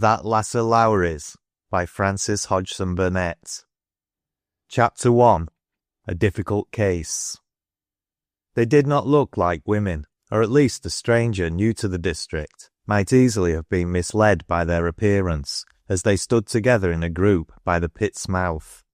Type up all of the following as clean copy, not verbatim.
That Lasser Lowries by Frances Hodgson Burnett. Chapter 1. A Difficult Case. They did not look like women, or at least a stranger new to the district might easily have been misled by their appearance as they stood together in a group by the pit's mouth.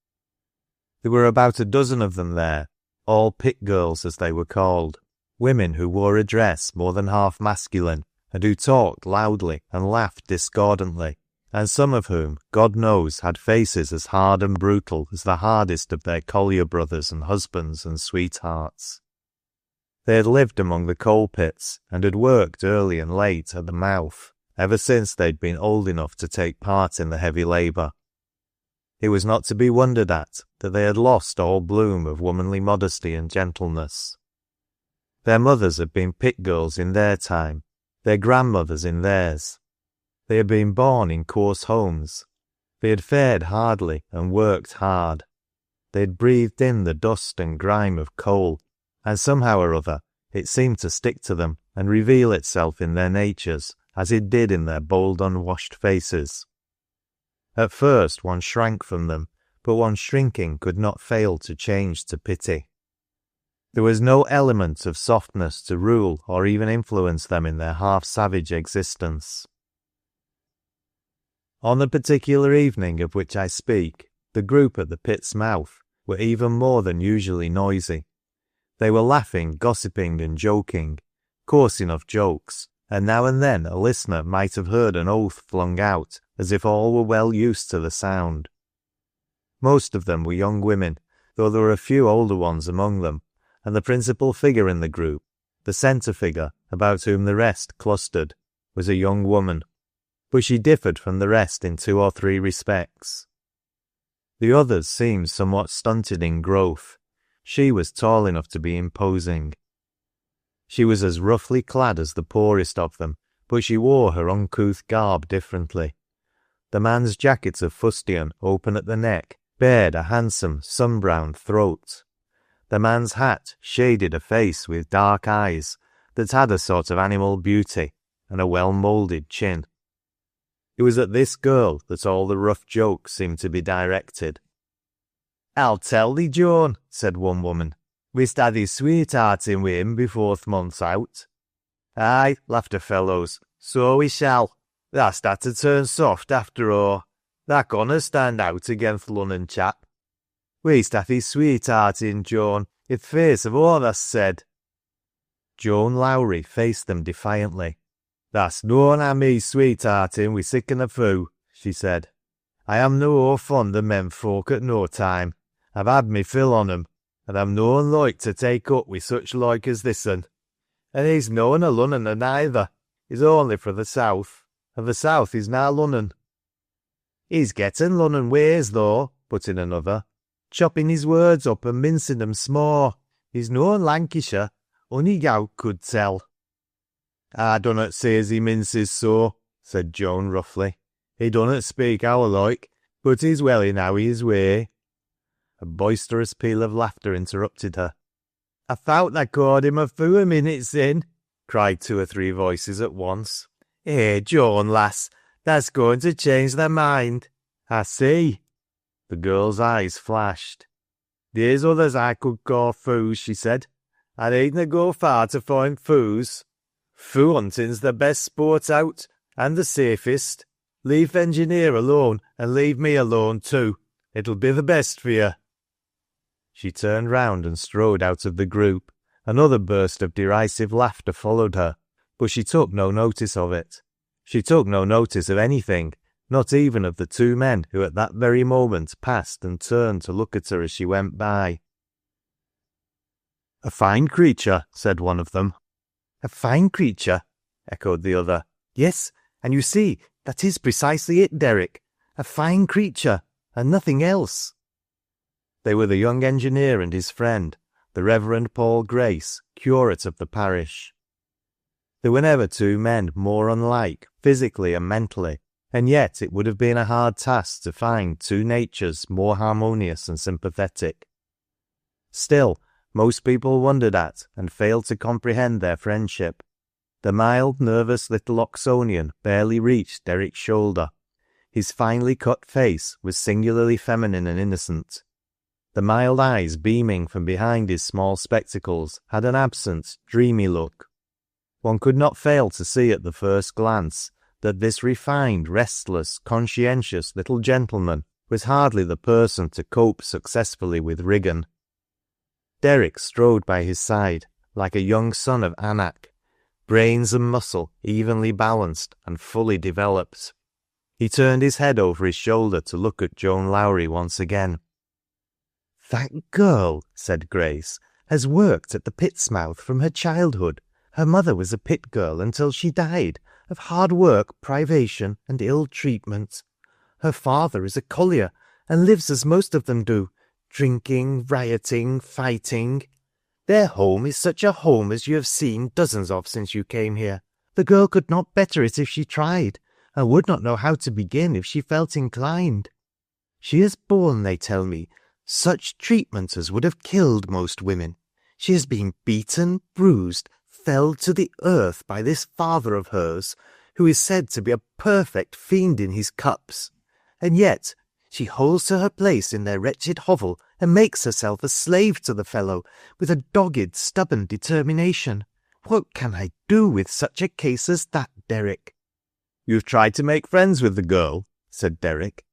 There were about a dozen of them there, all pit girls as they were called, women who wore a dress more than half masculine, and who talked loudly and laughed discordantly, and some of whom, God knows, had faces as hard and brutal as the hardest of their collier brothers and husbands and sweethearts. They had lived among the coal pits, and had worked early and late at the mouth, ever since they'd been old enough to take part in the heavy labour. It was not to be wondered at that they had lost all bloom of womanly modesty and gentleness. Their mothers had been pit girls in their time, their grandmothers in theirs. They had been born in coarse homes. They had fared hardly and worked hard. They had breathed in the dust and grime of coal, and somehow or other it seemed to stick to them and reveal itself in their natures, as it did in their bold unwashed faces. At first one shrank from them, but one's shrinking could not fail to change to pity. There was no element of softness to rule or even influence them in their half-savage existence. On the particular evening of which I speak, the group at the pit's mouth were even more than usually noisy. They were laughing, gossiping and joking, coarse enough jokes, and now and then a listener might have heard an oath flung out, as if all were well used to the sound. Most of them were young women, though there were a few older ones among them, and the principal figure in the group, the centre figure, about whom the rest clustered, was a young woman, but she differed from the rest in 2 or 3 respects. The others seemed somewhat stunted in growth. She was tall enough to be imposing. She was as roughly clad as the poorest of them, but she wore her uncouth garb differently. The man's jacket of fustian, open at the neck, bared a handsome sun-browned throat. The man's hat shaded a face with dark eyes that had a sort of animal beauty and a well-moulded chin. It was at this girl that all the rough jokes seemed to be directed. "I'll tell thee, Joan," said one woman. "We'st had his sweethearting wi' him before th' month's out." "Aye," laughed the fellows, "so we shall. Tha'st had to turn soft after all. Tha conna stand out against Lunnon chap. We'st had his sweethearting, Joan, i' th' face of all tha'st said." Joan Lowrie faced them defiantly. "Tha'st noan ha' me sweethearting wi' siccan a foo," she said. "I am no fond o' men folk at no time. I've had me fill on 'em, and I'm noan loike to take up wi' such loike as this un. And he's noan a Lunnoner neither. He's only fro' the south, and the south is na Lunnon." "He's getten Lunnon ways, though," put in another, "chopping his words up and mincing 'em sma'. He's noan Lancashire, ony gowk could tell." "I dunnot say as he minces so," said Joan roughly. "He dunnot speak our loike, but he's well enow i' his way." A boisterous peal of laughter interrupted her. "I thowt tha ca'ed him a foo a minute sin'," cried 2 or 3 voices at once. "Eh, Joan, lass, thah's going to change thy mind. I see." The girl's eyes flashed. "There's others I could call foos," she said. "I needna go far to find foos. Foo hunting's the best sport out, and the safest. Leave th' engineer alone, and leave me alone too. It'll be the best for you." She turned round and strode out of the group. Another burst of derisive laughter followed her, but she took no notice of it. She took no notice of anything, not even of the 2 men who at that very moment passed and turned to look at her as she went by. "A fine creature," said one of them. "A fine creature," echoed the other. "Yes, and you see, that is precisely it, Derrick. A fine creature, and nothing else." They were the young engineer and his friend, the Reverend Paul Grace, curate of the parish. There were never 2 men more unlike, physically and mentally, and yet it would have been a hard task to find 2 natures more harmonious and sympathetic. Still, most people wondered at and failed to comprehend their friendship. The mild, nervous little Oxonian barely reached Derrick's shoulder. His finely cut face was singularly feminine and innocent. The mild eyes beaming from behind his small spectacles had an absent, dreamy look. One could not fail to see at the first glance that this refined, restless, conscientious little gentleman was hardly the person to cope successfully with Riggan. Derrick strode by his side like a young son of Anak, brains and muscle evenly balanced and fully developed. He turned his head over his shoulder to look at Joan Lowrie once again. "That girl," said Grace, "has worked at the pit's mouth from her childhood. Her mother was a pit girl until she died, of hard work, privation, and ill treatment. Her father is a collier, and lives as most of them do, drinking, rioting, fighting. Their home is such a home as you have seen dozens of since you came here. The girl could not better it if she tried, and would not know how to begin if she felt inclined. She has borne, they tell me, such treatment as would have killed most women. She has been beaten, bruised, felled to the earth by this father of hers, who is said to be a perfect fiend in his cups. And yet she holds to her place in their wretched hovel and makes herself a slave to the fellow with a dogged, stubborn determination. What can I do with such a case as that, Derrick?" "You've tried to make friends with the girl," said Derrick.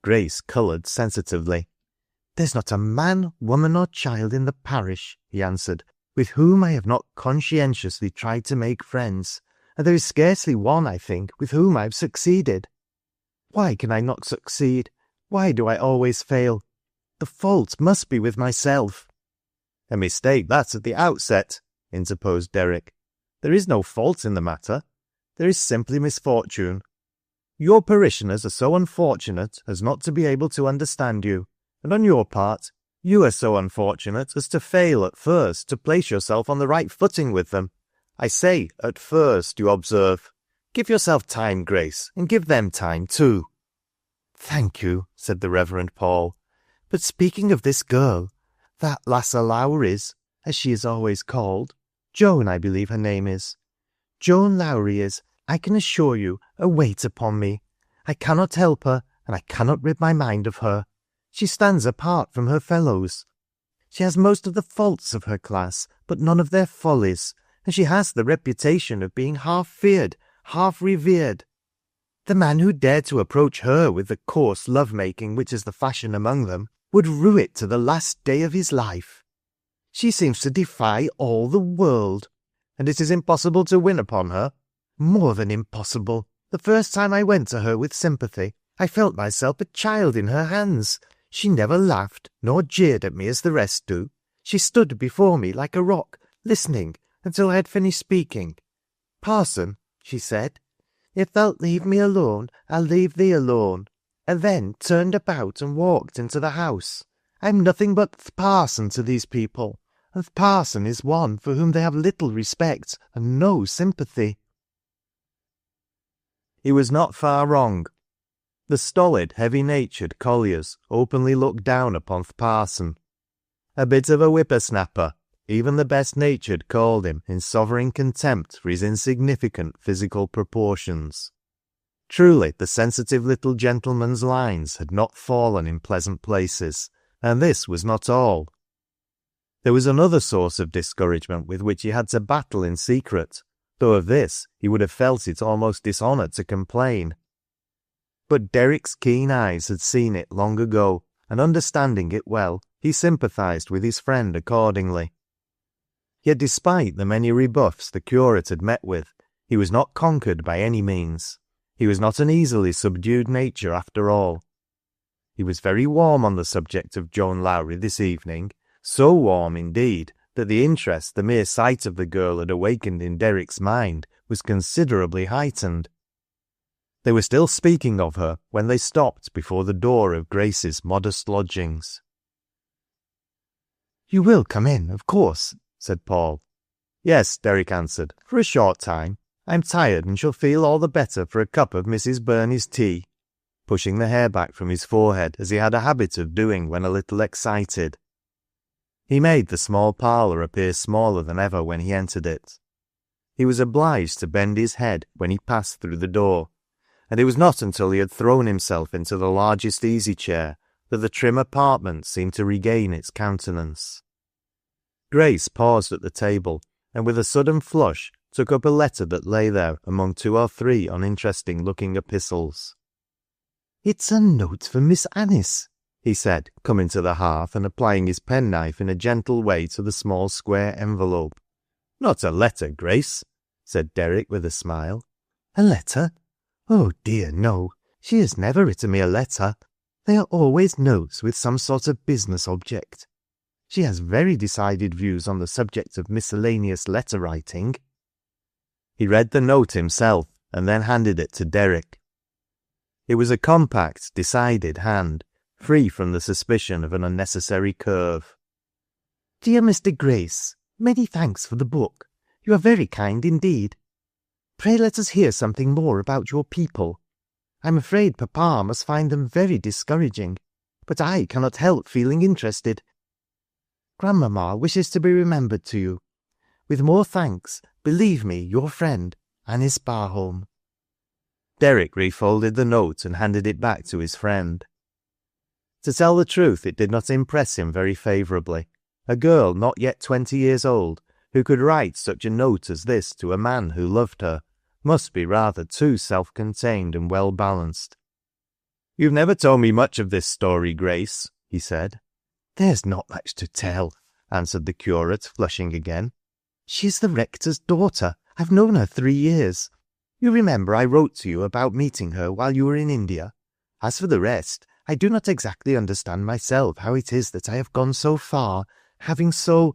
Grace coloured sensitively. "There's not a man, woman, or child in the parish," he answered, "with whom I have not conscientiously tried to make friends, and there is scarcely one, I think, with whom I have succeeded. Why can I not succeed? Why do I always fail? The fault must be with myself." "A mistake that at the outset," interposed Derrick. "There is no fault in the matter. There is simply misfortune. Your parishioners are so unfortunate as not to be able to understand you, and on your part, you are so unfortunate as to fail at first to place yourself on the right footing with them. I say at first, you observe. Give yourself time, Grace, and give them time too." "Thank you," said the Reverend Paul. "But speaking of this girl, that Lassa Lowrie's, as she is always called, Joan, I believe her name is. Joan Lowrie is, I can assure you, a weight upon me. I cannot help her, and I cannot rid my mind of her. She stands apart from her fellows. She has most of the faults of her class, but none of their follies, and she has the reputation of being half feared, half revered. The man who dared to approach her with the coarse love-making which is the fashion among them would rue it to the last day of his life. She seems to defy all the world." "And it is impossible to win upon her?" "More than impossible. The first time I went to her with sympathy, I felt myself a child in her hands. She never laughed, nor jeered at me as the rest do. She stood before me like a rock, listening until I had finished speaking. 'Parson,' she said, 'if thou'lt leave me alone, I'll leave thee alone,' and then turned about and walked into the house. I'm nothing but th' parson to these people, and th' parson is one for whom they have little respect and no sympathy." He was not far wrong. The stolid, heavy-natured colliers openly looked down upon th' parson. A bit of a whipper-snapper, even the best-natured called him in sovereign contempt for his insignificant physical proportions. Truly, the sensitive little gentleman's lines had not fallen in pleasant places, and this was not all. There was another source of discouragement with which he had to battle in secret, though of this he would have felt it almost dishonour to complain. But Derrick's keen eyes had seen it long ago, and understanding it well, he sympathised with his friend accordingly. Yet despite the many rebuffs the curate had met with, he was not conquered by any means. He was not an easily subdued nature after all. He was very warm on the subject of Joan Lowrie this evening, so warm indeed that the interest the mere sight of the girl had awakened in Derrick's mind was considerably heightened. They were still speaking of her when they stopped before the door of Grace's modest lodgings. "You will come in, of course," said Paul. "Yes," Derrick answered, "for a short time. I'm tired and shall feel all the better for a cup of Mrs. Burney's tea," pushing the hair back from his forehead as he had a habit of doing when a little excited. He made the small parlour appear smaller than ever when he entered it. He was obliged to bend his head when he passed through the door, and it was not until he had thrown himself into the largest easy-chair that the trim apartment seemed to regain its countenance. Grace paused at the table, and with a sudden flush took up a letter that lay there among 2 or 3 uninteresting-looking epistles. "It's a note for Miss Anice," he said, coming to the hearth and applying his penknife in a gentle way to the small square envelope. "Not a letter, Grace," said Derrick with a smile. "A letter? Oh dear, no. She has never written me a letter. They are always notes with some sort of business object. She has very decided views on the subject of miscellaneous letter-writing." He read the note himself and then handed it to Derrick. It was a compact, decided hand, free from the suspicion of an unnecessary curve. "Dear Mr. Grace, many thanks for the book. You are very kind indeed. Pray let us hear something more about your people. I'm afraid Papa must find them very discouraging, but I cannot help feeling interested. Grandmamma wishes to be remembered to you. With more thanks, believe me, your friend, Anice Barholm." Derrick refolded the note and handed it back to his friend. To tell the truth, it did not impress him very favourably. A girl not yet 20 years old, who could write such a note as this to a man who loved her, must be rather too self-contained and well-balanced. "You've never told me much of this story, Grace," he said. "There's not much to tell," answered the curate, flushing again. "She is the rector's daughter. I've known her 3 years. You remember I wrote to you about meeting her while you were in India. As for the rest, I do not exactly understand myself how it is that I have gone so far, having so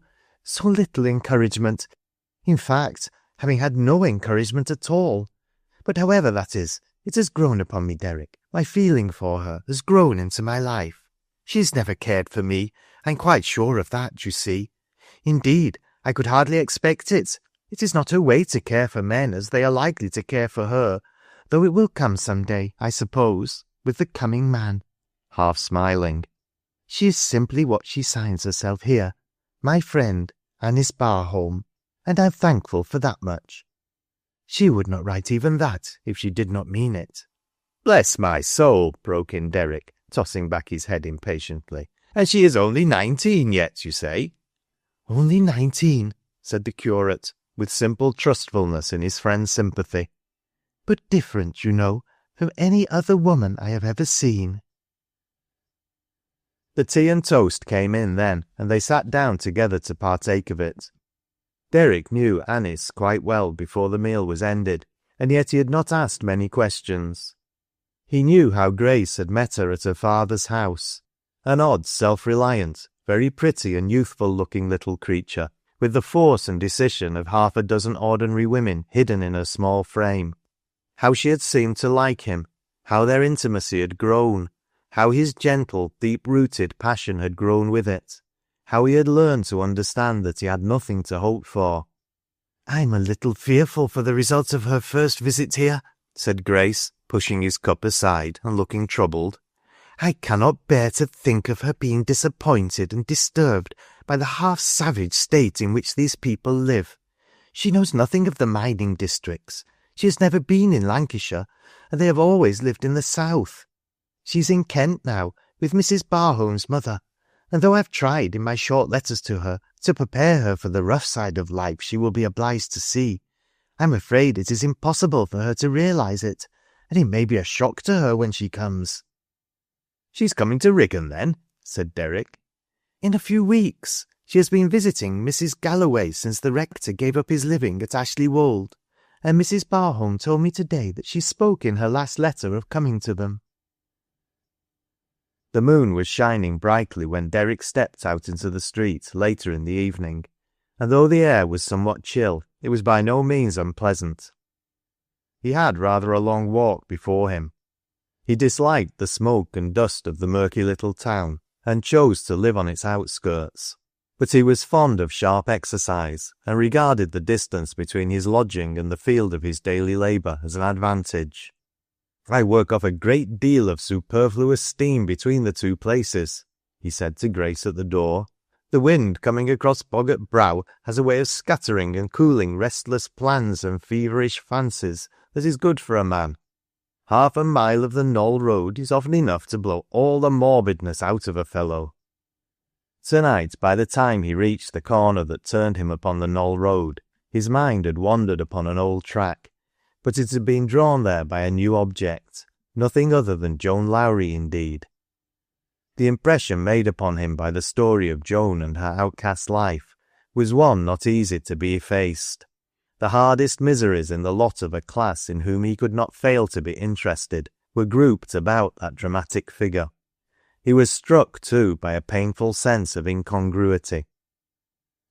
little encouragement. In fact, having had no encouragement at all. But however that is, it has grown upon me, Derrick. My feeling for her has grown into my life. She has never cared for me. I'm quite sure of that, you see. Indeed, I could hardly expect it. It is not her way to care for men as they are likely to care for her, though it will come some day, I suppose, with the coming man," half smiling. "She is simply what she signs herself here, my friend, Anice Barholm, and I'm thankful for that much. She would not write even that if she did not mean it." "Bless my soul," broke in Derrick, tossing back his head impatiently. "And she is only 19 yet, you say?" "Only 19, said the curate, with simple trustfulness in his friend's sympathy. "but different, you know, from any other woman I have ever seen." The tea and toast came in then, and they sat down together to partake of it. Derrick knew Anice quite well before the meal was ended, and yet he had not asked many questions. He knew how Grace had met her at her father's house, an odd, self-reliant, very pretty and youthful-looking little creature, with the force and decision of 6 ordinary women hidden in her small frame. How she had seemed to like him, how their intimacy had grown, how his gentle, deep-rooted passion had grown with it, how he had learned to understand that he had nothing to hope for. "I'm a little fearful for the result of her first visit here," said Grace, pushing his cup aside and looking troubled. "I cannot bear to think of her being disappointed and disturbed by the half-savage state in which these people live. She knows nothing of the mining districts. She has never been in Lancashire, and they have always lived in the south. She's in Kent now, with Mrs. Barholm's mother, and though I've tried in my short letters to her to prepare her for the rough side of life she will be obliged to see, I'm afraid it is impossible for her to realise it, and it may be a shock to her when she comes." "She's coming to Wigan, then?" said Derrick. "In a few weeks. She has been visiting Mrs. Galloway since the rector gave up his living at Ashley-wold, and Mrs. Barholm told me today that she spoke in her last letter of coming to them." The moon was shining brightly when Derrick stepped out into the street later in the evening, and though the air was somewhat chill, it was by no means unpleasant. He had rather a long walk before him. He disliked the smoke and dust of the murky little town, and chose to live on its outskirts. But he was fond of sharp exercise, and regarded the distance between his lodging and the field of his daily labour as an advantage. "I work off a great deal of superfluous steam between the 2 places," he said to Grace at the door. The wind coming across Boggart Brow has a way of scattering and cooling restless plans and feverish fancies that is good for a man. Half a mile of the Knoll road is often enough to blow all the morbidness out of a fellow. Tonight, by the time he reached the corner that turned him upon the Knoll road, his mind had wandered upon an old track, but it had been drawn there by a new object, nothing other than Joan Lowrie indeed. The impression made upon him by the story of Joan and her outcast life was one not easy to be effaced. The hardest miseries in the lot of a class in whom he could not fail to be interested were grouped about that dramatic figure. He was struck, too, by a painful sense of incongruity.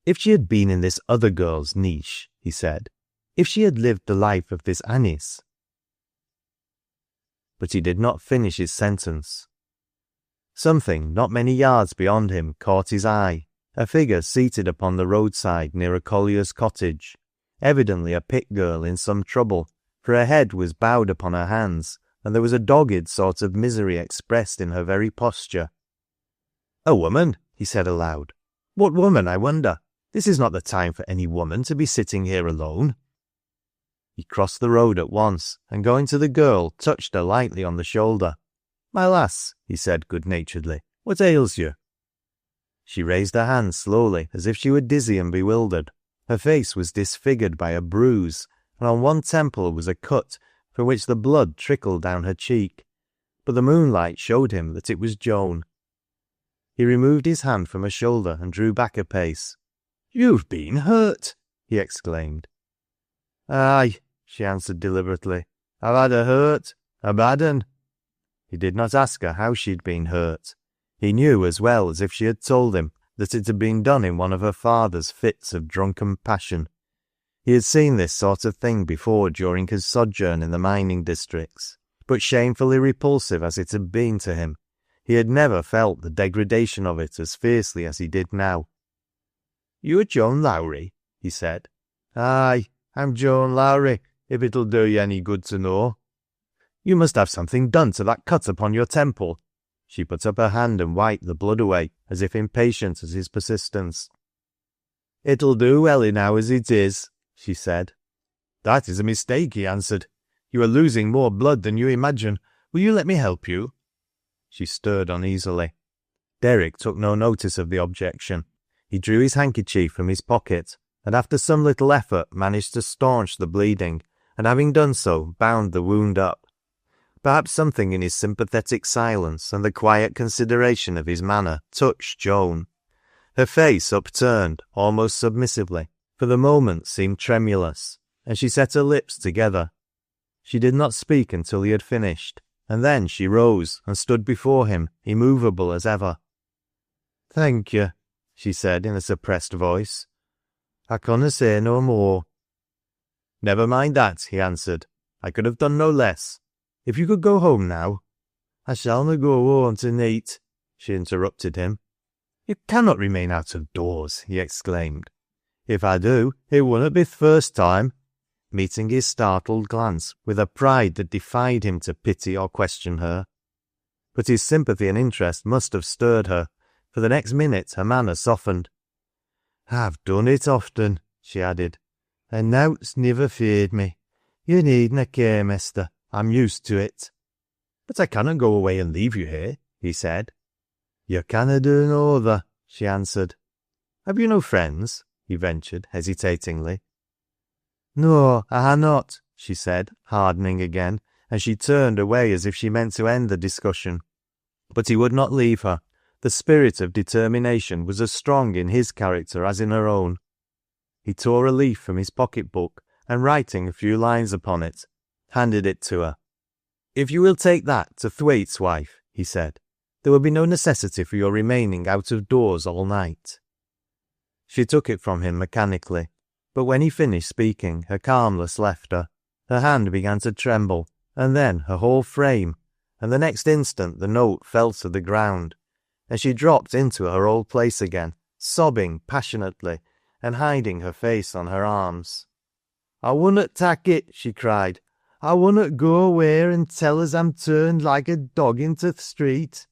If she had been in this other girl's niche, he said, if she had lived the life of this Anice. But he did not finish his sentence. Something not many yards beyond him caught his eye, a figure seated upon the roadside near a collier's cottage, evidently a pit girl in some trouble, for her head was bowed upon her hands, and there was a dogged sort of misery expressed in her very posture. "A woman," he said aloud. "What woman, I wonder? This is not the time for any woman to be sitting here alone." He crossed the road at once, and going to the girl, touched her lightly on the shoulder. "My lass," he said good-naturedly, "what ails you?" She raised her hand slowly, as if she were dizzy and bewildered. Her face was disfigured by a bruise, and on one temple was a cut from which the blood trickled down her cheek, but the moonlight showed him that it was Joan. He removed his hand from her shoulder and drew back a pace. "You've been hurt!" he exclaimed. "Aye," she answered deliberately. "I've had a hurt, a bad un." He did not ask her how she'd been hurt. He knew as well as if she had told him that it had been done in one of her father's fits of drunken passion. He had seen this sort of thing before during his sojourn in the mining districts, but shamefully repulsive as it had been to him, he had never felt the degradation of it as fiercely as he did now. "You are Joan Lowrie?" he said. "Aye, I'm Joan Lowrie, if it'll do you any good to know." "You must have something done to that cut upon your temple." She put up her hand and wiped the blood away, as if impatient at his persistence. "It'll do well enow as it is," she said. "That is a mistake," he answered. "You are losing more blood than you imagine. Will you let me help you?" She stirred uneasily. Derrick took no notice of the objection. He drew his handkerchief from his pocket, and after some little effort managed to staunch the bleeding, and having done so, bound the wound up. Perhaps something in his sympathetic silence and the quiet consideration of his manner touched Joan. Her face, upturned, almost submissively, for the moment seemed tremulous, and she set her lips together. She did not speak until he had finished, and then she rose and stood before him, immovable as ever. "Thank you," she said in a suppressed voice. "I canna say no more." "Never mind that," he answered. "I could have done no less. If you could go home now—" "I shallna go home to-neet," she interrupted him. "You cannot remain out of doors," he exclaimed. "If I do, it wunnot be th' first time," meeting his startled glance with a pride that defied him to pity or question her. But his sympathy and interest must have stirred her, for the next minute her manner softened. "I've done it often," she added, "and nowt's niver feared me. You needna care, Mester. I'm used to it." "But I cannot go away and leave you here," he said. "You canna do no other," she answered. "Have you no friends?" he ventured hesitatingly. "No, I ha' not," she said, hardening again, and she turned away as if she meant to end the discussion. But he would not leave her. The spirit of determination was as strong in his character as in her own. He tore a leaf from his pocket-book, and writing a few lines upon it, handed it to her. "If you will take that to Thwaite's wife," he said, "there will be no necessity for your remaining out of doors all night." She took it from him mechanically, but when he finished speaking, her calmness left her. Her hand began to tremble, and then her whole frame, and the next instant the note fell to the ground, and she dropped into her old place again, sobbing passionately, and hiding her face on her arms. "I wunnot tak it," she cried. "I wunnot go away and tell as I'm turned like a dog into th' street."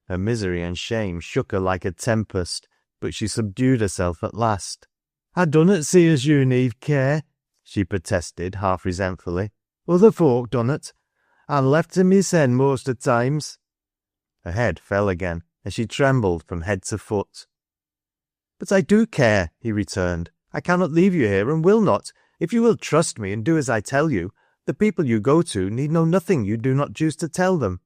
Her misery and shame shook her like a tempest, but she subdued herself at last. "I dunnot see as you need care," she protested, half resentfully. "Other folk dunnot. I'm left to mysen most o' times." Her head fell again, and she trembled from head to foot. "But I do care," he returned. "I cannot leave you here, and will not. If you will trust me and do as I tell you, the people you go to need know nothing you do not choose to tell them."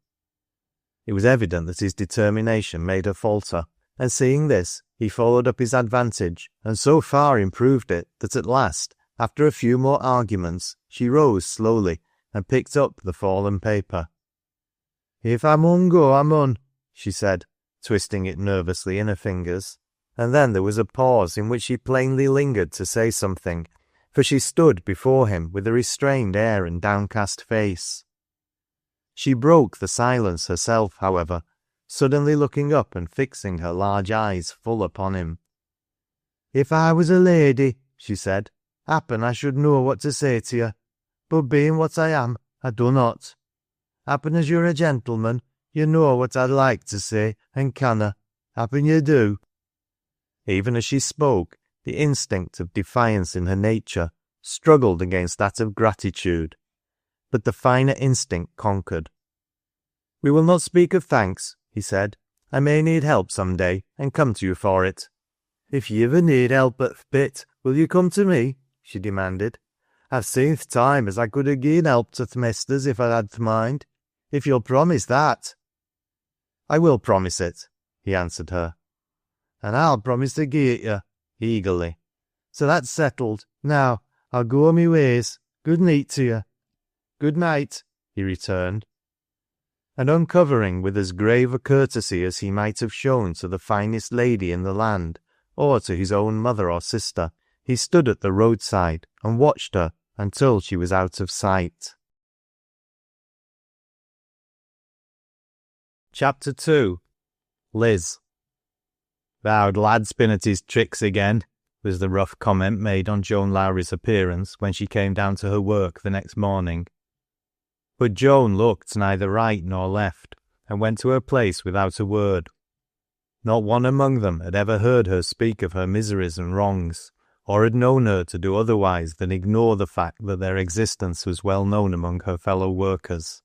It was evident that his determination made her falter, and seeing this, he followed up his advantage, and so far improved it that at last, after a few more arguments, she rose slowly and picked up the fallen paper. "If I mun go, I mun," she said, twisting it nervously in her fingers. And then there was a pause in which she plainly lingered to say something, for she stood before him with a restrained air and downcast face. She broke the silence herself, however, suddenly looking up and fixing her large eyes full upon him. "If I was a lady," she said, "happen I should know what to say to you. But being what I am, I do not. Happen as you're a gentleman, you know what I'd like to say, and canna. Happen you do." Even as she spoke, the instinct of defiance in her nature struggled against that of gratitude, but the finer instinct conquered. "We will not speak of thanks," he said. "I may need help some day, and come to you for it." "If you ever need help at th' pit, will you come to me?" she demanded. "I've seen th' time as I could ha' gi'en help to th' mesters if I had th' mind. If you'll promise that." "I will promise it," he answered her. "And I'll promise to gie it you," eagerly. "So that's settled. Now, I'll go my ways. Good night to you." "Good night," he returned. And uncovering with as grave a courtesy as he might have shown to the finest lady in the land, or to his own mother or sister, he stood at the roadside and watched her until she was out of sight. Chapter 2. Liz. "The owd lad's been at his tricks again," was the rough comment made on Joan Lowrie's appearance when she came down to her work the next morning. But Joan looked neither right nor left, and went to her place without a word. Not one among them had ever heard her speak of her miseries and wrongs, or had known her to do otherwise than ignore the fact that their existence was well known among her fellow workers.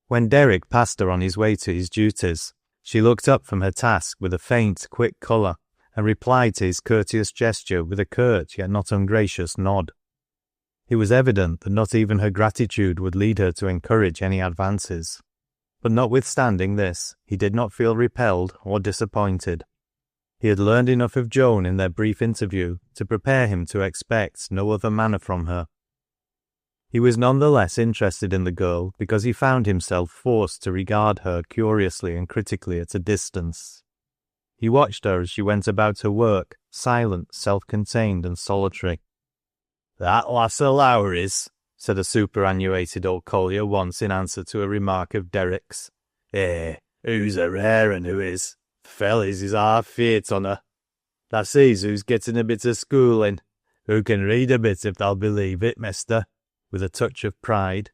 When Derrick passed her on his way to his duties, she looked up from her task with a faint, quick colour, and replied to his courteous gesture with a curt yet not ungracious nod. It was evident that not even her gratitude would lead her to encourage any advances. But notwithstanding this, he did not feel repelled or disappointed. He had learned enough of Joan in their brief interview to prepare him to expect no other manner from her. He was none the less interested in the girl because he found himself forced to regard her curiously and critically at a distance. He watched her as she went about her work, silent, self-contained and solitary. "That lass o' Lowrie's," said a superannuated old collier once in answer to a remark of Derrick's. "Hoo's a rare un, who is. Th' fellies is half feart on her. Tha sees hoo's getting a bit o' schoolin'. Hoo can read a bit if thou'll believe it, mester," with a touch of pride.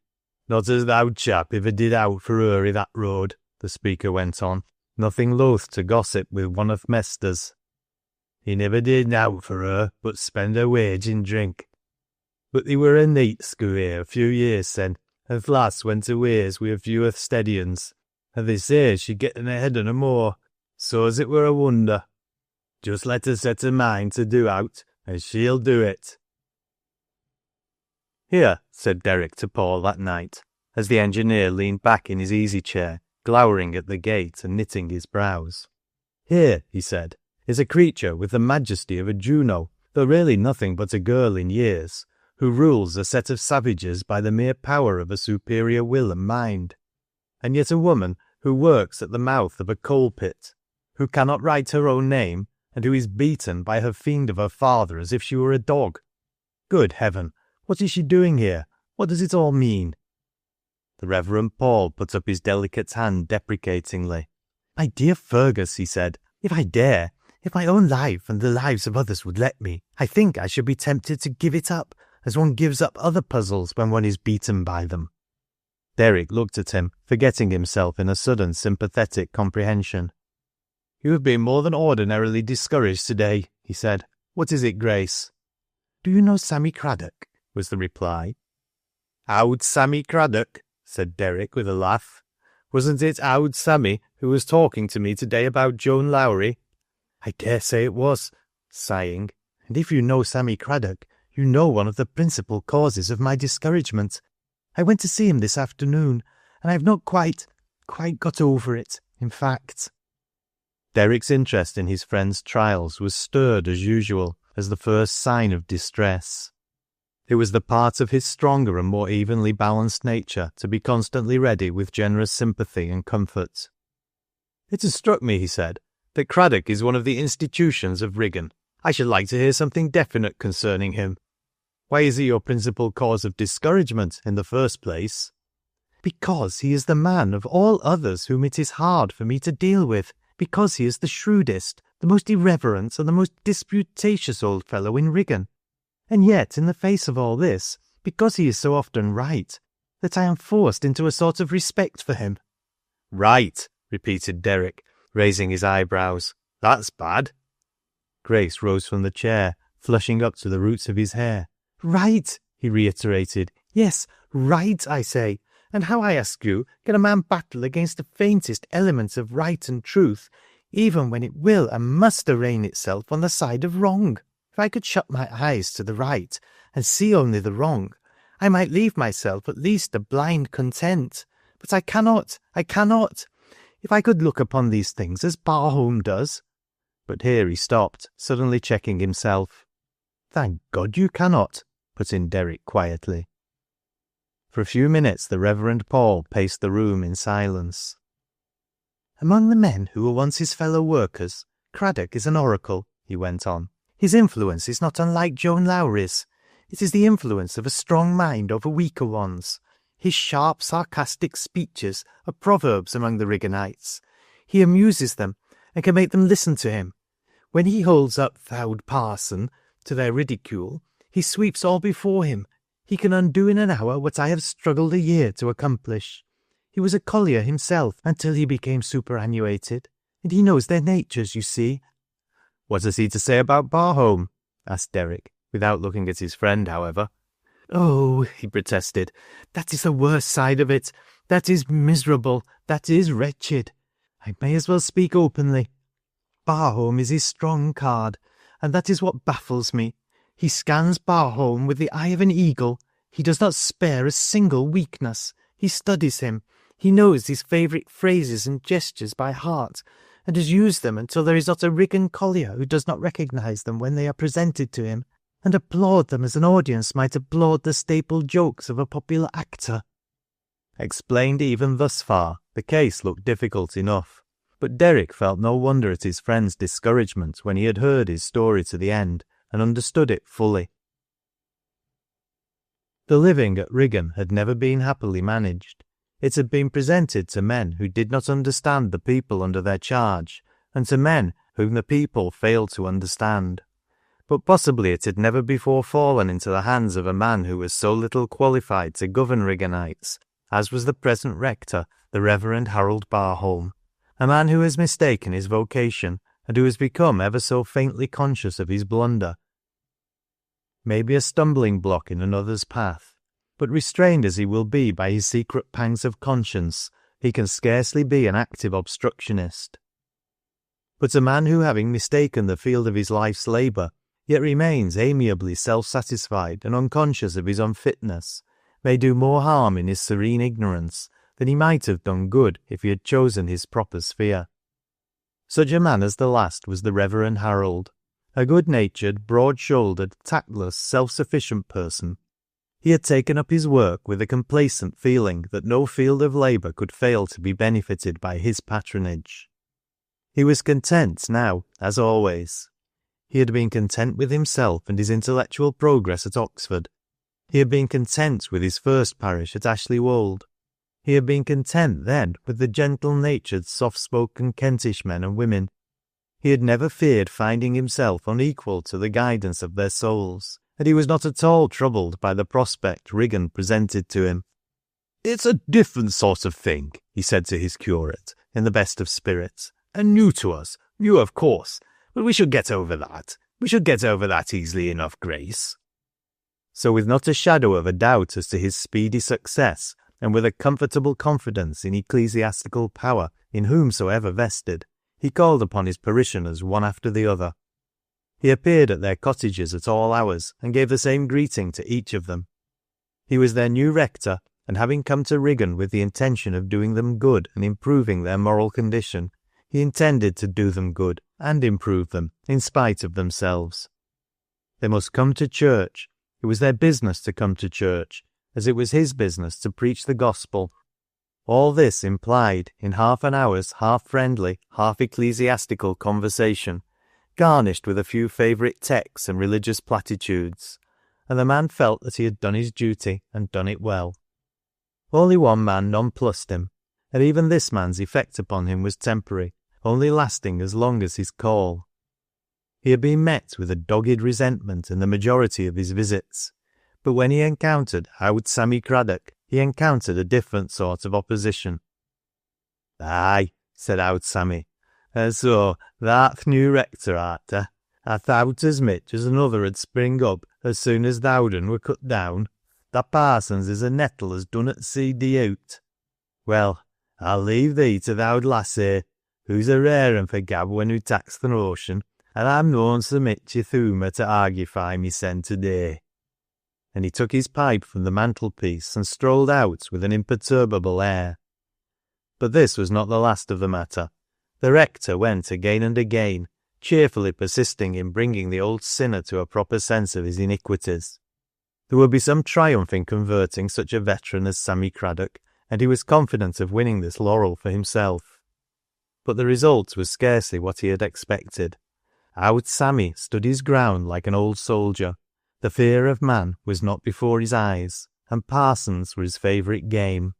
"Not as th' owd chap iver did owt for her i' that road," the speaker went on, nothing loath to gossip with one of th' mesters. "He niver did nowt for her but spend her wage in drink. But they were a neat schoo here a few years sen, and th' lass went her ways wi' a few o' th' steady uns, and they say she'd getten ahead on 'em more, so as it were a wonder. Just let her set her mind to do owt, and she'll do it." "Here," said Derrick to Paul that night, as the engineer leaned back in his easy-chair, glowering at the gate and knitting his brows. "Here," he said, "is a creature with the majesty of a Juno, though really nothing but a girl in years, who rules a set of savages by the mere power of a superior will and mind, and yet a woman who works at the mouth of a coal-pit, who cannot write her own name, and who is beaten by her fiend of a father as if she were a dog. Good heaven, what is she doing here? What does it all mean?" The Reverend Paul put up his delicate hand deprecatingly. "My dear Fergus," he said, "if I dare, if my own life and the lives of others would let me, I think I should be tempted to give it up, as one gives up other puzzles when one is beaten by them." Derrick looked at him, forgetting himself in a sudden sympathetic comprehension. "You have been more than ordinarily discouraged today," he said. "What is it, Grace?" "Do you know Sammy Craddock?" was the reply. "Owd Sammy Craddock," said Derrick with a laugh. "Wasn't it Owd Sammy who was talking to me today about Joan Lowrie?" "I dare say it was," sighing. "And if you know Sammy Craddock, you know one of the principal causes of my discouragement. I went to see him this afternoon, and I have not quite got over it, in fact." Derrick's interest in his friend's trials was stirred as usual, as the first sign of distress. It was the part of his stronger and more evenly balanced nature to be constantly ready with generous sympathy and comfort. "It has struck me," he said, "that Craddock is one of the institutions of Riggan. I should like to hear something definite concerning him. Why is he your principal cause of discouragement in the first place?" "Because he is the man of all others whom it is hard for me to deal with, because he is the shrewdest, the most irreverent, and the most disputatious old fellow in Riggan. And yet, in the face of all this, because he is so often right, that I am forced into a sort of respect for him." "Right," repeated Derrick, raising his eyebrows. "That's bad." Grace rose from the chair, flushing up to the roots of his hair. "Right," he reiterated. "Yes, right, I say. And how, I ask you, can a man battle against the faintest element of right and truth, even when it will and must arraign itself on the side of wrong? If I could shut my eyes to the right and see only the wrong, I might leave myself at least a blind content. But I cannot. If I could look upon these things as Barholm does—" But here he stopped, suddenly checking himself. "Thank God you cannot," put in Derrick quietly. For a few minutes the Reverend Paul paced the room in silence. "Among the men who were once his fellow workers, Craddock is an oracle," he went on. "His influence is not unlike Joan Lowrie's. It is the influence of a strong mind over weaker ones. His sharp, sarcastic speeches are proverbs among the Rigganites. He amuses them, and can make them listen to him. When he holds up Thowd Parson to their ridicule, he sweeps all before him. He can undo in an hour what I have struggled a year to accomplish. He was a collier himself until he became superannuated, and he knows their natures, you see." "What has he to say about Barholm?" asked Derrick, without looking at his friend, however. "Oh," he protested, "that is the worst side of it. That is miserable. That is wretched. I may as well speak openly. Barholm is his strong card, and that is what baffles me. He scans Barholm with the eye of an eagle. He does not spare a single weakness. He studies him. He knows his favourite phrases and gestures by heart, and has used them until there is not a Riggan collier who does not recognise them when they are presented to him, and applaud them as an audience might applaud the staple jokes of a popular actor." Explained even thus far, the case looked difficult enough, but Derrick felt no wonder at his friend's discouragement when he had heard his story to the end and understood it fully. The living at Riggan had never been happily managed. It had been presented to men who did not understand the people under their charge, and to men whom the people failed to understand. But possibly it had never before fallen into the hands of a man who was so little qualified to govern Rigganites, as was the present rector, the Reverend Harold Barholm, a man who has mistaken his vocation, and who has become ever so faintly conscious of his blunder. Maybe a stumbling block in another's path, but restrained as he will be by his secret pangs of conscience, he can scarcely be an active obstructionist. But a man who, having mistaken the field of his life's labour, yet remains amiably self-satisfied and unconscious of his unfitness, may do more harm in his serene ignorance than he might have done good if he had chosen his proper sphere. Such a man as the last was the Reverend Harold, a good-natured, broad-shouldered, tactless, self-sufficient person. He had taken up his work with a complacent feeling that no field of labour could fail to be benefited by his patronage. He was content now, as always. He had been content with himself and his intellectual progress at Oxford. He had been content with his first parish at Ashley-wold. He had been content then with the gentle-natured, soft-spoken Kentish men and women. He had never feared finding himself unequal to the guidance of their souls, and he was not at all troubled by the prospect Riggan presented to him. "It's a different sort of thing," he said to his curate, in the best of spirits, "and new to us, You, of course. But we should get over that. We should get over that easily enough, Grace." So with not a shadow of a doubt as to his speedy success, and with a comfortable confidence in ecclesiastical power in whomsoever vested, he called upon his parishioners one after the other. He appeared at their cottages at all hours, and gave the same greeting to each of them. He was their new rector, and having come to Wigan with the intention of doing them good and improving their moral condition, he intended to do them good and improve them, in spite of themselves. They must come to church. It was their business to come to church, as it was his business to preach the gospel. All this implied in half an hour's half-friendly, half-ecclesiastical conversation, garnished with a few favourite texts and religious platitudes, and the man felt that he had done his duty and done it well. Only one man nonplussed him, and even this man's effect upon him was temporary, only lasting as long as his call. He had been met with a dogged resentment in the majority of his visits, but when he encountered Oud Sammy Craddock, he encountered a different sort of opposition. "Aye," said Oud Sammy, "and so thou'rt new rector, art ta? I thowt as mich as another 'ud spring up as soon as th'owden were cut down. Tha parsons is a nettle as dunnot seed thee out. Well, I'll leave thee to th' owd lassie, who's a rare un for gab when hoo taks th' notion, and I'm noan so mich i' thumour to argufy mysen to-day." And he took his pipe from the mantelpiece and strolled out with an imperturbable air. But this was not the last of the matter. The rector went again and again, cheerfully persisting in bringing the old sinner to a proper sense of his iniquities. There would be some triumph in converting such a veteran as Sammy Craddock, and he was confident of winning this laurel for himself. But the result was scarcely what he had expected. Oud Sammy stood his ground like an old soldier. The fear of man was not before his eyes, and parsons were his favourite game.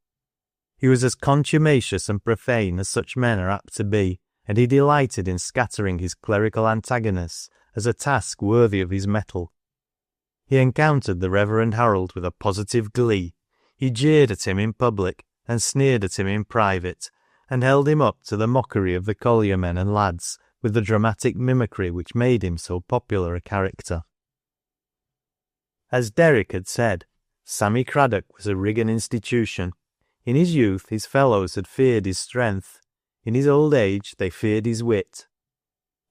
He was as contumacious and profane as such men are apt to be, and he delighted in scattering his clerical antagonists as a task worthy of his mettle. He encountered the Reverend Harold with a positive glee. He jeered at him in public, and sneered at him in private, and held him up to the mockery of the collier men and lads with the dramatic mimicry which made him so popular a character. As Derrick had said, Sammy Craddock was a Wigan institution. In his youth his fellows had feared his strength. In his old age they feared his wit.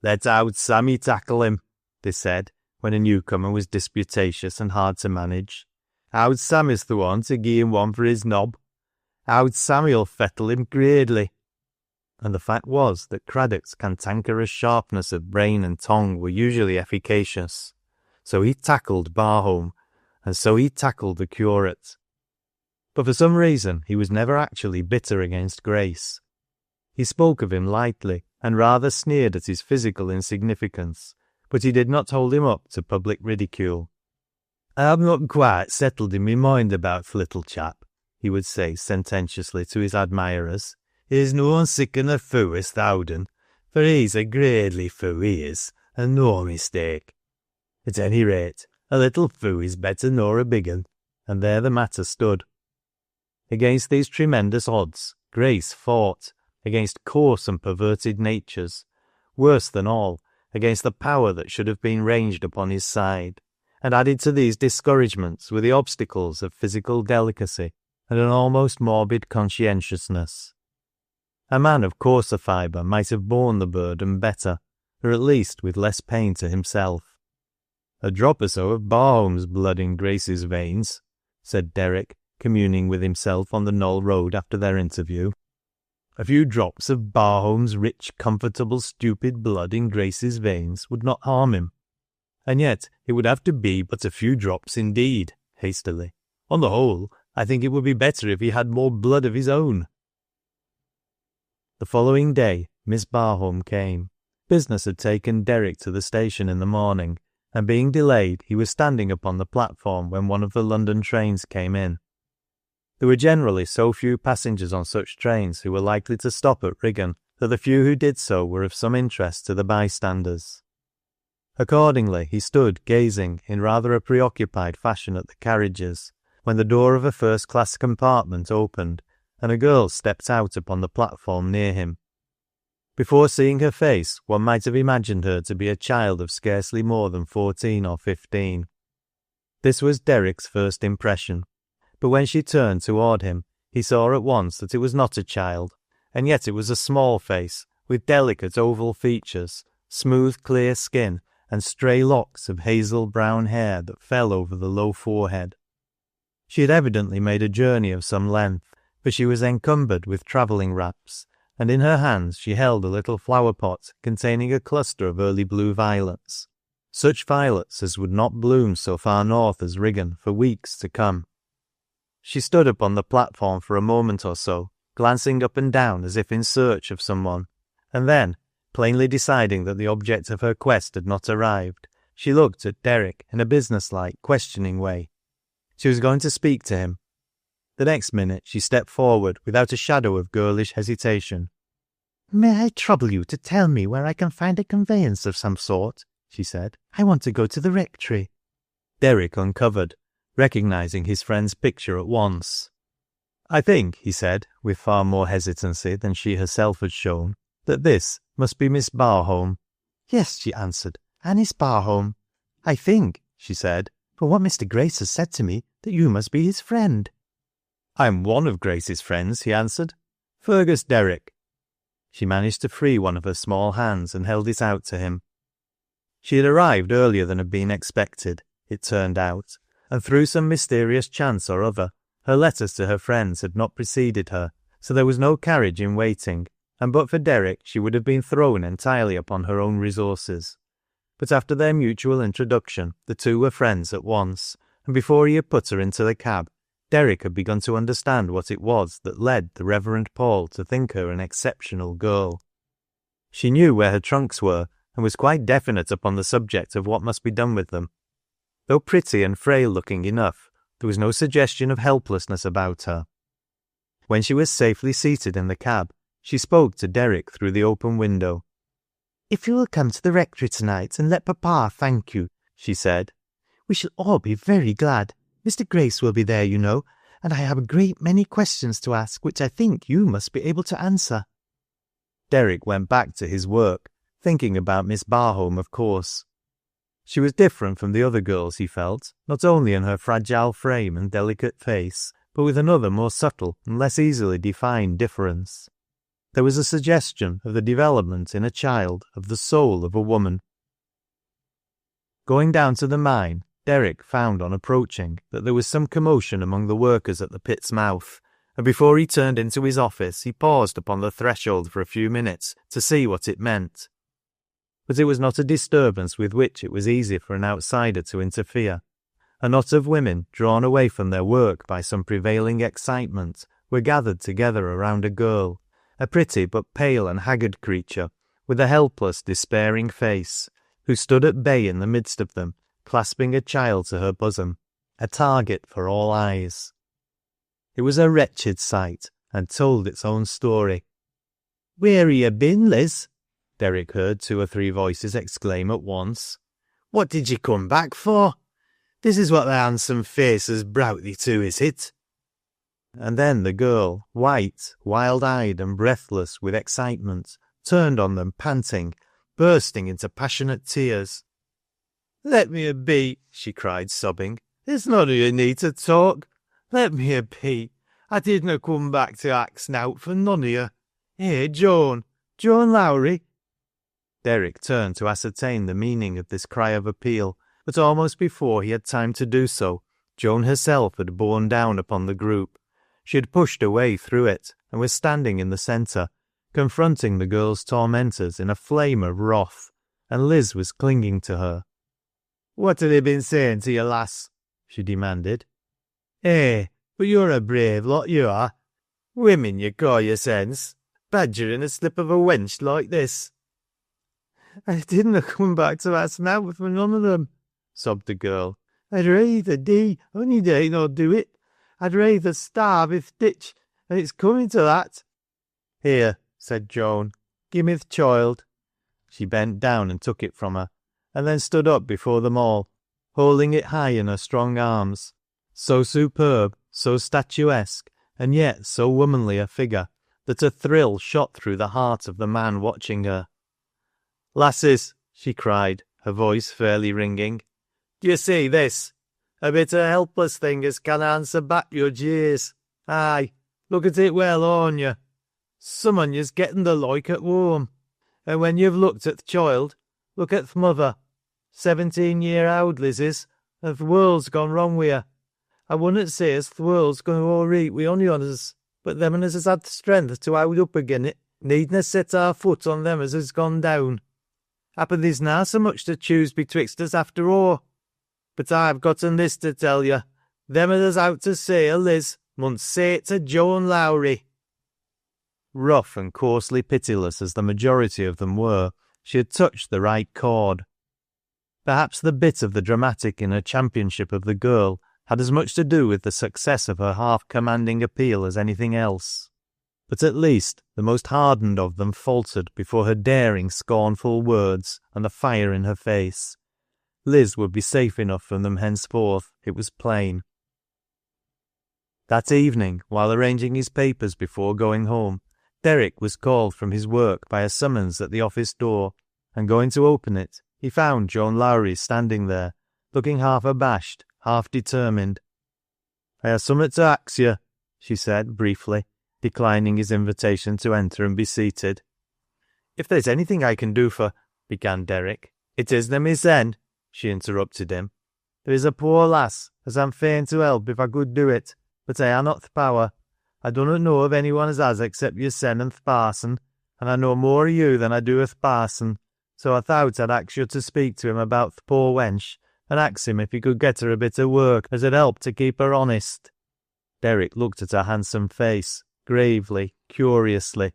"Let Oud Sammy tackle him," they said, when a newcomer was disputatious and hard to manage. "Oud Sammy's the one to gie him one for his knob. Oud Sammy'll fettle him gradely." And the fact was that Craddock's cantankerous sharpness of brain and tongue were usually efficacious. So he tackled Barholm, and so he tackled the curate. But for some reason he was never actually bitter against Grace. He spoke of him lightly, and rather sneered at his physical insignificance, but he did not hold him up to public ridicule. "I'm not quite settled in my mind about th' little chap," he would say sententiously to his admirers. "He's noan siccan a foo as th'owden, for he's a gradely foo, he is, and no mistake. At any rate, a little foo is better nor a big un," and there the matter stood. Against these tremendous odds, Grace fought, against coarse and perverted natures, worse than all, against the power that should have been ranged upon his side, and added to these discouragements were the obstacles of physical delicacy and an almost morbid conscientiousness. A man of coarser fibre might have borne the burden better, or at least with less pain to himself. "A drop or so of Barholm's blood in Grace's veins," said Derrick, communing with himself on the Knoll road after their interview. "A few drops of Barholm's rich, comfortable, stupid blood in Grace's veins would not harm him. And yet it would have to be but a few drops indeed," hastily. "On the whole, I think it would be better if he had more blood of his own." The following day Miss Barholm came. Business had taken Derrick to the station in the morning, and being delayed, he was standing upon the platform when one of the London trains came in. There were generally so few passengers on such trains who were likely to stop at Wigan that the few who did so were of some interest to the bystanders. Accordingly, he stood gazing in rather a preoccupied fashion at the carriages, when the door of a first-class compartment opened, and a girl stepped out upon the platform near him. Before seeing her face, one might have imagined her to be a child of scarcely more than 14 or 15. This was Derrick's first impression, but when she turned toward him, he saw at once that it was not a child, and yet it was a small face, with delicate oval features, smooth clear skin, and stray locks of hazel-brown hair that fell over the low forehead. She had evidently made a journey of some length, for she was encumbered with travelling wraps, and in her hands she held a little flower-pot containing a cluster of early blue violets, such violets as would not bloom so far north as Wigan for weeks to come. She stood upon the platform for a moment or so, glancing up and down as if in search of someone, and then, plainly deciding that the object of her quest had not arrived, she looked at Derrick in a businesslike, questioning way. She was going to speak to him. The next minute she stepped forward without a shadow of girlish hesitation. "May I trouble you to tell me where I can find a conveyance of some sort?" she said. "I want to go to the Rectory." Derrick uncovered, recognizing his friend's picture at once. "I think," he said, with far more hesitancy than she herself had shown, "that this must be Miss Barholm." "Yes," she answered, "Anice Barholm." "I think," she said, "for what Mr. Grace has said to me, that you must be his friend." "I'm one of Grace's friends," he answered. "Fergus Derrick." She managed to free one of her small hands and held it out to him. She had arrived earlier than had been expected, it turned out, and through some mysterious chance or other, her letters to her friends had not preceded her, so there was no carriage in waiting, and but for Derrick she would have been thrown entirely upon her own resources. But after their mutual introduction, the two were friends at once, and before he had put her into the cab, Derrick had begun to understand what it was that led the Reverend Paul to think her an exceptional girl. She knew where her trunks were, and was quite definite upon the subject of what must be done with them. Though pretty and frail-looking enough, there was no suggestion of helplessness about her. When she was safely seated in the cab, she spoke to Derrick through the open window. "If you will come to the Rectory tonight and let Papa thank you," she said, "we shall all be very glad. Mr. Grace will be there, you know, and I have a great many questions to ask which I think you must be able to answer." Derrick went back to his work, thinking about Miss Barholm, of course. She was different from the other girls, he felt, not only in her fragile frame and delicate face, but with another more subtle and less easily defined difference. There was a suggestion of the development in a child of the soul of a woman. Going down to the mine, Derrick found on approaching that there was some commotion among the workers at the pit's mouth, and before he turned into his office he paused upon the threshold for a few minutes to see what it meant. But it was not a disturbance with which it was easy for an outsider to interfere. A knot of women, drawn away from their work by some prevailing excitement, were gathered together around a girl, a pretty but pale and haggard creature, with a helpless, despairing face, who stood at bay in the midst of them, clasping a child to her bosom, a target for all eyes. It was a wretched sight, and told its own story. "Where have you been, Liz?" Derrick heard 2 or 3 voices exclaim at once. "What did you come back for? This is what the handsome face has brought thee to, is it?" And then the girl, white, wild-eyed and breathless with excitement, turned on them panting, bursting into passionate tears. "Let me a be," she cried, sobbing. "It's none of you need to talk. Let me a be. I didna come back to ax nowt for none of you. Hey, Joan Lowrie." Derrick turned to ascertain the meaning of this cry of appeal, but almost before he had time to do so, Joan herself had borne down upon the group. She had pushed a way through it, and was standing in the centre, confronting the girl's tormentors in a flame of wrath, and Liz was clinging to her. "What have they been saying to you, lass?" she demanded. "Eh, but you're a brave lot, you are. Women you call yourselves, badgering a slip of a wench like this." "I didn't come back to ask now for none of them," sobbed the girl. "I'd rayther dee, only they not do it. I'd rayther starve i'th ditch, and it's coming to that." "Here," said Joan, "give me th' choild." She bent down and took it from her, and then stood up before them all, holding it high in her strong arms. So superb, so statuesque, and yet so womanly a figure, that a thrill shot through the heart of the man watching her. "Lasses," she cried, her voice fairly ringing, "do you see this? A bit o' helpless thing as can answer back your jeers. Aye, look at it well, on you. Some on you's getting the like at whome. And when you've looked at th' child, look at th' mother. 17-year-old Lizzie's, and th' world's gone wrong wi' her. I wouldn't say as th' world's going all reet wi' ony on us, but them as has had th' strength to hold up again it, needna set our foot on them as has gone down. Happen there's na so much to choose betwixt us after all. But I've gotten this to tell you. Them as has out to say a Liz mun say it to Joan Lowrie." Rough and coarsely pitiless as the majority of them were, she had touched the right chord. Perhaps the bit of the dramatic in her championship of the girl had as much to do with the success of her half-commanding appeal as anything else. But at least the most hardened of them faltered before her daring, scornful words and the fire in her face. Liz would be safe enough from them henceforth, it was plain. That evening, while arranging his papers before going home, Derrick was called from his work by a summons at the office door, and going to open it, he found Joan Lowrie standing there, looking half abashed, half determined. "I have summat to ax you," she said briefly, declining his invitation to enter and be seated. "If there's anything I can do for—" began Derrick. "It isna mysen," she interrupted him. "There is a poor lass, as I'm fain to help if I could do it, but I ha' not th' power. I dunnot know of anyone as has except yoursen and th' parson, and I know more of you than I do of th' parson, so I thought I'd ax you to speak to him about th' poor wench, and ax him if he could get her a bit of work as 'ud help to keep her honest." Derrick looked at her handsome face, gravely, curiously.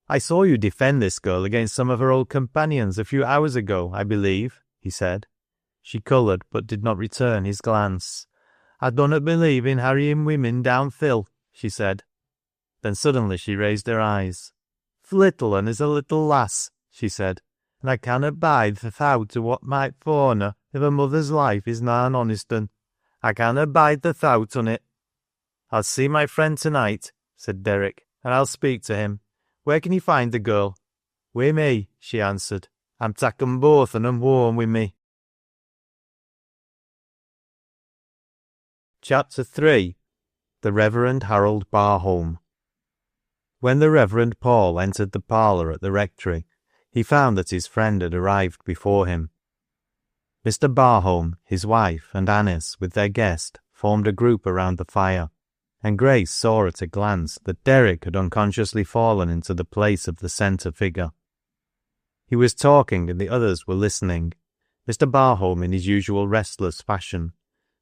"I saw you defend this girl against some of her old companions a few hours ago, I believe," he said. She coloured, but did not return his glance. "I dunnot believe in harrying women down thill," she said. Then suddenly she raised her eyes. "Th' little un is a little lass," she said, "and I cannot bide the thowt of what might fawn her if her mother's life is na an honest un. I cannot bide the thowt on it." "I'll see my friend tonight," said Derrick, "and I'll speak to him. Where can he find the girl?" "Wi' me," she answered. "I'm takken both on 'em whoam wi' me." Chapter 3. The Reverend Harold Barholm. When the Reverend Paul entered the parlour at the Rectory, he found that his friend had arrived before him. Mr. Barholm, his wife, and Anice, with their guest, formed a group around the fire, and Grace saw at a glance that Derrick had unconsciously fallen into the place of the centre figure. He was talking and the others were listening, Mr. Barholm in his usual restless fashion,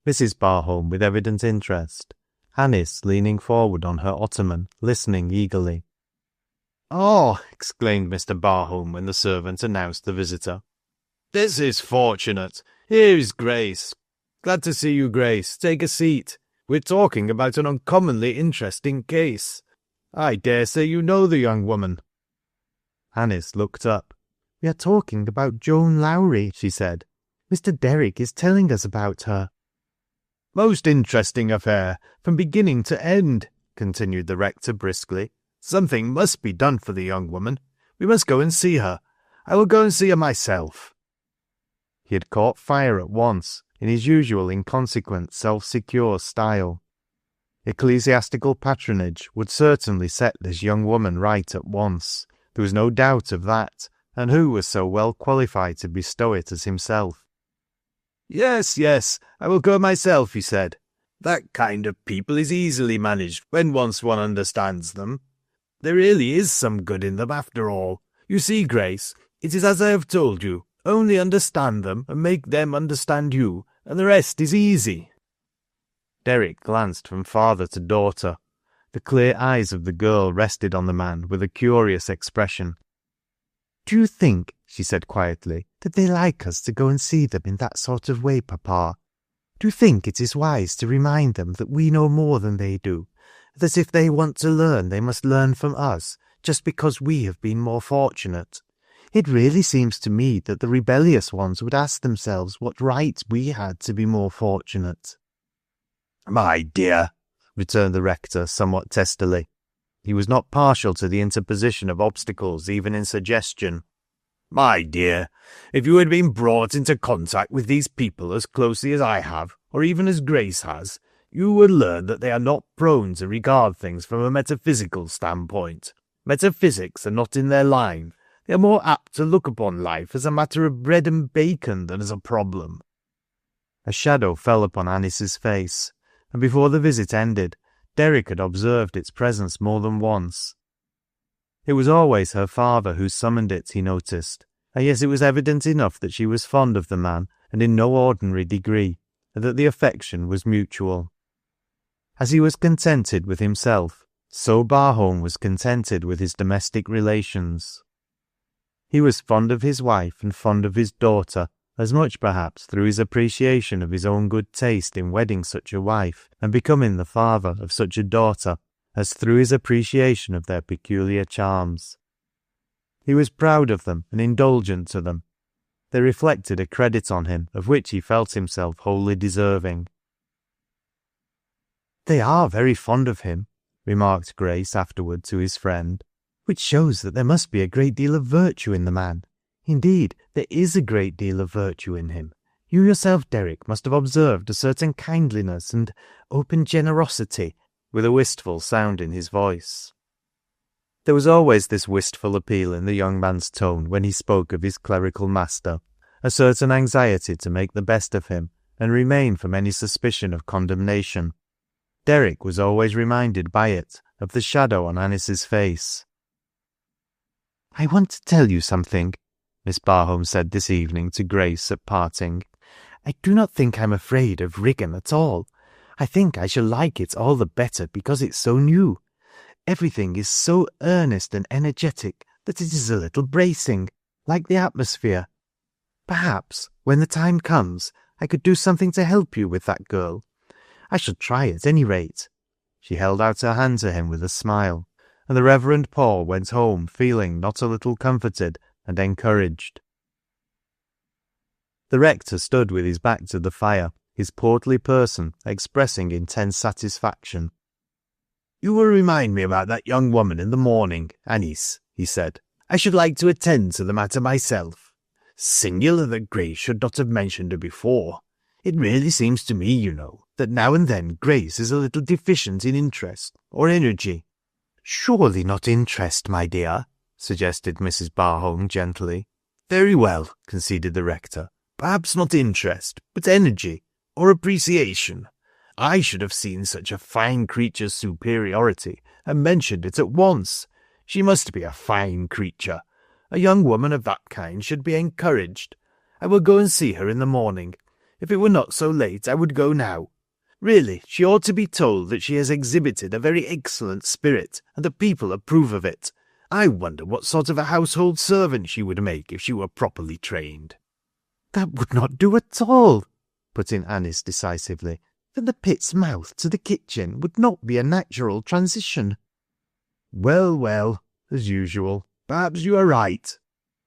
Mrs. Barholm with evident interest, Anice leaning forward on her ottoman, listening eagerly. "Oh!" exclaimed Mr. Barholm when the servant announced the visitor. "This is fortunate. Here is Grace. Glad to see you, Grace. Take a seat. We're talking about an uncommonly interesting case. I dare say you know the young woman." Anice looked up. "We are talking about Joan Lowrie," she said. "Mr. Derrick is telling us about her." "Most interesting affair, from beginning to end," continued the rector briskly. "Something must be done for the young woman. We must go and see her. I will go and see her myself." He had caught fire at once, in his usual inconsequent, self-secure style. Ecclesiastical patronage would certainly set this young woman right at once. There was no doubt of that, and who was so well qualified to bestow it as himself? Yes, I will go myself," he said. "That kind of people is easily managed when once one understands them. There really is some good in them after all. You see, Grace, it is as I have told you. Only understand them and make them understand you, and the rest is easy." Derrick glanced from father to daughter. The clear eyes of the girl rested on the man with a curious expression. "Do you think," she said quietly, "that they like us to go and see them in that sort of way, Papa? Do you think it is wise to remind them that we know more than they do, that if they want to learn they must learn from us, just because we have been more fortunate? It really seems to me that the rebellious ones would ask themselves what right we had to be more fortunate." "My dear," returned the rector somewhat testily, He was not partial to the interposition of obstacles, even in suggestion. My dear, if you had been brought into contact with these people as closely as I have, or even as Grace has, you would learn that they are not prone to regard things from a metaphysical standpoint. Metaphysics are not in their line. They are more apt to look upon life as a matter of bread and bacon than as a problem. A shadow fell upon Anice's face, and before the visit ended, Derrick had observed its presence more than once. It was always her father who summoned it, he noticed, and yet it was evident enough that she was fond of the man, and in no ordinary degree, and that the affection was mutual. As he was contented with himself, so Barholm was contented with his domestic relations. He was fond of his wife and fond of his daughter, as much perhaps through his appreciation of his own good taste in wedding such a wife and becoming the father of such a daughter, as through his appreciation of their peculiar charms. He was proud of them and indulgent to them. They reflected a credit on him of which he felt himself wholly deserving. "They are very fond of him," remarked Grace afterward to his friend, "which shows that there must be a great deal of virtue in the man. Indeed, there is a great deal of virtue in him. You yourself, Derrick, must have observed a certain kindliness and open generosity," with a wistful sound in his voice. There was always this wistful appeal in the young man's tone when he spoke of his clerical master, a certain anxiety to make the best of him and remain from any suspicion of condemnation. Derrick was always reminded by it of the shadow on Anice's face. "I want to tell you something," Miss Barholm said this evening to Grace at parting. "I do not think I'm afraid of Riggan at all. I think I shall like it all the better because it's so new. Everything is so earnest and energetic that it is a little bracing, like the atmosphere. Perhaps, when the time comes, I could do something to help you with that girl. I shall try at any rate." She held out her hand to him with a smile, and the Reverend Paul went home feeling not a little comforted and encouraged. The rector stood with his back to the fire, his portly person expressing intense satisfaction. "You will remind me about that young woman in the morning, Anice," he said. "I should like to attend to the matter myself. Singular that Grace should not have mentioned her before. It really seems to me, you know, that now and then Grace is a little deficient in interest or energy." "Surely not interest, my dear," suggested Mrs. Barholm gently. "Very well," conceded the rector. "Perhaps not interest, but energy, or appreciation. I should have seen such a fine creature's superiority and mentioned it at once. She must be a fine creature. A young woman of that kind should be encouraged. I will go and see her in the morning. If it were not so late, I would go now. Really, she ought to be told that she has exhibited a very excellent spirit, and that people approve of it. I wonder what sort of a household servant she would make if she were properly trained." "That would not do at all," put in Anice decisively. "From the pit's mouth to the kitchen would not be a natural transition." "Well, well, as usual. Perhaps you are right.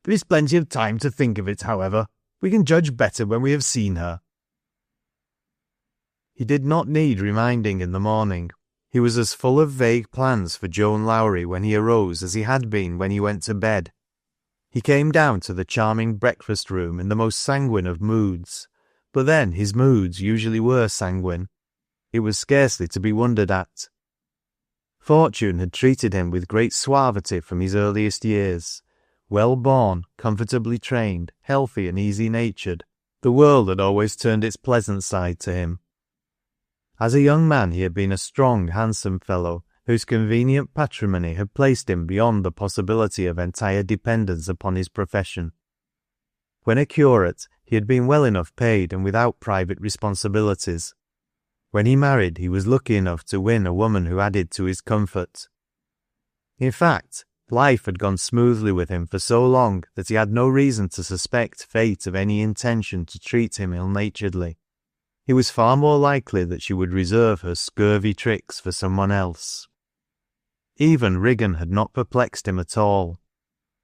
There is plenty of time to think of it, however. We can judge better when we have seen her." He did not need reminding in the morning. He was as full of vague plans for Joan Lowrie when he arose as he had been when he went to bed. He came down to the charming breakfast room in the most sanguine of moods, but then his moods usually were sanguine. It was scarcely to be wondered at. Fortune had treated him with great suavity from his earliest years. Well-born, comfortably trained, healthy and easy-natured, the world had always turned its pleasant side to him. As a young man he had been a strong, handsome fellow, whose convenient patrimony had placed him beyond the possibility of entire dependence upon his profession. When a curate, he had been well enough paid and without private responsibilities. When he married, he was lucky enough to win a woman who added to his comfort. In fact, life had gone smoothly with him for so long that he had no reason to suspect fate of any intention to treat him ill-naturedly. It was far more likely that she would reserve her scurvy tricks for someone else. Even Riggan had not perplexed him at all.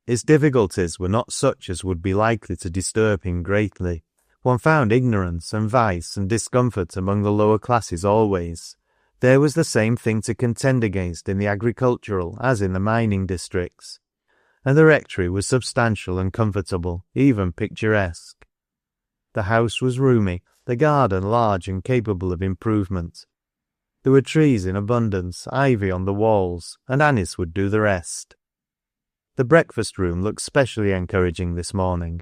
Its difficulties were not such as would be likely to disturb him greatly. One found ignorance and vice and discomfort among the lower classes always, There was the same thing to contend against in the agricultural as in the mining districts, and the rectory was substantial and comfortable, even picturesque. The house was roomy, the garden large and capable of improvement. There were trees in abundance, ivy on the walls, and Anice would do the rest. The breakfast room looked specially encouraging this morning.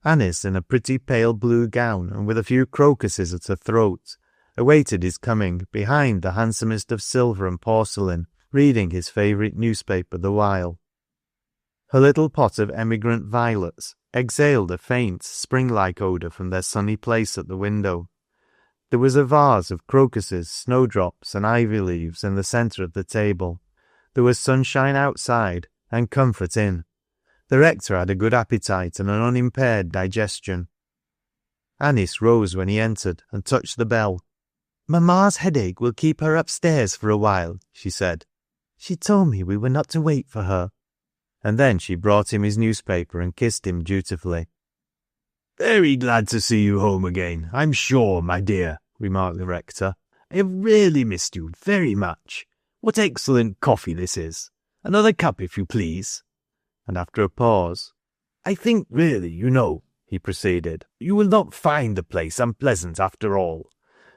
Anice, in a pretty pale blue gown and with a few crocuses at her throat, awaited his coming behind the handsomest of silver and porcelain, reading his favourite newspaper the while. Her little pot of emigrant violets exhaled a faint, spring-like odour from their sunny place at the window. There was a vase of crocuses, snowdrops, and ivy leaves in the centre of the table. There was sunshine outside, and comfort in. The rector had a good appetite and an unimpaired digestion. Anice rose when he entered and touched the bell. "Mamma's headache will keep her upstairs for a while," she said. "She told me we were not to wait for her." And then she brought him his newspaper and kissed him dutifully. "Very glad to see you home again, I'm sure, my dear," remarked the rector. "I have really missed you very much. What excellent coffee this is. Another cup, if you please." And after a pause, "I think really, you know," he proceeded, "you will not find the place unpleasant after all.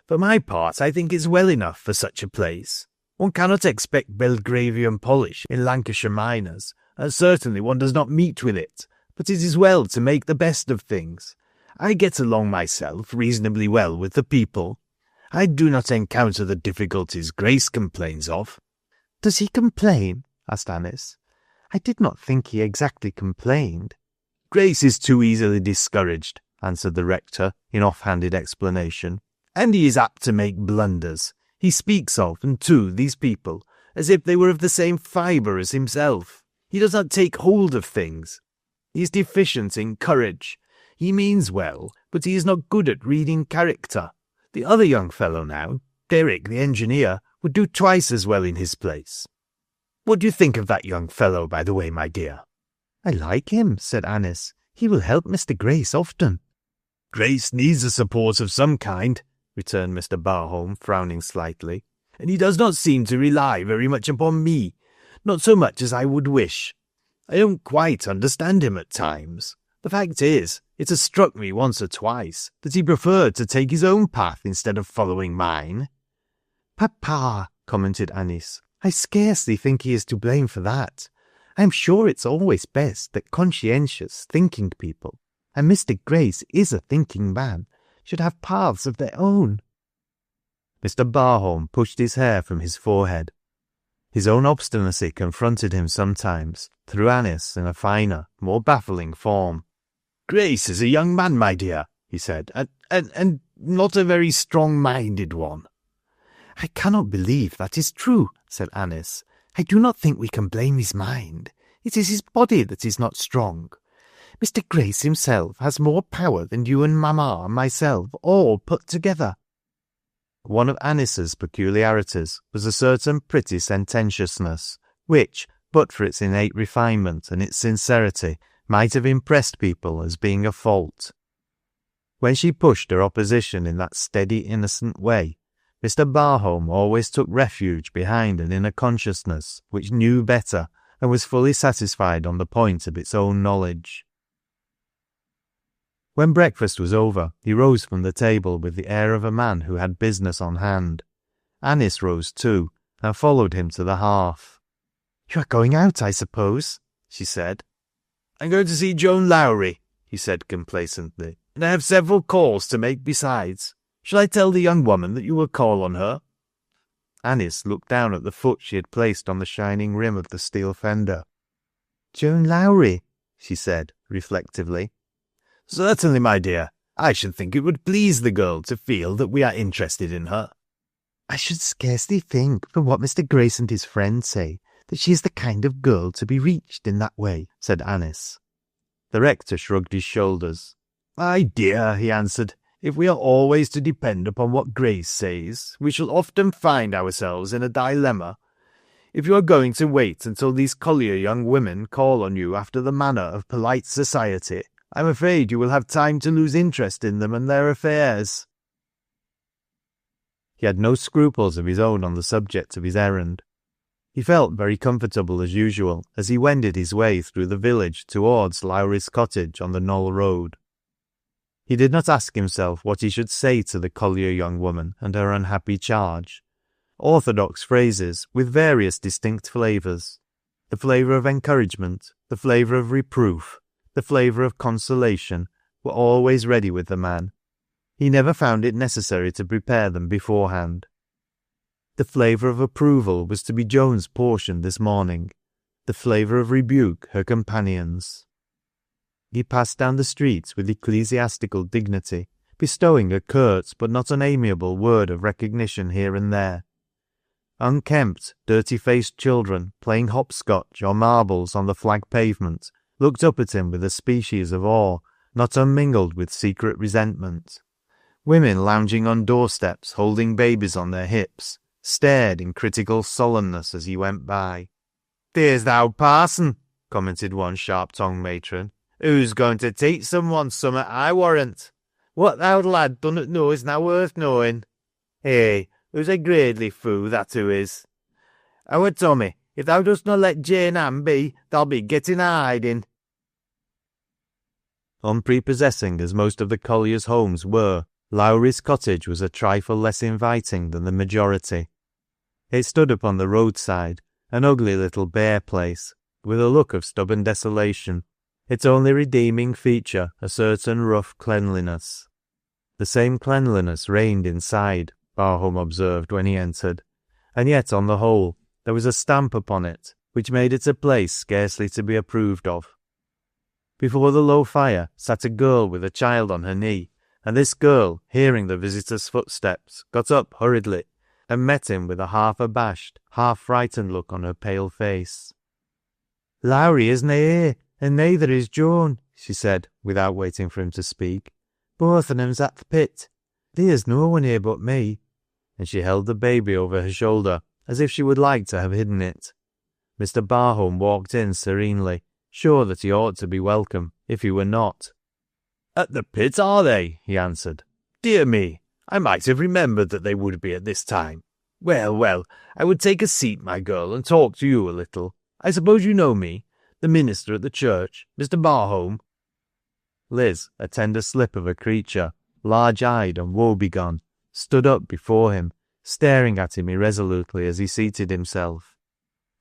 For my part, I think it's well enough for such a place. One cannot expect Belgravian polish in Lancashire miners, and certainly one does not meet with it, but it is well to make the best of things. I get along myself reasonably well with the people. I do not encounter the difficulties Grace complains of." "Does he complain?" asked Anice. "I did not think he exactly complained." "Grace is too easily discouraged," answered the rector in off-handed explanation, "and he is apt to make blunders. He speaks of and to these people as if they were of the same fibre as himself. He does not take hold of things. He is deficient in courage. He means well, but he is not good at reading character. The other young fellow now, Derrick the engineer, would do twice as well in his place. What do you think of that young fellow, by the way, my dear?" "I like him," said Anice. "He will help Mr. Grace often." "Grace needs a support of some kind," returned Mr. Barholm, frowning slightly, "and he does not seem to rely very much upon me, not so much as I would wish. I don't quite understand him at times. The fact is, it has struck me once or twice that he preferred to take his own path instead of following mine." "Papa," commented Anice, "I scarcely think he is to blame for that. I am sure it's always best that conscientious, thinking people, and Mr. Grace is a thinking man, should have paths of their own." Mr. Barholm pushed his hair from his forehead. His own obstinacy confronted him sometimes, through Anice in a finer, more baffling form. "Grace is a young man, my dear," he said, and not a very strong-minded one." "I cannot believe that is true," said Anice. "I do not think we can blame his mind. It is his body that is not strong. Mr. Grace himself has more power than you and Mamma and myself all put together." One of Anice's peculiarities was a certain pretty sententiousness, which, but for its innate refinement and its sincerity, might have impressed people as being a fault. When she pushed her opposition in that steady, innocent way, Mr. Barholm always took refuge behind an inner consciousness which knew better and was fully satisfied on the point of its own knowledge. When breakfast was over, he rose from the table with the air of a man who had business on hand. Anice rose too, and followed him to the hearth. "You are going out, I suppose?" she said. "I'm going to see Joan Lowrie," he said complacently, "and I have several calls to make besides. Shall I tell the young woman that you will call on her?" Anice looked down at the foot she had placed on the shining rim of the steel fender. "Joan Lowrie," she said reflectively. "Certainly, my dear. I should think it would please the girl to feel that we are interested in her." "I should scarcely think, from what Mr. Grace and his friends say, that she is the kind of girl to be reached in that way," said Anice. The rector shrugged his shoulders. "My dear," he answered, "if we are always to depend upon what Grace says, we shall often find ourselves in a dilemma. If you are going to wait until these collier young women call on you after the manner of polite society, I'm afraid you will have time to lose interest in them and their affairs." He had no scruples of his own on the subject of his errand. He felt very comfortable as usual as he wended his way through the village towards Lowrie's cottage on the Knoll road. He did not ask himself what he should say to the collier young woman and her unhappy charge. Orthodox phrases with various distinct flavours. The flavour of encouragement, the flavour of reproof, the flavour of consolation were always ready with the man. He never found it necessary to prepare them beforehand. The flavour of approval was to be Joan's portion this morning, the flavour of rebuke her companion's. He passed down the streets with ecclesiastical dignity, bestowing a curt but not unamiable word of recognition here and there. Unkempt, dirty-faced children playing hopscotch or marbles on the flag pavement looked up at him with a species of awe, not unmingled with secret resentment. Women lounging on doorsteps, holding babies on their hips, stared in critical solemnness as he went by. "There's the old parson," commented one sharp-tongued matron. "Who's going to teach someone summat, I warrant? What the old lad dunnot know is now worth knowing. Hey, who's a gradely foo, that who is. Our Tommy, if thou dost not let Jane Ann be, thou'll be getting a hiding." Unprepossessing as most of the colliers' homes were, Lowrie's cottage was a trifle less inviting than the majority. It stood upon the roadside, an ugly little bare place, with a look of stubborn desolation, its only redeeming feature a certain rough cleanliness. The same cleanliness reigned inside, Barholm observed when he entered, and yet on the whole there was a stamp upon it which made it a place scarcely to be approved of. Before the low fire sat a girl with a child on her knee, and this girl, hearing the visitor's footsteps, got up hurriedly, and met him with a half-abashed, half-frightened look on her pale face. "Lowrie isna here, and neither is Joan," she said, without waiting for him to speak. "Both on 'em's at the pit. There's no one here but me," and she held the baby over her shoulder, as if she would like to have hidden it. Mr. Barholm walked in serenely, sure that he ought to be welcome, if he were not. "At the pit, are they?" he answered. "Dear me, I might have remembered that they would be at this time. Well, well, I would take a seat, my girl, and talk to you a little. I suppose you know me, the minister at the church, Mr. Barholm." Liz, a tender slip of a creature, large-eyed and woebegone, stood up before him, staring at him irresolutely as he seated himself.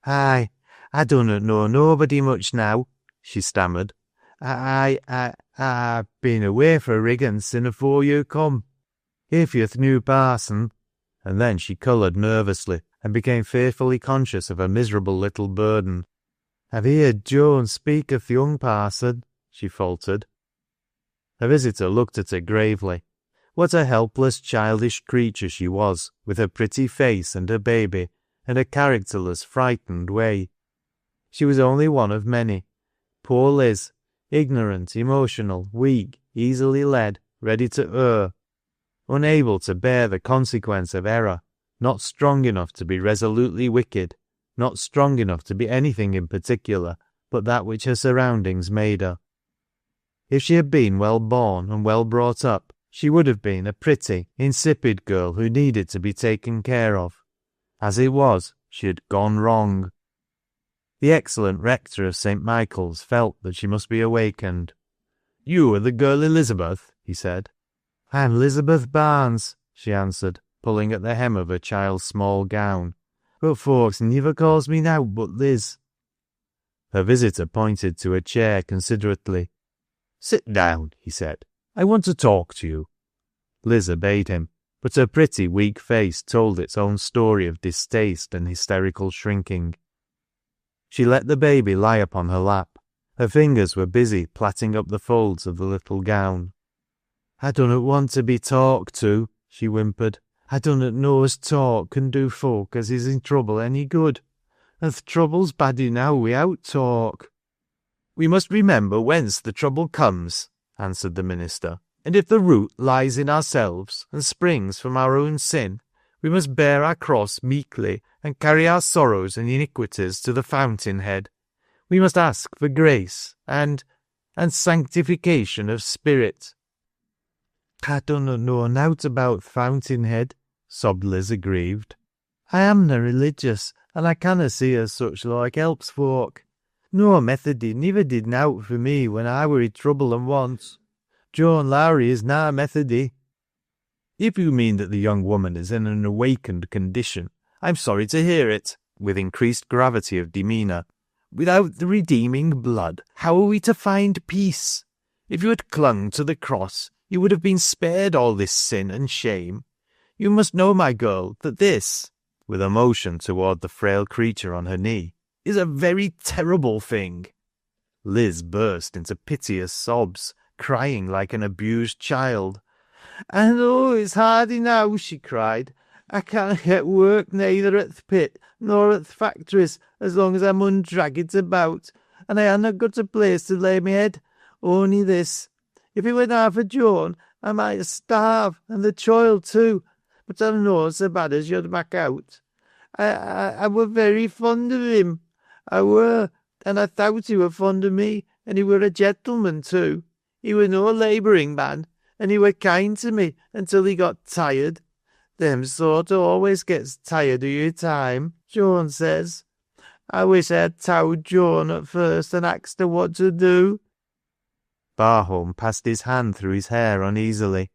"I dunnot know nobody much now," she stammered. I've been away for Riggin sin afore you come. If you're th' new parson," and then she coloured nervously and became fearfully conscious of a miserable little burden. "I've heard Joan speak of th' young parson," she faltered. Her visitor looked at her gravely. What a helpless, childish creature she was, with her pretty face and her baby, and her characterless, frightened way. She was only one of many. Poor Liz, ignorant, emotional, weak, easily led, ready to err, unable to bear the consequence of error, not strong enough to be resolutely wicked, not strong enough to be anything in particular but that which her surroundings made her. If she had been well born and well brought up, she would have been a pretty, insipid girl who needed to be taken care of. As it was, she had gone wrong. The excellent rector of St. Michael's felt that she must be awakened. "You are the girl Elizabeth?" he said. "I'm Elizabeth Barnes," she answered, pulling at the hem of her child's small gown. "But folks niver calls me now but Liz." Her visitor pointed to a chair considerately. "Sit down," he said. "I want to talk to you." Liz obeyed him, but her pretty, weak face told its own story of distaste and hysterical shrinking. She let the baby lie upon her lap. Her fingers were busy plaiting up the folds of the little gown. "I dunnot want to be talked to," she whimpered. "I dunnot know as talk can do folk as is in trouble any good. And th' trouble's bad enow wi'out talk." "We must remember whence the trouble comes," answered the minister, "and if the root lies in ourselves and springs from our own sin, we must bear our cross meekly and carry our sorrows and iniquities to the fountainhead. We must ask for grace and sanctification of spirit." "I dunnot know nowt about th' fountainhead," sobbed Liz aggrieved. I amna religious, and I canna see as such like helps folk. No Methody niver did nowt for me when I were i trouble and want. Joan Lowrie is na Methody. If you mean that the young woman is in an awakened condition, I'm sorry to hear it, with increased gravity of demeanour. Without the redeeming blood, how are we to find peace? If you had clung to the cross, you would have been spared all this sin and shame. You must know, my girl, that this, with a motion toward the frail creature on her knee, is a very terrible thing. Liz burst into piteous sobs, crying like an abused child. I know it's hard enow, she cried. I can't get work neither at th' pit nor at th' factories as long as I mun drag it about, and I hanna got a place to lay me head, only this. If it were not for Joan, I might starve, and the child too, but I'm not so bad as you'd mak out. I were very fond of him. I were, and I thought he were fond of me, and he were a gentleman too. He were no labouring man, and he were kind to me until he got tired. Them sort always gets tired of your time, Joan says. I wish I had told Joan at first and asked her what to do. Barholm passed his hand through his hair uneasily.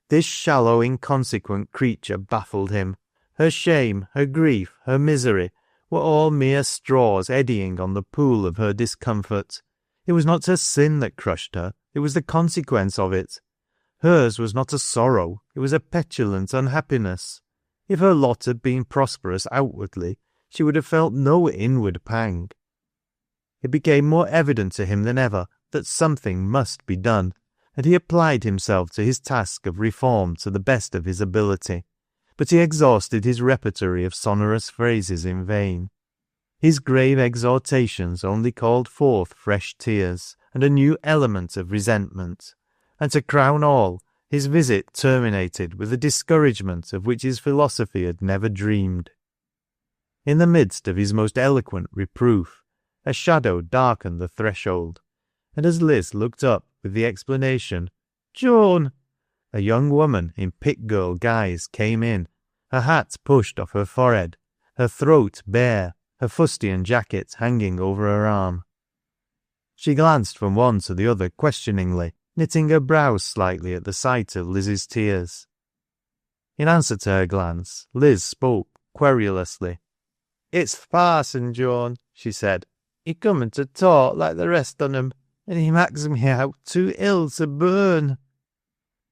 This shallow, inconsequent creature baffled him. Her shame, her grief, her misery were all mere straws eddying on the pool of her discomfort. It was not her sin that crushed her, it was the consequence of it. Hers was not a sorrow, it was a petulant unhappiness. If her lot had been prosperous outwardly, she would have felt no inward pang. It became more evident to him than ever that something must be done, and he applied himself to his task of reform to the best of his ability. But he exhausted his repertory of sonorous phrases in vain. His grave exhortations only called forth fresh tears and a new element of resentment. And to crown all, his visit terminated with a discouragement of which his philosophy had never dreamed. In the midst of his most eloquent reproof, a shadow darkened the threshold, and as Liz looked up with the explanation, "Joan," a young woman in pit-girl guise came in, her hat pushed off her forehead, her throat bare, her fustian jacket hanging over her arm. She glanced from one to the other questioningly, knitting her brows slightly at the sight of Liz's tears. In answer to her glance, Liz spoke querulously. "It's th' parson, Joan," she said. "He comin' to talk like the rest on 'em, and he maks me out too ill to burn."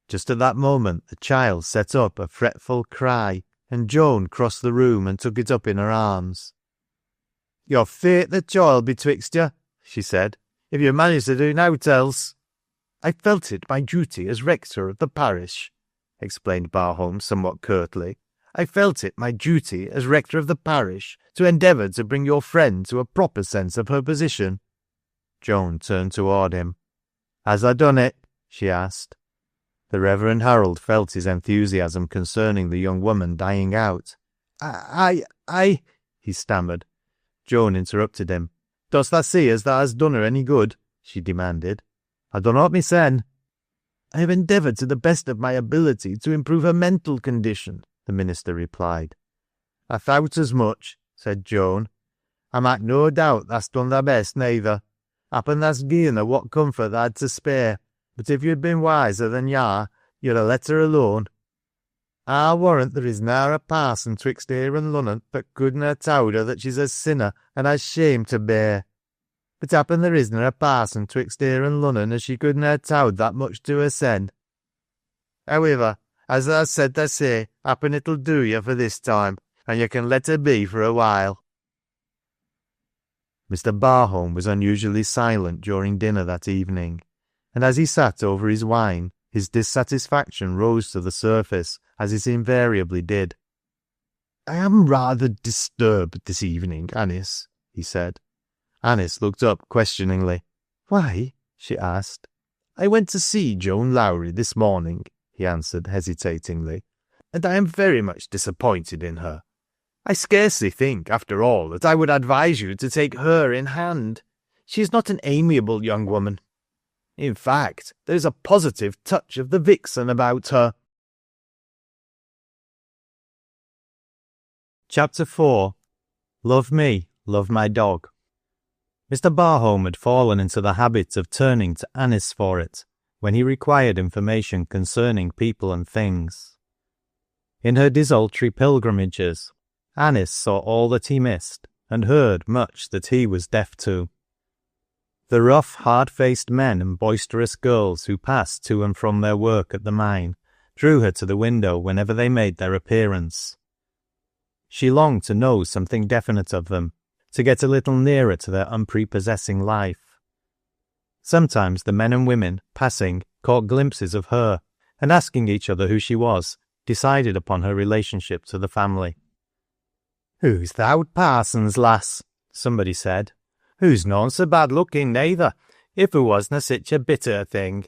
Just at that moment the child set up a fretful cry, and Joan crossed the room and took it up in her arms. "You're fate the child betwixt you," she said, "if you manage to do nowt else." "I felt it my duty as rector of the parish," explained Barholm somewhat curtly. "I felt it my duty as rector of the parish to endeavour to bring your friend to a proper sense of her position." Joan turned toward him. "Has I done it?" she asked. The Reverend Harold felt his enthusiasm concerning the young woman dying out. I, he stammered. Joan interrupted him. "Dost thou see as thou hast done her any good?" she demanded. "I dunnot mysen." "I have endeavoured to the best of my ability to improve her mental condition," the minister replied. "I thought as much," said Joan. "I mak no doubt thou'st done thy best neither. Happen thou'st gi'en her what comfort thou had to spare, but if you'd been wiser than yah, you'd ha' let her alone. I'll warrant there is na a parson twixt here and Lunnon that couldna ha' towd her that she's a sinner and has shame to bear. But happen there isna a parson twixt here and Lunnon as she couldna ha' towd that much to hersen. However, as thou said thy say, happen it'll do you for this time, and you can let her be for a while." Mr. Barholm was unusually silent during dinner that evening, and as he sat over his wine, his dissatisfaction rose to the surface, as it invariably did. "I am rather disturbed this evening, Anice," he said. Anice looked up questioningly. "Why?" she asked. "I went to see Joan Lowrie this morning," he answered hesitatingly, "and I am very much disappointed in her. I scarcely think, after all, that I would advise you to take her in hand. She is not an amiable young woman. In fact, there is a positive touch of the vixen about her." Chapter 4. Love Me, Love My Dog. Mr. Barholm had fallen into the habit of turning to Anice for it, when he required information concerning people and things. In her desultory pilgrimages, Anice saw all that he missed, and heard much that he was deaf to. The rough, hard-faced men and boisterous girls who passed to and from their work at the mine drew her to the window whenever they made their appearance. She longed to know something definite of them, to get a little nearer to their unprepossessing life. Sometimes the men and women, passing, caught glimpses of her, and asking each other who she was, decided upon her relationship to the family. "Who's thou, parson's lass?" somebody said. "Who's none so bad-looking, neither, if hoo wasna sich a bitter thing."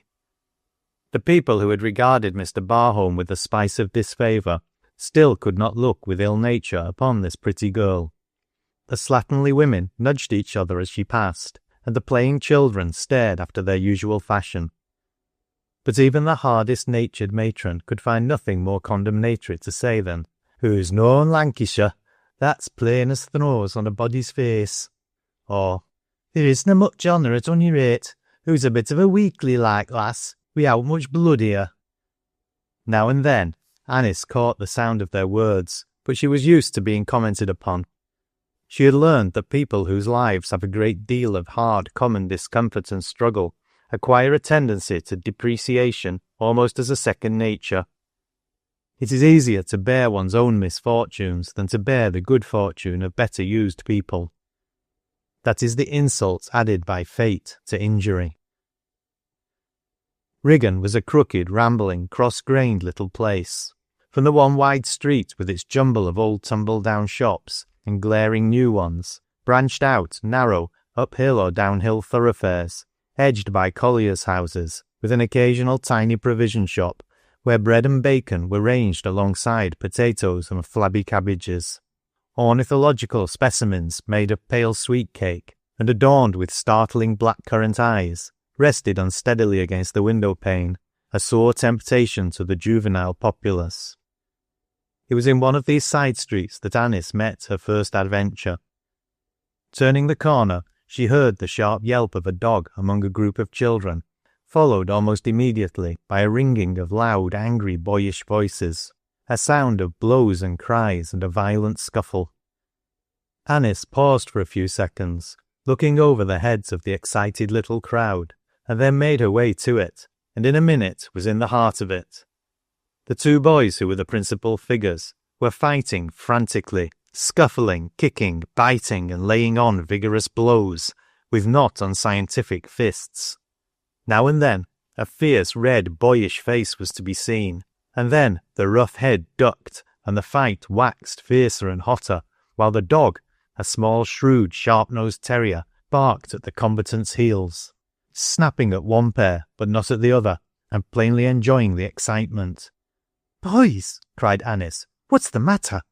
The people who had regarded Mr. Barholm with a spice of disfavour still could not look with ill nature upon this pretty girl. The slatternly women nudged each other as she passed, and the playing children stared after their usual fashion. But even the hardest-natured matron could find nothing more condemnatory to say than, "Who's known Lancashire? That's plain as th' nose on a body's face." Or, "There isna much on her at ony rate. Who's a bit of a weakly-like lass, wi'out much blood here." Now and then, Anice caught the sound of their words, but she was used to being commented upon. She had learned that people whose lives have a great deal of hard, common discomfort and struggle acquire a tendency to depreciation almost as a second nature. It is easier to bear one's own misfortunes than to bear the good fortune of better used people. That is the insult added by fate to injury. Riggan was a crooked, rambling, cross-grained little place. From the one wide street with its jumble of old tumble-down shops and glaring new ones, branched out narrow uphill or downhill thoroughfares, edged by colliers' houses, with an occasional tiny provision shop, where bread and bacon were ranged alongside potatoes and flabby cabbages. Ornithological specimens made of pale sweet cake, and adorned with startling black-currant eyes, rested unsteadily against the window-pane, a sore temptation to the juvenile populace. It was in one of these side streets that Anice met her first adventure. Turning the corner, she heard the sharp yelp of a dog among a group of children, followed almost immediately by a ringing of loud, angry, boyish voices, a sound of blows and cries and a violent scuffle. Anice paused for a few seconds, looking over the heads of the excited little crowd, and then made her way to it, and in a minute was in the heart of it. The two boys who were the principal figures were fighting frantically, scuffling, kicking, biting, and laying on vigorous blows, with not unscientific fists. Now and then, a fierce, red, boyish face was to be seen, and then the rough head ducked, and the fight waxed fiercer and hotter, while the dog, a small, shrewd, sharp-nosed terrier, barked at the combatants' heels, snapping at one pair, but not at the other, and plainly enjoying the excitement. "Boys," cried Anice, "what's the matter?"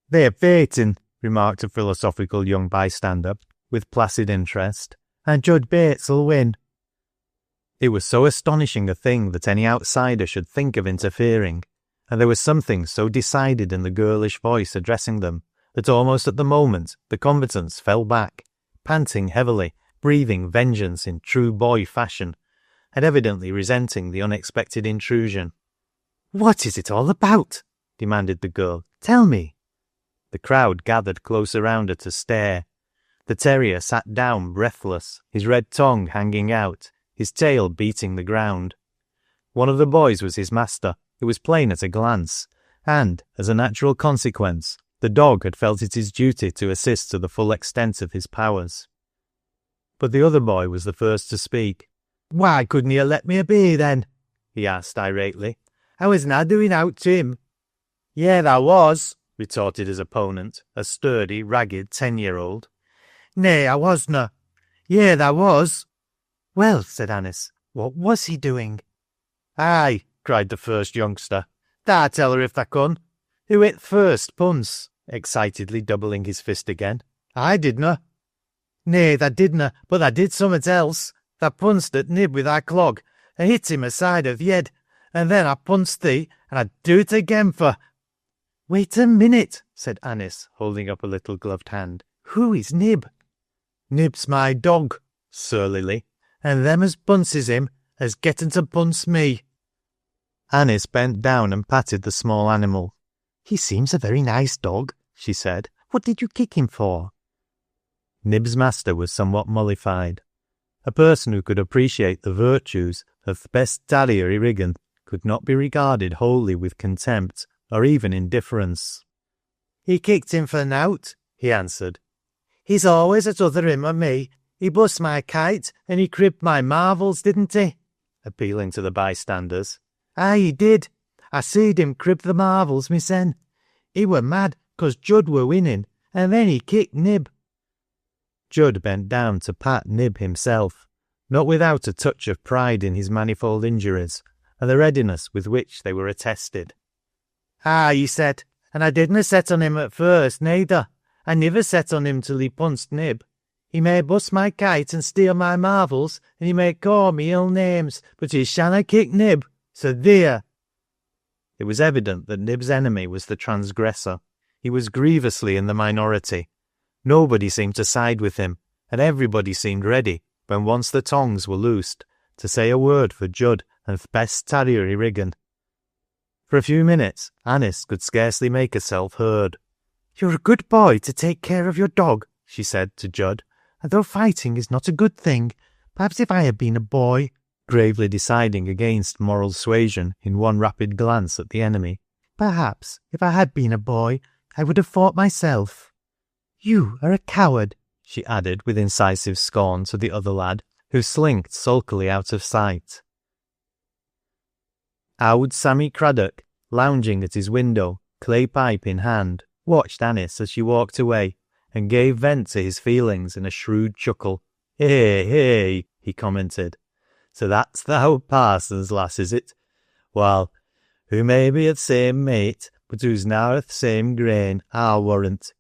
"They're fighting," remarked a philosophical young bystander, with placid interest, "and Judge Bates'll win." It was so astonishing a thing that any outsider should think of interfering, and there was something so decided in the girlish voice addressing them, that almost at the moment the combatants fell back, panting heavily, breathing vengeance in true boy fashion, and evidently resenting the unexpected intrusion. "What is it all about?" demanded the girl. "Tell me." The crowd gathered close around her to stare. The terrier sat down breathless, his red tongue hanging out, his tail beating the ground. One of the boys was his master, it was plain at a glance, and, as a natural consequence, the dog had felt it his duty to assist to the full extent of his powers. But the other boy was the first to speak. "Why couldn't you let me be then?" he asked irately. "I wasna doing out to him." "Yeah, thou was," retorted his opponent, a sturdy, ragged 10-year-old. "Nay, I wasna." "Yeah, thou was." "Well," said Anice, "what was he doing?" "Aye," cried the first youngster. "Tha tell her if tha con. Who hit first, punce?" excitedly doubling his fist again. "I didna." "Nay, tha didna, but tha did summat else. Tha punced at Nib with thy clog, and hit him aside of the head, and then I punced thee, and I'd do it again for—" "Wait a minute," said Anice, holding up a little gloved hand. Who is Nib? Nib's my dog, surlily, and them as punses him has getten to punse me. Anice bent down and patted the small animal. He seems a very nice dog, she said. What did you kick him for? Nib's master was somewhat mollified. A person who could appreciate the virtues of the best terrier i Rigan could not be regarded wholly with contempt or even indifference. He kicked him for nowt, he answered. He's always at other him or me. He bust my kite and he cribbed my marvels, didn't he? Appealing to the bystanders. Aye, he did. I seed him crib the marvels, mysen. He were mad 'cause Judd were winning, and then he kicked Nib. Judd bent down to pat Nib himself, not without a touch of pride in his manifold injuries, and the readiness with which they were attested. Ah, he said, and I didna set on him at first, neither. I niver set on him till he punched Nib. He may bust my kite and steal my marvels, and he may call me ill names, but he shanna kick Nib, so theer. It was evident that Nib's enemy was the transgressor. He was grievously in the minority. Nobody seemed to side with him, and everybody seemed ready, when once the tongues were loosed, to say a word for Judd and th' best terrier i Rigan. For a few minutes, Anice could scarcely make herself heard. You're a good boy to take care of your dog, she said to Judd, and though fighting is not a good thing, perhaps if I had been a boy, gravely deciding against moral suasion in one rapid glance at the enemy. Perhaps, if I had been a boy, I would have fought myself. You are a coward, she added with incisive scorn to the other lad, who slinked sulkily out of sight. Oud Sammy Craddock, lounging at his window, clay pipe in hand, watched Anice as she walked away, and gave vent to his feelings in a shrewd chuckle. Hey, hey, he commented. So that's the old parson's lass, is it? Well, who may be of same mate, but who's now of same grain, I'll warrant.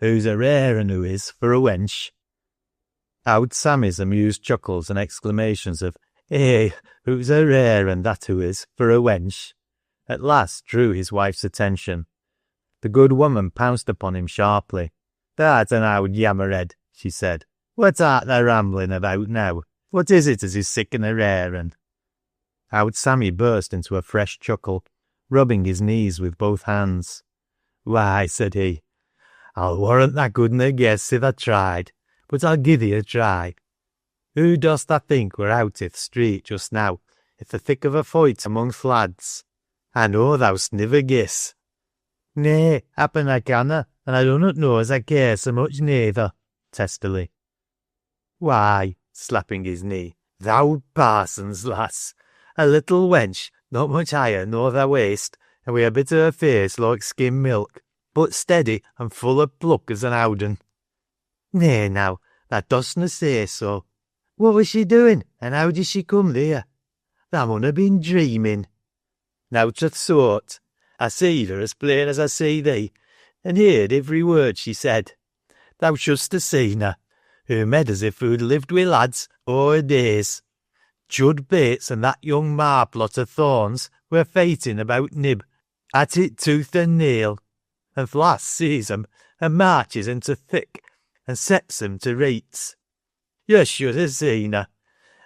Who's a rare un who is, for a wench. Oud Sammy's amused chuckles and exclamations of, Eh, who's a rare un that who is, for a wench, at last drew his wife's attention. The good woman pounced upon him sharply. That's an old yammerhead, she said. What art thou rambling about now? What is it as is sick and a rare un? Oud Sammy burst into a fresh chuckle, rubbing his knees with both hands. Why, said he, I'll warrant tha couldna guess if I tried, but I'll give thee a try. Who dost tha think were out i' th' street just now, i' the thick of a fight among th' lads? I know thou'st niver guess. Nay, happen I canna, and I dunnot know as I care so much neither, testily. Why, slapping his knee, thou parson's lass, a little wench, not much higher nor thy waist, and wi' a bit o' a face like skim milk, but steady and full of pluck as an howden. Nay, now, thou dostna say so. What was she doing, and how did she come there? Thou mun ha been dreaming. Nowt o' th' sort. I seed her as plain as I see thee, and heard every word she said. Thou shouldst ha' seen her. Hoo med as if hoo'd lived wi' lads o'er her days. Judd Bates and that young marplot o' Thorns were fighting about Nib, at it tooth and nail, and th' lass sees 'em and marches into thick and sets 'em to rights. You should ha' seen her.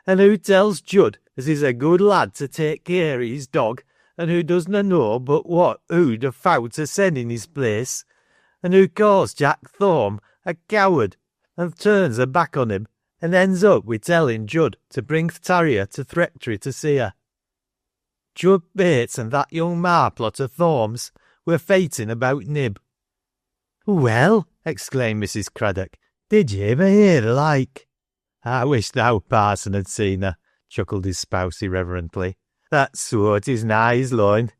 And who tells Judd as he's a good lad to take care of his dog, and who doesna know but what who'd have fout to send in his place, and who calls Jack Thorne a coward, and turns her back on him, and ends up with telling Judd to bring th' tarrier to th' Rectory to see her. Judd Bates and that young marplot o' Thorns were fighting about Nib. Well, exclaimed Mrs. Craddock, did ye ever hear the like? I wish the old parson had seen her, chuckled his spouse irreverently. That Soart is nigh his loin.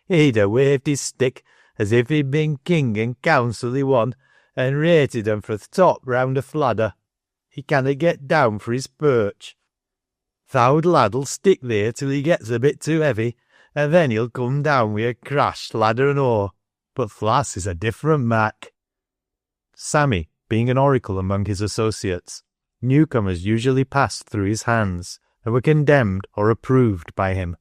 He'd ha' waved his stick as if he'd been king and council i' one, and rated 'em fro th' top round a fladder. He canna get down for his perch. Th' owd lad'll stick there till he gets a bit too heavy, and then he'll come down wi' a crash, ladder and all. But th' lass is a different mack. Sammy, being an oracle among his associates, newcomers usually passed through his hands, and were condemned or approved by him.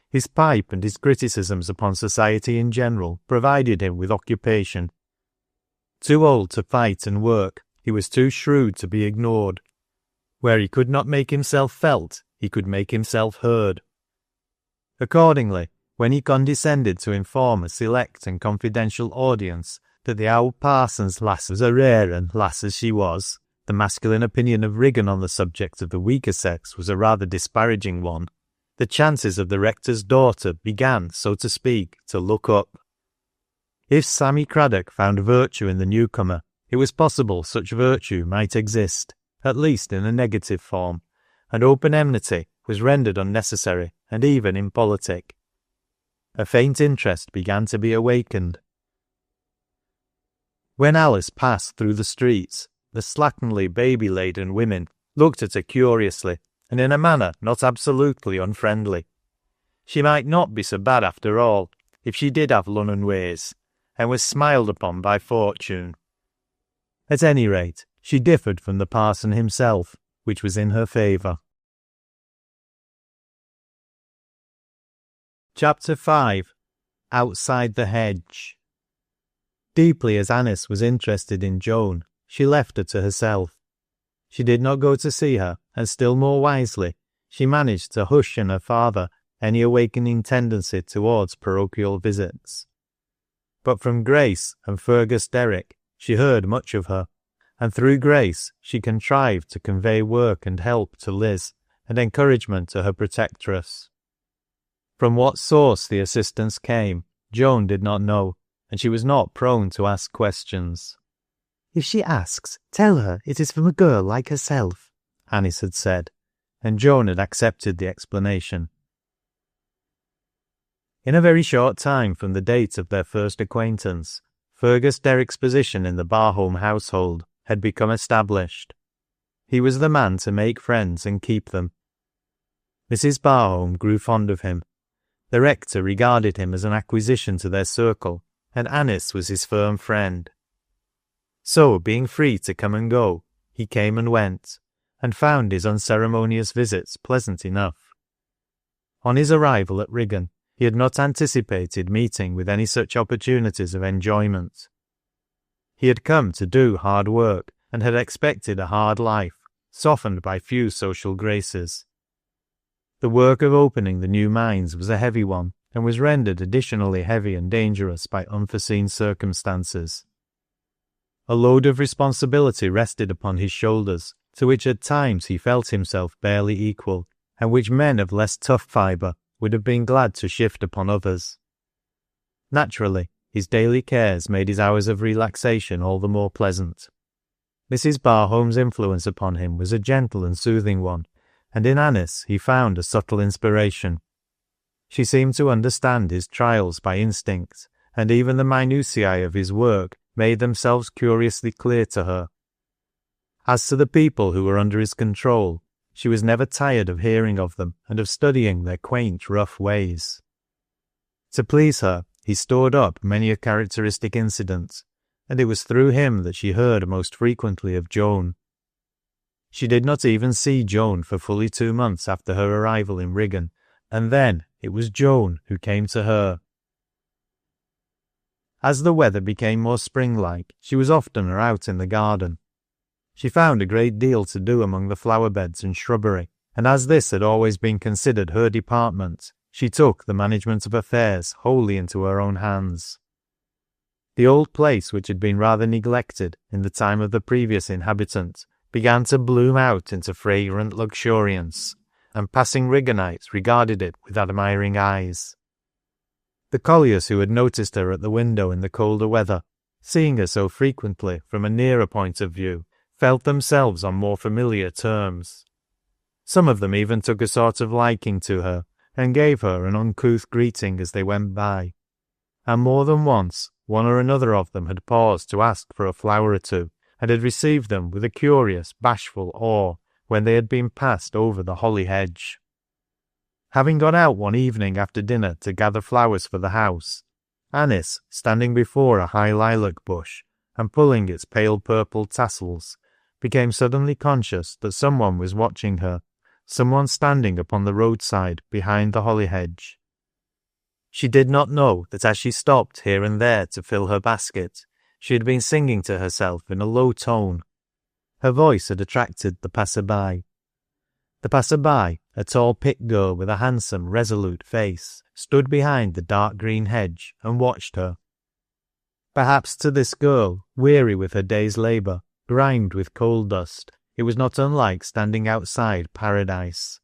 His pipe and his criticisms upon society in general provided him with occupation, Too old to fight and work, he was too shrewd to be ignored. Where he could not make himself felt, he could make himself heard. Accordingly, when he condescended to inform a select and confidential audience that the old parson's lass was a rare un, lass as she was, the masculine opinion of Riggan on the subject of the weaker sex was a rather disparaging one. The chances of the rector's daughter began, so to speak, to look up. If Sammy Craddock found virtue in the newcomer, it was possible such virtue might exist, at least in a negative form, and open enmity was rendered unnecessary and even impolitic. A faint interest began to be awakened. When Alice passed through the streets, the slatternly baby-laden women looked at her curiously, and in a manner not absolutely unfriendly. She might not be so bad after all, if she did have Lunnon ways, and was smiled upon by fortune. At any rate, she differed from the parson himself, which was in her favour. Chapter 5. Outside the Hedge. Deeply as Anice was interested in Joan, she left her to herself. She did not go to see her, and still more wisely, she managed to hush in her father any awakening tendency towards parochial visits. But from Grace and Fergus Derrick she heard much of her, and through Grace she contrived to convey work and help to Liz, and encouragement to her protectress. From what source the assistance came, Joan did not know, and she was not prone to ask questions. "If she asks, tell her it is from a girl like herself," Anice had said, and Joan had accepted the explanation. In a very short time from the date of their first acquaintance, Fergus Derrick's position in the Barholm household had become established. He was the man to make friends and keep them. Mrs. Barholm grew fond of him. The rector regarded him as an acquisition to their circle, and Anice was his firm friend. So, being free to come and go, he came and went, and found his unceremonious visits pleasant enough. On his arrival at Riggan, he had not anticipated meeting with any such opportunities of enjoyment. He had come to do hard work, and had expected a hard life, softened by few social graces. The work of opening the new mines was a heavy one, and was rendered additionally heavy and dangerous by unforeseen circumstances. A load of responsibility rested upon his shoulders, to which at times he felt himself barely equal, and which men of less tough fibre would have been glad to shift upon others. Naturally, his daily cares made his hours of relaxation all the more pleasant. Mrs. Barholm's influence upon him was a gentle and soothing one, and in Anice he found a subtle inspiration. She seemed to understand his trials by instinct, and even the minutiae of his work made themselves curiously clear to her. As to the people who were under his control, she was never tired of hearing of them and of studying their quaint, rough ways. To please her, he stored up many a characteristic incident, and it was through him that she heard most frequently of Joan. She did not even see Joan for fully 2 months after her arrival in Riggan, and then it was Joan who came to her. As the weather became more spring-like, she was oftener out in the garden. She found a great deal to do among the flower beds and shrubbery, and as this had always been considered her department, she took the management of affairs wholly into her own hands. The old place, which had been rather neglected in the time of the previous inhabitant, began to bloom out into fragrant luxuriance, and passing Rigganites regarded it with admiring eyes. The colliers who had noticed her at the window in the colder weather, seeing her so frequently from a nearer point of view, felt themselves on more familiar terms. Some of them even took a sort of liking to her, and gave her an uncouth greeting as they went by. And more than once, one or another of them had paused to ask for a flower or two, and had received them with a curious, bashful awe when they had been passed over the holly hedge. Having gone out one evening after dinner to gather flowers for the house, Anice, standing before a high lilac bush, and pulling its pale purple tassels, became suddenly conscious that someone was watching her, someone standing upon the roadside behind the holly hedge. She did not know that as she stopped here and there to fill her basket, She had been singing to herself in a low tone. Her voice had attracted the passer-by. The passer-by, a tall pit girl with a handsome, resolute face, stood behind the dark green hedge and watched her. Perhaps to this girl, weary with her day's labour, grimed with coal dust, it was not unlike standing outside paradise.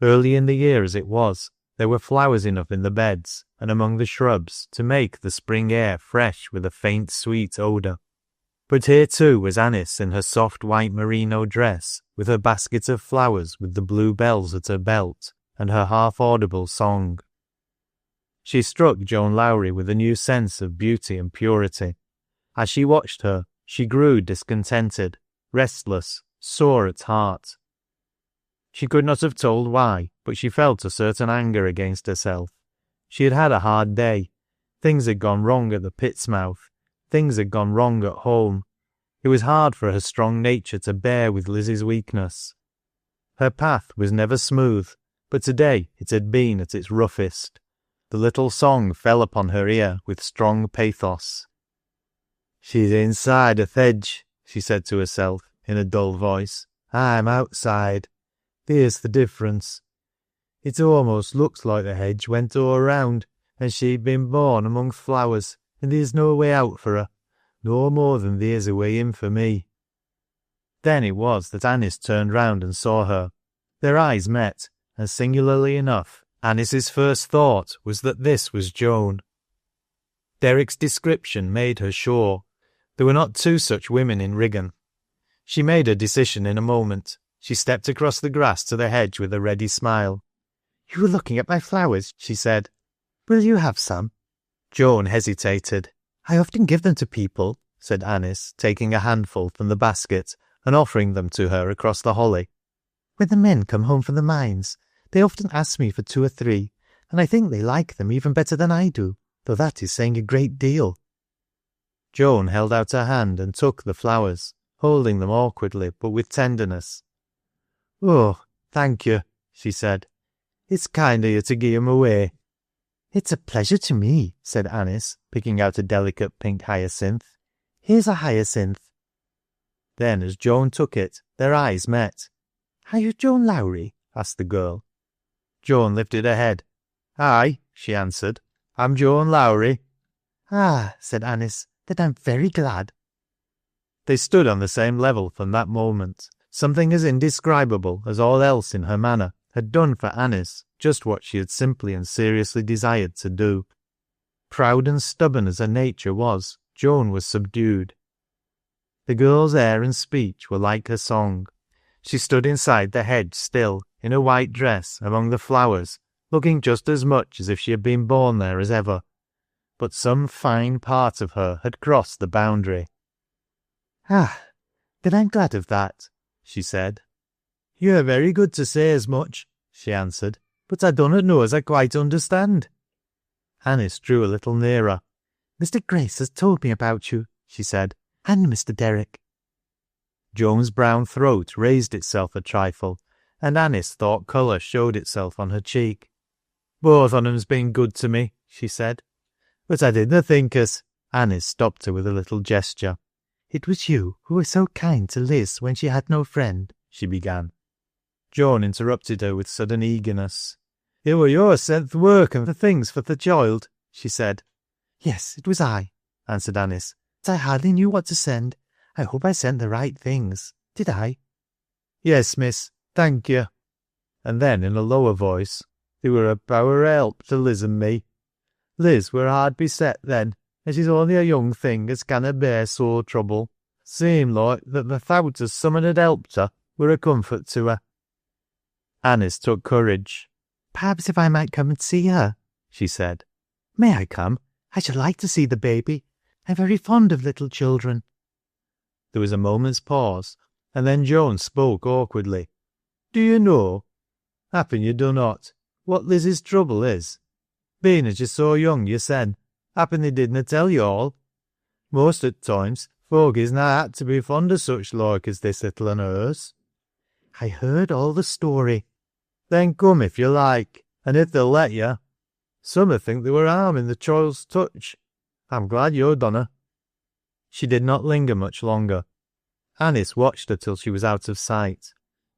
Early in the year as it was, there were flowers enough in the beds and among the shrubs to make the spring air fresh with a faint sweet odour. But here too was Anice in her soft white merino dress, with her basket of flowers with the blue bells at her belt, and her half-audible song. She struck Joan Lowrie with a new sense of beauty and purity. As she watched her, she grew discontented, restless, sore at heart. She could not have told why, but she felt a certain anger against herself. She had had a hard day. Things had gone wrong at the pit's mouth. Things had gone wrong at home. It was hard for her strong nature to bear with Lizzie's weakness. Her path was never smooth, but today it had been at its roughest. The little song fell upon her ear with strong pathos. "She's inside a hedge," she said to herself in a dull voice. "I'm outside. There's the difference. It almost looks like the hedge went all round, and she'd been born among flowers, and there's no way out for her, no more than there's a way in for me." Then it was that Anice turned round and saw her. Their eyes met, and singularly enough, Anice's first thought was that this was Joan. Derrick's description made her sure. There were not two such women in Riggan. She made her decision in a moment. She stepped across the grass to the hedge with a ready smile. "You were looking at my flowers," she said. "Will you have some?" Joan hesitated. "I often give them to people," said Anice, taking a handful from the basket and offering them to her across the holly. "When the men come home from the mines, they often ask me for 2 or 3, and I think they like them even better than I do, though that is saying a great deal." Joan held out her hand and took the flowers, holding them awkwardly but with tenderness. "Oh, thank you," she said. "It's kind of you to give 'em away." "It's a pleasure to me," said Anice, picking out a delicate pink hyacinth. "Here's a hyacinth." Then, as Joan took it, their eyes met. "Are you Joan Lowrie?" asked the girl. Joan lifted her head. "Aye," she answered. "I'm Joan Lowrie." "Ah," said Anice, "then I'm very glad." They stood on the same level from that moment. Something as indescribable as all else in her manner had done for Anice just what she had simply and seriously desired to do. Proud and stubborn as her nature was, Joan was subdued. The girl's air and speech were like her song. She stood inside the hedge still, in her white dress, among the flowers, looking just as much as if she had been born there as ever. But some fine part of her had crossed the boundary. "Ah, then I'm glad of that," she said. "You're very good to say as much," she answered, "but I dunnot know as I quite understand." Anice drew a little nearer. "Mr. Grace has told me about you," she said, "and Mr. Derrick." Joan's brown throat raised itself a trifle, and Anice thought colour showed itself on her cheek. "Both on 'em's been good to me," she said. "But I didna think as—" Anice stopped her with a little gesture. "It was you who were so kind to Liz when she had no friend," she began. Joan interrupted her with sudden eagerness. "It were you sent the work and the things for the child," she said. "Yes, it was I," answered Anice, "but I hardly knew what to send. I hope I sent the right things. Did I?" "Yes, miss, thank you." And then in a lower voice, "They were a power of help to Liz and me. Liz were hard beset then, and she's only a young thing as canna bear sore trouble. Seemed like that the thought as someone had helped her were a comfort to her." Anice took courage. "Perhaps if I might come and see her," she said. "May I come? I should like to see the baby. I'm very fond of little children." There was a moment's pause, and then Joan spoke awkwardly. "Do you know? Happen you do not. What Liz's trouble is? Being as you're so young, you said, happen they didna tell you all. Most at times, folk isna apt to be fond of such like as this little un of hers." "I heard all the story." "Then come if you like, and if they'll let you. Some think there were harm in the child's touch. I'm glad you donna." She did not linger much longer. Anice watched her till she was out of sight.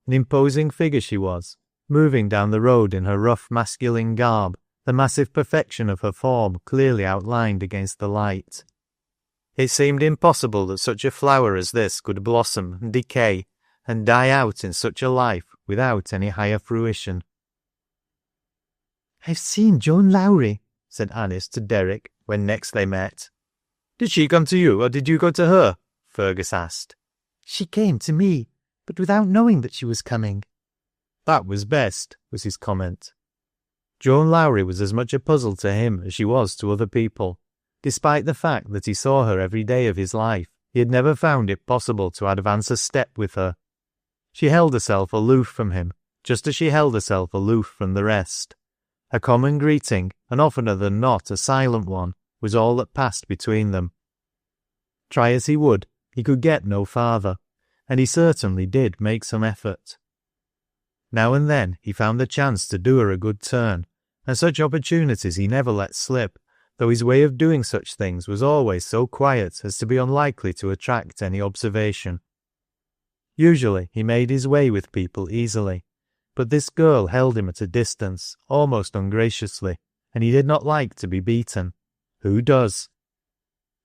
An imposing figure she was, moving down the road in her rough masculine garb, the massive perfection of her form clearly outlined against the light. It seemed impossible that such a flower as this could blossom and decay and die out in such a life without any higher fruition. "I've seen Joan Lowrie," said Anice to Derrick when next they met. "Did she come to you, or did you go to her?" Fergus asked. "She came to me, but without knowing that she was coming." "That was best," was his comment. Joan Lowrie was as much a puzzle to him as she was to other people. Despite the fact that he saw her every day of his life, he had never found it possible to advance a step with her. She held herself aloof from him, just as she held herself aloof from the rest. A common greeting, and oftener than not a silent one, was all that passed between them. Try as he would, he could get no farther, and he certainly did make some effort. Now and then he found the chance to do her a good turn, and such opportunities he never let slip, though his way of doing such things was always so quiet as to be unlikely to attract any observation. Usually he made his way with people easily, but this girl held him at a distance, almost ungraciously, and he did not like to be beaten. Who does?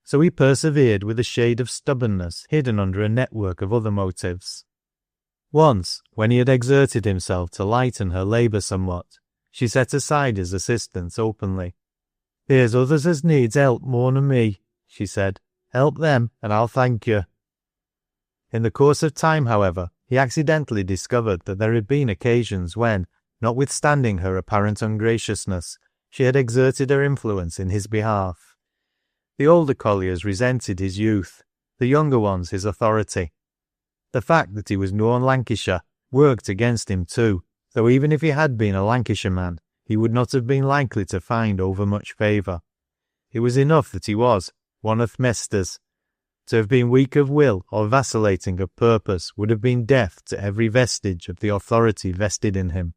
So he persevered with a shade of stubbornness hidden under a network of other motives. Once, when he had exerted himself to lighten her labour somewhat, she set aside his assistance openly. "There's others as needs help more than me," she said. "Help them, and I'll thank you." In the course of time, however, he accidentally discovered that there had been occasions when, notwithstanding her apparent ungraciousness, she had exerted her influence in his behalf. The older colliers resented his youth, the younger ones his authority. The fact that he was known Lancashire worked against him too, though even if he had been a Lancashire man, he would not have been likely to find overmuch favour. It was enough that he was one of Mesters. To have been weak of will or vacillating of purpose would have been death to every vestige of the authority vested in him.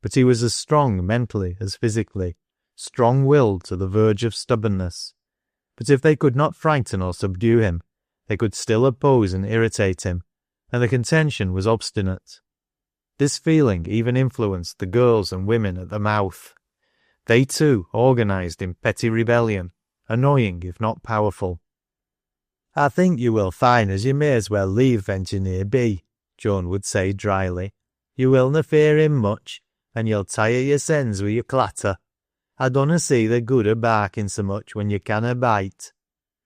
But he was as strong mentally as physically, strong-willed to the verge of stubbornness. But if they could not frighten or subdue him, they could still oppose and irritate him, and the contention was obstinate. This feeling even influenced the girls and women at the mouth. They too organised in petty rebellion, annoying if not powerful. "I think you will find as you may as well leave th' engineer be," Joan would say dryly. "You willna fear him much, and you'll tire yoursens wi' your clatter. I dunna see the good o' barking so much when you canna bite."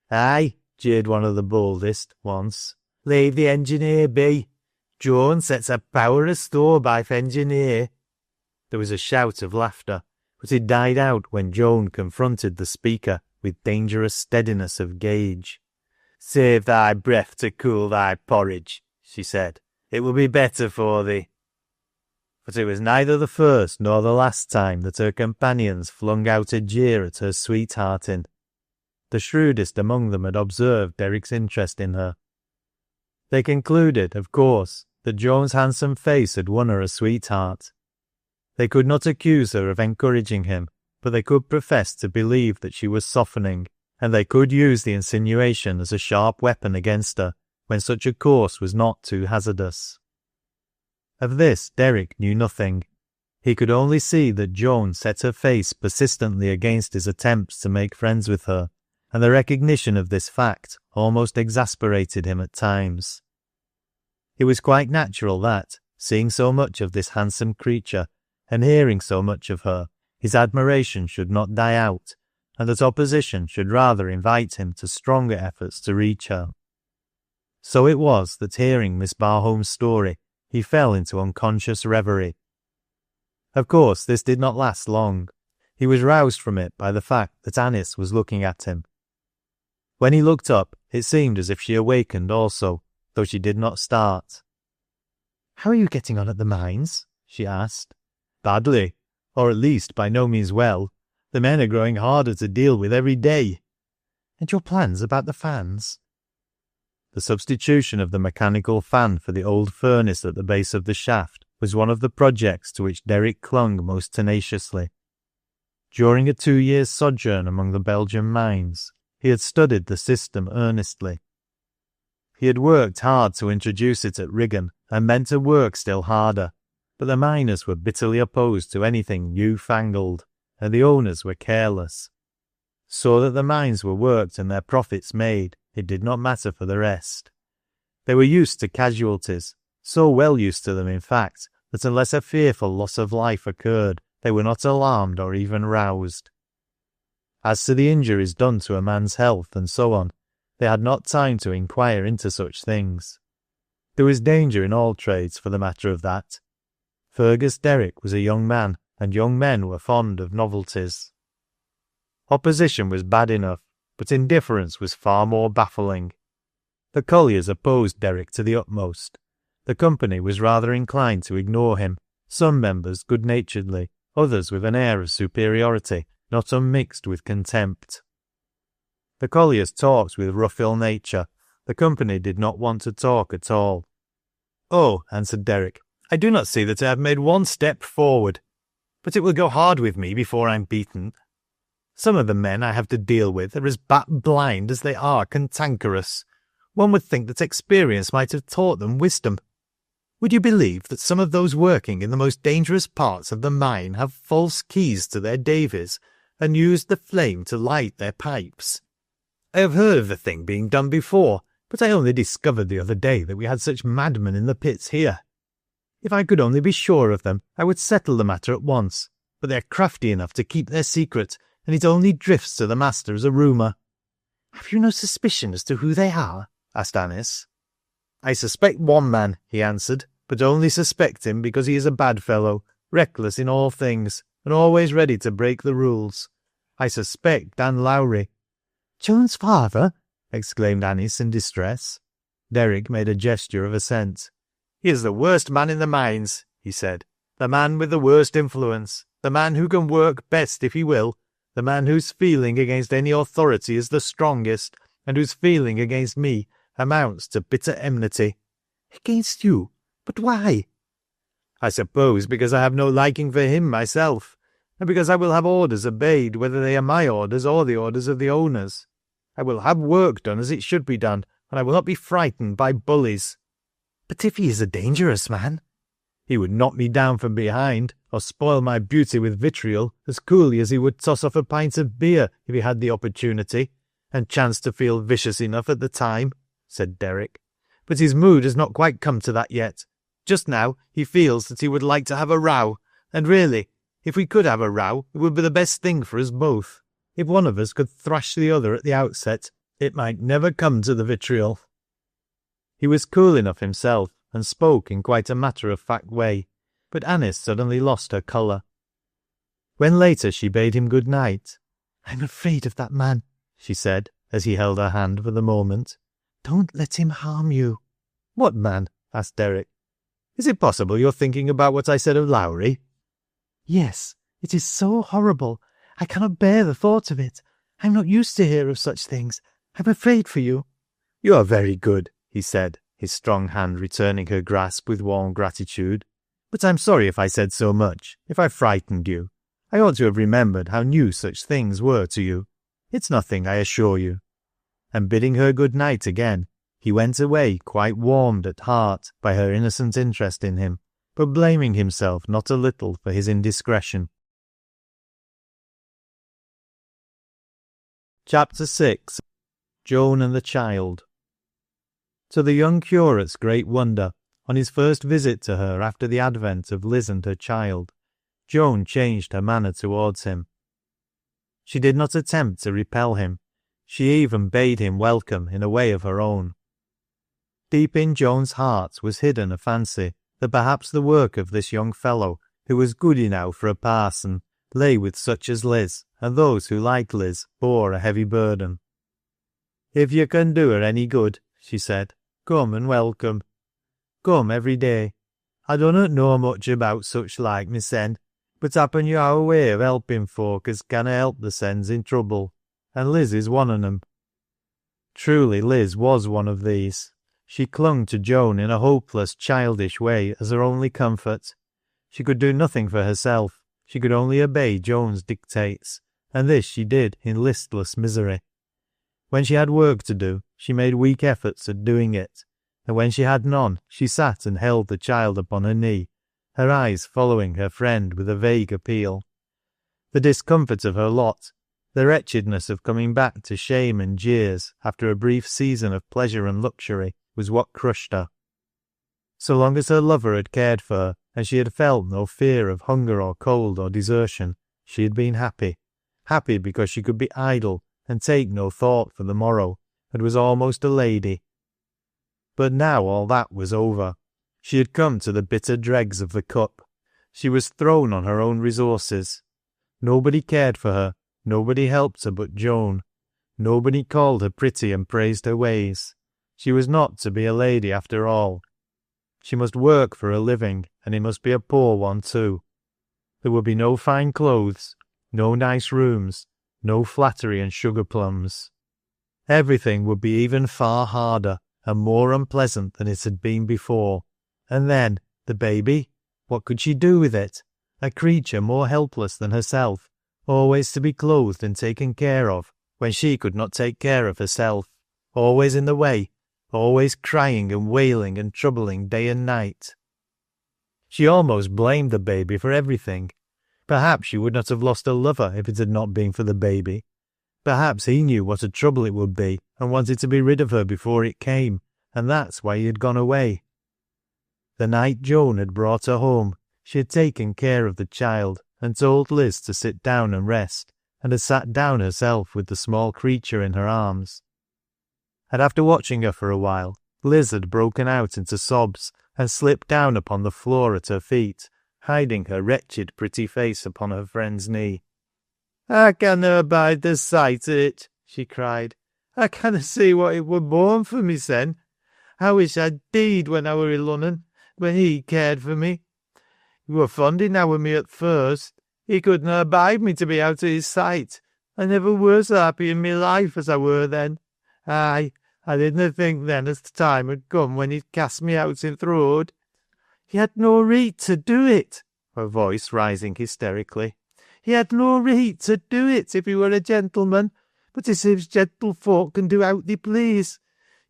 "Aye," jeered one of the boldest, once. "Leave the engineer be. Joan sets a power o' store by th' engineer." There was a shout of laughter, but it died out when Joan confronted the speaker with dangerous steadiness of gauge. "Save thy breath to cool thy porridge," she said. "It will be better for thee." But it was neither the first nor the last time that her companions flung out a jeer at her sweethearting. The shrewdest among them had observed Derrick's interest in her. They concluded, of course, that Joan's handsome face had won her a sweetheart. They could not accuse her of encouraging him, but they could profess to believe that she was softening, and they could use the insinuation as a sharp weapon against her when such a course was not too hazardous. Of this Derrick knew nothing. He could only see that Joan set her face persistently against his attempts to make friends with her, and the recognition of this fact almost exasperated him at times. It was quite natural that, seeing so much of this handsome creature, and hearing so much of her, his admiration should not die out, and that opposition should rather invite him to stronger efforts to reach her. So it was that hearing Miss Barholm's story, he fell into unconscious reverie. Of course, this did not last long. He was roused from it by the fact that Anice was looking at him. When he looked up, it seemed as if she awakened also, though she did not start. "How are you getting on at the mines?" she asked. "Badly, or at least by no means well. The men are growing harder to deal with every day." "And your plans about the fans?" The substitution of the mechanical fan for the old furnace at the base of the shaft was one of the projects to which Derrick clung most tenaciously. During a 2 years' sojourn among the Belgian mines, He had studied the system earnestly. He had worked hard to introduce it at Wigan, and meant to work still harder, but the miners were bitterly opposed to anything new-fangled, and the owners were careless. So that the mines were worked and their profits made, it did not matter for the rest. They were used to casualties, so well used to them in fact, that unless a fearful loss of life occurred, they were not alarmed or even roused. As to the injuries done to a man's health and so on, they had not time to inquire into such things. There was danger in all trades for the matter of that. Fergus Derrick was a young man, and young men were fond of novelties. Opposition was bad enough, but indifference was far more baffling. The colliers opposed Derrick to the utmost. The company was rather inclined to ignore him, some members good-naturedly, others with an air of superiority, not unmixed with contempt. The colliers talked with rough ill-nature. The company did not want to talk at all. "Oh," answered Derrick, "I do not see that I have made one step forward, but it will go hard with me before I'm beaten. Some of the men I have to deal with are as bat-blind as they are cantankerous. One would think that experience might have taught them wisdom. Would you believe that some of those working in the most dangerous parts of the mine have false keys to their Davies, and use the flame to light their pipes? I have heard of the thing being done before, but I only discovered the other day that we had such madmen in the pits here. If I could only be sure of them, I would settle the matter at once, but they are crafty enough to keep their secret, and it only drifts to the master as a rumour." "Have you no suspicion as to who they are?" asked Anice. "I suspect one man," he answered, "but only suspect him because he is a bad fellow, reckless in all things, and always ready to break the rules. I suspect Dan Lowrie." "Joan's father?" exclaimed Anice in distress. Derrick made a gesture of assent. "He is the worst man in the mines," he said. "The man with the worst influence, the man who can work best if he will, the man whose feeling against any authority is the strongest, and whose feeling against me amounts to bitter enmity." "Against you? But why?" "I suppose because I have no liking for him myself, and because I will have orders obeyed, whether they are my orders or the orders of the owners. I will have work done as it should be done, and I will not be frightened by bullies." "But if he is a dangerous man?" "He would knock me down from behind, or spoil my beauty with vitriol, as coolly as he would toss off a pint of beer if he had the opportunity, and chanced to feel vicious enough at the time," said Derrick. "But his mood has not quite come to that yet. Just now he feels that he would like to have a row, and really, if we could have a row, it would be the best thing for us both. If one of us could thrash the other at the outset, it might never come to the vitriol." He was cool enough himself, and spoke in quite a matter-of-fact way, but Anice suddenly lost her colour. When later she bade him good night, "I'm afraid of that man," she said, as he held her hand for the moment. "Don't let him harm you." "What man?" asked Derrick. "Is it possible you're thinking about what I said of Lowrie?" "Yes, it is so horrible. I cannot bear the thought of it. I'm not used to hear of such things. I'm afraid for you." "You are very good," he said, his strong hand returning her grasp with warm gratitude. "But I'm sorry if I said so much, if I frightened you. I ought to have remembered how new such things were to you. It's nothing, I assure you." And bidding her good night again, he went away quite warmed at heart by her innocent interest in him, but blaming himself not a little for his indiscretion. Chapter 6. Joan and the Child. To the young curate's great wonder, on his first visit to her after the advent of Liz and her child, Joan changed her manner towards him. She did not attempt to repel him. She even bade him welcome in a way of her own. Deep in Joan's heart was hidden a fancy that perhaps the work of this young fellow, who was good enow for a parson, lay with such as Liz, and those who, like Liz, bore a heavy burden. "If you can do her any good," she said, "come and welcome. Come every day. I dunnot know much about such like mysen, but happen you ha' a way of helping folk as canna help theirsens in trouble, and Liz is one on 'em." Truly Liz was one of these. She clung to Joan in a hopeless, childish way as her only comfort. She could do nothing for herself. She could only obey Joan's dictates, and this she did in listless misery. When she had work to do, she made weak efforts at doing it, and when she had none, she sat and held the child upon her knee, her eyes following her friend with a vague appeal. The discomfort of her lot, the wretchedness of coming back to shame and jeers after a brief season of pleasure and luxury, was what crushed her. So long as her lover had cared for her, and she had felt no fear of hunger or cold or desertion, she had been happy. Happy because she could be idle and take no thought for the morrow, and was almost a lady. But now all that was over. She had come to the bitter dregs of the cup. She was thrown on her own resources. Nobody cared for her, nobody helped her but Joan. Nobody called her pretty and praised her ways. She was not to be a lady after all. She must work for a living, and it must be a poor one too. There would be no fine clothes, no nice rooms, no flattery and sugar plums. Everything would be even far harder and more unpleasant than it had been before. And then, the baby? What could she do with it? A creature more helpless than herself, always to be clothed and taken care of, when she could not take care of herself, always in the way, always crying and wailing and troubling day and night. She almost blamed the baby for everything. Perhaps she would not have lost her lover if it had not been for the baby. Perhaps he knew what a trouble it would be and wanted to be rid of her before it came, and that's why he had gone away. The night Joan had brought her home, she had taken care of the child and told Liz to sit down and rest, and had sat down herself with the small creature in her arms. And after watching her for a while, Liz had broken out into sobs and slipped down upon the floor at her feet, hiding her wretched pretty face upon her friend's knee. "I canna abide the sight of it," she cried. "I canna see what it were born for me sen. I wish I'd deed when I were i' Lunnon, when he cared for me. He were fond enow of me at first. He couldna abide me to be out of his sight. I never were so happy in my life as I were then. Aye, I didna think then as th' time had come when he'd cast me out in th' road. He had no reet to do it," her voice rising hysterically. "He had no reet to do it if he were a gentleman, but it seems gentlefolk can do out they please.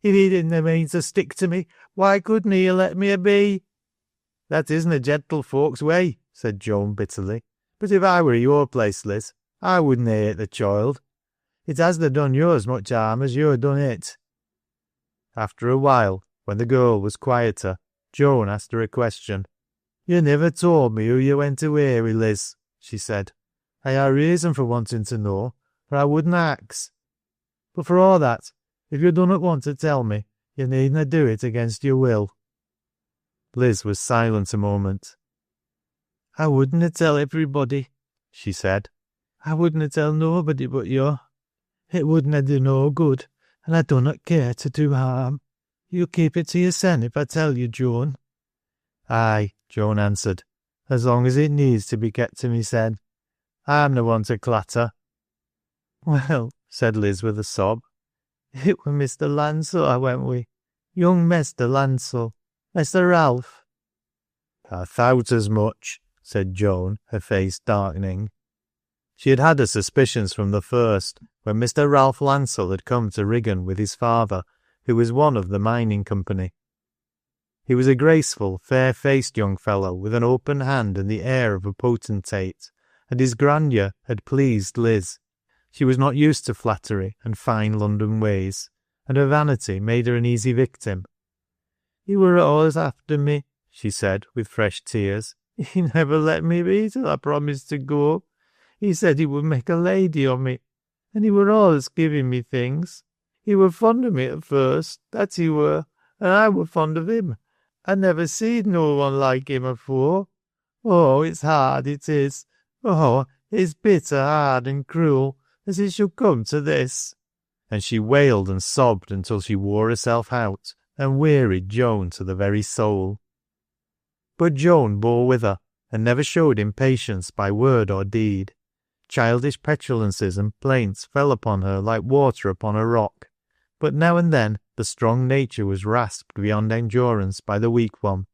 If he didna mean to stick to me, why couldn't he let me a be?" "That isn't a gentlefolk's way," said Joan bitterly. "But if I were i' your place, Liz, I wouldn't hate the child. It hasna done you as much harm as you done it." After a while, when the girl was quieter, Joan asked her a question. "You never told me who you went away with, Liz," she said. "I ha' reason for wanting to know, or I wouldn't ax. But for all that, if you dunnot want to tell me, you needna do it against your will." Liz was silent a moment. "I wouldna tell everybody," she said. "I wouldna tell nobody but you. It wouldna do no good, and I dunnot care to do harm. You'll keep it to yoursen if I tell you, Joan." "Aye," Joan answered, "as long as it needs to be kept to mysen. I'm no one to clatter." "Well," said Liz with a sob, "it were Mr. Landsell I went wi'. Young Mester Landsell. Mester Ralph." "I thought as much," said Joan, her face darkening. She had had her suspicions from the first, when Mr. Ralph Landsell had come to Riggan with his father, who was one of the mining company. He was a graceful, fair-faced young fellow with an open hand and the air of a potentate, and his grandeur had pleased Liz. She was not used to flattery and fine London ways, and her vanity made her an easy victim. "He were always after me," she said, with fresh tears. "He never let me be till I promised to go. He said he would make a lady of me, and he were always giving me things. He were fond of me at first, that he were, and I were fond of him. I never seed no one like him afore. Oh, it's hard, it is. Oh, it's bitter hard and cruel, as it should come to this." And she wailed and sobbed until she wore herself out, and wearied Joan to the very soul. But Joan bore with her, and never showed impatience by word or deed. Childish petulances and plaints fell upon her like water upon a rock, but now and then the strong nature was rasped beyond endurance by the weak one.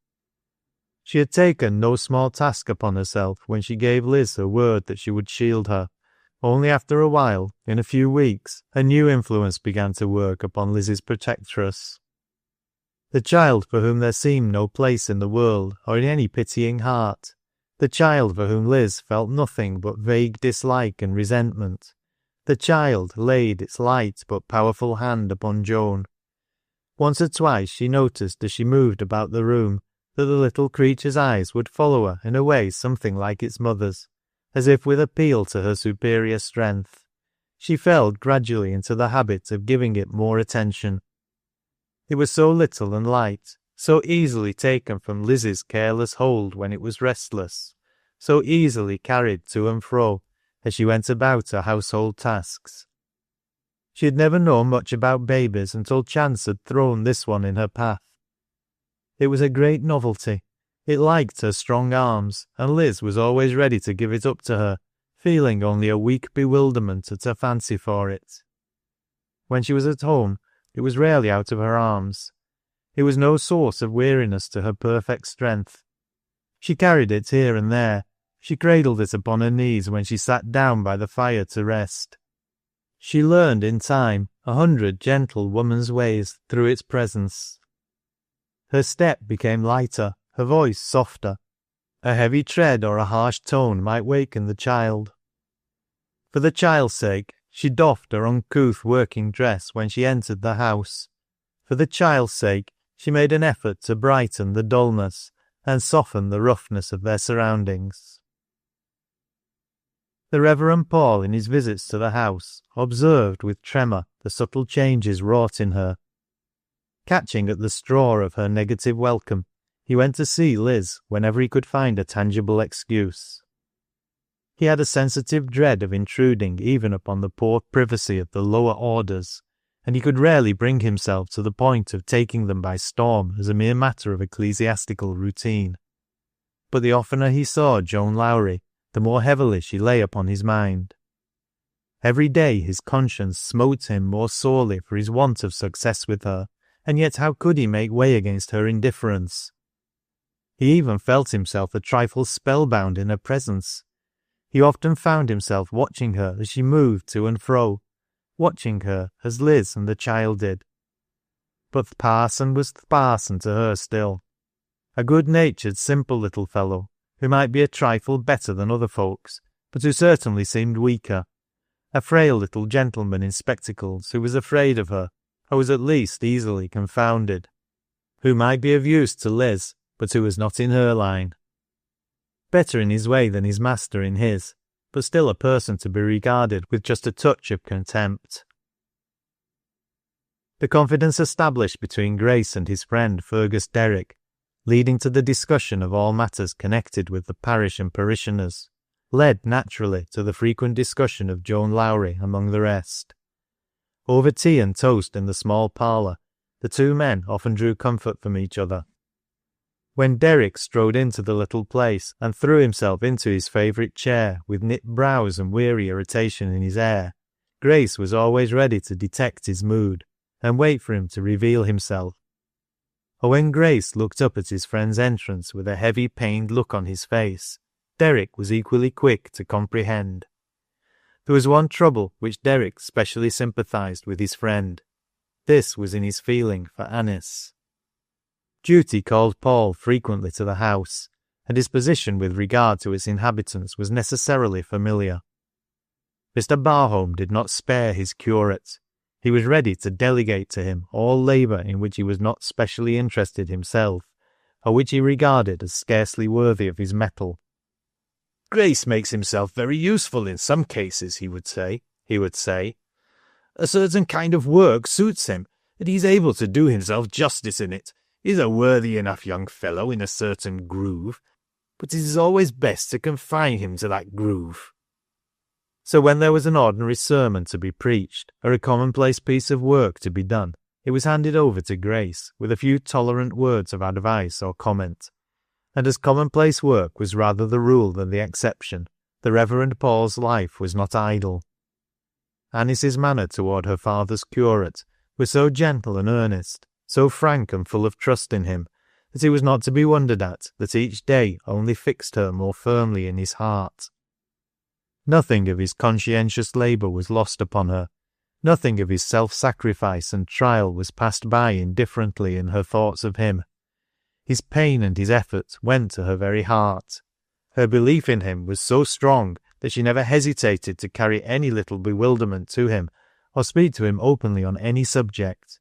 She had taken no small task upon herself when she gave Liz her word that she would shield her, Only after a while, in a few weeks, a new influence began to work upon Liz's protectress. The child for whom there seemed no place in the world or in any pitying heart. The child for whom Liz felt nothing but vague dislike and resentment. The child laid its light but powerful hand upon Joan. Once or twice she noticed as she moved about the room that the little creature's eyes would follow her in a way something like its mother's, as if with appeal to her superior strength. She fell gradually into the habit of giving it more attention. It was so little and light, so easily taken from Liz's careless hold when it was restless, so easily carried to and fro as she went about her household tasks. She had never known much about babies until chance had thrown this one in her path. It was a great novelty. It liked her strong arms, and Liz was always ready to give it up to her, feeling only a weak bewilderment at her fancy for it. When she was at home, it was rarely out of her arms. It was no source of weariness to her perfect strength. She carried it here and there. She cradled it upon her knees when she sat down by the fire to rest. She learned in time 100 gentle woman's ways through its presence. Her step became lighter, her voice softer. A heavy tread or a harsh tone might waken the child. For the child's sake, she doffed her uncouth working dress when she entered the house. For the child's sake, she made an effort to brighten the dullness and soften the roughness of their surroundings. The Reverend Paul, in his visits to the house, observed with tremor the subtle changes wrought in her. Catching at the straw of her negative welcome, he went to see Liz whenever he could find a tangible excuse. He had a sensitive dread of intruding even upon the poor privacy of the lower orders, and he could rarely bring himself to the point of taking them by storm as a mere matter of ecclesiastical routine. But the oftener he saw Joan Lowrie, the more heavily she lay upon his mind. Every day his conscience smote him more sorely for his want of success with her, and yet how could he make way against her indifference? He even felt himself a trifle spellbound in her presence. He often found himself watching her as she moved to and fro, watching her as Liz and the child did. But th' parson was th' parson to her still. A good-natured, simple little fellow, who might be a trifle better than other folks, but who certainly seemed weaker. A frail little gentleman in spectacles who was afraid of her, or was at least easily confounded. Who might be of use to Liz, but who was not in her line. Better in his way than his master in his, but still a person to be regarded with just a touch of contempt. The confidence established between Grace and his friend Fergus Derrick, leading to the discussion of all matters connected with the parish and parishioners, led naturally to the frequent discussion of Joan Lowrie among the rest. Over tea and toast in the small parlour, the two men often drew comfort from each other. When Derrick strode into the little place and threw himself into his favourite chair with knit brows and weary irritation in his air, Grace was always ready to detect his mood and wait for him to reveal himself. Or when Grace looked up at his friend's entrance with a heavy pained look on his face, Derrick was equally quick to comprehend. There was one trouble which Derrick specially sympathised with his friend. This was in his feeling for Anice. Duty called Paul frequently to the house, and his position with regard to its inhabitants was necessarily familiar. Mr. Barholm did not spare his curate. He was ready to delegate to him all labour in which he was not specially interested himself, or which he regarded as scarcely worthy of his mettle. "Grace makes himself very useful in some cases," he would say. "A certain kind of work suits him, and he is able to do himself justice in it. He is a worthy enough young fellow in a certain groove, but it is always best to confine him to that groove." So when there was an ordinary sermon to be preached, or a commonplace piece of work to be done, it was handed over to Grace, with a few tolerant words of advice or comment. And as commonplace work was rather the rule than the exception, the Reverend Paul's life was not idle. Anice's manner toward her father's curate was so gentle and earnest, so frank and full of trust in him, that it was not to be wondered at that each day only fixed her more firmly in his heart. Nothing of his conscientious labour was lost upon her. Nothing of his self-sacrifice and trial was passed by indifferently in her thoughts of him. His pain and his effort went to her very heart. Her belief in him was so strong that she never hesitated to carry any little bewilderment to him, or speak to him openly on any subject.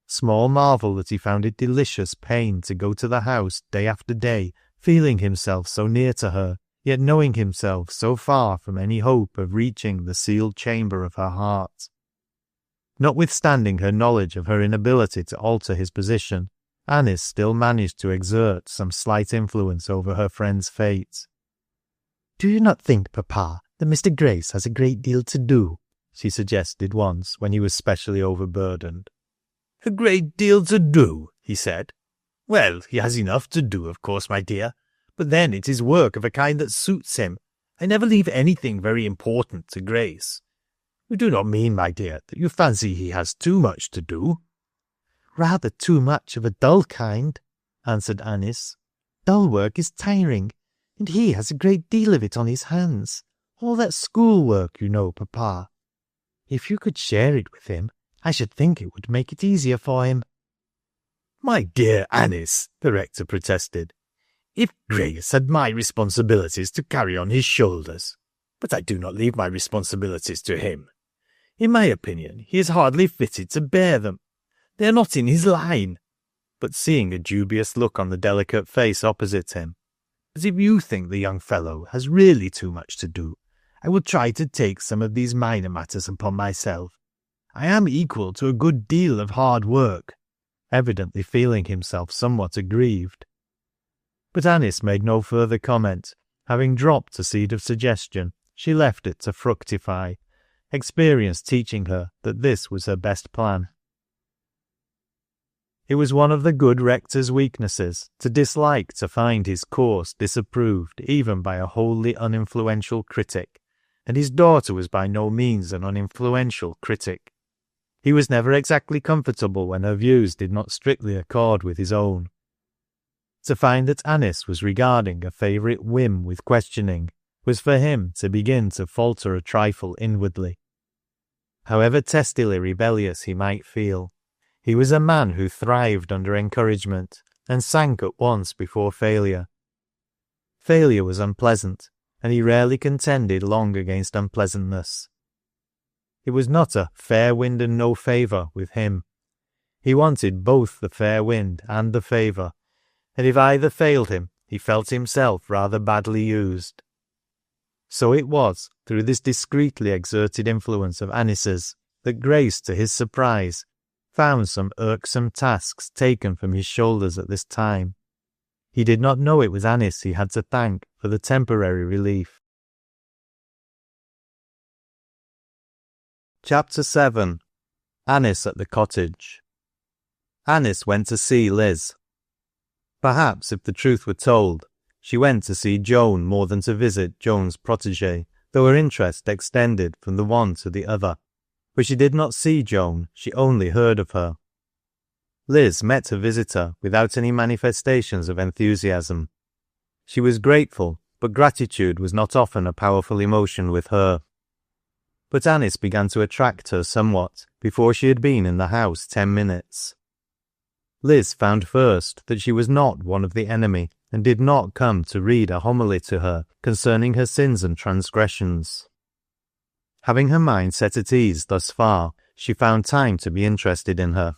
Small marvel that he found it delicious pain to go to the house day after day, feeling himself so near to her, yet knowing himself so far from any hope of reaching the sealed chamber of her heart. Notwithstanding her knowledge of her inability to alter his position, Anice still managed to exert some slight influence over her friend's fate. "Do you not think, Papa, that Mr. Grace has a great deal to do?" she suggested once when he was specially overburdened. "A great deal to do," he said. "Well, he has enough to do, of course, my dear, but then it is work of a kind that suits him. I never leave anything very important to Grace. You do not mean, my dear, that you fancy he has too much to do?" "Rather too much of a dull kind," answered Anice. "Dull work is tiring, and he has a great deal of it on his hands. All that schoolwork, you know, Papa. If you could share it with him, I should think it would make it easier for him." "My dear Anice," the rector protested, "if Grace had my responsibilities to carry on his shoulders, but I do not leave my responsibilities to him. In my opinion, he is hardly fitted to bear them. They are not in his line." But seeing a dubious look on the delicate face opposite him, "As if you think the young fellow has really too much to do, I will try to take some of these minor matters upon myself. I am equal to a good deal of hard work," evidently feeling himself somewhat aggrieved. But Anice made no further comment. Having dropped a seed of suggestion, she left it to fructify, experience teaching her that this was her best plan. It was one of the good rector's weaknesses to dislike to find his course disapproved even by a wholly uninfluential critic, and his daughter was by no means an uninfluential critic. He was never exactly comfortable when her views did not strictly accord with his own. To find that Anice was regarding a favourite whim with questioning was for him to begin to falter a trifle inwardly. However testily rebellious he might feel, he was a man who thrived under encouragement and sank at once before failure. Failure was unpleasant, and he rarely contended long against unpleasantness. It was not a fair wind and no favour with him. He wanted both the fair wind and the favour, and if either failed him, he felt himself rather badly used. So it was, through this discreetly exerted influence of Anice's, that Grace, to his surprise, found some irksome tasks taken from his shoulders at this time. He did not know it was Anice he had to thank for the temporary relief. Chapter 7. Anice at the cottage. Anice went to see Liz. Perhaps, if the truth were told, she went to see Joan more than to visit Joan's protégée, though her interest extended from the one to the other. But she did not see Joan, she only heard of her. Liz met her visitor without any manifestations of enthusiasm. She was grateful, but gratitude was not often a powerful emotion with her. But Anice began to attract her somewhat before she had been in the house 10 minutes. Liz found first that she was not one of the enemy, and did not come to read a homily to her concerning her sins and transgressions. Having her mind set at ease thus far, she found time to be interested in her.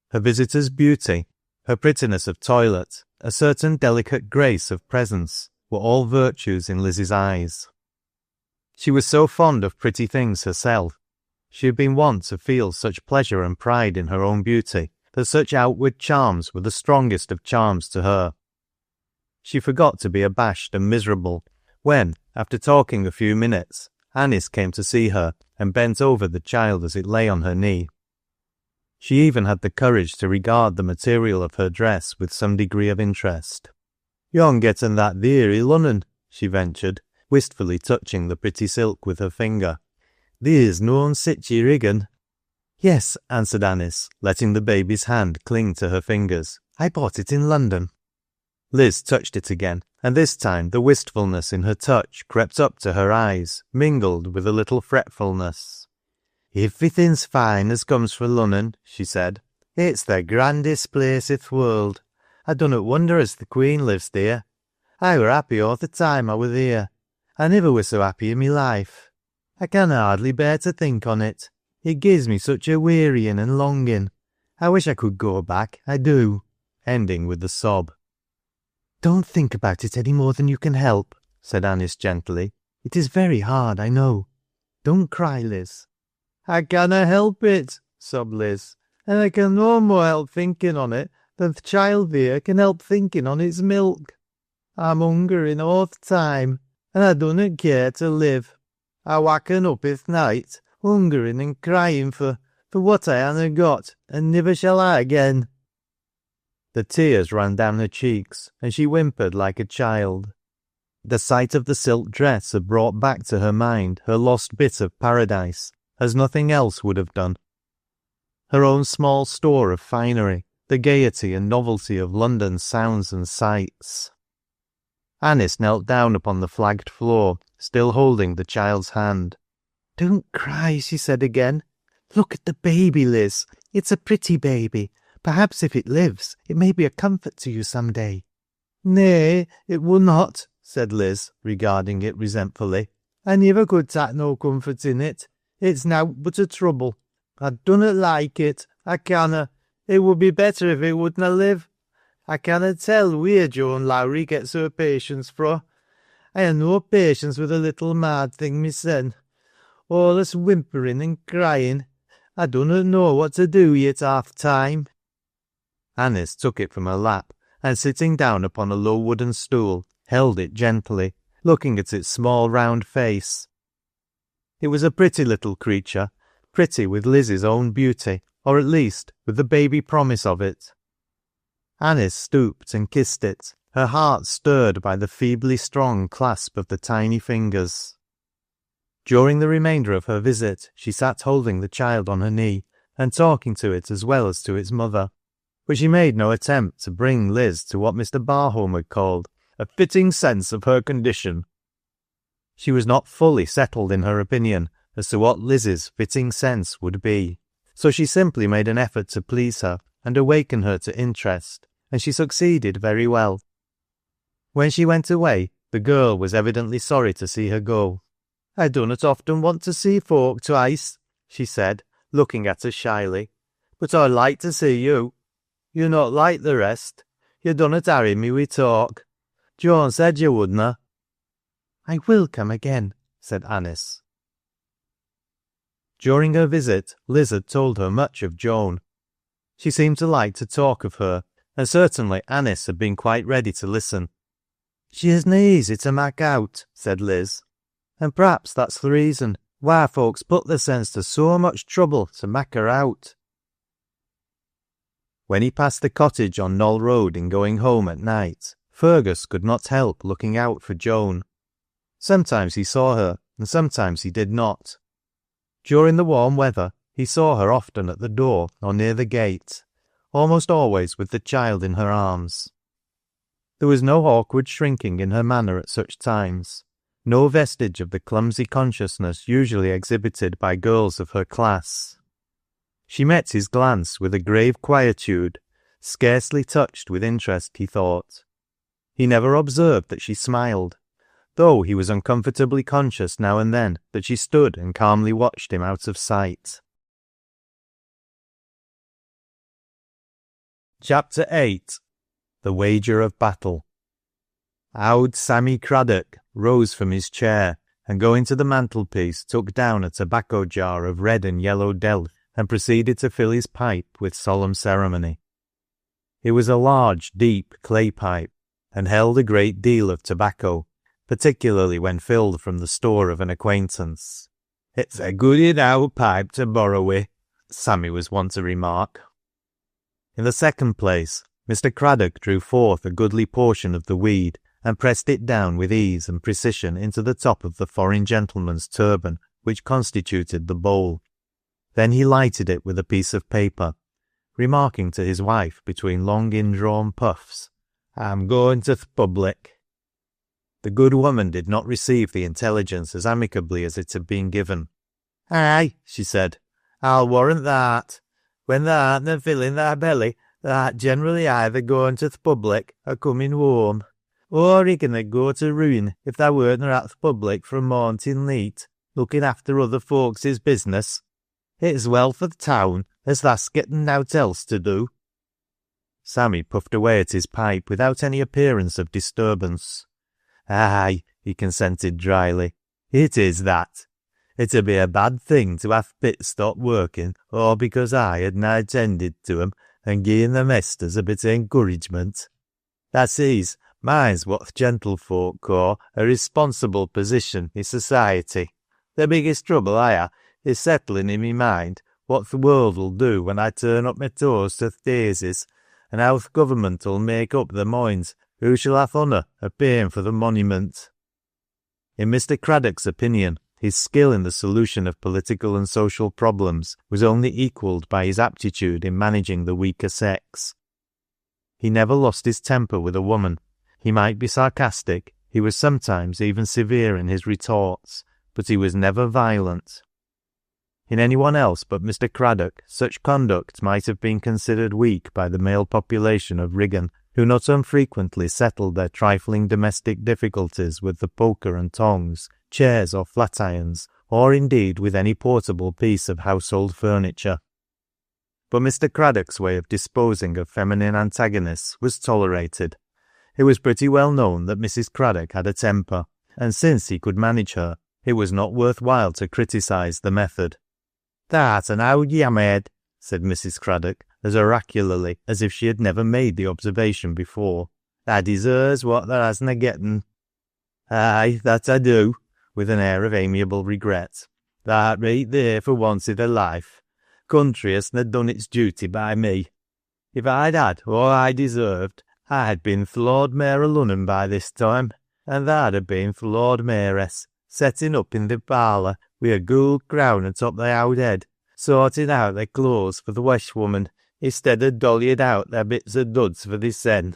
Her visitor's beauty, her prettiness of toilet, a certain delicate grace of presence, were all virtues in Liz's eyes. She was so fond of pretty things herself. She had been wont to feel such pleasure and pride in her own beauty, that such outward charms were the strongest of charms to her. She forgot to be abashed and miserable when, after talking a few minutes, Anice came to see her and bent over the child as it lay on her knee. She even had the courage to regard the material of her dress with some degree of interest. "Yo'n getten that theer i Lunnon," she ventured, wistfully touching the pretty silk with her finger. "Theer's noan sich i Riggan." "Yes," answered Anice, letting the baby's hand cling to her fingers. "I bought it in London." Liz touched it again, and this time the wistfulness in her touch crept up to her eyes, mingled with a little fretfulness. "Everything's fine as comes fra Lunnon," she said. "It's the grandest place i' th' world. I dunnot wonder as the Queen lives theer. I were happy all the time I were theer. I niver were so happy in my life. I canna hardly bear to think on it. It gives me such a wearying and longing. I wish I could go back, I do," ending with a sob. "Don't think about it any more than you can help," said Anice gently. "It is very hard, I know. Don't cry, Liz." "I canna help it," sobbed Liz, "and I can no more help thinking on it than th' child theer can help thinking on its milk. I'm hungering all th' time, and I dunnot care to live. I wakken up i' th' night, hungering and crying for what I hanna got, and niver shall I again." The tears ran down her cheeks, and she whimpered like a child. The sight of the silk dress had brought back to her mind her lost bit of paradise, as nothing else would have done. Her own small store of finery, the gaiety and novelty of London's sounds and sights. Anice knelt down upon the flagged floor, still holding the child's hand. "Don't cry," she said again. "Look at the baby, Liz. It's a pretty baby. Perhaps if it lives, it may be a comfort to you some day." "Nay, it will not," said Liz, regarding it resentfully. "I niver could tak no comfort in it. It's nowt but a trouble. I dunnot like it. I canna. It would be better if it wouldna live. I canna tell wheer Joan Lowrie gets her patience fro. I ha' no patience with a little mad thing mysen. Allus whimpering and crying. I dunnot know what to do wi' it half time." Anice took it from her lap, and sitting down upon a low wooden stool, held it gently, looking at its small round face. It was a pretty little creature, pretty with Liz's own beauty, or at least with the baby promise of it. Anice stooped and kissed it, her heart stirred by the feebly strong clasp of the tiny fingers. During the remainder of her visit, she sat holding the child on her knee, and talking to it as well as to its mother. But she made no attempt to bring Liz to what Mr. Barholm had called a fitting sense of her condition. She was not fully settled in her opinion as to what Liz's fitting sense would be, so she simply made an effort to please her and awaken her to interest, and she succeeded very well. When she went away, the girl was evidently sorry to see her go. "I dunnot often want to see folk twice," she said, looking at her shyly, "but I'd like to see you. You're not like the rest. You dunnot harry me wi' talk. Joan said you wouldna." "I will come again," said Anice. During her visit, Liz had told her much of Joan. She seemed to like to talk of her, and certainly Anice had been quite ready to listen. "She isna easy to mak out," said Liz, "and perhaps that's the reason why folks put theirsens to so much trouble to mak her out." When he passed the cottage on Knoll Road in going home at night, Fergus could not help looking out for Joan. Sometimes he saw her, and sometimes he did not. During the warm weather, he saw her often at the door or near the gate, almost always with the child in her arms. There was no awkward shrinking in her manner at such times, no vestige of the clumsy consciousness usually exhibited by girls of her class. She met his glance with a grave quietude, scarcely touched with interest, he thought. He never observed that she smiled, though he was uncomfortably conscious now and then that she stood and calmly watched him out of sight. Chapter 8. The Wager of Battle. Old Sammy Craddock rose from his chair, and going to the mantelpiece took down a tobacco jar of red and yellow delf, and proceeded to fill his pipe with solemn ceremony. It was a large, deep clay pipe, and held a great deal of tobacco, particularly when filled from the store of an acquaintance. "It's a good enow pipe to borrow wi'," Sammy was wont to remark. In the second place, Mr. Craddock drew forth a goodly portion of the weed, and pressed it down with ease and precision into the top of the foreign gentleman's turban which constituted the bowl. Then he lighted it with a piece of paper, remarking to his wife between long indrawn puffs, I'm going to th' public." The good woman did not receive the intelligence as amicably as it had been given. "Aye," she said, "I'll warrant that. When thou artna filling thy belly, thou'rt generally either going to th' public or coming home. Or reckon'd go to ruin if thou wertna at th' public from morn till neet, looking after other folks's business. It's well for th' town as thou'st getten nowt else to do." Sammy puffed away at his pipe without any appearance of disturbance. "Aye," he consented dryly, "it is that. It'd be a bad thing to have pit stop working all because I hadna attended to 'em and gi'en the mesters a bit of encouragement. Tha sees, mine's what th' gentlefolk call a responsible position i' society. The biggest trouble I ha' is settling in me mind what th' world'll do when I turn up my toes to th' daisies, and how th' government'll make up their minds who shall have honour of paying for the monument." In Mr. Craddock's opinion, his skill in the solution of political and social problems was only equalled by his aptitude in managing the weaker sex. He never lost his temper with a woman. He might be sarcastic, he was sometimes even severe in his retorts, but he was never violent. In anyone else but Mr. Craddock, such conduct might have been considered weak by the male population of Riggan, who not unfrequently settled their trifling domestic difficulties with the poker and tongs, chairs or flat irons, or indeed with any portable piece of household furniture. But Mr. Craddock's way of disposing of feminine antagonists was tolerated. It was pretty well known that Mrs. Craddock had a temper, and since he could manage her, it was not worth while to criticise the method. "Thou'rt an owd yammerhead," said Mrs. Craddock, as oracularly as if she had never made the observation before. "Tha deserves what tha hasna getten." "Aye, that I do," with an air of amiable regret. "Tha'rt reet there for once i' thy life. Country hasna done its duty by me. If I'd had all I deserved, I'd been th' Lord Mayor o' Lunnon by this time, and tha'd ha' been th' Lord Mayoress, setting up in the parlour wi' a goold crown atop thy owd head, sorting out thy clothes for the weshwoman, i'stead o' dollying out thy bits o' duds for thysen.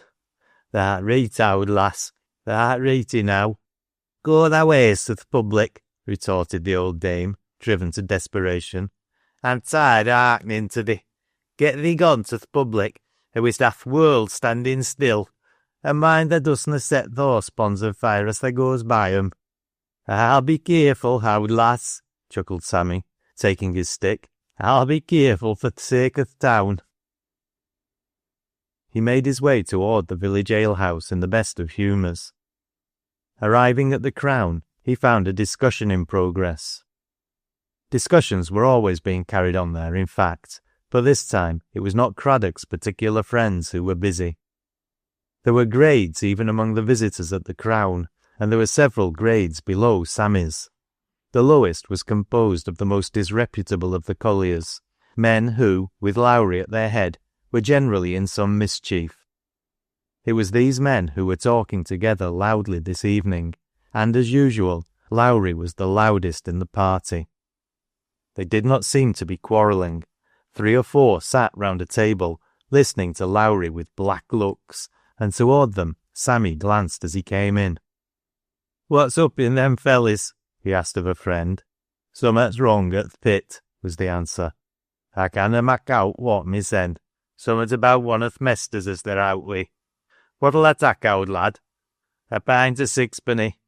Tha'rt reet, owd lass, tha'rt reet enow." "Go thy ways to th' public," retorted the old dame, driven to desperation. "I'm tired o' hearkening to thee. Get thee gone to th' public, or we'st ha' th' world standing still. And mind thou dostna set th' horse-ponds on fire as thou goes by 'em." "I'll be careful, owd lass," chuckled Sammy, taking his stick. "I'll be careful for th' sake o' th' town." He made his way toward the village alehouse in the best of humours. Arriving at the Crown, he found a discussion in progress. Discussions were always being carried on there, in fact, but this time it was not Craddock's particular friends who were busy. There were grades even among the visitors at the Crown, and there were several grades below Sammy's. The lowest was composed of the most disreputable of the colliers, men who, with Lowrie at their head, were generally in some mischief. It was these men who were talking together loudly this evening, and as usual, Lowrie was the loudest in the party. They did not seem to be quarrelling. 3 or 4 sat round a table, listening to Lowrie with black looks, and toward them Sammy glanced as he came in. "What's up in them fellies?" he asked of a friend. "Summat's wrong at th' pit," was the answer. "I canna mak' out what mysen. Summat about one o' th' mesters as they're out wi'. What'll tha tak', owd lad?" "A pint o' 6penny."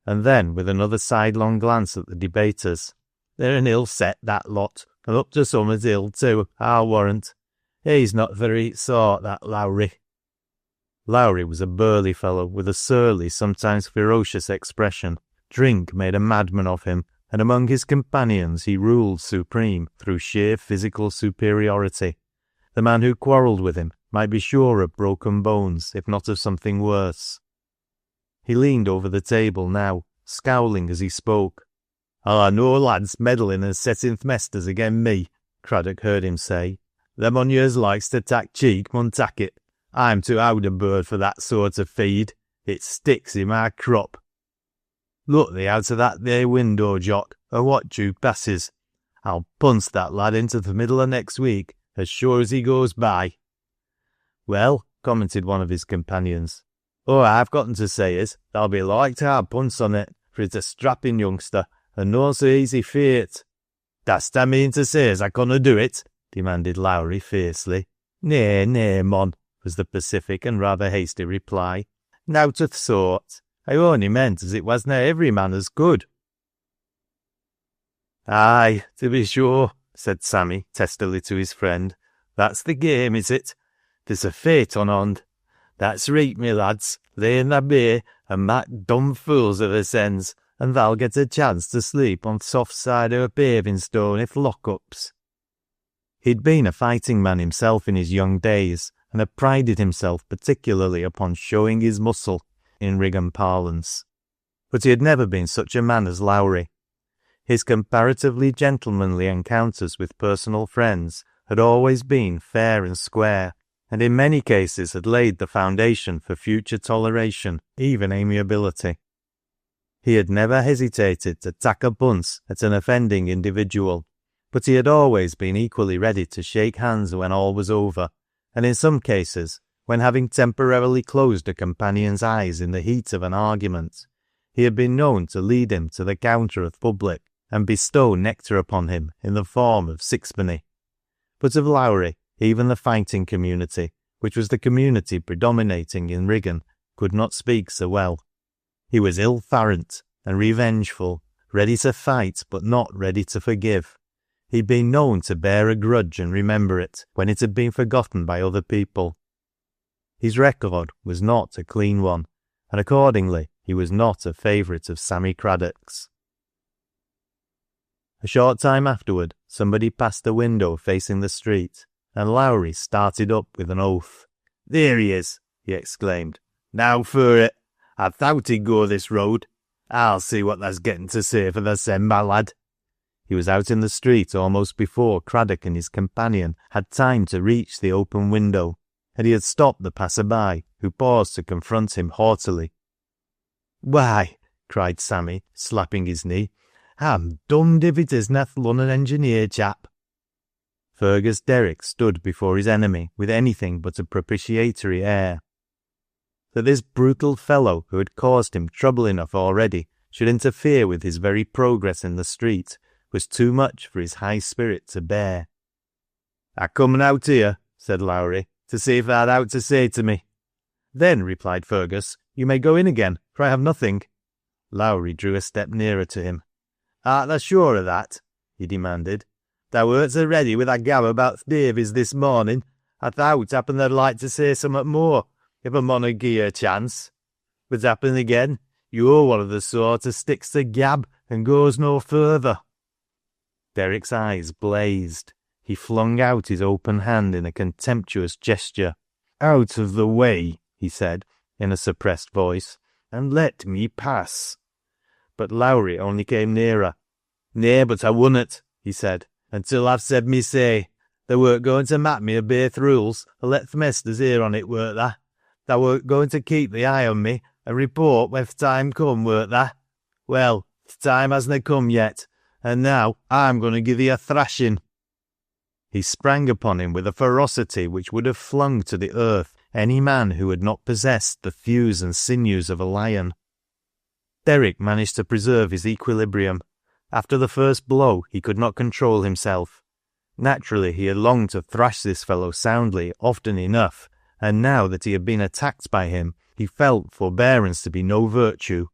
And then, with another sidelong glance at the debaters, "They're an ill set, that lot, and up to summat ill too, I'll warrant. He's not the reet sort, that Lowrie." Lowrie was a burly fellow with a surly, sometimes ferocious expression. Drink made a madman of him, and among his companions he ruled supreme through sheer physical superiority. The man who quarrelled with him might be sure of broken bones, if not of something worse. He leaned over the table now, scowling as he spoke. "I'll ha' no lads meddling and setting th' mesters again me," Craddock heard him say. "Them on ye as likes to tak' cheek mun tak' it. I'm too owd a bird for that sort of feed. It sticks in my crop. Look thee out of that there window, Jock, or watch who passes. I'll punce that lad into the middle of next week, as sure as he goes by." "Well, commented one of his companions. "All I've gotten to say is, there'll be like to have punts on it, for it's a strapping youngster, and no so easy feat." "Dost ta mean to say as I conna do it?" demanded Lowrie fiercely. "Nay, nay, mon," was the pacific and rather hasty reply. "Nowt o' th' sort. I only meant as it wasna every man as good." "Aye, to be sure," said Sammy testily to his friend. "That's the game, is it? There's a fate on hond. That's reet, me lads, lay in thy bay, and mak dumb fools of oursens, and thou'll get a chance to sleep on th' soft side o' a paving stone i'th lock-ups." He'd been a fighting man himself in his young days, and had prided himself particularly upon showing his muscle, in Wigan parlance. But he had never been such a man as Lowrie. His comparatively gentlemanly encounters with personal friends had always been fair and square, and in many cases had laid the foundation for future toleration, even amiability. He had never hesitated to tack a bunce at an offending individual, but he had always been equally ready to shake hands when all was over, and in some cases, when having temporarily closed a companion's eyes in the heat of an argument, he had been known to lead him to the counter of public and bestow nectar upon him in the form of sixpenny. But of Lowrie, even the fighting community, which was the community predominating in Wigan, could not speak so well. He was ill-farrant and revengeful, ready to fight but not ready to forgive. He'd been known to bear a grudge and remember it when it had been forgotten by other people. His record was not a clean one, and accordingly he was not a favourite of Sammy Craddock's. A short time afterward, somebody passed the window facing the street, and Lowrie started up with an oath. "There he is," he exclaimed. "Now for it. I thought he'd go this road. I'll see what tha's getting to say for thysen, my lad." He was out in the street almost before Craddock and his companion had time to reach the open window, and he had stopped the passer-by, who paused to confront him haughtily. "Why," cried Sammy, slapping his knee, "I'm dummed if it isna th' Lunnon engineer chap." Fergus Derrick stood before his enemy with anything but a propitiatory air. That this brutal fellow, who had caused him trouble enough already, should interfere with his very progress in the street was too much for his high spirit to bear. "I comen out here," said Lowrie, "to see if tha'd aught to say to me." "Then," replied Fergus, "you may go in again, for I have nothing." Lowrie drew a step nearer to him. "Art thou sure o' that?" he demanded. "Thou wert so ready with thy gab about th' Davies this morning, I thowt happen thou'd like to say summat more, if a mon 'ud gie you a chance. But happen again, you're one of the sort as sticks to gab and goes no further." Derrick's eyes blazed. He flung out his open hand in a contemptuous gesture. "Out of the way," he said, in a suppressed voice, "and let me pass." But Lowrie only came nearer. "Nay, but I wunnot," he said, "until I've said me say. Thou wert going to mak me obey th' rules, and let th' mesters hear on it, wert tha? Thou wert going to keep the eye on me, and report when th' time come, wert tha? Well, th' time hasna come yet, and now I'm going to give thee a thrashing." He sprang upon him with a ferocity which would have flung to the earth any man who had not possessed the thews and sinews of a lion. Derrick managed to preserve his equilibrium. After the first blow he could not control himself. Naturally he had longed to thrash this fellow soundly often enough, and now that he had been attacked by him, he felt forbearance to be no virtue.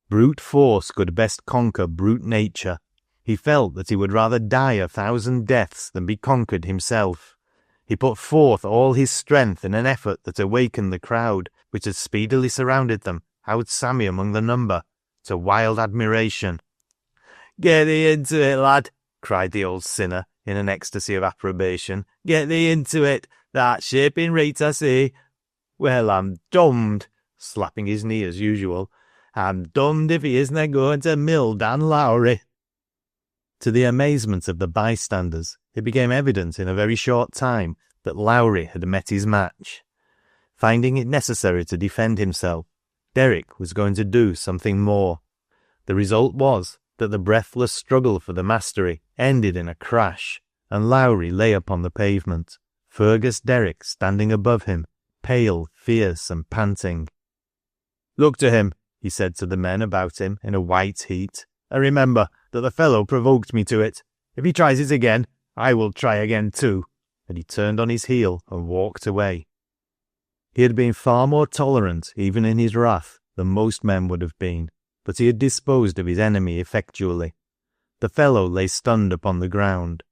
Brute force could best conquer brute nature. He felt that he would rather die 1,000 deaths than be conquered himself. He put forth all his strength in an effort that awakened the crowd, which had speedily surrounded them, out Sammy among the number, to wild admiration. "Get thee into it, lad," cried the old sinner, in an ecstasy of approbation. "Get thee into it. Thou'rt shaping reet, I see. Well, I'm dommed," slapping his knee as usual. "I'm dommed if he isna going to mill Dan Lowrie." To the amazement of the bystanders, it became evident in a very short time that Lowrie had met his match. Finding it necessary to defend himself, Derrick was going to do something more. The result was that the breathless struggle for the mastery ended in a crash, and Lowrie lay upon the pavement, Fergus Derrick standing above him, pale, fierce, and panting. "Look to him," he said to the men about him in a white heat, "and remember that the fellow provoked me to it. If he tries it again, I will try again too." And he turned on his heel and walked away. He had been far more tolerant, even in his wrath, than most men would have been, but he had disposed of his enemy effectually. The fellow lay stunned upon the ground.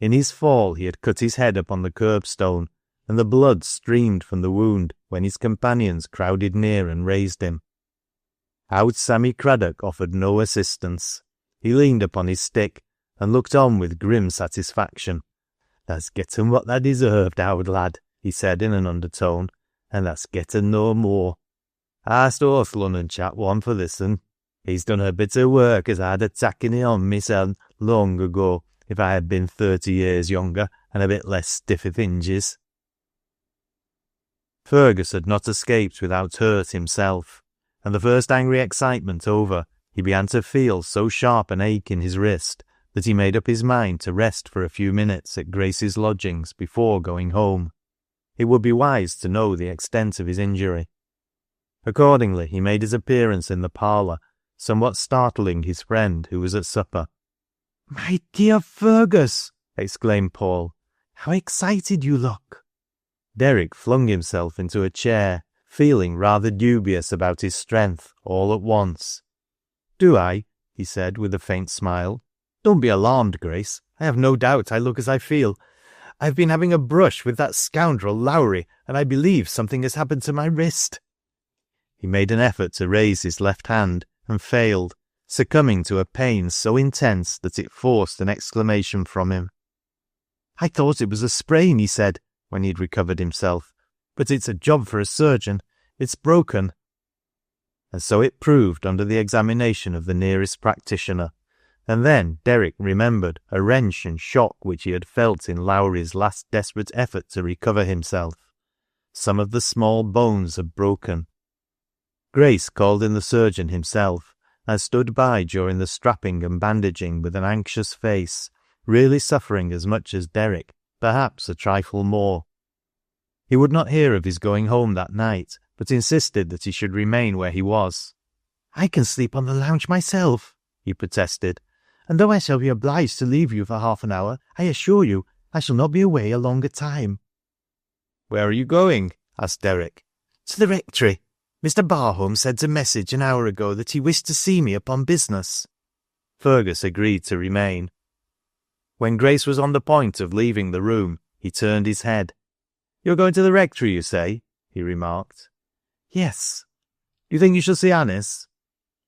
In his fall he had cut his head upon the curbstone, and the blood streamed from the wound when his companions crowded near and raised him. Out Sammy Craddock offered no assistance. He leaned upon his stick and looked on with grim satisfaction. "Thou's getten what thou deserved, owd lad," he said in an undertone, "and thou's getten no more. Ask the oath Lunnon chap one for this'n. He's done a bit of work as I'd a taken it on myself long ago, if I had been 30 years younger and a bit less stiff i' th' hinges." Fergus had not escaped without hurt himself, and the first angry excitement over, he began to feel so sharp an ache in his wrist that he made up his mind to rest for a few minutes at Grace's lodgings before going home. It would be wise to know the extent of his injury. Accordingly, he made his appearance in the parlour, somewhat startling his friend who was at supper. "My dear Fergus!" exclaimed Paul. "How excited you look!" Derrick flung himself into a chair, feeling rather dubious about his strength all at once. "Do I?" he said with a faint smile. "Don't be alarmed, Grace. I have no doubt I look as I feel. I've been having a brush with that scoundrel Lowrie, and I believe something has happened to my wrist." He made an effort to raise his left hand, and failed, succumbing to a pain so intense that it forced an exclamation from him. "I thought it was a sprain," he said, when he had recovered himself. "But it's a job for a surgeon. It's broken." And so it proved under the examination of the nearest practitioner. And then Derrick remembered a wrench and shock which he had felt in Lowrie's last desperate effort to recover himself. Some of the small bones had broken. Grace called in the surgeon himself, and stood by during the strapping and bandaging with an anxious face, really suffering as much as Derrick, perhaps a trifle more. He would not hear of his going home that night, but insisted that he should remain where he was. "I can sleep on the lounge myself," he protested, "and though I shall be obliged to leave you for half an hour, I assure you I shall not be away a longer time." "Where are you going?" asked Derrick. "To the Rectory. Mr. Barholm sent a message an hour ago that he wished to see me upon business." Fergus agreed to remain. When Grace was on the point of leaving the room, he turned his head. "You're going to the Rectory, you say?" he remarked. "Yes." "Do you think you shall see Anice?"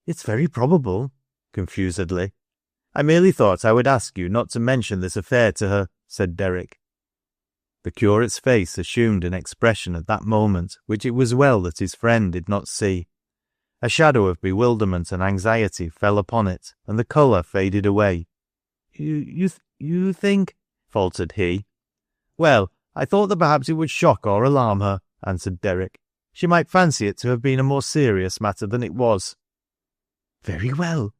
"It's very probable," confusedly. "I merely thought I would ask you not to mention this affair to her," said Derrick. The curate's face assumed an expression at that moment which it was well that his friend did not see. A shadow of bewilderment and anxiety fell upon it, and the colour faded away. You think—" faltered he. "Well, I thought that perhaps it would shock or alarm her," answered Derrick. "She might fancy it to have been a more serious matter than it was." "Very well.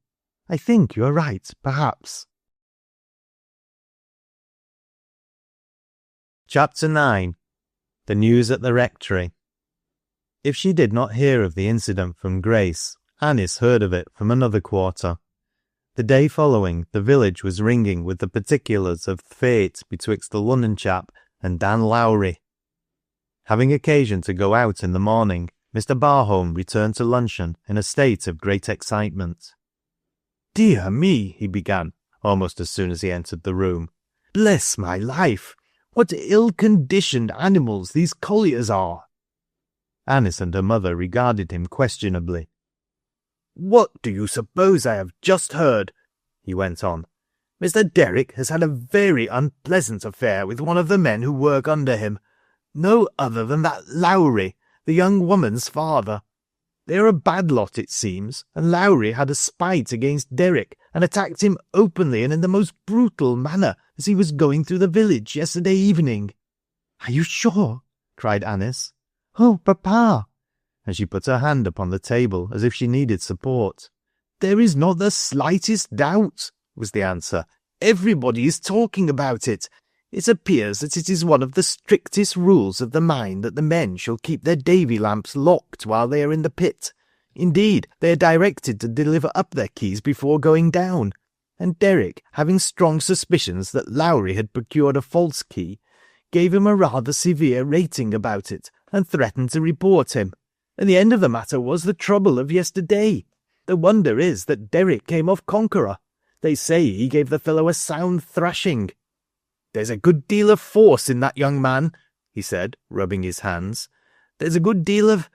I think you are right, perhaps." Chapter 9. The News at the Rectory. If she did not hear of the incident from Grace, Anice heard of it from another quarter. The day following, the village was ringing with the particulars of fate betwixt the Lunnon chap and Dan Lowrie. Having occasion to go out in the morning, Mr. Barholm returned to luncheon in a state of great excitement. "Dear me," he began, almost as soon as he entered the room. "Bless my life! What ill-conditioned animals these colliers are!" Anice and her mother regarded him questionably. "What do you suppose I have just heard?" he went on. "Mr. Derrick has had a very unpleasant affair with one of the men who work under him. No other than that Lowrie, the young woman's father. They are a bad lot, it seems, and Lowrie had a spite against Derrick and attacked him openly and in the most brutal manner as he was going through the village yesterday evening." "Are you sure?" cried Anice. "Oh, Papa!" And she put her hand upon the table as if she needed support. "There is not the slightest doubt," was the answer. "Everybody is talking about it. It appears that it is one of the strictest rules of the mine that the men shall keep their Davy lamps locked while they are in the pit. Indeed, they are directed to deliver up their keys before going down. And Derrick, having strong suspicions that Lowrie had procured a false key, gave him a rather severe rating about it and threatened to report him. And the end of the matter was the trouble of yesterday. The wonder is that Derrick came off conqueror. They say he gave the fellow a sound thrashing. "There's a good deal of force in that young man," he said, rubbing his hands. "There's a good deal of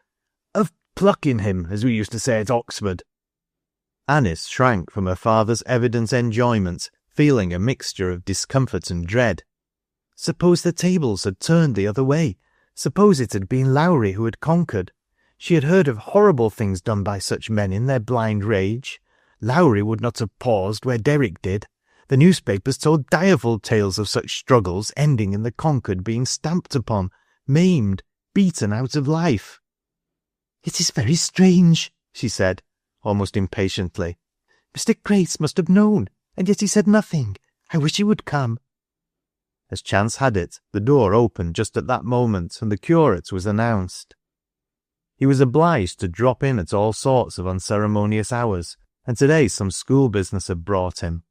pluck in him, as we used to say at Oxford." Anice shrank from her father's evident enjoyment, feeling a mixture of discomfort and dread. Suppose the tables had turned the other way. Suppose it had been Lowrie who had conquered. She had heard of horrible things done by such men in their blind rage. Lowrie would not have paused where Derrick did. The newspapers told direful tales of such struggles ending in the conquered being stamped upon, maimed, beaten out of life. "It is very strange," she said, almost impatiently. "Mr. Grace must have known, and yet he said nothing. I wish he would come." As chance had it, the door opened just at that moment, and the curate was announced. He was obliged to drop in at all sorts of unceremonious hours, and today some school business had brought him.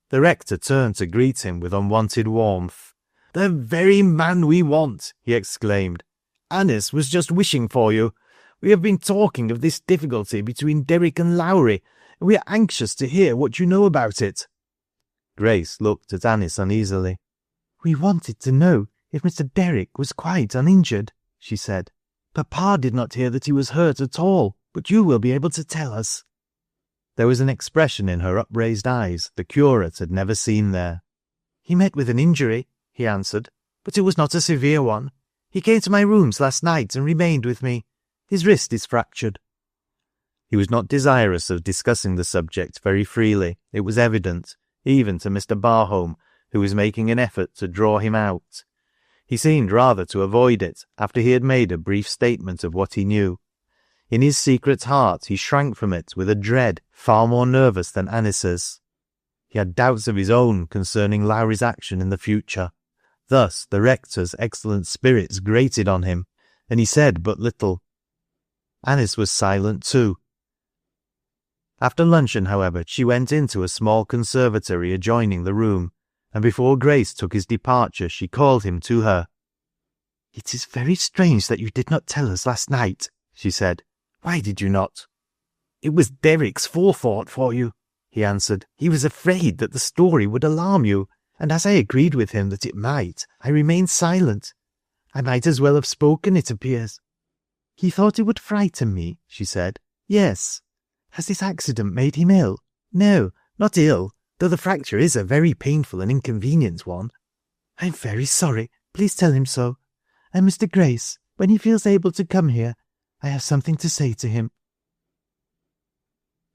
The rector turned to greet him with unwonted warmth. "The very man we want," he exclaimed. "Anice was just wishing for you. We have been talking of this difficulty between Derrick and Lowrie, and we are anxious to hear what you know about it." Grace looked at Anice uneasily. "We wanted to know if Mr. Derrick was quite uninjured," she said. "Papa did not hear that he was hurt at all, but you will be able to tell us." There was an expression in her upraised eyes the curate had never seen there. "He met with an injury," he answered, "but it was not a severe one. He came to my rooms last night and remained with me. His wrist is fractured." He was not desirous of discussing the subject very freely, it was evident, even to Mr. Barholm, who was making an effort to draw him out. He seemed rather to avoid it after he had made a brief statement of what he knew. In his secret heart he shrank from it with a dread far more nervous than Anice's. He had doubts of his own concerning Lowrie's action in the future. Thus the rector's excellent spirits grated on him, and he said but little. Anice was silent too. After luncheon, however, she went into a small conservatory adjoining the room, and before Grace took his departure she called him to her. "It is very strange that you did not tell us last night," she said. "Why did you not?" "It was Derrick's forethought for you," he answered. "He was afraid that the story would alarm you, and as I agreed with him that it might, I remained silent. I might as well have spoken, it appears." "He thought it would frighten me," she said. "Yes." "Has this accident made him ill?" "No, not ill, though the fracture is a very painful and inconvenient one." "I'm very sorry. Please tell him so. And Mr. Grace, when he feels able to come here, I have something to say to him."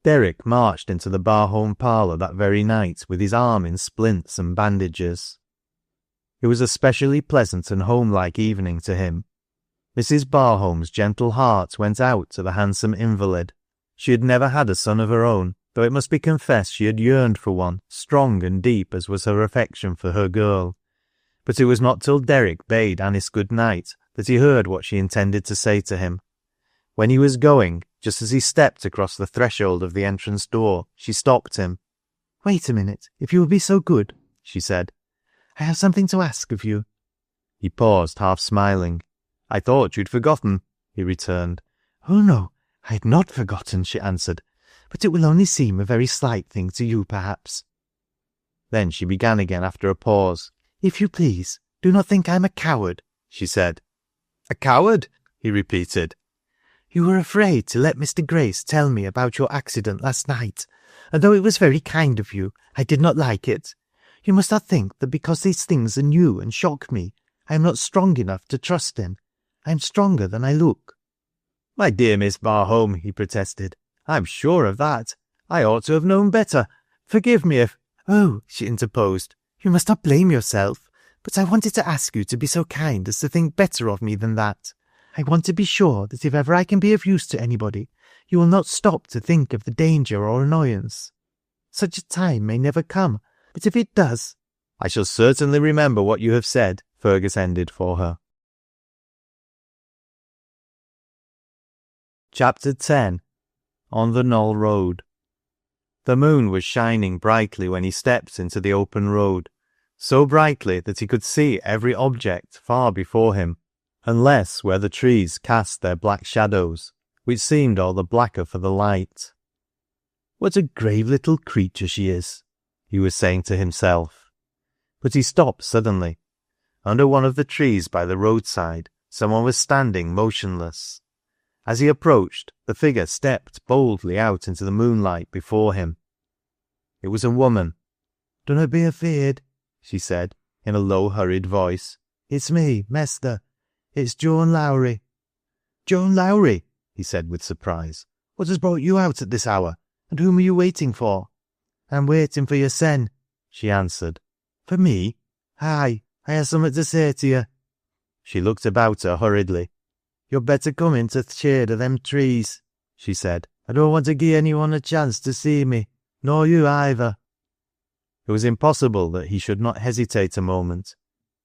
Derrick marched into the Barholm parlour that very night with his arm in splints and bandages. It was a specially pleasant and homelike evening to him. Mrs. Barholm's gentle heart went out to the handsome invalid. She had never had a son of her own, though it must be confessed she had yearned for one, strong and deep as was her affection for her girl. But it was not till Derrick bade Anice good night that he heard what she intended to say to him. When he was going, just as he stepped across the threshold of the entrance door, she stopped him. "Wait a minute, if you will be so good," she said. "I have something to ask of you." He paused, half smiling. "I thought you'd forgotten," he returned. "Oh no, I had not forgotten," she answered, "but it will only seem a very slight thing to you, perhaps." Then she began again after a pause. "If you please, do not think I am a coward," she said. "A coward?" he repeated. "You were afraid to let Mr. Grace tell me about your accident last night, and though it was very kind of you, I did not like it. You must not think that because these things are new and shock me, I am not strong enough to trust him. I am stronger than I look." "My dear Miss Barholm," he protested, "I'm sure of that. I ought to have known better. Forgive me if—" "Oh," she interposed, "you must not blame yourself, but I wanted to ask you to be so kind as to think better of me than that. I want to be sure that if ever I can be of use to anybody, you will not stop to think of the danger or annoyance. Such a time may never come, but if it does, I shall certainly remember what you have said, Fergus ended for her. Chapter 10. On the Knoll Road. The moon was shining brightly when he stepped into the open road, so brightly that he could see every object far before him, unless where the trees cast their black shadows, which seemed all the blacker for the light. "What a grave little creature she is," he was saying to himself. But he stopped suddenly. Under one of the trees by the roadside, someone was standing motionless. As he approached, the figure stepped boldly out into the moonlight before him. It was a woman. "Dunna be afeard," she said, in a low, hurried voice. "It's me, Mester. It's Joan Lowrie." "Joan Lowrie," he said with surprise. "What has brought you out at this hour, and whom are you waiting for?" "I'm waiting for your sen," she answered. "For me?" "Aye, I have something to say to you." She looked about her hurriedly. "You'd better come into th' shade of them trees," she said. "I don't want to gie anyone a chance to see me, nor you either." It was impossible that he should not hesitate a moment.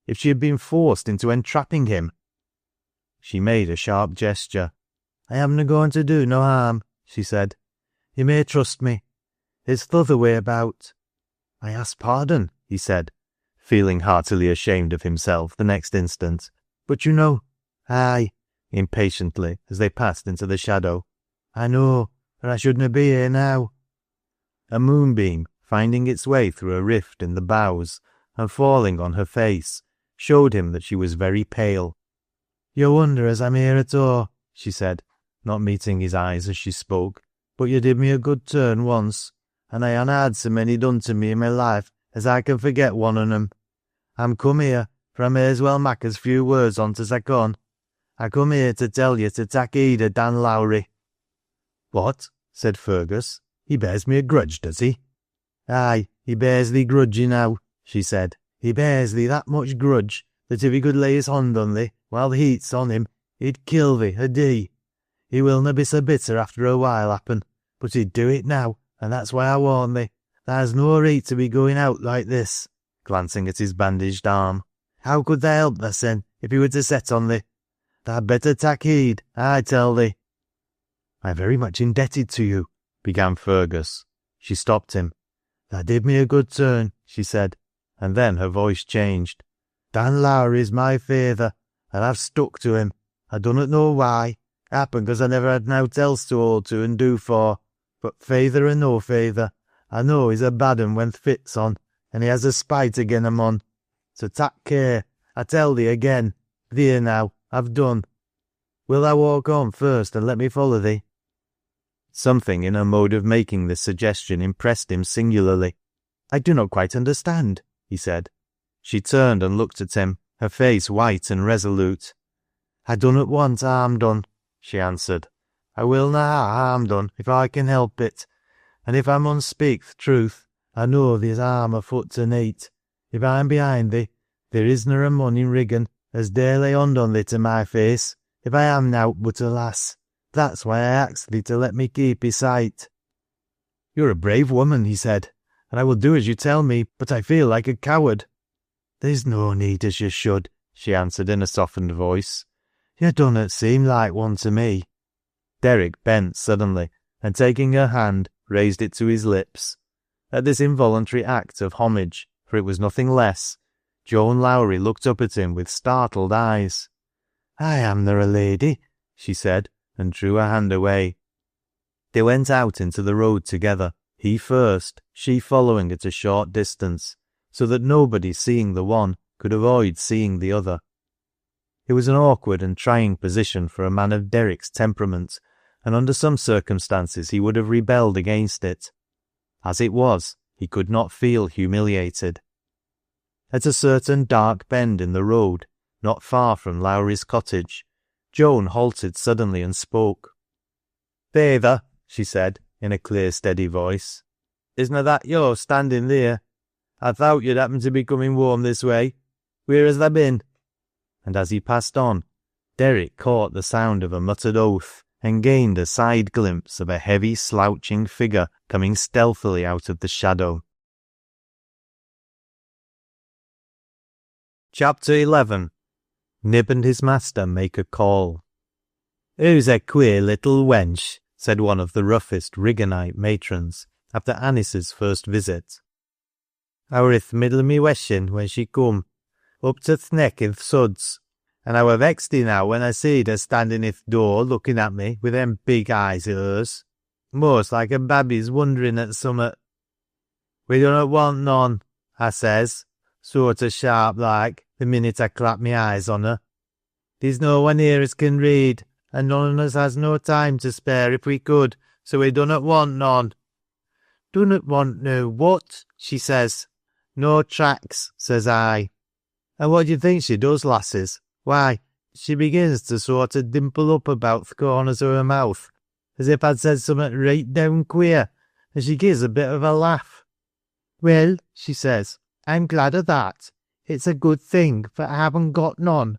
If she had been forced into entrapping him. She made a sharp gesture. "I amna going to do no harm," she said. "You may trust me. It's th' other way about." "I ask pardon," he said, feeling heartily ashamed of himself the next instant. "But you know—" "Aye," impatiently, as they passed into the shadow. "I know, or I shouldna be here now." A moonbeam, finding its way through a rift in the boughs and falling on her face, showed him that she was very pale. "You wonder as I'm here at all," she said, not meeting his eyes as she spoke. "But you did me a good turn once, and I han had so many done to me in my life as I can forget one on 'em. I'm come here, for I may as well mak as few words on't as I con. I come here to tell you to tak' heed of Dan Lowrie." "What?" said Fergus. "He bears me a grudge, does he?" "Aye, he bears thee grudge enow," she said. "He bears thee that much grudge that if he could lay his hand on thee while the heat's on him, he'd kill thee a dee. He willna be so bitter after a while, happen, but he'd do it now, and that's why I warn thee. Tha's no reet to be going out like this," glancing at his bandaged arm. "How could tha help thysen if he were to set on thee? Tha'd better tak' heed, I tell thee." "I'm very much indebted to you," began Fergus. She stopped him. "Tha did me a good turn," she said, and then her voice changed. "Dan Lowrie's my feyther, and I've stuck to him. I dunnot know why. Happen 'cause I never had nowt else to hold to and do for. But feyther or no feyther, I know he's a bad un when th' fit's on, and he has a spite again a mon. So tak' care, I tell thee again. Theer now, I've done. Will thou walk on first and let me follow thee?" Something in her mode of making this suggestion impressed him singularly. "I do not quite understand," he said. She turned and looked at him, her face white and resolute. "I dunnot want harm done," she answered. "I willna ha' harm done if I can help it. And if I mun speak th' truth, I know there's harm afoot to neet. If I'm behind thee, there isna a mon in Riggan as dare lay hond on thee to my face, if I am nowt but a lass. That's why I ax thee to let me keep i' sight." "You're a brave woman," he said, "and I will do as you tell me, but I feel like a coward." "There's no need as you should," she answered in a softened voice. "You dunnot seem like one to me." Derrick bent suddenly, and taking her hand, raised it to his lips. At this involuntary act of homage, for it was nothing less, Joan Lowrie looked up at him with startled eyes. "I amna a lady," she said, and drew her hand away. They went out into the road together, he first, she following at a short distance, so that nobody seeing the one could avoid seeing the other. It was an awkward and trying position for a man of Derrick's temperament, and under some circumstances he would have rebelled against it. As it was, he could not feel humiliated. At a certain dark bend in the road, not far from Lowrie's cottage, Joan halted suddenly and spoke. "Feyther," she said, in a clear, steady voice, "isna that yo standing there? I thowt you'd happen to be coming home this way. Where has tha been?" And as he passed on, Derrick caught the sound of a muttered oath, and gained a side glimpse of a heavy, slouching figure coming stealthily out of the shadow. Chapter 11. Nib and his master make a call. "Who's a queer little wench?" said one of the roughest Rigganite matrons, after Anice's first visit. "I were i'th middle o' me weshin when she come, up to th' neck in th' suds, and I were vexed enow when I seed her standing i'th door looking at me with them big eyes o' hers, most like a babby's wondering at summat. 'We dunnot want none,' I says, sort o' sharp like, the minute I clap me eyes on her. 'There's no one here as can read, and none on us has no time to spare if we could, so we dunnot want none.' 'Dunnot want no what?' she says. 'No tracks,' says I. And what do you think she does, lasses? Why, she begins to sort o' dimple up about th' corners o' her mouth, as if I'd said summat right down queer, and she gives a bit of a laugh. 'Well,' she says, 'I'm glad o' that. It's a good thing, for I haven't got none.'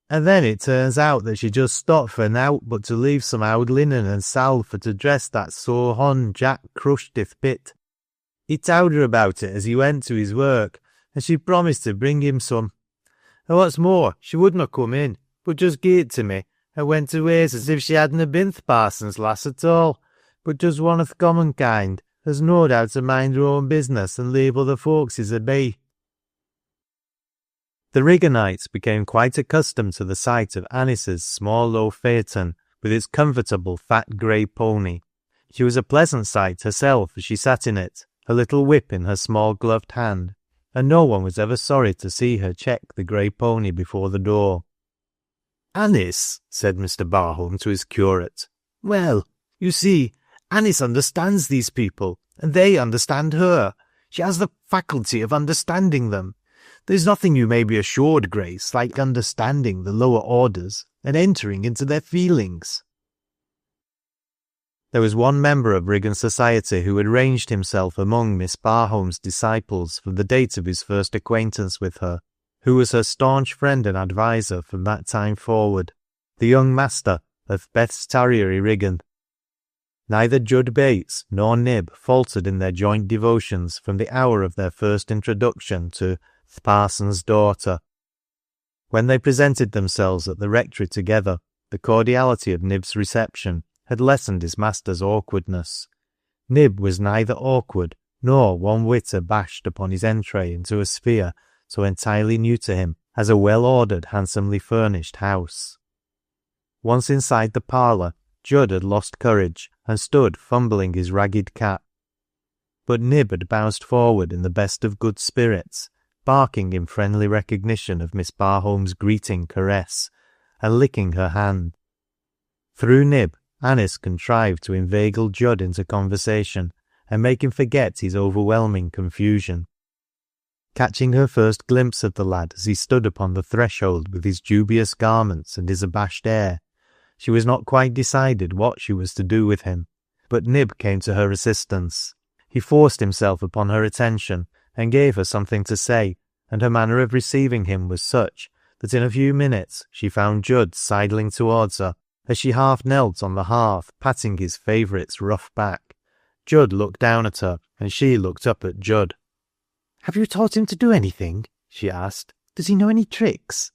And then it turns out that she just stopped for nowt but to leave some oud linen and salve for to dress that sore hon Jack crushed i'th pit. He towd her about it as he went to his work, and she promised to bring him some. And what's more, she wouldn't come in, but just gied it to me, and went away as if she hadna been th' parson's lass at all, but just one of th' common kind, as knowed how to mind her own business and leave other folkses a be." The Rigganites became quite accustomed to the sight of Anice's small low phaeton with its comfortable fat grey pony. She was a pleasant sight herself as she sat in it, her little whip in her small gloved hand, and no one was ever sorry to see her check the grey pony before the door. "Anice," said Mr. Barholm to his curate. "Well, you see, Anice understands these people, and they understand her. She has the faculty of understanding them. There's nothing, you may be assured, Grace, like understanding the lower orders and entering into their feelings." There was one member of Riggan society who had ranged himself among Miss Barholm's disciples from the date of his first acquaintance with her, who was her staunch friend and adviser from that time forward, the young master of Beth's Tarrier i Riggan. Neither Jud Bates nor Nib faltered in their joint devotions from the hour of their first introduction to "th' parson's daughter." When they presented themselves at the Rectory together, the cordiality of Nib's reception had lessened his master's awkwardness. Nib was neither awkward nor one whit abashed upon his entree into a sphere so entirely new to him as a well-ordered, handsomely furnished house. Once inside the parlour, Jud had lost courage and stood fumbling his ragged cap. But Nib had bounced forward in the best of good spirits, barking in friendly recognition of Miss Barholm's greeting caress, and licking her hand. Through Nib, Anice contrived to inveigle Jud into conversation, and make him forget his overwhelming confusion. Catching her first glimpse of the lad as he stood upon the threshold with his dubious garments and his abashed air, she was not quite decided what she was to do with him, but Nib came to her assistance. He forced himself upon her attention, and gave her something to say, and her manner of receiving him was such that in a few minutes she found Jud sidling towards her, as she half knelt on the hearth, patting his favourite's rough back. Jud looked down at her, and she looked up at Jud. "Have you taught him to do anything?" she asked. "Does he know any tricks?"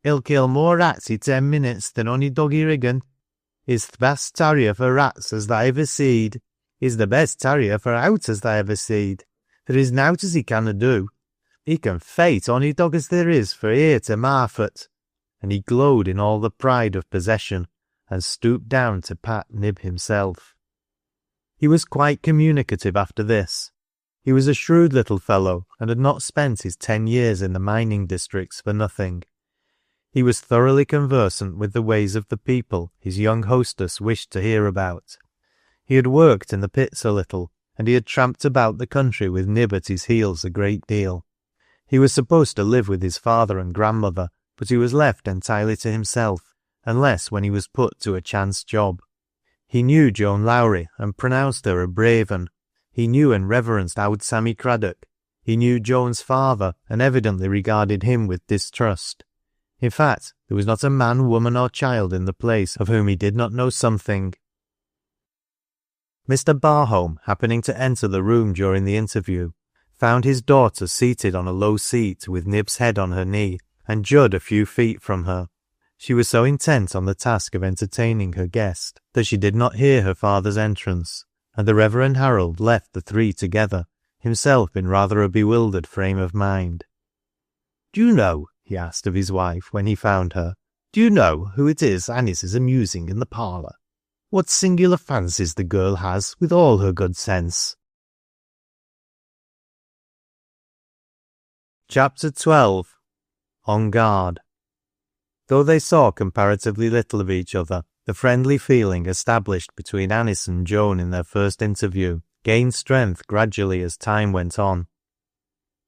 "He'll kill more rats in 10 minutes than ony dog i Riggan. He's th' best tarrier for rats as tha ever seed. He's the best tarrier for owt as tha ever seed. There is nowt as he canna do. He can fight ony dog as there is for ear to marfot." And he glowed in all the pride of possession, and stooped down to pat Nib himself. He was quite communicative after this. He was a shrewd little fellow, and had not spent his 10 years in the mining districts for nothing. He was thoroughly conversant with the ways of the people his young hostess wished to hear about. He had worked in the pits a little, and he had tramped about the country with Nib at his heels a great deal. He was supposed to live with his father and grandmother, but he was left entirely to himself, unless when he was put to a chance job. He knew Joan Lowrie, and pronounced her a brave un. He knew and reverenced old Sammy Craddock. He knew Joan's father, and evidently regarded him with distrust. In fact, there was not a man, woman, or child in the place of whom he did not know something. Mr. Barholm, happening to enter the room during the interview, found his daughter seated on a low seat with Nib's head on her knee, and Judd a few feet from her. She was so intent on the task of entertaining her guest that she did not hear her father's entrance, and the Reverend Harold left the three together, himself in rather a bewildered frame of mind. "Do you know," he asked of his wife when he found her, "do you know who it is Anice is amusing in the parlour? What singular fancies the girl has, with all her good sense." Chapter 12. On Guard. Though they saw comparatively little of each other, the friendly feeling established between Anice and Joan in their first interview gained strength gradually as time went on.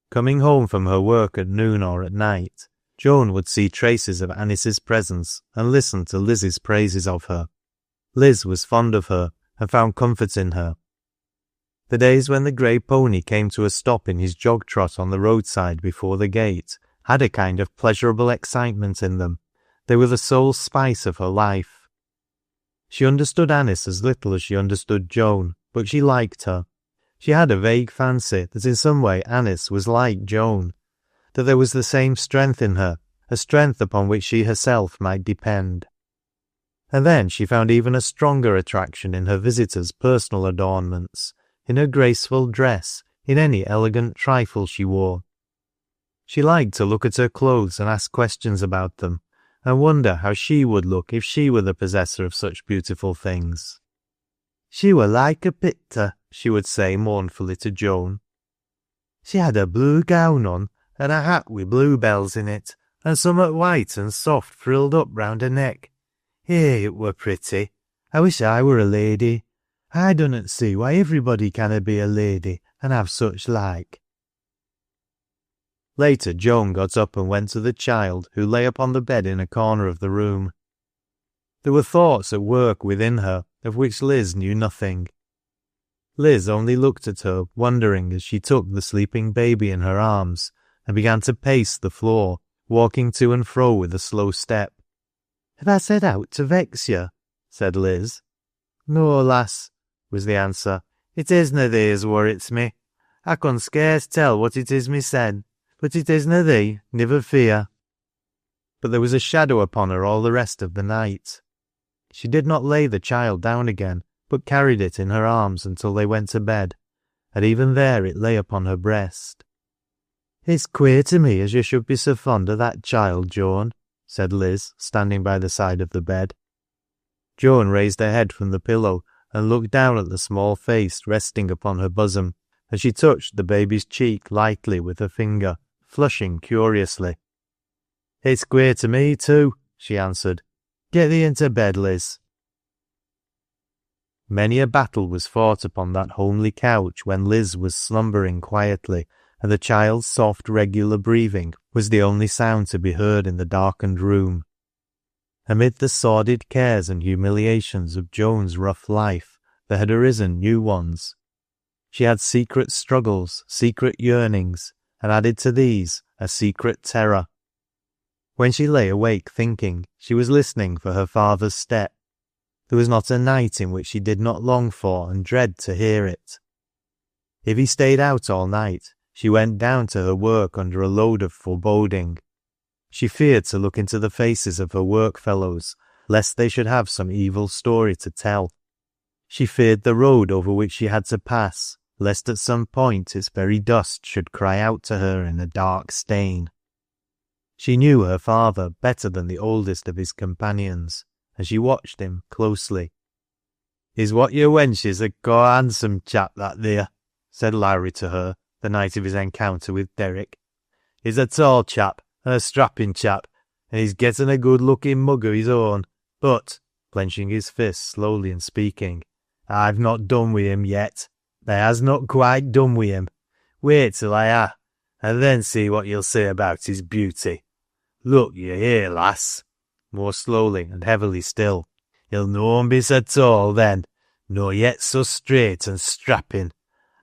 Coming home from her work at noon or at night, Joan would see traces of Anice's presence and listen to Liz's praises of her. Liz was fond of her and found comfort in her. The days when the grey pony came to a stop in his jog trot on the roadside before the gate had a kind of pleasurable excitement in them. They were the sole spice of her life. She understood Anice as little as she understood Joan, but she liked her. She had a vague fancy that in some way Anice was like Joan, that there was the same strength in her, a strength upon which she herself might depend. And then she found even a stronger attraction in her visitor's personal adornments, in her graceful dress, in any elegant trifle she wore. She liked to look at her clothes and ask questions about them, and wonder how she would look if she were the possessor of such beautiful things. "She were like a picter," she would say mournfully to Joan. "She had a blue gown on, and a hat with bluebells in it, and summat white and soft frilled up round her neck. It were pretty. I wish I were a lady. I dunnot see why everybody canna be a lady and have such like." Later Joan got up and went to the child, who lay upon the bed in a corner of the room. There were thoughts at work within her of which Liz knew nothing. Liz only looked at her, wondering as she took the sleeping baby in her arms and began to pace the floor, walking to and fro with a slow step. "Have I set out to vex you?" said Liz. "No, lass," was the answer. "It isna thee as worrits me. I can scarce tell what it is mysen, but it isna thee, niver fear." But there was a shadow upon her all the rest of the night. She did not lay the child down again, but carried it in her arms until they went to bed, and even there it lay upon her breast. "It's queer to me as you should be so fond of that child, Joan," said Liz, standing by the side of the bed. Joan raised her head from the pillow and looked down at the small face resting upon her bosom, and she touched the baby's cheek lightly with her finger, flushing curiously. "It's queer to me too," she answered. "Get thee into bed, Liz." Many a battle was fought upon that homely couch when Liz was slumbering quietly, and the child's soft regular breathing was the only sound to be heard in the darkened room. Amid the sordid cares and humiliations of Joan's rough life, there had arisen new ones. She had secret struggles, secret yearnings, and added to these a secret terror. When she lay awake thinking, she was listening for her father's step. There was not a night in which she did not long for and dread to hear it. If he stayed out all night, she went down to her work under a load of foreboding. She feared to look into the faces of her work-fellows, lest they should have some evil story to tell. She feared the road over which she had to pass, lest at some point its very dust should cry out to her in a dark stain. She knew her father better than the oldest of his companions, and she watched him closely. "Is what your wench is a handsome chap, that there," said Lowrie to her the night of his encounter with Derrick. "He's a tall chap, and a strapping chap, and he's getting a good-looking mug of his own, but," clenching his fist slowly and speaking, "I've not done wi' him yet. I has not quite done wi' him. Wait till I ha, and then see what you'll say about his beauty. Look you here, lass," more slowly and heavily still, "he'll noan be so tall then, nor yet so straight and strapping.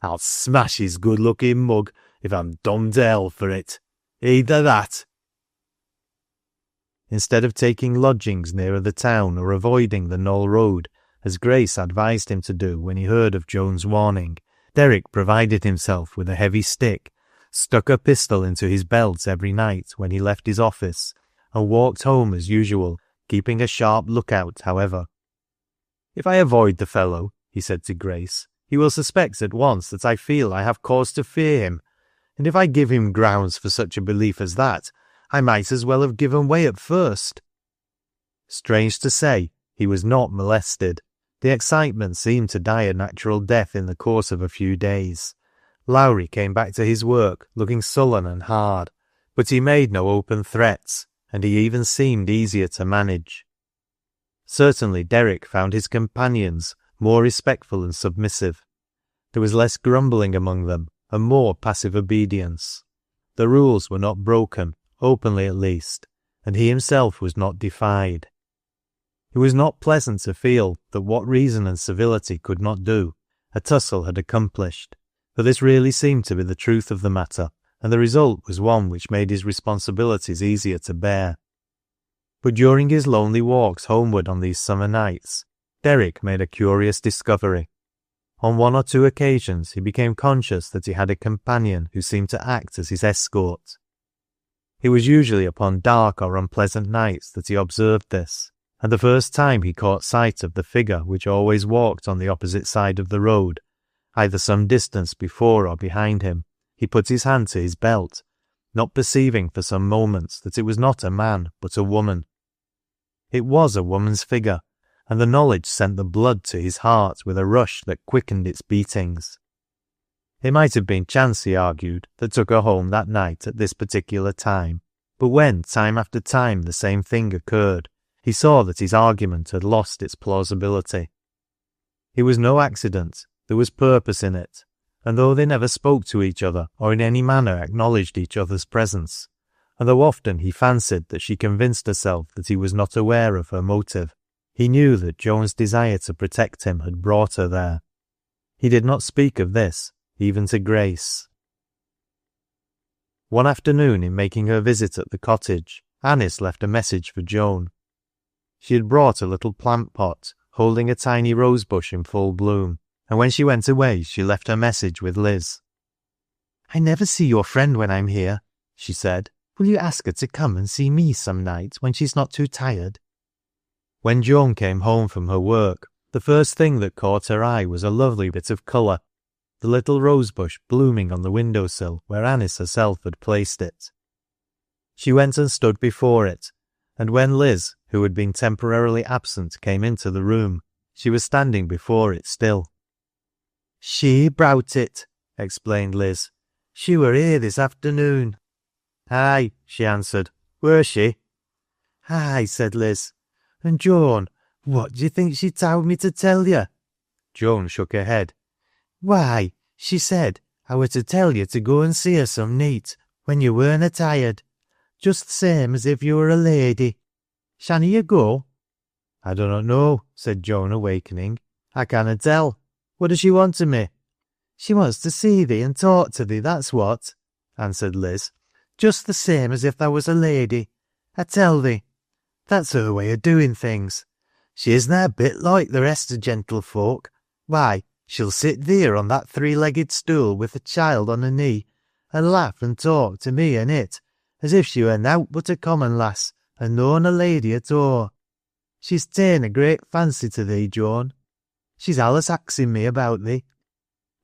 I'll smash his good-looking mug if I'm dommed to hell for it. Either that." Instead of taking lodgings nearer the town or avoiding the Knoll road, as Grace advised him to do when he heard of Joan's warning, Derrick provided himself with a heavy stick stuck a pistol into his belt every night when he left his office, and walked home as usual, keeping a sharp lookout, however. "If I avoid the fellow," he said to Grace, "he will suspect at once that I feel I have cause to fear him, and if I give him grounds for such a belief as that, I might as well have given way at first." Strange to say, he was not molested. The excitement seemed to die a natural death in the course of a few days. Lowrie came back to his work, looking sullen and hard, but he made no open threats, and he even seemed easier to manage. Certainly Derrick found his companions more respectful and submissive. There was less grumbling among them, and more passive obedience. The rules were not broken, openly at least, and he himself was not defied. It was not pleasant to feel that what reason and civility could not do, a tussle had accomplished, but this really seemed to be the truth of the matter, and the result was one which made his responsibilities easier to bear. But during his lonely walks homeward on these summer nights, Derrick made a curious discovery. On one or two occasions he became conscious that he had a companion who seemed to act as his escort. It was usually upon dark or unpleasant nights that he observed this, and the first time he caught sight of the figure which always walked on the opposite side of the road, either some distance before or behind him, he put his hand to his belt, not perceiving for some moments that it was not a man but a woman. It was a woman's figure, and the knowledge sent the blood to his heart with a rush that quickened its beatings. It might have been chance, he argued, that took her home that night at this particular time, but when, time after time, the same thing occurred, he saw that his argument had lost its plausibility. It was no accident, there was purpose in it, and though they never spoke to each other or in any manner acknowledged each other's presence, and though often he fancied that she convinced herself that he was not aware of her motive, he knew that Joan's desire to protect him had brought her there. He did not speak of this, even to Grace. One afternoon, in making her visit at the cottage, Anice left a message for Joan. She had brought a little plant pot, holding a tiny rosebush in full bloom, and when she went away she left her message with Liz. "I never see your friend when I'm here," she said. "Will you ask her to come and see me some night when she's not too tired?" When Joan came home from her work, the first thing that caught her eye was a lovely bit of colour, the little rosebush blooming on the windowsill where Anice herself had placed it. She went and stood before it, and when Liz, who had been temporarily absent, came into the room, she was standing before it still. "She browt it," explained Liz. "She were here this afternoon." "Aye," she answered. "Were she?" "Aye," said Liz. "And Joan, what do you think she told me to tell you?" Joan shook her head. "Why, she said I were to tell you to go and see her some neat, when you weren't a-tired. Just same as if you were a lady. Shanna you go?" "I do not know," said Joan, awakening. "I canna tell. What does she want of me?" "She wants to see thee and talk to thee, that's what," answered Liz. "Just the same as if thou was a lady. I tell thee, that's her way of doing things. She isna a bit like the rest of gentlefolk. Why, she'll sit there on that three-legged stool with the child on her knee, and laugh and talk to me and it, as if she were nowt but a common lass, and noan a lady at all. She's ta'en a great fancy to thee, Joan. She's allus axing me about thee.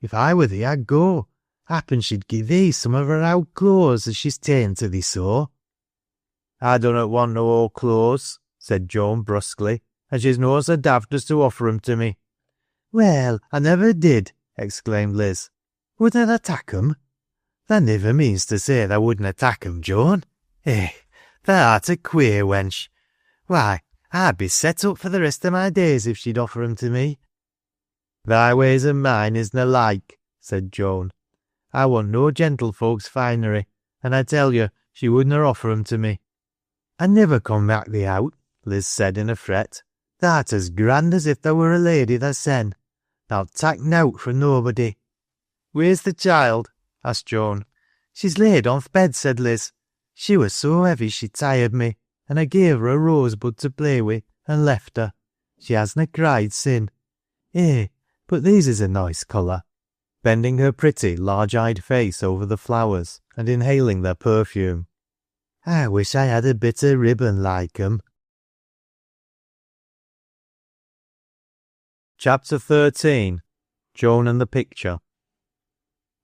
If I were thee, I'd go. Happen she'd gi' thee some of her old clothes as she's ta'en to thee so." "I dunnot want no old clothes," said Joan brusquely, "and she's no so daft as to offer 'em to me." "Well, I never did," exclaimed Liz. "Wouldn't I tak 'em?" "Tha niver means to say tha wouldna tak 'em, Joan? Eh, tha art a queer wench. Why, I'd be set up for the rest of my days if she'd offer 'em to me." "Thy ways and mine isna like," said Joan. "I want no gentlefolk's finery, and I tell you, she wouldna offer 'em to me." "I niver can mak thee out," Liz said in a fret. "Tha'rt as grand as if thou were a lady thysen. Thou'lt tak nowt fra nobody." "Where's the child?" asked Joan. "She's laid on th' bed," said Liz. "She were so heavy she tired me, and I gave her a rosebud to play wi' and left her. She hasna cried sin'. Eh, but these is a nice colour." bending her pretty, large-eyed face over the flowers and inhaling their perfume. I wish I had a bit of ribbon like 'em. Chapter 13. Joan and the Picture.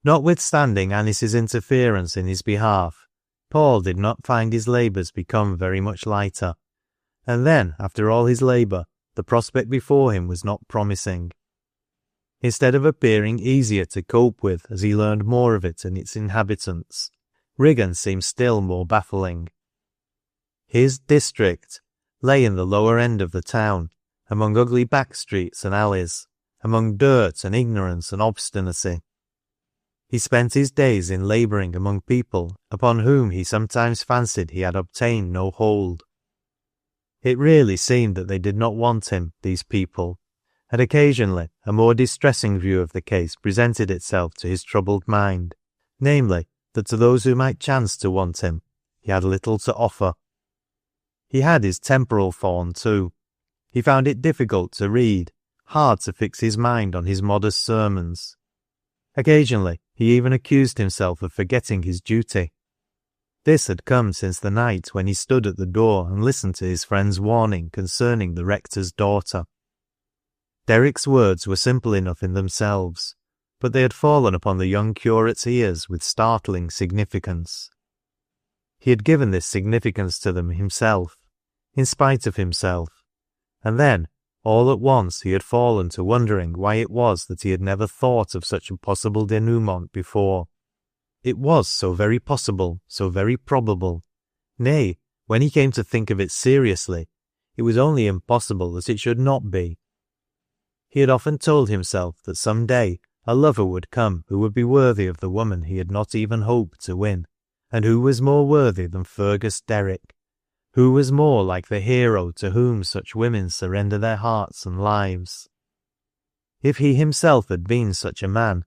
Notwithstanding Anice's interference in his behalf, Paul did not find his labours become very much lighter. And then, after all his labour, the prospect before him was not promising. Instead of appearing easier to cope with as he learned more of it and its inhabitants, Riggan seemed still more baffling. His district lay in the lower end of the town, among ugly back streets and alleys, among dirt and ignorance and obstinacy. He spent his days in labouring among people upon whom he sometimes fancied he had obtained no hold. It really seemed that they did not want him, these people, and occasionally a more distressing view of the case presented itself to his troubled mind, namely, that to those who might chance to want him, he had little to offer. He had his temporal thorn too. He found it difficult to read, hard to fix his mind on his modest sermons. Occasionally he even accused himself of forgetting his duty. This had come since the night when he stood at the door and listened to his friend's warning concerning the rector's daughter. Derrick's words were simple enough in themselves, but they had fallen upon the young curate's ears with startling significance. He had given this significance to them himself, in spite of himself, and then, all at once, he had fallen to wondering why it was that he had never thought of such a possible denouement before. It was so very possible, so very probable. Nay, when he came to think of it seriously, it was only impossible that it should not be. He had often told himself that some day a lover would come who would be worthy of the woman he had not even hoped to win, and who was more worthy than Fergus Derrick, who was more like the hero to whom such women surrender their hearts and lives. If he himself had been such a man,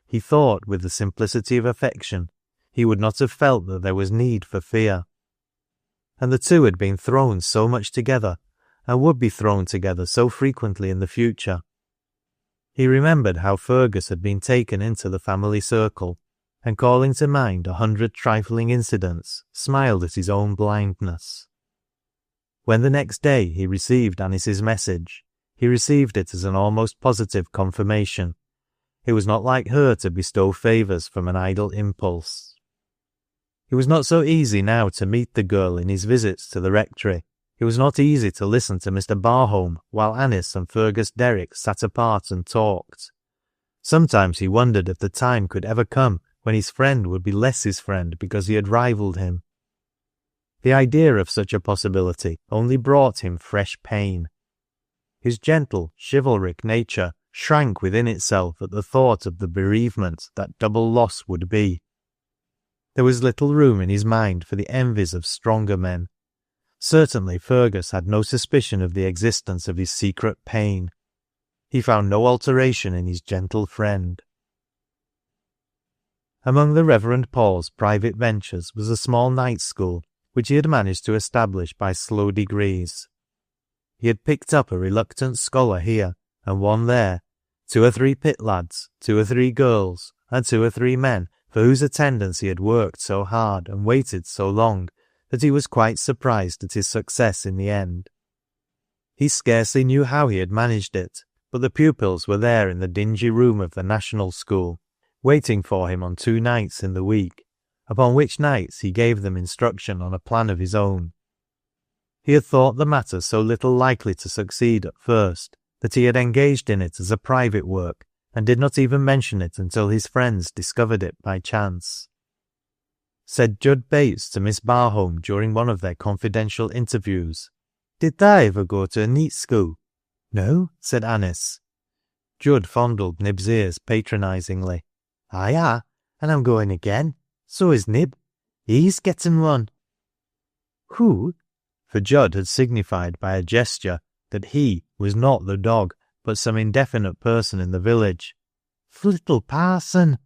he thought with the simplicity of affection, he would not have felt that there was need for fear. And the two had been thrown so much together, and would be thrown together so frequently in the future. He remembered how Fergus had been taken into the family circle, and calling to mind 100 trifling incidents, smiled at his own blindness. When the next day he received Anice's message, he received it as an almost positive confirmation. It was not like her to bestow favours from an idle impulse. It was not so easy now to meet the girl in his visits to the rectory. It was not easy to listen to Mr. Barholm while Anice and Fergus Derrick sat apart and talked. Sometimes he wondered if the time could ever come when his friend would be less his friend because he had rivalled him. The idea of such a possibility only brought him fresh pain. His gentle, chivalric nature shrank within itself at the thought of the bereavement that double loss would be. There was little room in his mind for the envies of stronger men. Certainly Fergus had no suspicion of the existence of his secret pain. He found no alteration in his gentle friend. Among the Reverend Paul's private ventures was a small night school, which he had managed to establish by slow degrees. He had picked up a reluctant scholar here, and one there, 2 or 3 pit lads, 2 or 3 girls, and 2 or 3 men for whose attendance he had worked so hard and waited so long that he was quite surprised at his success in the end. He scarcely knew how he had managed it, but the pupils were there in the dingy room of the National School, waiting for him on 2 nights in the week, upon which nights he gave them instruction on a plan of his own. He had thought the matter so little likely to succeed at first that he had engaged in it as a private work, and did not even mention it until his friends discovered it by chance. Said Jud Bates to Miss Barholm during one of their confidential interviews, "Did thou ever go to a neat school?" "No," said Anice. Jud fondled Nib's ears patronisingly. "Aye, and I'm going again. So is Nib. He's getting one." "Who?" For Jud had signified by a gesture that he was not the dog, but some indefinite person in the village. "Little parson."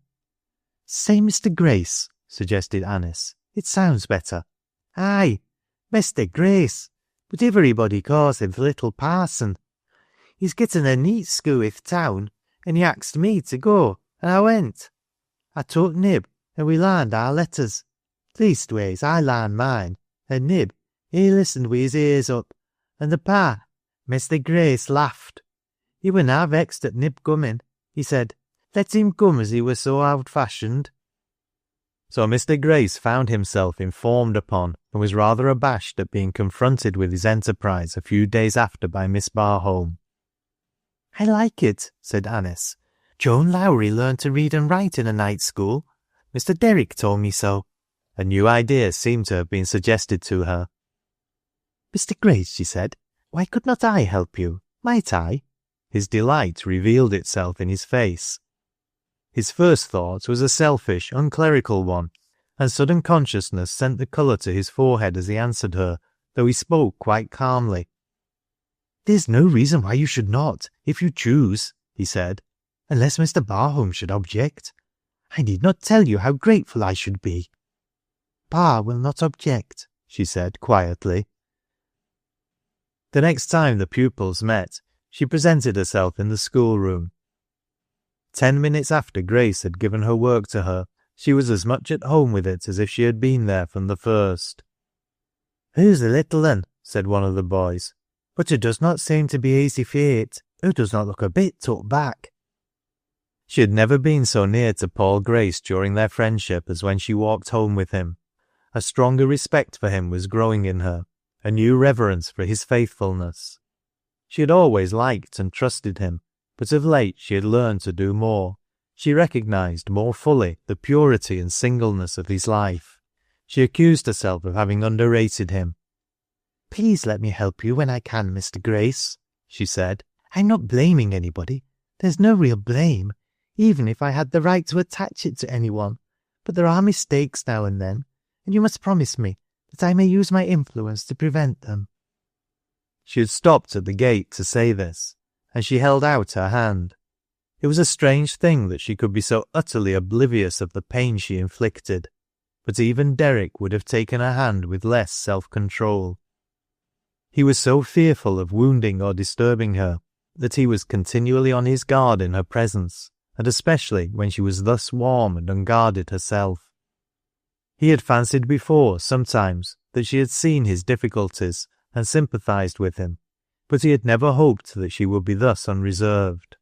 "Say Mr. Grace," suggested Anice. "It sounds better." "Aye, Mr. Grace, but everybody calls him little parson. He's getting a neat school i' th' town, and he axed me to go, and I went. I took Nib, and we learned our letters. Leastways, I learned mine, and Nib, he listened with his ears up, and the pa, Mr. Grace, laughed. He were now vexed at Nib coming. He said, let him come as he was so old-fashioned. So Mr. Grace found himself informed upon, and was rather abashed at being confronted with his enterprise a few days after by Miss Barholm. I like it, said Anice. Joan Lowrie learned to read and write in a night school. Mr. Derrick told me so. A new idea seemed to have been suggested to her. Mr. Grace, she said, why could not I help you? Might I? His delight revealed itself in his face. His first thought was a selfish, unclerical one, and sudden consciousness sent the colour to his forehead as he answered her, though he spoke quite calmly. There's no reason why you should not, if you choose, he said, unless Mr. Barholm should object. I need not tell you how grateful I should be. Pa will not object, she said quietly. The next time the pupils met, she presented herself in the schoolroom. 10 minutes after Grace had given her work to her, she was as much at home with it as if she had been there from the first. Who's the little un? Said one of the boys. But it does not seem to be easy fate. Who does not look a bit took back. She had never been so near to Paul Grace during their friendship as when she walked home with him. A stronger respect for him was growing in her, a new reverence for his faithfulness. She had always liked and trusted him, but of late she had learned to do more. She recognized more fully the purity and singleness of his life. She accused herself of having underrated him. Please let me help you when I can, Mr. Grace, she said. I'm not blaming anybody. There's no real blame, even if I had the right to attach it to anyone. But there are mistakes now and then, and you must promise me that I may use my influence to prevent them. She had stopped at the gate to say this, and she held out her hand. It was a strange thing that she could be so utterly oblivious of the pain she inflicted, but even Derrick would have taken her hand with less self-control. He was so fearful of wounding or disturbing her that he was continually on his guard in her presence, and especially when she was thus warm and unguarded herself. He had fancied before, sometimes, that she had seen his difficulties and sympathized with him, but he had never hoped that she would be thus unreserved.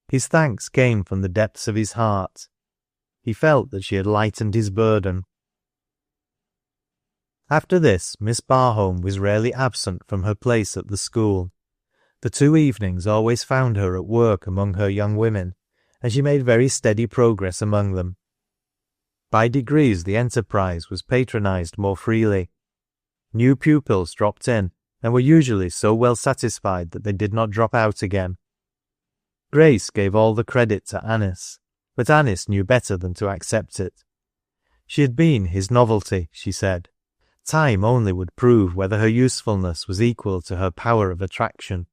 His thanks came from the depths of his heart. He felt that she had lightened his burden. After this, Miss Barholm was rarely absent from her place at the school. The 2 evenings always found her at work among her young women, and she made very steady progress among them. By degrees the enterprise was patronized more freely. New pupils dropped in, and were usually so well satisfied that they did not drop out again. Grace gave all the credit to Anice, but Anice knew better than to accept it. She had been his novelty, she said. Time only would prove whether her usefulness was equal to her power of attraction.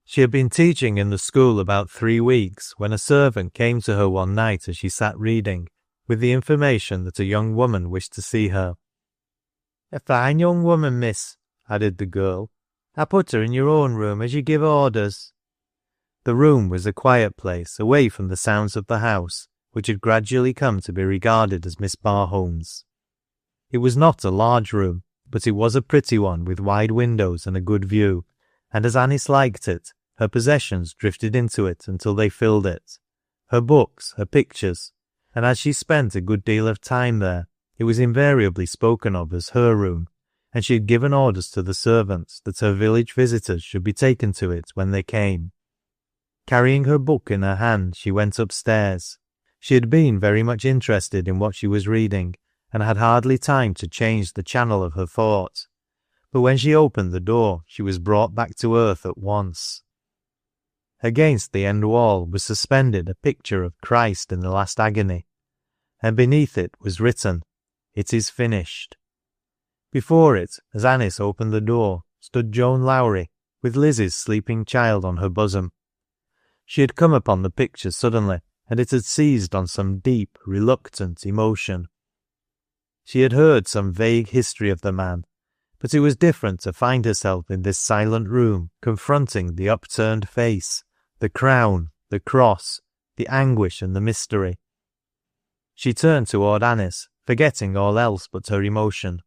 She had been teaching in the school about 3 weeks when a servant came to her one night as she sat reading, with the information that a young woman wished to see her. A fine young woman, miss, added the girl. I put her in your own room as you give orders. The room was a quiet place, away from the sounds of the house, which had gradually come to be regarded as Miss Barholm's. It was not a large room, but it was a pretty one with wide windows and a good view, and as Anice liked it, her possessions drifted into it until they filled it. Her books, her pictures, and as she spent a good deal of time there, it was invariably spoken of as her room, and she had given orders to the servants that her village visitors should be taken to it when they came. Carrying her book in her hand, she went upstairs. She had been very much interested in what she was reading, and had hardly time to change the channel of her thought. But when she opened the door, she was brought back to earth at once. Against the end wall was suspended a picture of Christ in the last agony, and beneath it was written, "It is finished." Before it, as Anice opened the door, stood Joan Lowrie, with Lizzie's sleeping child on her bosom. She had come upon the picture suddenly, and it had seized on some deep, reluctant emotion. She had heard some vague history of the man, but it was different to find herself in this silent room, confronting the upturned face, the crown, the cross, the anguish and the mystery. She turned toward Anice, forgetting all else but her emotion.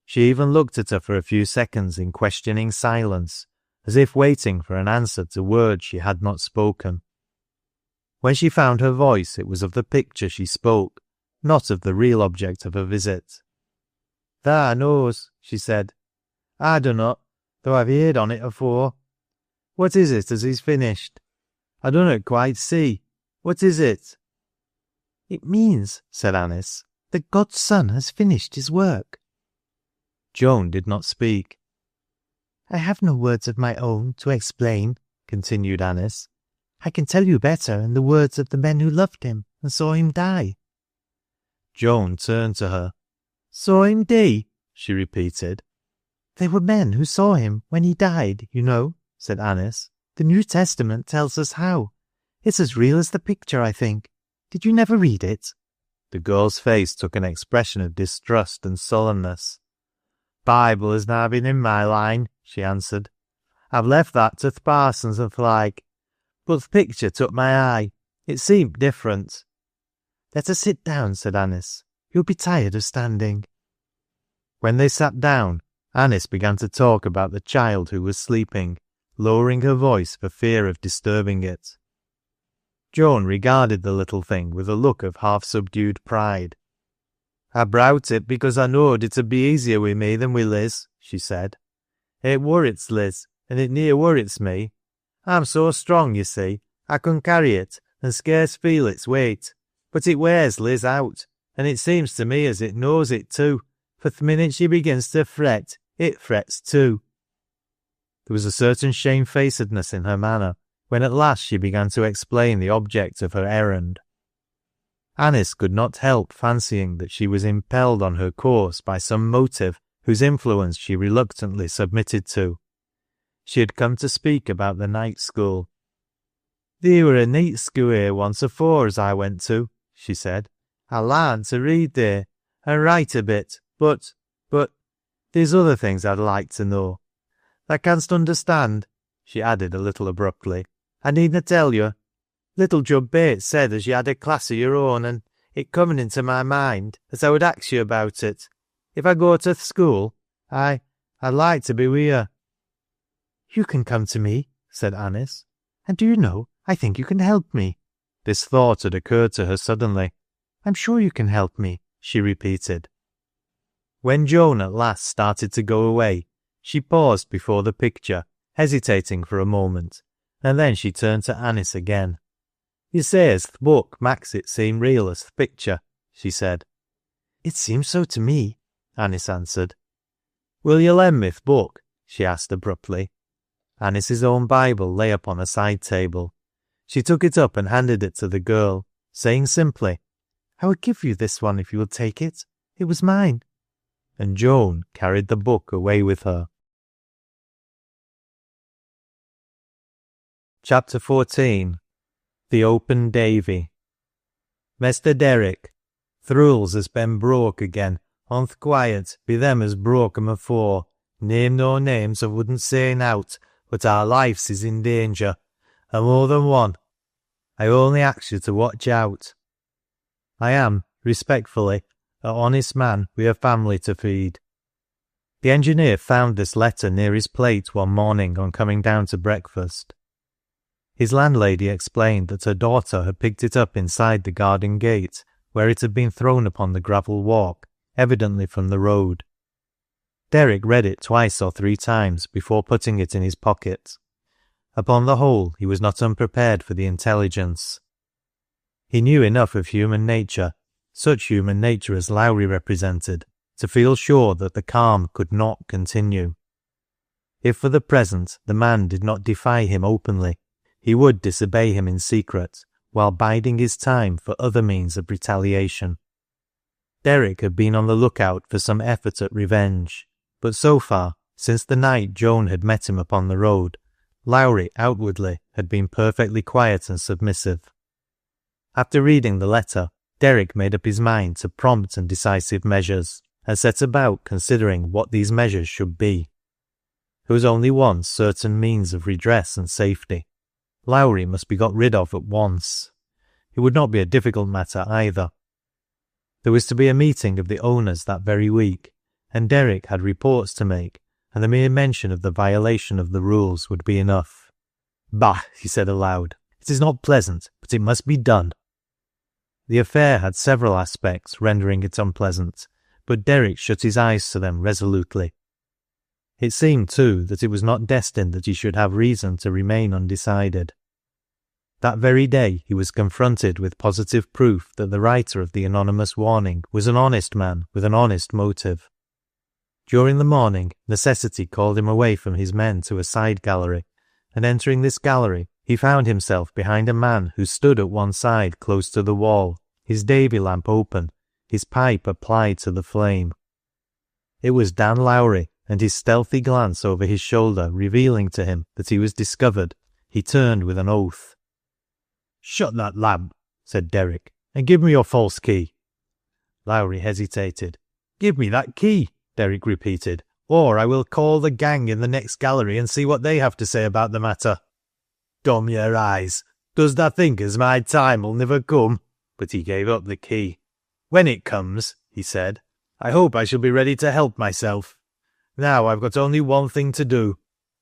She even looked at her for a few seconds in questioning silence, as if waiting for an answer to words she had not spoken. When she found her voice, it was of the picture she spoke, not of the real object of her visit. "Thar knows," she said. "I dunnot, though I've heard on it afore. What is it as he's finished? I dunnot quite see. What is it?" "It means," said Anice, "that God's Son has finished his work." Joan did not speak. "I have no words of my own to explain," continued Anice. "I can tell you better in the words of the men who loved him and saw him die." Joan turned to her. "Saw him die?" she repeated. "They were men who saw him when he died, you know," said Anice. "The New Testament tells us how. It's as real as the picture, I think. Did you never read it?" The girl's face took an expression of distrust and sullenness. "Bible has now been in my line," she answered. "I've left that to th' parsons and th' like. But th' picture took my eye. It seemed different." "Let us sit down," said Anice. "You'll be tired of standing." When they sat down, Anice began to talk about the child who was sleeping, lowering her voice for fear of disturbing it. Joan regarded the little thing with a look of half-subdued pride. "I browt it because I knowed it'd be easier wi' me than wi' Liz," she said. "It worrits Liz, and it near worrits me. I'm so strong, you see, I can carry it and scarce feel its weight, but it wears Liz out, and it seems to me as it knows it too, for th' minute she begins to fret, it frets too." There was a certain shamefacedness in her manner when at last she began to explain the object of her errand. Anice could not help fancying that she was impelled on her course by some motive whose influence she reluctantly submitted to. She had come to speak about the night school. "There were a night school here once afore as I went to," she said. "I larned to read there, and write a bit, but, there's other things I'd like to know. Thou canst understand," she added a little abruptly. "I needna tell you. Little Jud Bates said as you had a class of your own, and it coming into my mind that I would ask you about it. If I go to th' school, I'd like to be wi' you." "You can come to me," said Anice. "And do you know, I think you can help me." This thought had occurred to her suddenly. "I'm sure you can help me," she repeated. When Joan at last started to go away, she paused before the picture, hesitating for a moment, and then she turned to Anice again. "You say as th' book maks it seem real as th' picture," she said. "It seems so to me," Anice answered. "Will you lend me th' book?" she asked abruptly. Anice's own Bible lay upon a side table. She took it up and handed it to the girl, saying simply, "I will give you this one if you will take it. It was mine." And Joan carried the book away with her. Chapter 14. The Open Davy. "Mester Derrick, th' rules has been broke again, on th' quiet, be them as broke 'em afore. Name no names, I wouldn't say nowt, but our lives is in danger, and more than one. I only ask you to watch out. I am, respectfully, a honest man with a family to feed." The engineer found this letter near his plate one morning on coming down to breakfast. His landlady explained that her daughter had picked it up inside the garden gate, where it had been thrown upon the gravel walk, evidently from the road. Derrick read it 2 or 3 times before putting it in his pocket. Upon the whole, he was not unprepared for the intelligence. He knew enough of human nature, such human nature as Lowrie represented, to feel sure that the calm could not continue. If for the present the man did not defy him openly, he would disobey him in secret, while biding his time for other means of retaliation. Derrick had been on the lookout for some effort at revenge, but so far, since the night Joan had met him upon the road, Lowrie outwardly had been perfectly quiet and submissive. After reading the letter, Derrick made up his mind to prompt and decisive measures, and set about considering what these measures should be. There was only one certain means of redress and safety. Lowrie must be got rid of at once. It would not be a difficult matter either. There was to be a meeting of the owners that very week, and Derrick had reports to make, and the mere mention of the violation of the rules would be enough. "Bah," he said aloud, "it is not pleasant, but it must be done." The affair had several aspects rendering it unpleasant, but Derrick shut his eyes to them resolutely. It seemed, too, that it was not destined that he should have reason to remain undecided. That very day he was confronted with positive proof that the writer of the anonymous warning was an honest man with an honest motive. During the morning, necessity called him away from his men to a side gallery, and entering this gallery, he found himself behind a man who stood at one side close to the wall, his Davy lamp open, his pipe applied to the flame. It was Dan Lowrie, and his stealthy glance over his shoulder revealing to him that he was discovered, he turned with an oath. "Shut that lamp," said Derrick, "and give me your false key." Lowrie hesitated. "Give me that key," Derrick repeated, "or I will call the gang in the next gallery and see what they have to say about the matter." "Dom your eyes. Does thou think as my time'll never come?" But he gave up the key. "When it comes," he said, "I hope I shall be ready to help myself. Now I've got only one thing to do.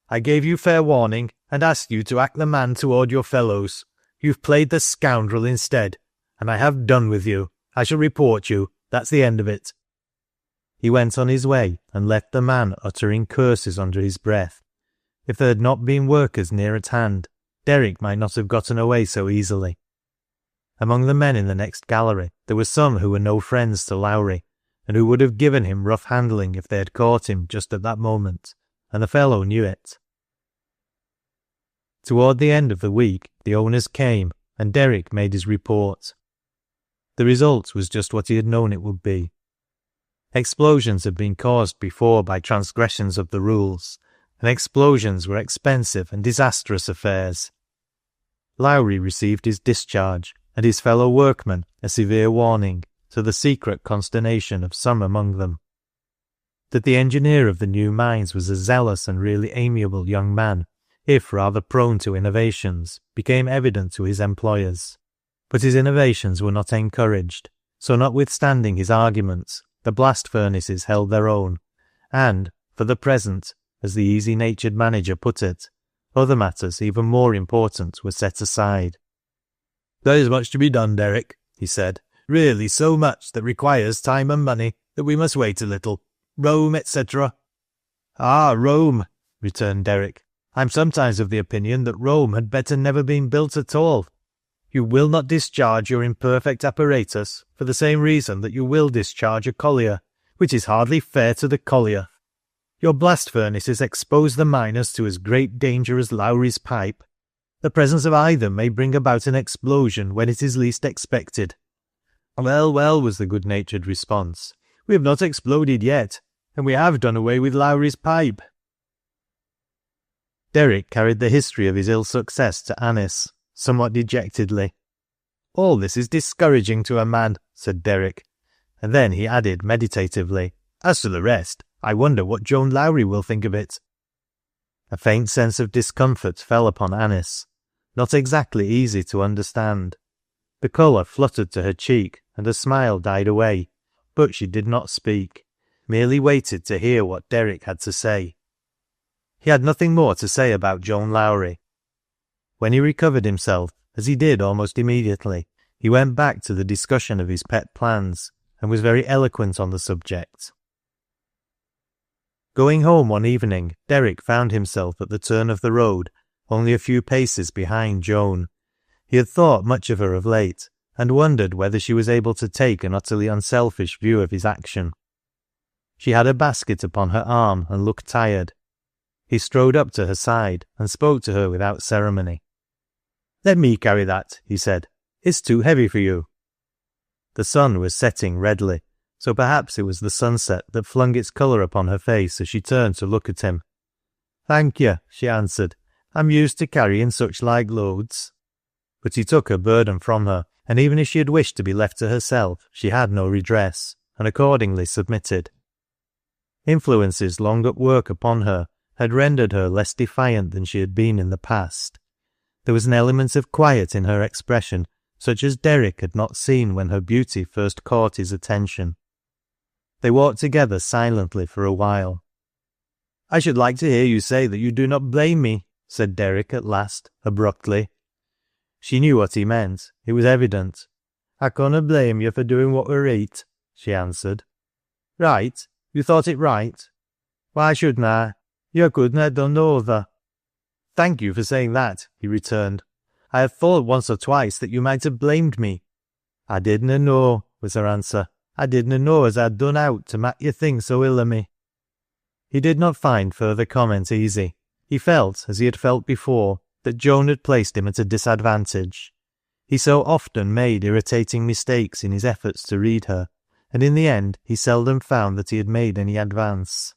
I gave you fair warning, and asked you to act the man toward your fellows. You've played the scoundrel instead, and I have done with you. I shall report you. That's the end of it." He went on his way, and left the man uttering curses under his breath. If there had not been workers near at hand, Derrick might not have gotten away so easily. Among the men in the next gallery, there were some who were no friends to Lowrie, and who would have given him rough handling if they had caught him just at that moment, and the fellow knew it. Toward the end of the week, the owners came, and Derrick made his report. The result was just what he had known it would be. Explosions had been caused before by transgressions of the rules, and explosions were expensive and disastrous affairs. Lowrie received his discharge, and his fellow workmen a severe warning, to the secret consternation of some among them. That the engineer of the new mines was a zealous and really amiable young man, if rather prone to innovations, became evident to his employers. But his innovations were not encouraged, so notwithstanding his arguments, the blast furnaces held their own, and, for the present, as the easy-natured manager put it, other matters even more important were set aside. "There is much to be done, Derrick," he said. "Really so much that requires time and money that we must wait a little. Rome, etc." "Ah, Rome," returned Derrick. "I'm sometimes of the opinion that Rome had better never been built at all. You will not discharge your imperfect apparatus for the same reason that you will discharge a collier, which is hardly fair to the collier. Your blast furnaces expose the miners to as great danger as Lowrie's pipe. The presence of either may bring about an explosion when it is least expected." "Well, well," was the good-natured response. "We have not exploded yet, and we have done away with Lowrie's pipe." Derrick carried the history of his ill success to Anice, somewhat dejectedly. "All this is discouraging to a man," said Derrick, and then he added meditatively, "As to the rest, I wonder what Joan Lowrie will think of it." A faint sense of discomfort fell upon Anice, not exactly easy to understand. The colour fluttered to her cheek, and a smile died away, but she did not speak, merely waited to hear what Derrick had to say. He had nothing more to say about Joan Lowrie. When he recovered himself, as he did almost immediately, he went back to the discussion of his pet plans, and was very eloquent on the subject. Going home one evening, Derrick found himself at the turn of the road, only a few paces behind Joan. He had thought much of her of late, and wondered whether she was able to take an utterly unselfish view of his action. She had a basket upon her arm and looked tired. He strode up to her side and spoke to her without ceremony. "Let me carry that," he said. "It's too heavy for you." The sun was setting redly, so perhaps it was the sunset that flung its colour upon her face as she turned to look at him. "Thank you," she answered. "I'm used to carrying such like loads." But he took her burden from her, and even if she had wished to be left to herself, she had no redress, and accordingly submitted. Influences long at work upon her had rendered her less defiant than she had been in the past. There was an element of quiet in her expression, such as Derrick had not seen when her beauty first caught his attention. They walked together silently for a while. "I should like to hear you say that you do not blame me," said Derrick at last, abruptly. She knew what he meant. It was evident. "I canna blame you for doing what were right," she answered. "Right? You thought it right? Why shouldn't I? You couldn't have done no other." "Thank you for saying that," he returned. "I have thought once or twice that you might have blamed me." "I didna know," was her answer. "I didna know as I'd done out to mak you think so ill of me." He did not find further comment easy. He felt, as he had felt before, that Joan had placed him at a disadvantage. He so often made irritating mistakes in his efforts to read her, and in the end he seldom found that he had made any advance.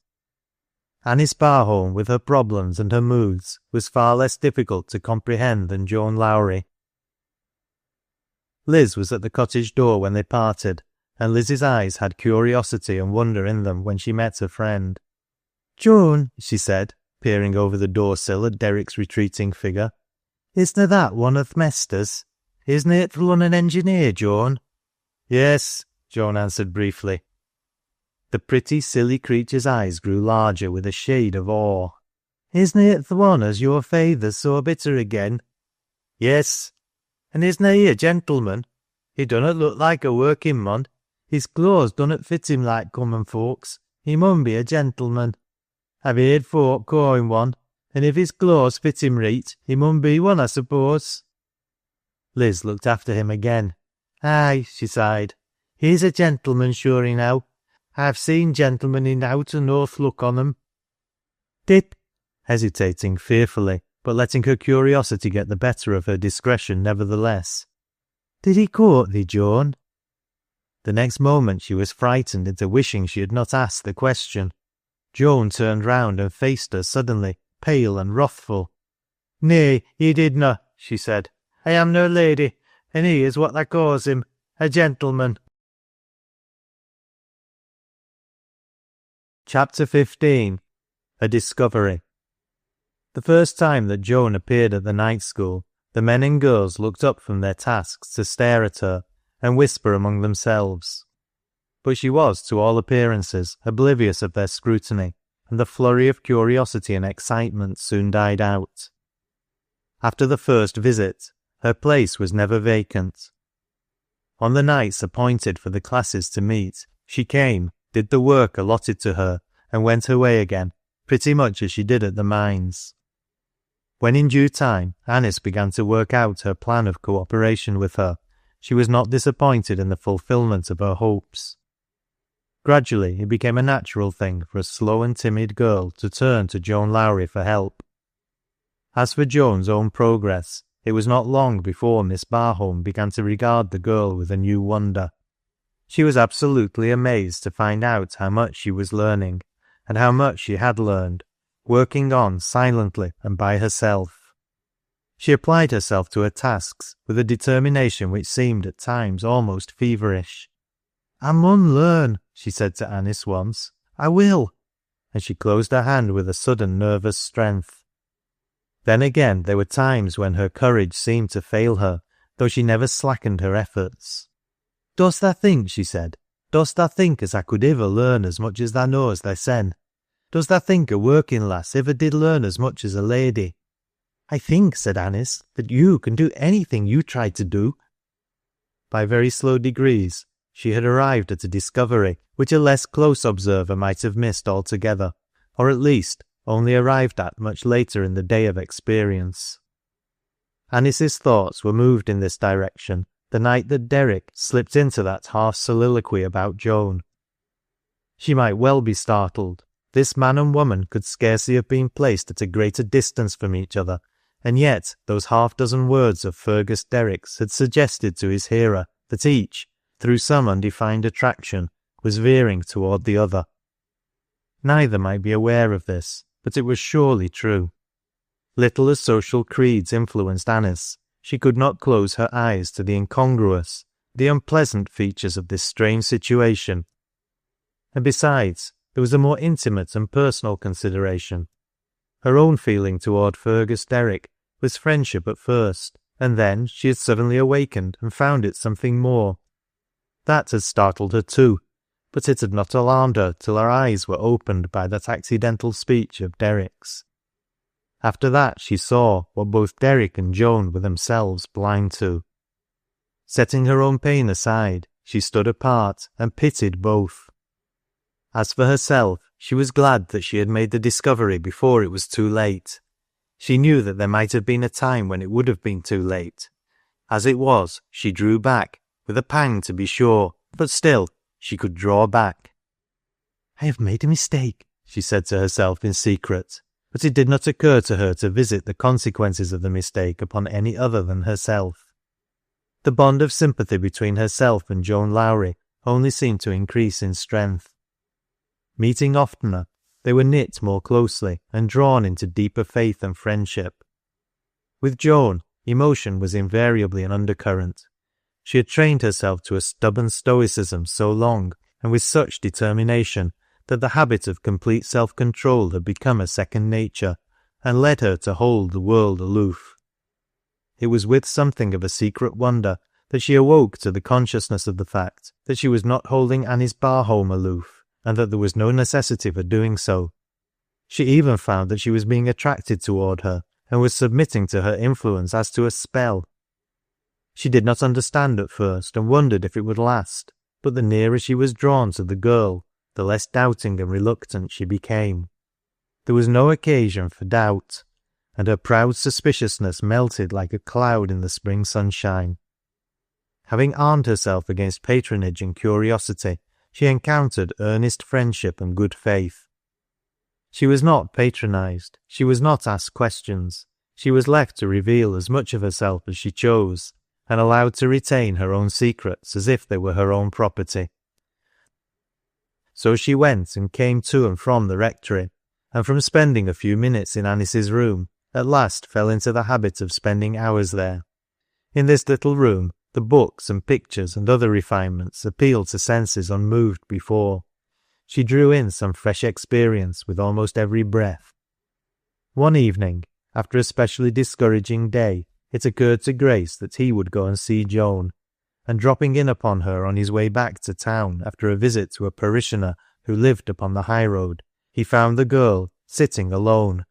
Anice Barholm, with her problems and her moods, was far less difficult to comprehend than Joan Lowrie. Liz was at the cottage door when they parted, and Liz's eyes had curiosity and wonder in them when she met her friend. "Joan," she said, peering over the door-sill at Derrick's retreating figure, "isna that one of th' mesters? Isna it th' Lunnon engineer, Joan?" "Yes," Joan answered briefly. The pretty, silly creature's eyes grew larger with a shade of awe. "Isna it th' one as your feyther's so bitter again?" "Yes." "And isna he a gentleman? He dunnot look like a working mon. His clothes dunnot fit him like common folks. He mun be a gentleman. I've heerd folk call him one, and if his clothes fit him right, he mun be one, I suppose." Liz looked after him again. "Aye," she sighed. "He's a gentleman sure enow. I've seen gentlemen enow to know th' look on 'em." "Did," hesitating fearfully, but letting her curiosity get the better of her discretion nevertheless, "did he court thee, Joan?" The next moment she was frightened into wishing she had not asked the question. Joan turned round and faced her suddenly, pale and wrathful. "Nay, he didna," she said. "I am no lady, and he is what tha calls him, a gentleman." Chapter 15. A Discovery. The first time that Joan appeared at the night school, the men and girls looked up from their tasks to stare at her and whisper among themselves. But she was, to all appearances, oblivious of their scrutiny, and the flurry of curiosity and excitement soon died out. After the first visit, her place was never vacant. On the nights appointed for the classes to meet, she came, did the work allotted to her, and went her way again, pretty much as she did at the mines. When in due time Anice began to work out her plan of cooperation with her, she was not disappointed in the fulfilment of her hopes. Gradually it became a natural thing for a slow and timid girl to turn to Joan Lowrie for help. As for Joan's own progress, it was not long before Miss Barholm began to regard the girl with a new wonder. She was absolutely amazed to find out how much she was learning, and how much she had learned, working on silently and by herself. She applied herself to her tasks with a determination which seemed at times almost feverish. "I mun learn," she said to Anice once. "I will." And she closed her hand with a sudden nervous strength. Then again there were times when her courage seemed to fail her, though she never slackened her efforts. "Dost tha think," she said, "dost tha think as I could iver learn as much as tha knows thysen? Does tha think a working lass iver did learn as much as a lady?" "I think," said Anice, "that you can do anything you try to do." By very slow degrees, she had arrived at a discovery which a less close observer might have missed altogether, or at least only arrived at much later in the day of experience. Anice's thoughts were moved in this direction the night that Derrick slipped into that half soliloquy about Joan. She might well be startled. This man and woman could scarcely have been placed at a greater distance from each other, and yet those half-dozen words of Fergus Derrick's had suggested to his hearer that each, through some undefined attraction, was veering toward the other. Neither might be aware of this, but it was surely true. Little as social creeds influenced Anice, she could not close her eyes to the incongruous, the unpleasant features of this strange situation. And besides, there was a more intimate and personal consideration. Her own feeling toward Fergus Derrick was friendship at first, and then she had suddenly awakened and found it something more. That had startled her too, but it had not alarmed her till her eyes were opened by that accidental speech of Derrick's. After that she saw what both Derrick and Joan were themselves blind to. Setting her own pain aside, she stood apart and pitied both. As for herself, she was glad that she had made the discovery before it was too late. She knew that there might have been a time when it would have been too late. As it was, she drew back, with a pang to be sure, but still, she could draw back. "I have made a mistake," she said to herself in secret, but it did not occur to her to visit the consequences of the mistake upon any other than herself. The bond of sympathy between herself and Joan Lowrie only seemed to increase in strength. Meeting oftener, they were knit more closely and drawn into deeper faith and friendship. With Joan, emotion was invariably an undercurrent. She had trained herself to a stubborn stoicism so long and with such determination that the habit of complete self-control had become a second nature and led her to hold the world aloof. It was with something of a secret wonder that she awoke to the consciousness of the fact that she was not holding Anice Barholm aloof, and that there was no necessity for doing so. She even found that she was being attracted toward her, and was submitting to her influence as to a spell. She did not understand at first, and wondered if it would last, but the nearer she was drawn to the girl, the less doubting and reluctant she became. There was no occasion for doubt, and her proud suspiciousness melted like a cloud in the spring sunshine. Having armed herself against patronage and curiosity, she encountered earnest friendship and good faith. She was not patronized, she was not asked questions, she was left to reveal as much of herself as she chose, and allowed to retain her own secrets as if they were her own property. So she went and came to and from the Rectory, and from spending a few minutes in Anice's room, at last fell into the habit of spending hours there. In this little room, the books and pictures and other refinements appealed to senses unmoved before. She drew in some fresh experience with almost every breath. One evening, after a specially discouraging day, it occurred to Grace that he would go and see Joan, and dropping in upon her on his way back to town after a visit to a parishioner who lived upon the high road, he found the girl sitting alone,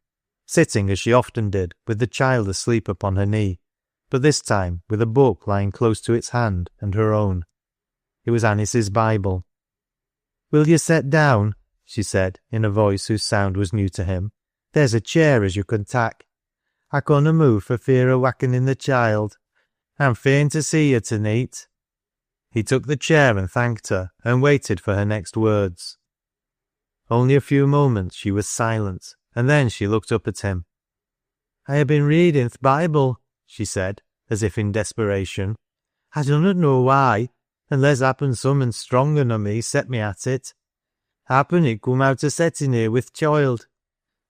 sitting as she often did, with the child asleep upon her knee, but this time with a book lying close to its hand and her own. It was Anice's Bible. "Will you set down?" she said, in a voice whose sound was new to him. "There's a chair as you can tak. I canna move for fear of wakening the child. I'm fain to see you to-neet." He took the chair and thanked her, and waited for her next words. Only a few moments she was silent, and then she looked up at him. "I have been reading th' Bible," she said, as if in desperation. "I dunnot know why, unless happen something stronger nor me set me at it. Happen it come out o' setting here with child.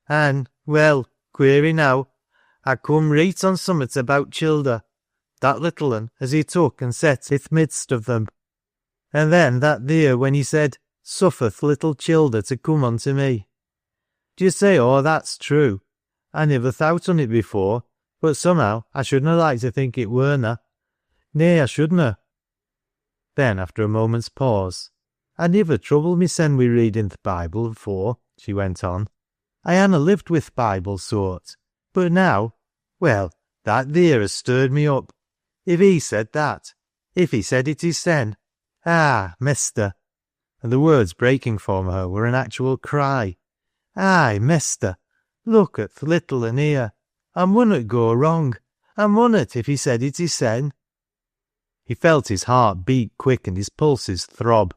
An', well, query now, I come reet on summat about childer, that little un as he took and set i'th midst of them. And then that theer when he said, Sufferth little childer to come unto me. Do you say that's true? I niver thowt on it before, but somehow I shouldna like to think it werena. Nay, I shouldna." Then, after a moment's pause, "I niver troubled mysen wi' reading th' Bible afore," she went on. "I hanna lived with Bible Soart, but now, well, that theer has stirred me up. If he said that, if he said it hissen, Mester," and the words breaking from her were an actual cry. "Aye, Mester, look at th' little un here. I munnot go wrong. I munnot if he said it hissen." He felt his heart beat quick and his pulses throb.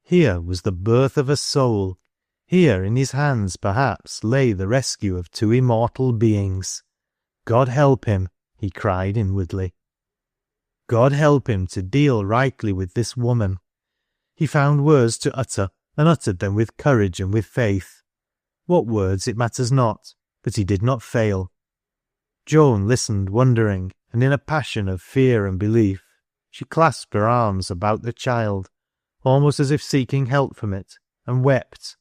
Here was the birth of a soul. Here in his hands, perhaps, lay the rescue of two immortal beings. God help him, he cried inwardly. God help him to deal rightly with this woman. He found words to utter, and uttered them with courage and with faith. What words it matters not, but he did not fail. Joan listened wondering, and in a passion of fear and belief, she clasped her arms about the child, almost as if seeking help from it, and wept.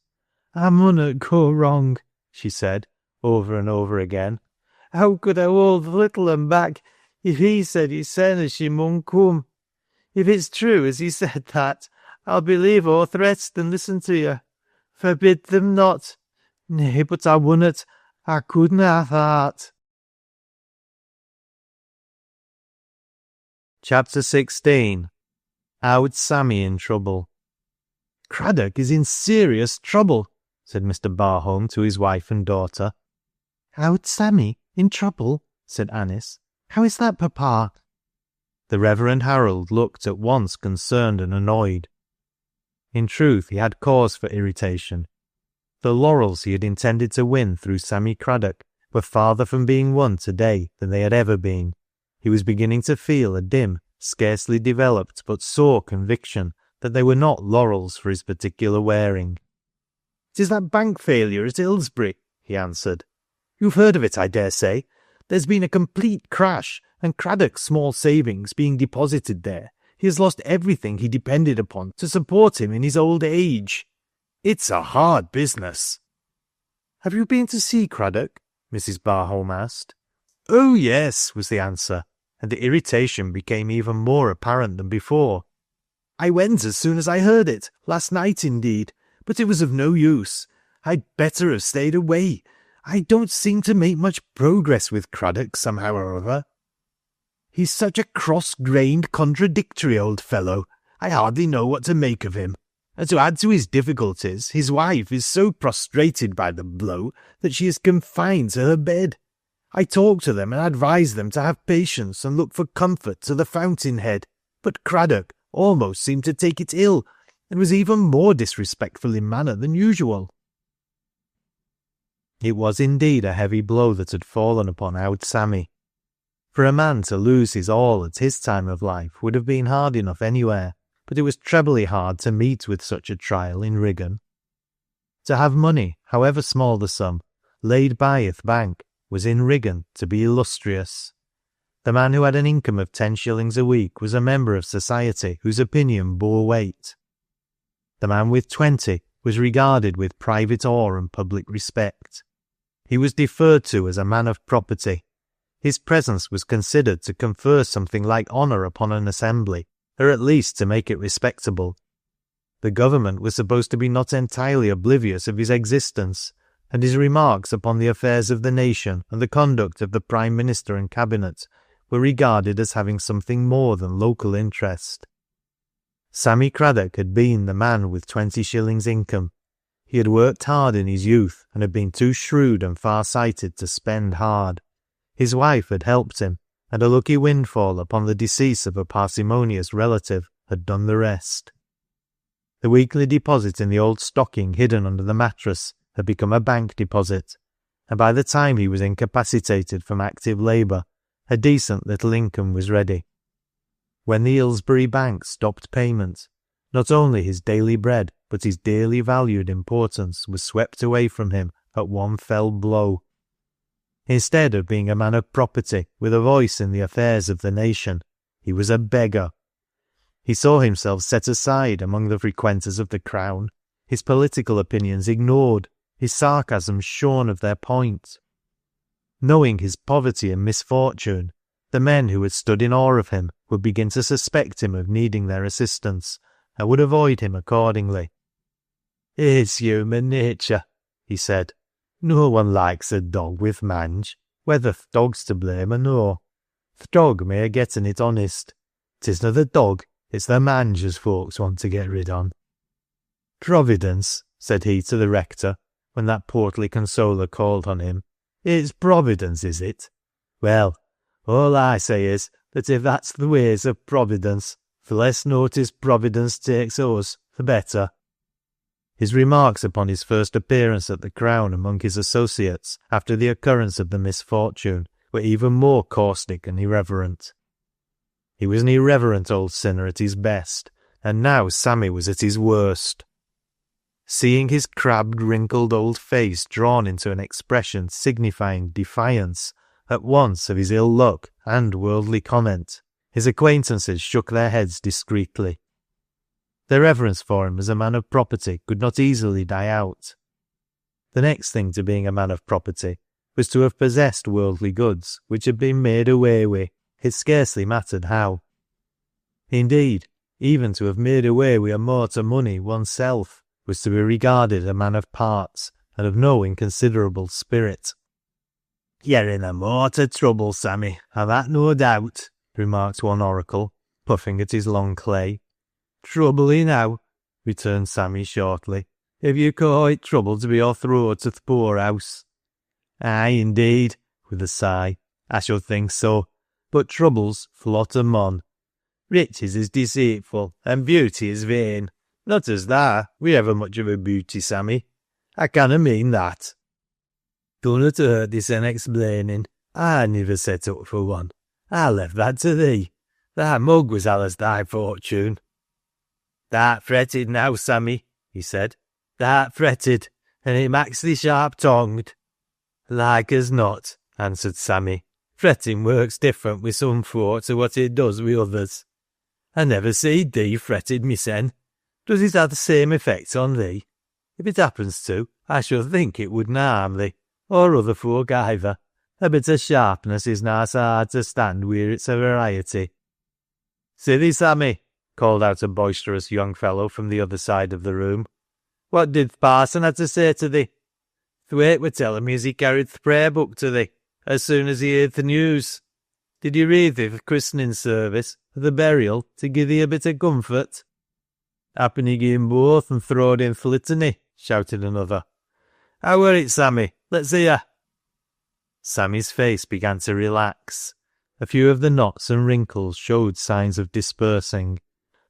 "I munnot go wrong," she said, over and over again. How could I hold the little un back if he said he said as she mun come? If it's true as he said that, I'll believe all threats and listen to you. Forbid them not. Nay, but I wunnot. I couldn't have that. Chapter 16. Owd Sammy in Trouble. Craddock is in serious trouble, said Mr. Barholm to his wife and daughter. Owd Sammy in trouble, said Anice. How is that, papa? The Reverend Harold looked at once concerned and annoyed. In truth, he had cause for irritation. The laurels he had intended to win through Sammy Craddock were farther from being won today than they had ever been. He was beginning to feel a dim, scarcely developed but sore conviction that they were not laurels for his particular wearing. "It is that bank failure at Ilsbury," he answered. "You've heard of it, I dare say. There's been a complete crash, and Craddock's small savings being deposited there, he has lost everything he depended upon to support him in his old age. It's a hard business." "Have you been to see Craddock?" Mrs. Barholm asked. "Oh, yes," was the answer, and the irritation became even more apparent than before. "I went as soon as I heard it, last night indeed, but it was of no use. I'd better have stayed away. I don't seem to make much progress with Craddock somehow or other. He's such a cross-grained, contradictory old fellow. I hardly know what to make of him. And to add to his difficulties, his wife is so prostrated by the blow that she is confined to her bed. I talk to them and advise them to have patience and look for comfort to the fountainhead, but Craddock almost seemed to take it ill, and was even more disrespectful in manner than usual." It was indeed a heavy blow that had fallen upon Owd Sammy. For a man to lose his all at his time of life would have been hard enough anywhere, but it was trebly hard to meet with such a trial in Riggan. To have money, however small the sum, laid by at bank was in Riggan to be illustrious. The man who had an income of 10 shillings a week was a member of society whose opinion bore weight. The man with 20 was regarded with private awe and public respect. He was deferred to as a man of property. His presence was considered to confer something like honour upon an assembly, or at least to make it respectable. The government was supposed to be not entirely oblivious of his existence, and his remarks upon the affairs of the nation and the conduct of the Prime Minister and Cabinet were regarded as having something more than local interest. Sammy Craddock had been the man with 20 shillings income. He had worked hard in his youth and had been too shrewd and far-sighted to spend hard. His wife had helped him, and a lucky windfall upon the decease of a parsimonious relative had done the rest. The weekly deposit in the old stocking hidden under the mattress had become a bank deposit, and by the time he was incapacitated from active labour, a decent little income was ready. When the Ilsbury Bank stopped payment, not only his daily bread but his dearly valued importance was swept away from him at one fell blow. Instead of being a man of property with a voice in the affairs of the nation, he was a beggar. He saw himself set aside among the frequenters of the Crown, his political opinions ignored, his sarcasms shorn of their point. Knowing his poverty and misfortune, the men who had stood in awe of him would begin to suspect him of needing their assistance, and would avoid him accordingly. "It's human nature," he said. "No one likes a dog with mange, whether th' dog's to blame or no. Th' dog may ha' getten it honest. 'Tisna the dog, it's the mange as folks want to get rid on." "Providence," said he to the rector, when that portly consoler called on him. "It's Providence, is it? Well, all I say is that if that's the ways of Providence, the less notice Providence takes us, the better." His remarks upon his first appearance at the Crown among his associates after the occurrence of the misfortune were even more caustic and irreverent. He was an irreverent old sinner at his best, and now Sammy was at his worst. Seeing his crabbed, wrinkled old face drawn into an expression signifying defiance at once of his ill luck and worldly comment, his acquaintances shook their heads discreetly. Their reverence for him as a man of property could not easily die out. The next thing to being a man of property was to have possessed worldly goods which had been made away with, it scarcely mattered how. Indeed, even to have made away with a mortar money oneself was to be regarded a man of parts and of no inconsiderable spirit. "You're in a mortar trouble, Sammy, I've that no doubt," remarked one oracle, puffing at his long clay. "Trouble enow," returned Sammy shortly, "if you call it trouble to be off the road to th' poorhouse." "Aye, indeed," with a sigh, "I should think so. But trouble's flot a mon. Riches is deceitful, and beauty is vain. Not as thou, we ever much of a beauty, Sammy. I canna mean that." "Dunnot hurt thysen explaining. I niver set up for one. I left that to thee. Thy mug was allus thy fortune." "Thou'rt fretted now, Sammy," he said. "Thou'rt fretted, and it maks thee sharp-tongued." "Like as not," answered Sammy. "Fretting works different with some folk to what it does with others. I never seed thee fretted mysen. Does it have the same effect on thee? If it happens to, I should think it wouldn't harm thee, or other folk either. A bit of sharpness is nice hard to stand where it's a variety." "Sithee, Sammy," called out a boisterous young fellow from the other side of the room. "What did th' parson have to say to thee? Thwaite were telling me as he carried th' prayer book to thee, as soon as he heard th' news. Did he read thee th' christening service, or the burial, to give thee a bit of comfort?" "Happen he gi' him both and throwed in th' litany," shouted another. "How were it, Sammy? Let's hear." Sammy's face began to relax. A few of the knots and wrinkles showed signs of dispersing.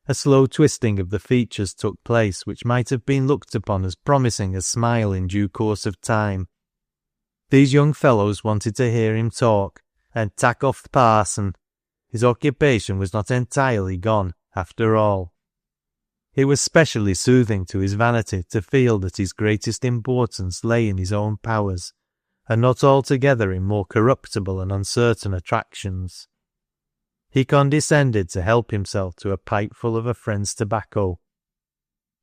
A slow twisting of the features took place which might have been looked upon as promising a smile in due course of time. These young fellows wanted to hear him talk, and tack off the parson. His occupation was not entirely gone, after all. It was specially soothing to his vanity to feel that his greatest importance lay in his own powers, and not altogether in more corruptible and uncertain attractions. He condescended to help himself to a pipeful of a friend's tobacco.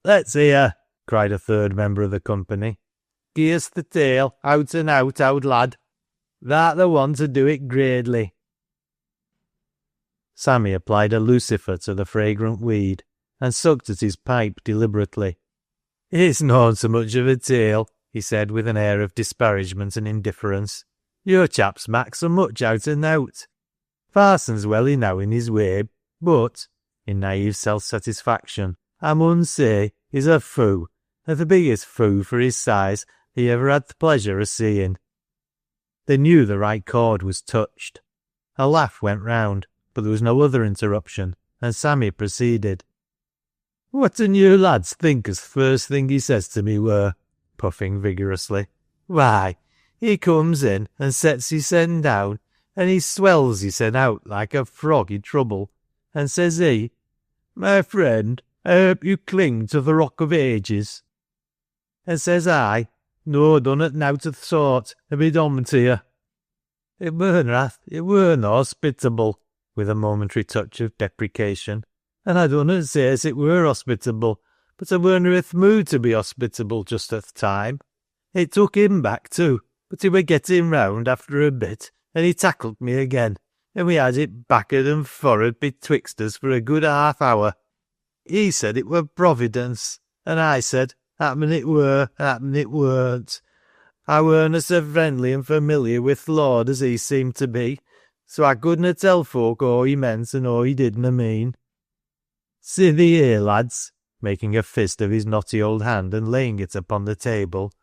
"Let's hear," cried a third member of the company. "Gie us the tale, out and out, owd lad. Thou'rt the one to do it gradely." Sammy applied a lucifer to the fragrant weed, and sucked at his pipe deliberately. "It's not so much of a tale," he said with an air of disparagement and indifference. "Your chaps mak so much out o' nowt. Parson's well enow in his way, but," in naive self-satisfaction, "I mun say he's a foo, and the biggest foo for his size he ever had the pleasure of seeing." They knew the right chord was touched. A laugh went round, but there was no other interruption, and Sammy proceeded. "What an you lads think as th' first thing he says to me were?" puffing vigorously. "Why, he comes in and sets hissen down, and he swells hissen out like a frog i' trouble, and says he, 'My friend, I hope you cling to the rock of ages.' And says I, 'No, dunnot nowt of th' sort, and be dommed to you.' It weren't hospitable," with a momentary touch of deprecation. "And I dunnot say as it were hospitable, but I werena i' th' mood to be hospitable just at th' time. It took him back too, but he were getting round after a bit, and he tackled me again, and we had it back'ard and for'ard betwixt us for a good half-hour. He said it were Providence, and I said, happen it were, happen it weren't. I werena so friendly and familiar with th' Lord as he seemed to be, so I couldna tell folk all he meant and all he didna mean. Sithee here, lads," making a fist of his knotty old hand and laying it upon the table.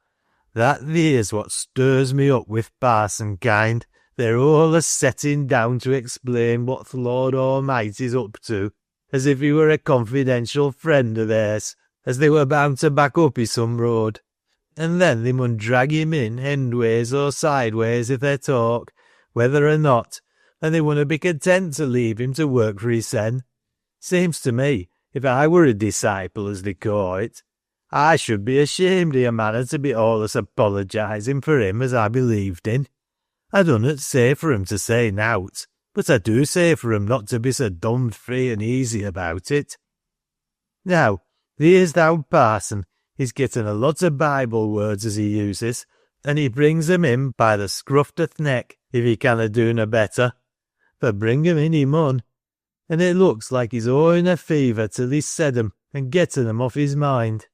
"That theer's what stirs me up with parson kind. They're all a setting down to explain what th' Lord Almighty's up to, as if he were a confidential friend o' theirs, as they were bound to back up i' some road. And then they mun drag him in endways or sideways i' their talk, whether or not, and they wunna be content to leave him to work for hissen. Seems to me, if I were a disciple, as they call it, I should be ashamed of a manner to be allus apologising for him as I believed in. I dunnot say for 'em to say nowt, but I do say for 'em not to be so dumb free and easy about it. Now, theer's th' owd parson, he's getten a lot of Bible words as he uses, and he brings him in by the scruff o' th' neck, if he canna do no better. But bring him in he mun, and it looks like he's all in a fever till he's said 'em and getten 'em off his mind.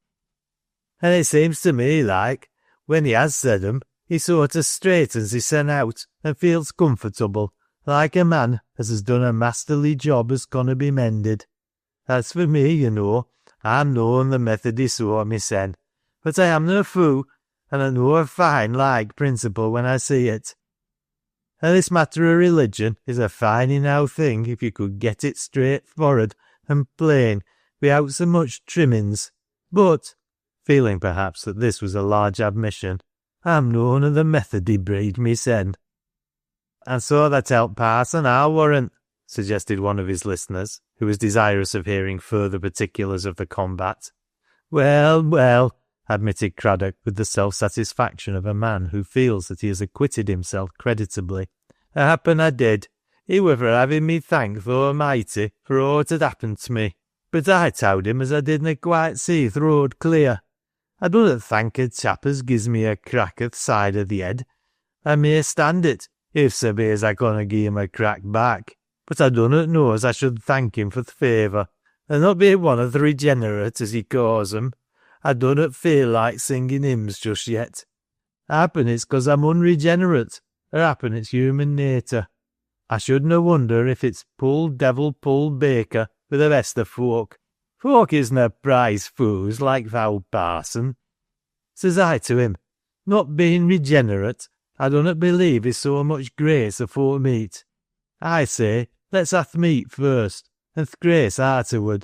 And it seems to me like, when he has said 'em, he sort o' straightens hissen out and feels comfortable, like a man as has done a masterly job as conna be mended. As for me, you know, I'm noan the Methody sort mysen, but I am no foo, and I know a fine like principle when I see it. And this matter o' religion is a fine enow thing if you could get it straightfor'ard and plain, without so much trimmings. But, feeling perhaps that this was a large admission, I'm noan o' the Methody breed mysen. And so that helped Parson, I'll warrant, suggested one of his listeners, who was desirous of hearing further particulars of the combat. Well, well, admitted Craddock with the self-satisfaction of a man who feels that he has acquitted himself creditably. Happen I did. He were for having me thank th' Almighty for aught had happened to me, but I towd him as I didna quite see th' road clear. I dunnot thank a chap as gives me a crack o' th' side o' the head. I may stand it, if so be as I conna gie him a crack back, but I dunnot know as I should thank him for th' favour, and not be one o' th' regenerate as he calls 'em. I dunnot feel like singing hymns just yet. Happen it's 'cause I'm unregenerate, or happen it's human natur. I shouldna wonder if it's pull devil pull baker for the best of folk. Folk isna prize fools like thou parson. Says I to him, not being regenerate, I dunnot believe is so much grace afore meat. I say, let's ha' th' meat first, and th' grace arterward.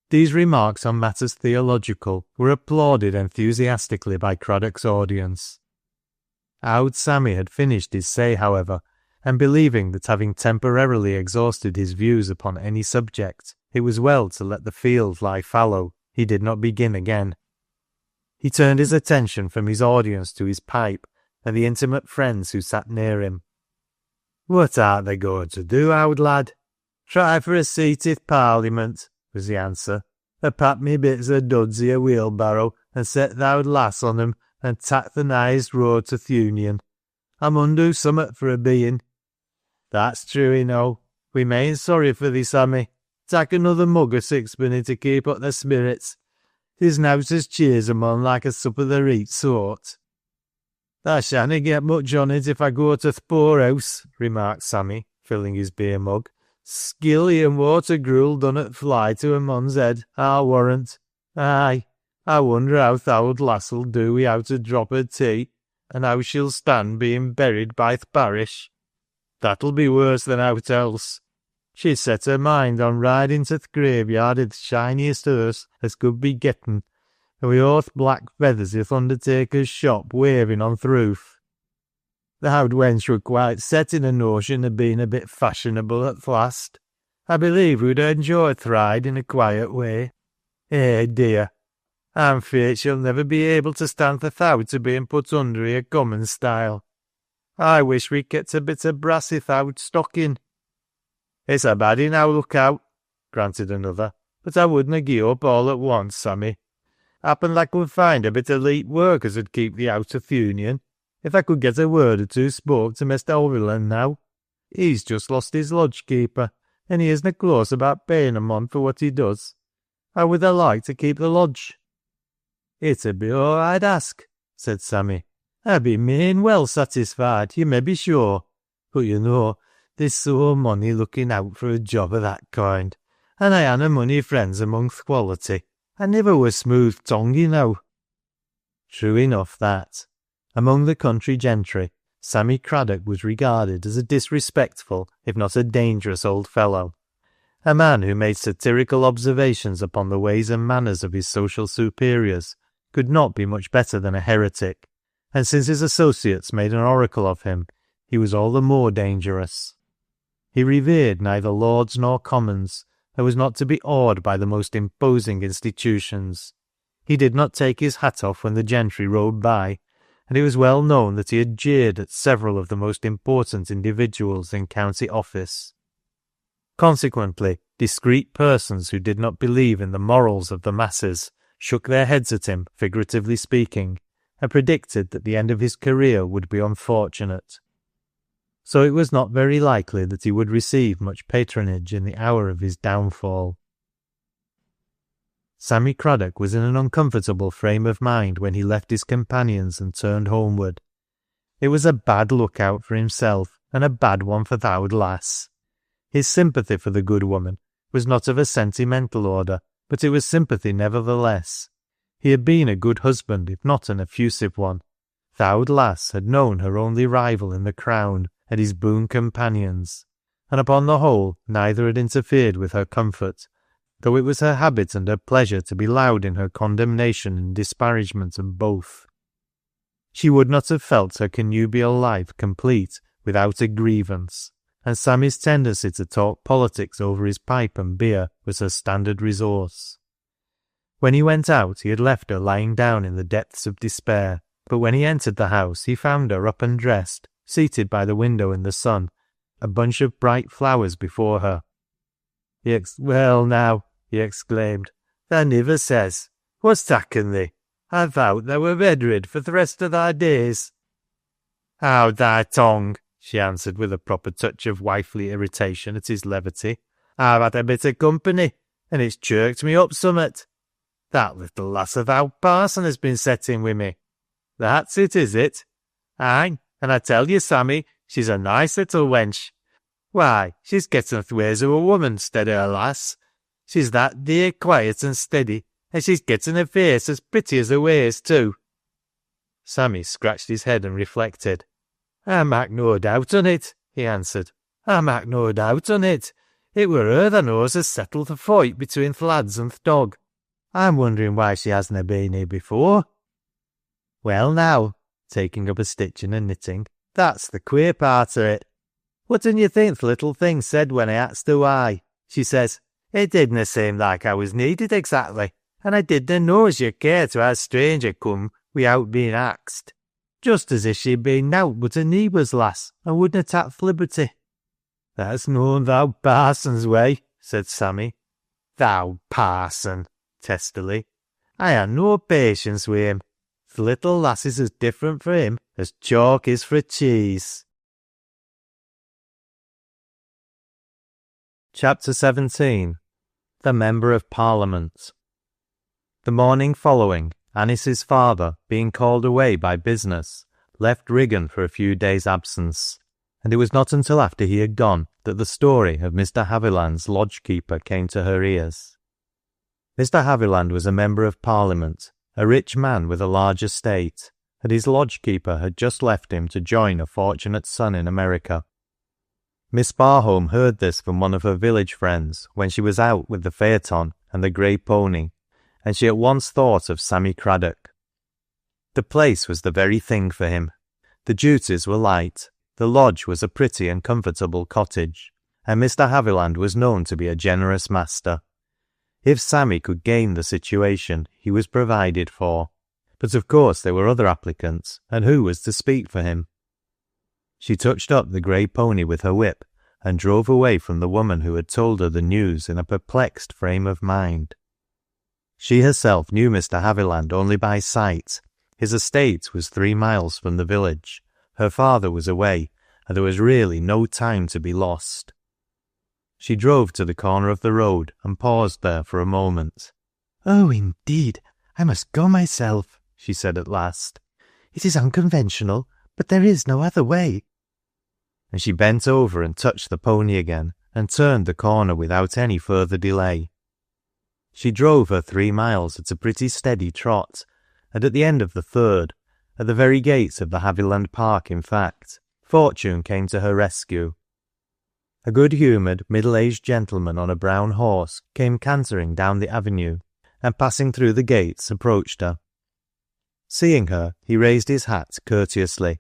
These remarks on matters theological were applauded enthusiastically by Craddock's audience. Owd Sammy had finished his say, however, and believing that having temporarily exhausted his views upon any subject, it was well to let the field lie fallow, he did not begin again. He turned his attention from his audience to his pipe and the intimate friends who sat near him. What art thou going to do, owd lad? Try for a seat i'th Parliament, was the answer. Pat me bits o' duds i' a wheelbarrow and set th' owd lass on 'em and tak the nighest road to th' Union. I mun do summat for a bein'. That's true enow. We main sorry for thee, Sammy. Tak another mug o' sixpenny to keep up the spirits. 'Tis nowt as cheers a mon like a sup o' the reet sort. I shanna get much on it if I go to th' poorhouse, remarked Sammy, filling his beer mug. Skilly and water gruel dunnot fly to a mon's head, I'll warrant. Aye, I wonder how th' owd lass'll do wi'out a drop o' tea, and how she'll stand being buried by th' parish. That'll be worse than owt else. She's set her mind on riding to th' graveyard i' th' shiniest hearse as could be getten, and wi' all th' black feathers i' th' undertaker's shop waving on th' roof. The owd wench were quite set in a notion of being a bit fashionable at th' last. I believe we'd enjoy th' ride in a quiet way. Eh, dear, I'm feared she'll never be able to stand the thowt of being put under i' a common style. I wish we kept a bit of brass i' th' owd stocking. It's a bad enow look out, granted another, but I wouldna gie up all at once, Sammy. Happen I could find a bit of leet work as would keep thee out of th' Union. If I could get a word or two spoke to Mr. Overland now. He's just lost his lodge-keeper, and he isna close about paying a mon for what he does. How would I like to keep the lodge? It 'ud be all I'd ask, said Sammy. I'd be main well satisfied, you may be sure. But you know, there's so money looking out for a job of that kind, and I hanna money friends among th' quality. I never were smooth-tongued, you know. True enough, that. Among the country gentry, Sammy Craddock was regarded as a disrespectful, if not a dangerous old fellow. A man who made satirical observations upon the ways and manners of his social superiors could not be much better than a heretic, and since his associates made an oracle of him, he was all the more dangerous. He revered neither lords nor commons, and was not to be awed by the most imposing institutions. He did not take his hat off when the gentry rode by, and it was well known that he had jeered at several of the most important individuals in county office. Consequently, discreet persons who did not believe in the morals of the masses shook their heads at him, figuratively speaking, and predicted that the end of his career would be unfortunate. So it was not very likely that he would receive much patronage in the hour of his downfall. Sammy Craddock was in an uncomfortable frame of mind when he left his companions and turned homeward. It was a bad lookout for himself, and a bad one for th' owd lass. His sympathy for the good woman was not of a sentimental order, but it was sympathy nevertheless. He had been a good husband, if not an effusive one. Th' owd lass had known her only rival in the crown and his boon companions, and upon the whole neither had interfered with her comfort, though it was her habit and her pleasure to be loud in her condemnation and disparagement of both. She would not have felt her connubial life complete without a grievance, and Sammy's tendency to talk politics over his pipe and beer was her standard resource. When he went out, he had left her lying down in the depths of despair, but when he entered the house, he found her up and dressed, seated by the window in the sun, a bunch of bright flowers before her. "Well now," he exclaimed, "tha niver says. What's takken thee? I thowt thou were bedrid for th' rest o' thy days." "Howd thy tongue," she answered with a proper touch of wifely irritation at his levity. "I've had a bit of company, and it's chirked me up summat. That little lass of th' owd parson has been setting wi' me." "That's it, is it?" "Aye, and I tell you, Sammy, she's a nice little wench. Why, she's getten th' ways of a woman, stead o' a lass. She's that dear quiet and steady, and she's getten a face as pretty as her ways, too." Sammy scratched his head and reflected. "I mak' no doubt on it," he answered. "I mak' no doubt on it. It were her tha knows as settled th' foight between th' lads and th' dog. I'm wondering why she hasna been here before." "Well now," taking up a stitching and knitting, "that's the queer part o' it. What dun you think th' little thing said when I axed her why? She says, 'It didna seem like I was needed exactly, and I didna know as you'd care to ha' a stranger come wi'out being axed.' Just as if she'd been nowt but a neighbour's lass, and wouldna tak th' liberty." "That's noan th' owd parson's way," said Sammy. "Th' owd parson," testily. "I ha' no patience wi' him. Th' little lass is as different for him as chalk is for cheese." Chapter 17. The Member of Parliament. The morning following, Anice's father, being called away by business, left Riggan for a few days' absence, and it was not until after he had gone that the story of Mr. Haviland's lodge-keeper came to her ears. Mr. Haviland was a Member of Parliament, a rich man with a large estate, and his lodge-keeper had just left him to join a fortunate son in America. Miss Barholm heard this from one of her village friends when she was out with the phaeton and the grey pony, and she at once thought of Sammy Craddock. The place was the very thing for him. The duties were light, the lodge was a pretty and comfortable cottage, and Mr. Haviland was known to be a generous master. If Sammy could gain the situation, he was provided for. But of course there were other applicants, and who was to speak for him? She touched up the grey pony with her whip, and drove away from the woman who had told her the news in a perplexed frame of mind. She herself knew Mr. Haviland only by sight. His estate was 3 miles from the village. Her father was away, and there was really no time to be lost. She drove to the corner of the road and paused there for a moment. "Oh, indeed, I must go myself," she said at last. "It is unconventional, but there is no other way." And she bent over and touched the pony again, and turned the corner without any further delay. She drove her 3 miles at a pretty steady trot, and at the end of the 3rd, at the very gates of the Haviland Park in fact, fortune came to her rescue. A good-humoured, middle-aged gentleman on a brown horse came cantering down the avenue, and passing through the gates approached her. Seeing her, he raised his hat courteously.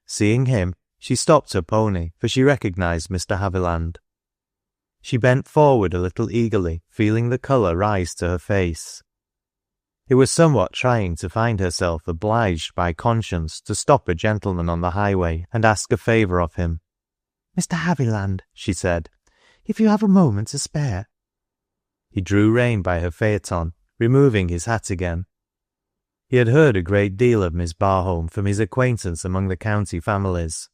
Seeing him, she stopped her pony, for she recognised Mr. Haviland. She bent forward a little eagerly, feeling the colour rise to her face. It was somewhat trying to find herself obliged by conscience to stop a gentleman on the highway and ask a favour of him. "Mr. Haviland," she said, "if you have a moment to spare." He drew rein by her phaeton, removing his hat again. He had heard a great deal of Miss Barholm from his acquaintance among the county families.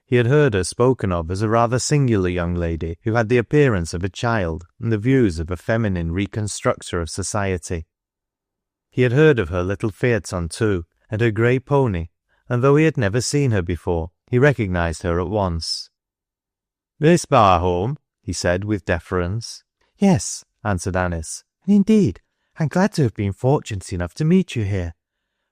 He had heard her spoken of as a rather singular young lady who had the appearance of a child and the views of a feminine reconstructor of society. He had heard of her little phaeton too, and her grey pony, and though he had never seen her before, he recognised her at once. "Miss Barholm," he said with deference. "Yes," answered Anice, "and indeed, I'm glad to have been fortunate enough to meet you here.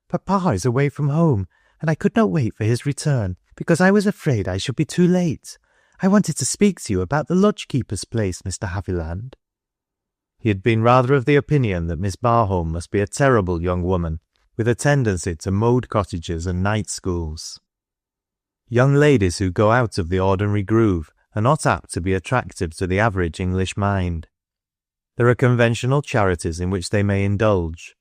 Papa is away from home, and I could not wait for his return, because I was afraid I should be too late. I wanted to speak to you about the lodge-keeper's place, Mr. Haviland." He had been rather of the opinion that Miss Barholm must be a terrible young woman, with a tendency to mode cottages and night schools. Young ladies who go out of the ordinary groove are not apt to be attractive to the average English mind. There are conventional charities in which they may indulge.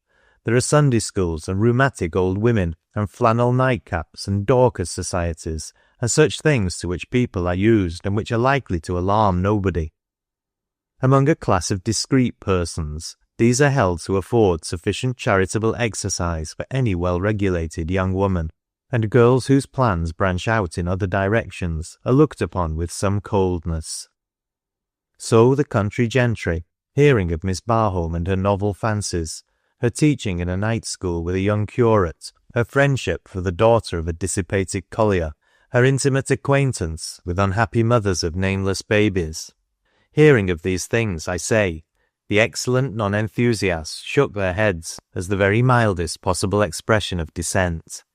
There are Sunday schools and rheumatic old women and flannel nightcaps and Dorcas societies and such things to which people are used and which are likely to alarm nobody. Among a class of discreet persons, these are held to afford sufficient charitable exercise for any well-regulated young woman, and girls whose plans branch out in other directions are looked upon with some coldness. So the country gentry, hearing of Miss Barholm and her novel fancies, her teaching in a night school with a young curate, her friendship for the daughter of a dissipated collier, her intimate acquaintance with unhappy mothers of nameless babies. Hearing of these things, I say, the excellent non-enthusiasts shook their heads as the very mildest possible expression of dissent.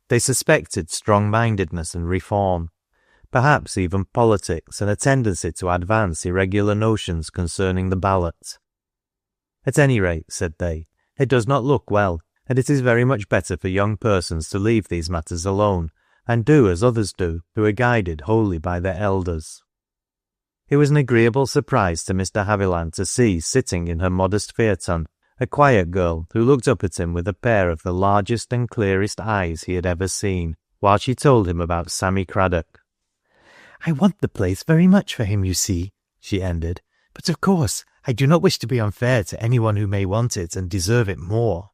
They suspected strong-mindedness and reform, perhaps even politics and a tendency to advance irregular notions concerning the ballot. At any rate, said they, it does not look well, and it is very much better for young persons to leave these matters alone, and do as others do, who are guided wholly by their elders. It was an agreeable surprise to Mr. Haviland to see sitting in her modest phaeton a quiet girl who looked up at him with a pair of the largest and clearest eyes he had ever seen, while she told him about Sammy Craddock. "I want the place very much for him, you see," she ended, "but of course I do not wish to be unfair to anyone who may want it and deserve it more.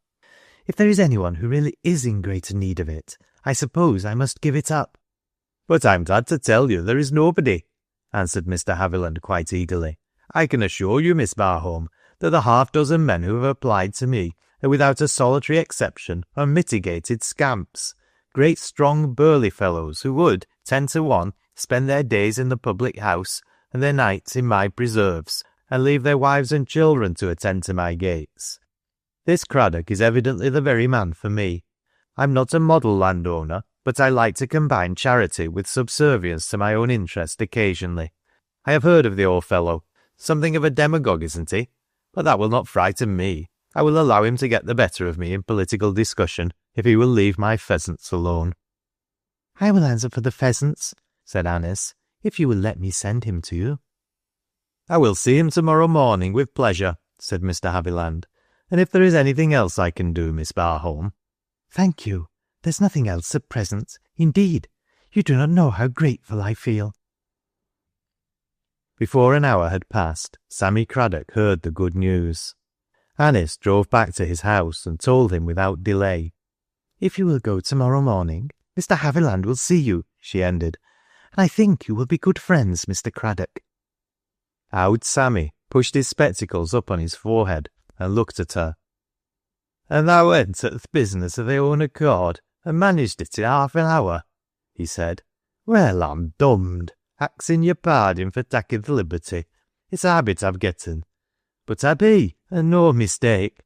If there is anyone who really is in greater need of it, I suppose I must give it up." "But I'm glad to tell you there is nobody," answered Mr. Haviland quite eagerly. "I can assure you, Miss Barholm, that the half-dozen men who have applied to me are without a solitary exception unmitigated scamps, great strong burly fellows who would, 10 to 1, spend their days in the public house and their nights in my preserves, and leave their wives and children to attend to my gates. This Craddock is evidently the very man for me. I'm not a model landowner, but I like to combine charity with subservience to my own interest occasionally. I have heard of the old fellow. Something of a demagogue, isn't he? But that will not frighten me. I will allow him to get the better of me in political discussion, if he will leave my pheasants alone." "I will answer for the pheasants," said Anice, "if you will let me send him to you." "I will see him tomorrow morning with pleasure," said Mr. Haviland. "And if there is anything else I can do, Miss Barholm—" "Thank you. There's nothing else at present. Indeed, you do not know how grateful I feel." Before an hour had passed, Sammy Craddock heard the good news. Anice drove back to his house and told him without delay. "If you will go tomorrow morning, Mr. Haviland will see you," she ended, "and I think you will be good friends, Mr. Craddock." Owd Sammy pushed his spectacles up on his forehead and looked at her. "And thou went at th' business of thy own accord, and managed it in half an hour," he said. "Well, I'm dummed, axing your pardon for taking th' liberty. It's a habit I've getten. But I be, and no mistake."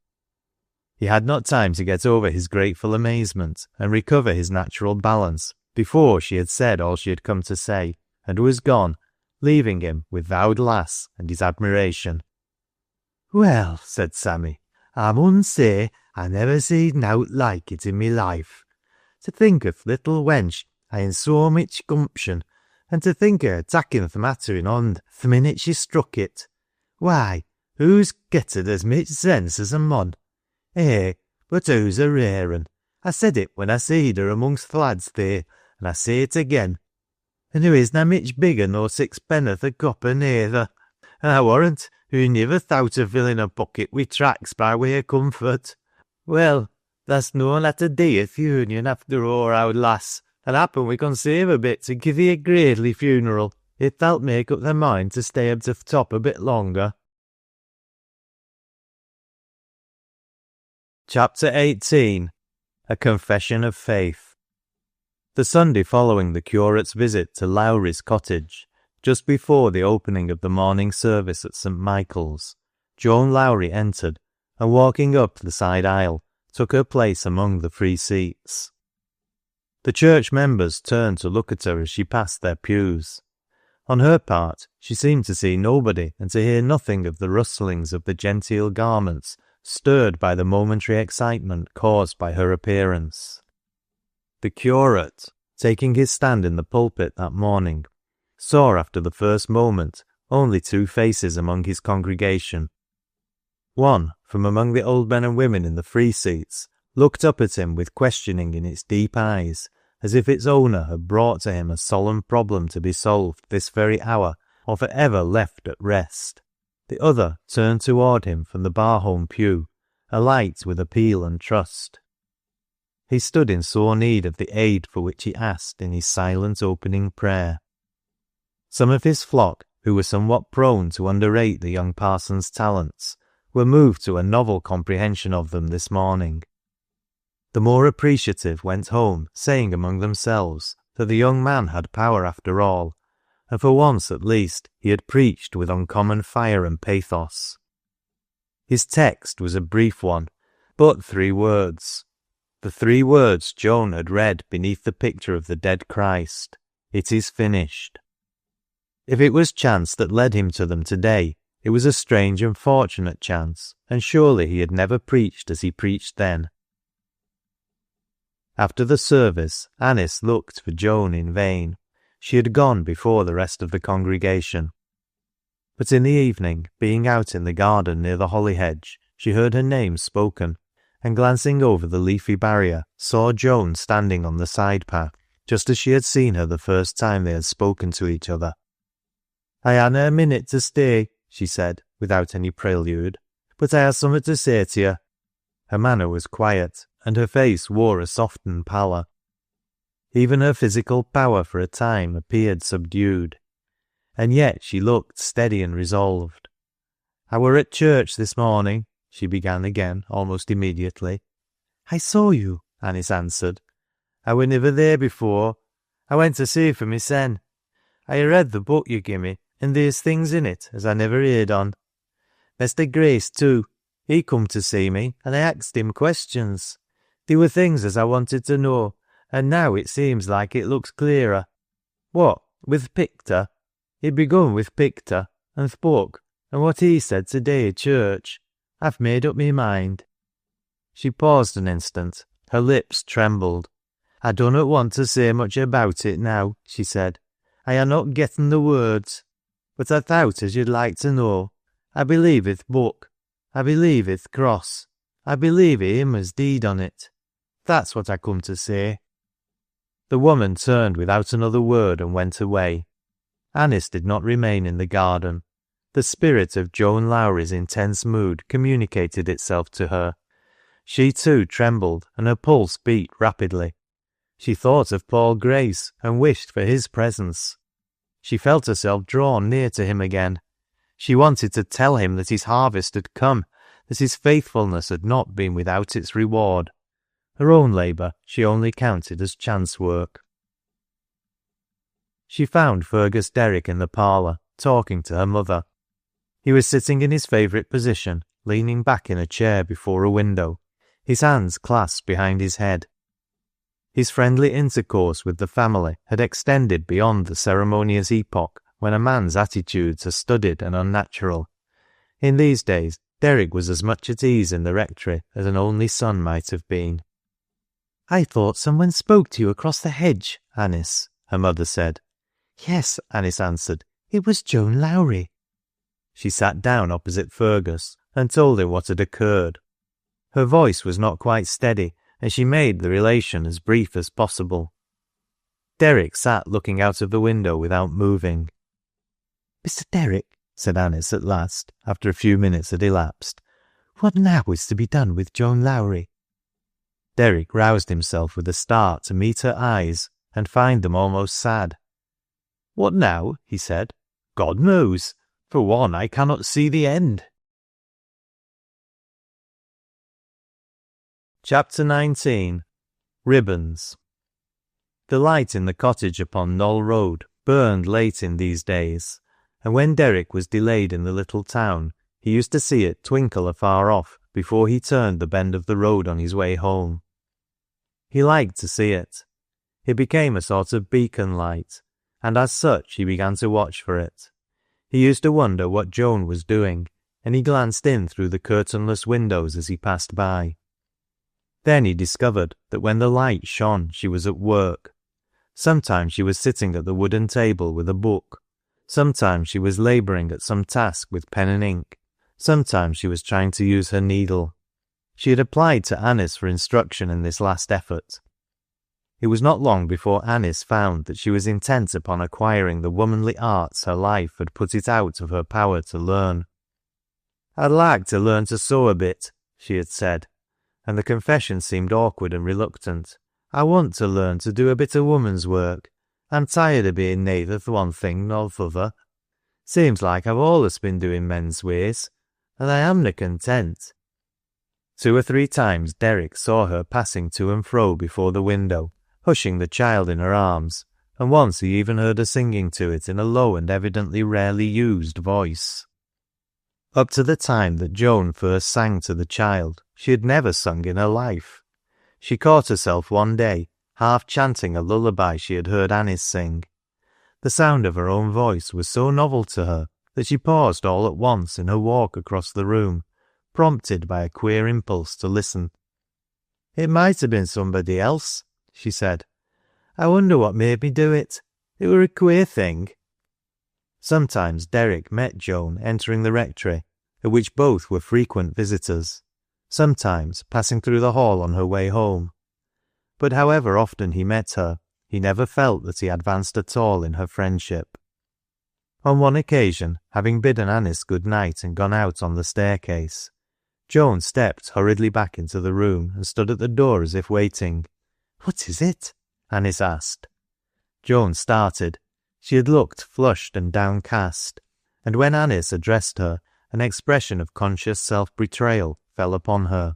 He had not time to get over his grateful amazement and recover his natural balance before she had said all she had come to say, and was gone, leaving him with th' owd lass and his admiration. "Well," said Sammy, "I mun say I never seed nowt like it in me life. To think of th' little wench hain so mich gumption, and to think o' her taking th' matter in hond th' minute she struck it. Why, who's getted as mich sense as a mon? Eh, but who's a rare un? I said it when I seed her amongst th' lads there, and I say it again. And who isna mich bigger nor 6 penn'orth a copper neither, and I warrant who niver thowt o' filling her pocket wi' tracts by way o' comfort. Well, That's noan at a day at the union after all, owd lass, and happen we can save a bit to give thee a gradely funeral, if thou'lt make up thy mind to stay up to th' top a bit longer. Chapter 18. A Confession of Faith. The Sunday following the curate's visit to Lowrie's cottage, just before the opening of the morning service at St. Michael's, Joan Lowrie entered, and walking up the side aisle, took her place among the free seats. The church members turned to look at her as she passed their pews. On her part, she seemed to see nobody and to hear nothing of the rustlings of the genteel garments stirred by the momentary excitement caused by her appearance. The curate, taking his stand in the pulpit that morning, saw after the first moment only two faces among his congregation. One, from among the old men and women in the free seats, looked up at him with questioning in its deep eyes, as if its owner had brought to him a solemn problem to be solved this very hour, or for ever left at rest. The other turned toward him from the Barholm pew, alight with appeal and trust. He stood in sore need of the aid for which he asked in his silent opening prayer. Some of his flock, who were somewhat prone to underrate the young parson's talents, were moved to a novel comprehension of them this morning. The more appreciative went home, saying among themselves that the young man had power after all, and for once at least he had preached with uncommon fire and pathos. His text was a brief one, but 3 words. The 3 words Joan had read beneath the picture of the dead Christ. It is finished. If it was chance that led him to them today, it was a strange and fortunate chance, and surely he had never preached as he preached then. After the service, Anice looked for Joan in vain. She had gone before the rest of the congregation. But in the evening, being out in the garden near the holly hedge, she heard her name spoken, and glancing over the leafy barrier, saw Joan standing on the side path, just as she had seen her the first time they had spoken to each other. "I hanna a minute to stay," she said, without any prelude, "but I have something to say to you." Her manner was quiet, and her face wore a softened pallor. Even her physical power for a time appeared subdued, and yet she looked steady and resolved. "I were at church this morning," she began again almost immediately. "I saw you," Anice answered. "I were niver there before. I went to see for mysen. I read the book you gimme, and there's things in it as I never heard on. Mr. Grace too, he come to see me, and I asked him questions. There were things as I wanted to know, and now it seems like it looks clearer. What, with Pictor? He begun with Pictor, and th' book, and what he said today at church. I've made up my mind." She paused an instant. Her lips trembled. "I dunnot want to say much about it now," she said. "I am not getting the words. But I thought as you'd like to know. I believe i'th book. I believe i'th cross. I believe i' him as deed on it. That's what I come to say." The woman turned without another word and went away. Anice did not remain in the garden. The spirit of Joan Lowrie's intense mood communicated itself to her. She too trembled, and her pulse beat rapidly. She thought of Paul Grace and wished for his presence. She felt herself drawn near to him again. She wanted to tell him that his harvest had come, that his faithfulness had not been without its reward. Her own labour she only counted as chance work. She found Fergus Derrick in the parlour, talking to her mother. He was sitting in his favourite position, leaning back in a chair before a window, his hands clasped behind his head. His friendly intercourse with the family had extended beyond the ceremonious epoch when a man's attitudes are studied and unnatural. In these days, Derrick was as much at ease in the rectory as an only son might have been. "I thought someone spoke to you across the hedge, Anice," her mother said. "Yes," Anice answered, "it was Joan Lowrie." She sat down opposite Fergus and told him what had occurred. Her voice was not quite steady, and she made the relation as brief as possible. Derrick sat looking out of the window without moving. "Mr. Derrick," said Anice at last, after a few minutes had elapsed, "what now is to be done with Joan Lowrie?" Derrick roused himself with a start to meet her eyes and find them almost sad. "What now?" he said. "God knows. For one, I cannot see the end." Chapter 19. Ribbons. The light in the cottage upon Knoll Road burned late in these days, and when Derrick was delayed in the little town, he used to see it twinkle afar off before he turned the bend of the road on his way home. He liked to see it. It became a sort of beacon light, and as such he began to watch for it. He used to wonder what Joan was doing, and he glanced in through the curtainless windows as he passed by. Then he discovered that when the light shone she was at work. Sometimes she was sitting at the wooden table with a book. Sometimes she was labouring at some task with pen and ink. Sometimes she was trying to use her needle. She had applied to Anice for instruction in this last effort. It was not long before Anice found that she was intent upon acquiring the womanly arts her life had put it out of her power to learn. "I'd like to learn to sew a bit," she had said, and the confession seemed awkward and reluctant. "I want to learn to do a bit of woman's work. I'm tired of being neither th' one thing nor th' other. Seems like I've allus been doing men's ways, and I amna content." 2 or 3 times Derrick saw her passing to and fro before the window, hushing the child in her arms, and once he even heard her singing to it in a low and evidently rarely used voice. Up to the time that Joan first sang to the child, she had never sung in her life. She caught herself one day, half chanting a lullaby she had heard Anice sing. The sound of her own voice was so novel to her that she paused all at once in her walk across the room, prompted by a queer impulse to listen. "It might have been somebody else," she said. "I wonder what made me do it. It were a queer thing." Sometimes Derrick met Joan entering the rectory, at which both were frequent visitors, sometimes passing through the hall on her way home. But however often he met her, he never felt that he advanced at all in her friendship. On one occasion, having bidden Anice good night and gone out on the staircase, Joan stepped hurriedly back into the room and stood at the door as if waiting. "What is it?" Anice asked. Joan started. She had looked flushed and downcast, and when Anice addressed her, an expression of conscious self-betrayal fell upon her.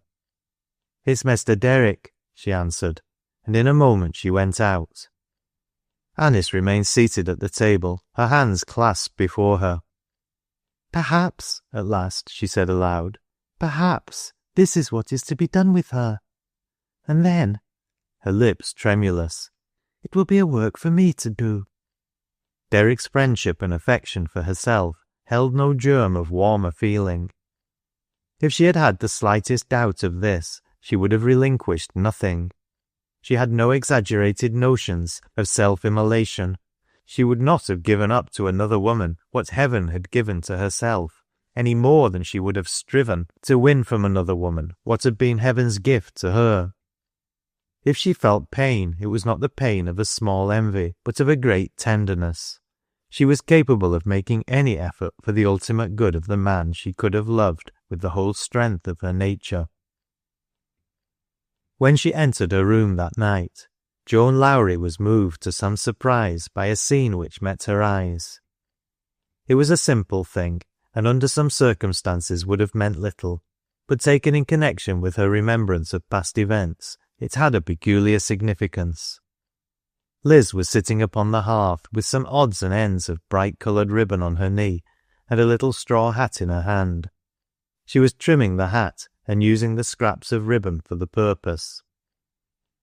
"It's Mr. Derrick," she answered, and in a moment she went out. Anice remained seated at the table, her hands clasped before her. "Perhaps," at last she said aloud, "perhaps this is what is to be done with her. And then," her lips tremulous, "it will be a work for me to do." Derrick's friendship and affection for herself held no germ of warmer feeling. If she had had the slightest doubt of this, she would have relinquished nothing. She had no exaggerated notions of self-immolation. She would not have given up to another woman what heaven had given to herself, any more than she would have striven to win from another woman what had been heaven's gift to her. If she felt pain, it was not the pain of a small envy, but of a great tenderness. She was capable of making any effort for the ultimate good of the man she could have loved with the whole strength of her nature. When she entered her room that night, Joan Lowrie was moved to some surprise by a scene which met her eyes. It was a simple thing, and under some circumstances would have meant little, but taken in connection with her remembrance of past events, it had a peculiar significance. Liz was sitting upon the hearth with some odds and ends of bright-coloured ribbon on her knee and a little straw hat in her hand. She was trimming the hat and using the scraps of ribbon for the purpose.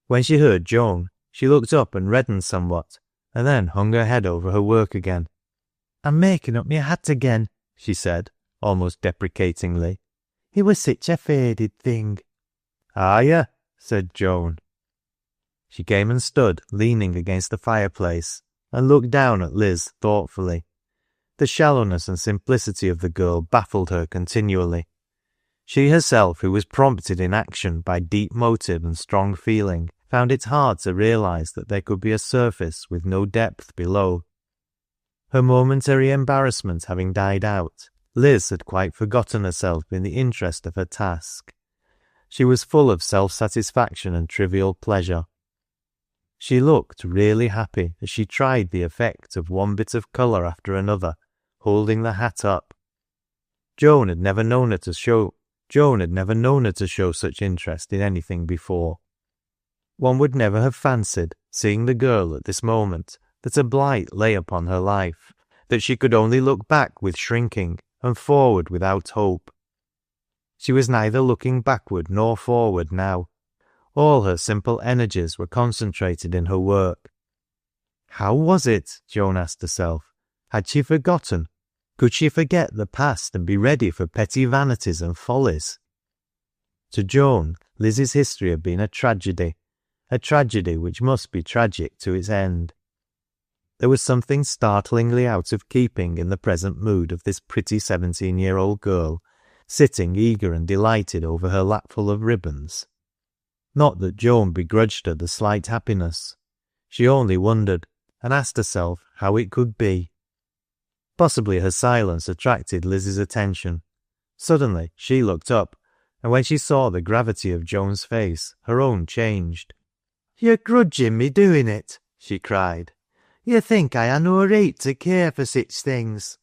When she heard Joan, she looked up and reddened somewhat, and then hung her head over her work again. "I'm making up my hat again," she said, almost deprecatingly. "It was such a faded thing." "Are you?" said Joan. She came and stood leaning against the fireplace and looked down at Liz thoughtfully. The shallowness and simplicity of the girl baffled her continually. She herself, who was prompted in action by deep motive and strong feeling, found it hard to realize that there could be a surface with no depth below. Her momentary embarrassment having died out, Liz had quite forgotten herself in the interest of her task. She was full of self-satisfaction and trivial pleasure. She looked really happy as she tried the effect of one bit of colour after another, holding the hat up. Joan had never known her to show such interest in anything before. One would never have fancied, seeing the girl at this moment, that a blight lay upon her life, that she could only look back with shrinking and forward without hope. She was neither looking backward nor forward now. All her simple energies were concentrated in her work. How was it, Joan asked herself? Had she forgotten? Could she forget the past and be ready for petty vanities and follies? To Joan, Liz's history had been a tragedy which must be tragic to its end. There was something startlingly out of keeping in the present mood of this pretty 17-year-old girl, sitting eager and delighted over her lapful of ribbons. Not that Joan begrudged her the slight happiness. She only wondered, and asked herself how it could be. Possibly her silence attracted Liz's attention. Suddenly she looked up, and when she saw the gravity of Joan's face, her own changed. "You're grudging me doing it," she cried. "You think I ha' no right to care for sich things."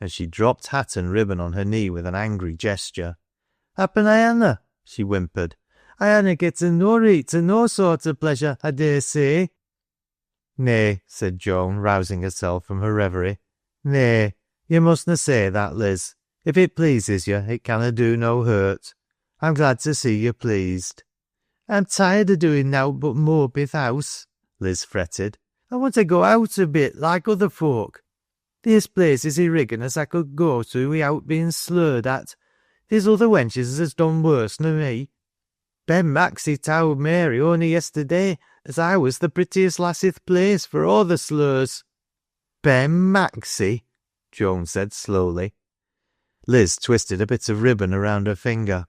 And she dropped hat and ribbon on her knee with an angry gesture. "Happen I hanna," she whimpered. "I hanna getten no right to no sort of pleasure, I dare say." "Nay," said Joan, rousing herself from her reverie. "Nay, you mustna say that, Liz. If it pleases you, it canna do no hurt. I'm glad to see you pleased." "I'm tired of doing nowt but mope i' th' house," Liz fretted. "I want to go out a bit, like other folk. There's places i' Riggan as I could go to without being slurred at. There's other wenches as has done worse nor me. Ben Maxey towd Mary only yesterday as I was the prettiest lass i' th' place for all the slurs." "Ben Maxey?" Joan said slowly. Liz twisted a bit of ribbon around her finger.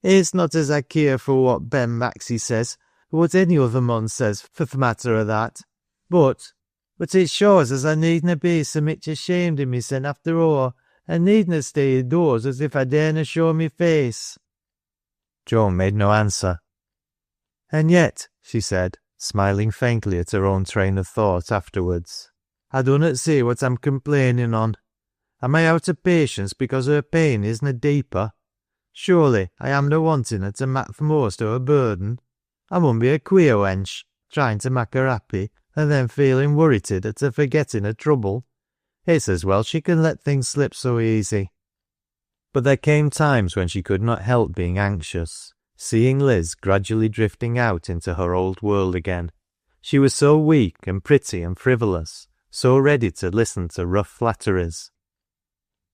"It's not as I care for what Ben Maxey says, or what any other mon says, for th' matter o' that. But it shows as I needna be so mitch ashamed of mysen after all, and needna stay indoors as if I darena show my face." Joan made no answer. "And yet," she said, smiling faintly at her own train of thought afterwards, "I dunnot see what I'm complaining on. Am I out of patience because her pain isna deeper? Surely I amna wanting her to mak th' most o' her burden. I mun be a queer wench, trying to mak her happy, and then feeling worrited at her forgetting her trouble. It's as well she can let things slip so easy." But there came times when she could not help being anxious, seeing Liz gradually drifting out into her old world again. She was so weak and pretty and frivolous, so ready to listen to rough flatteries.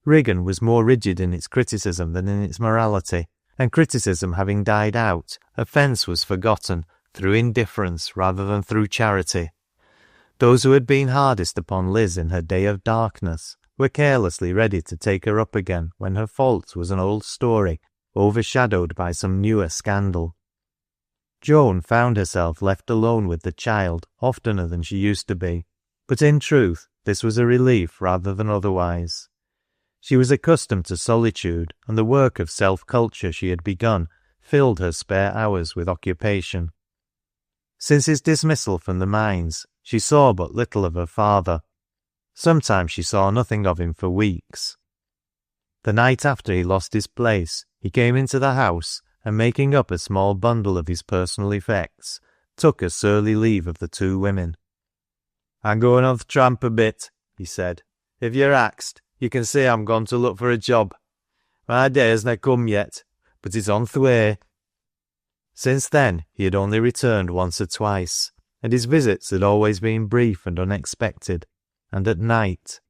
Riggan was more rigid in its criticism than in its morality, and criticism having died out, offence was forgotten through indifference rather than through charity. Those who had been hardest upon Liz in her day of darkness were carelessly ready to take her up again when her fault was an old story, overshadowed by some newer scandal. Joan found herself left alone with the child oftener than she used to be, but in truth this was a relief rather than otherwise. She was accustomed to solitude, and the work of self-culture she had begun filled her spare hours with occupation. Since his dismissal from the mines, she saw but little of her father. Sometimes she saw nothing of him for weeks. The night after he lost his place, he came into the house, and making up a small bundle of his personal effects, took a surly leave of the two women. "I'm going on th' tramp a bit," he said. "If you're axed, you can say I'm gone to look for a job. My day hasna come yet, but it's on th' way." Since then he had only returned once or twice, and his visits had always been brief and unexpected, and at night.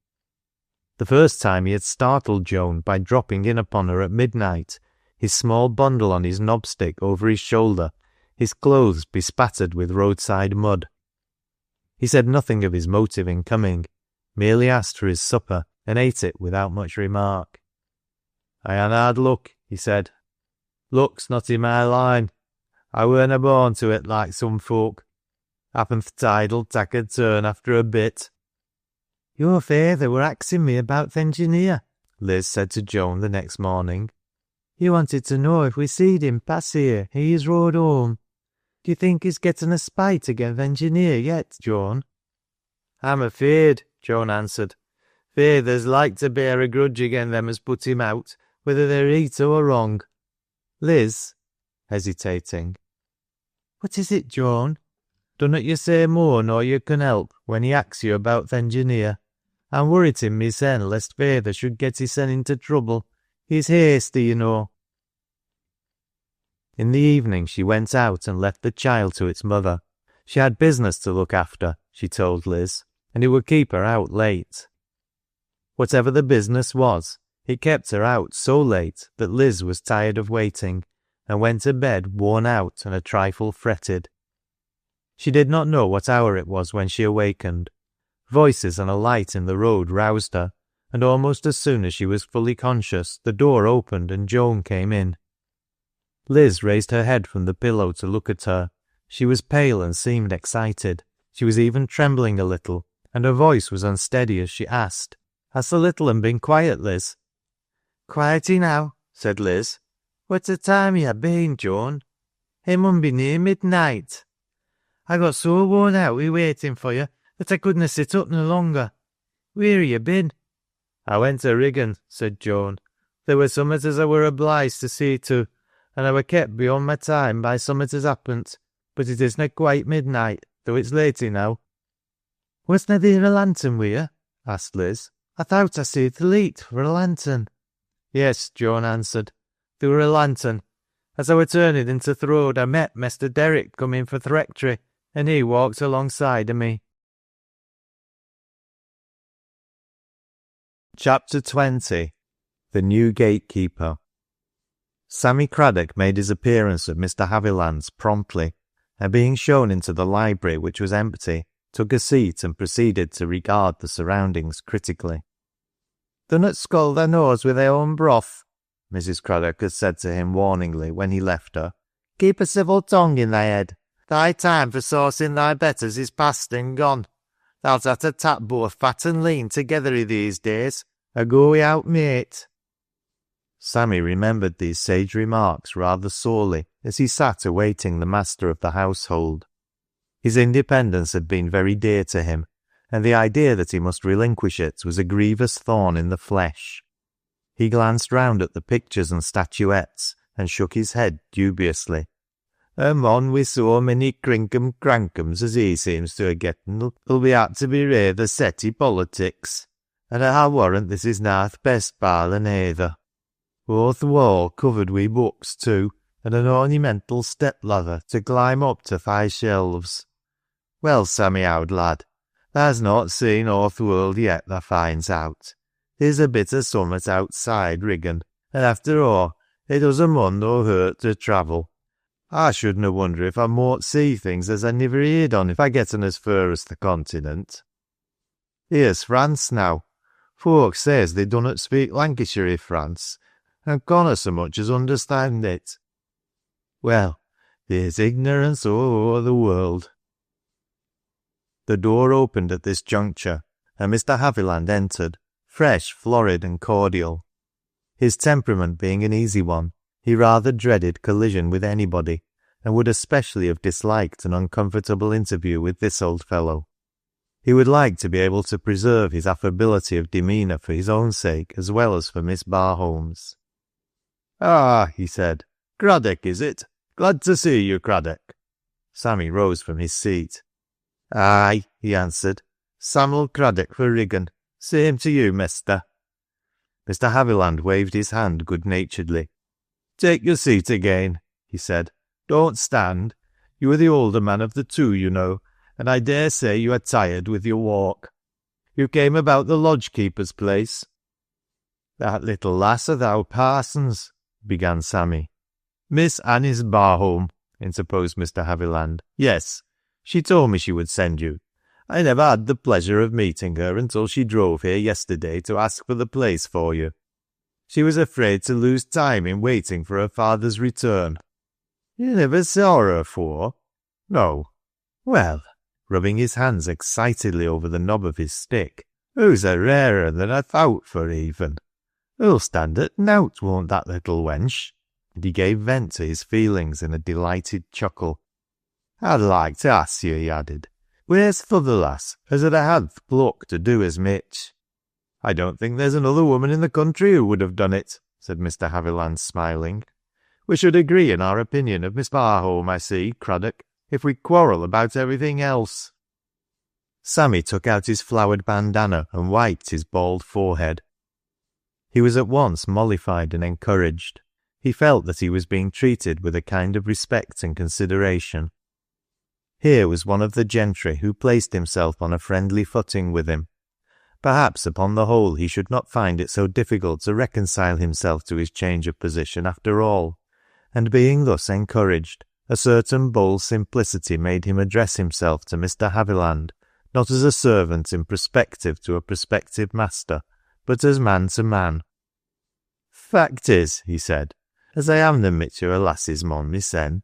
The first time he had startled Joan by dropping in upon her at midnight, his small bundle on his knobstick over his shoulder, his clothes bespattered with roadside mud. He said nothing of his motive in coming, merely asked for his supper, and ate it without much remark. "I han hard luck," he said. "Luck's not in my line. I werena born to it like some folk. Happen th' tide'll tak a turn after a bit." "Your feyther were axing me about th' engineer," Liz said to Joan the next morning. He wanted to know if we seed him pass here, he's rode home. Do you think he's getting a spite against engineer yet, Joan? I'm afeard, Joan answered. Fear there's like to bear a grudge again them as put him out, whether they're right or wrong. Liz, hesitating. What is it, Joan? Dunnot you say more nor you can help when he asks you about th' engineer. I'm worried him mysen lest feyther should get hissen into trouble. He's hasty, you know. In the evening she went out and left the child to its mother. She had business to look after, she told Liz, and it would keep her out late. Whatever the business was, it kept her out so late that Liz was tired of waiting, and went to bed worn out and a trifle fretted. She did not know what hour it was when she awakened. Voices and a light in the road roused her, and almost as soon as she was fully conscious, the door opened and Joan came in. Liz raised her head from the pillow to look at her. She was pale and seemed excited. She was even trembling a little, and her voice was unsteady as she asked, "Has the little un been quiet, Liz?" "Quiety now," said Liz. "What a time you ha' been, Joan. It mun be near midnight. I got so worn out wi' waiting for you that I couldna sit up no longer. Where you been?" "I went to Riggin," said Joan. "There were summat as I were obliged to see to, and I were kept beyond my time by summat as happened. But it isna quite midnight, though it's late now." "Wasna there a lantern wi' you?" asked Liz. "I thought I seed the leet for a lantern." "Yes," Joan answered. "There were a lantern. As I were turning into th' road, I met Mester Derrick coming for th' Rectory, and he walked alongside of me." Chapter 20. The New Gatekeeper. Sammy Craddock made his appearance at Mr. Haviland's promptly, and being shown into the library, which was empty, took a seat and proceeded to regard the surroundings critically. "Dunnot scald thy nose with thy own broth," Mrs. Craddock had said to him warningly when he left her. "Keep a civil tongue in thy head. Thy time for saucing thy betters is past and gone. Thou'lt have to tap both fat and lean together i' these days, or go without mate." Sammy remembered these sage remarks rather sorely as he sat awaiting the master of the household. His independence had been very dear to him, and the idea that he must relinquish it was a grievous thorn in the flesh. He glanced round at the pictures and statuettes, and shook his head dubiously. "A mon wi' so many crinkum-crankums as he seems to ha' getten 'll be apt to be rayther set i' politics, and I'll warrant this is na th' best parlour nayther. O'th wall covered wi' books too, and an ornamental step-lather to climb up to thy shelves. Well, Sammy, owd lad, tha's not seen o'th world yet, tha finds out. There's a bit o' summat outside Riggin, and after all, it does a mon no hurt to travel. I shouldna wonder if I mought see things as I niver heerd on if I getten as fur as the continent. Here's France now. Folk says they dunnot speak Lancashire i' France, and conna so much as understand it. Well, there's ignorance all o'er the world." The door opened at this juncture, and Mr. Haviland entered, fresh, florid, and cordial. His temperament being an easy one, he rather dreaded collision with anybody, and would especially have disliked an uncomfortable interview with this old fellow. He would like to be able to preserve his affability of demeanour for his own sake as well as for Miss Barholm's. "Ah," he said, "Craddock, is it? Glad to see you, Craddock." Sammy rose from his seat. "Aye," he answered. "Samuel Craddock for Riggin. Same to you, Mester." Mr. Haviland waved his hand good-naturedly. "Take your seat again," he said. "Don't stand. You are the older man of the two, you know, and I dare say you are tired with your walk. You came about the lodge-keeper's place." "That little lass of thou parson's," began Sammy. "Miss Anice Barholm," interposed Mr. Haviland. "Yes, she told me she would send you. I never had the pleasure of meeting her until she drove here yesterday to ask for the place for you. She was afraid to lose time in waiting for her father's return." "You never saw her afore?" "No." "Well," rubbing his hands excitedly over the knob of his stick, "who's a rarer than I thowt for even. Her'll stand at nowt, won't that little wench? And he gave vent to his feelings in a delighted chuckle. I'd like to ask you, he added, where's th' other lass as had had th' pluck to do as mitch? I don't think there's another woman in the country who would have done it, said Mr. Haviland, smiling. We should agree in our opinion of Miss Barholm, I see, Craddock, if we quarrel about everything else. Sammy took out his flowered bandana and wiped his bald forehead. He was at once mollified and encouraged. He felt that he was being treated with a kind of respect and consideration. Here was one of the gentry who placed himself on a friendly footing with him. Perhaps upon the whole he should not find it so difficult to reconcile himself to his change of position after all, and being thus encouraged, a certain bold simplicity made him address himself to Mr. Haviland, not as a servant in prospective to a prospective master, but as man to man. Fact is, he said, as I amna mitch o' a lass's mon mysen,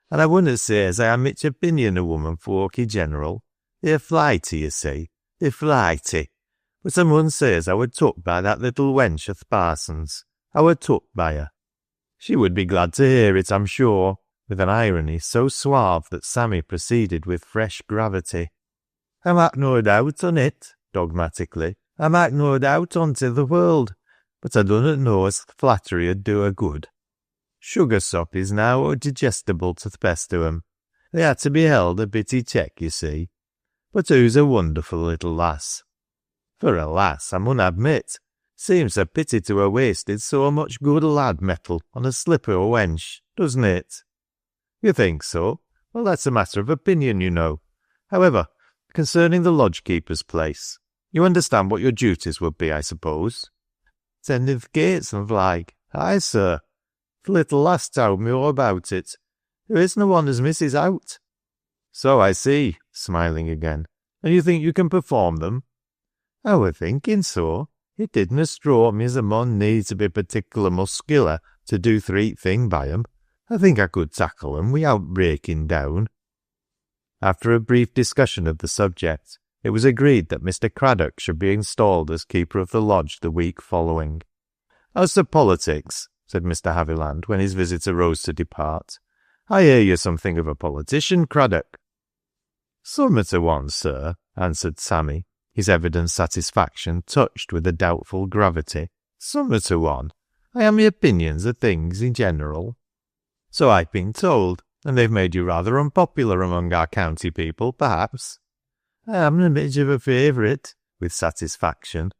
and I wouldn't say as I am mitch opinion o' woman folk i general. They're flighty, you see, they're flighty. But I mun say as I were took by that little wench o' th' parson's. I were took by her. She would be glad to hear it, I'm sure, with an irony so suave that Sammy proceeded with fresh gravity. I mak no doubt on it, dogmatically. I mak no doubt on't i' the world, but I dunnot know as th' flattery 'ud do her good. Sugar sop is now digestible to th' best o' 'em. They had to be held a bit i' check, you see. But who's a wonderful little lass. For a lass, I mun admit, seems a pity to ha' wasted so much good lad metal on a slip o' a wench, doesn't it? You think so? Well, that's a matter of opinion, you know. However, concerning the lodge-keeper's place, you understand what your duties would be, I suppose? Tending th' gates and th' like. Aye, sir. Th' little lass towd me all about it. There isna one as misses out. So I see, smiling again. And you think you can perform them? I were thinking so. It didna strike me as a mon need to be particular muscular to do th' reet thing by 'em. I think I could tackle 'em without breaking down. After a brief discussion of the subject, it was agreed that Mr. Craddock should be installed as keeper of the lodge the week following. As to politics, said Mr. Haviland when his visitor rose to depart, I hear you're something of a politician, Craddock. Summat o' one, sir, answered Sammy, his evident satisfaction touched with a doubtful gravity. Summat o' one. I have my opinions of things in general. So I've been told, and they've made you rather unpopular among our county people, perhaps. I am a bit of a favourite, with satisfaction.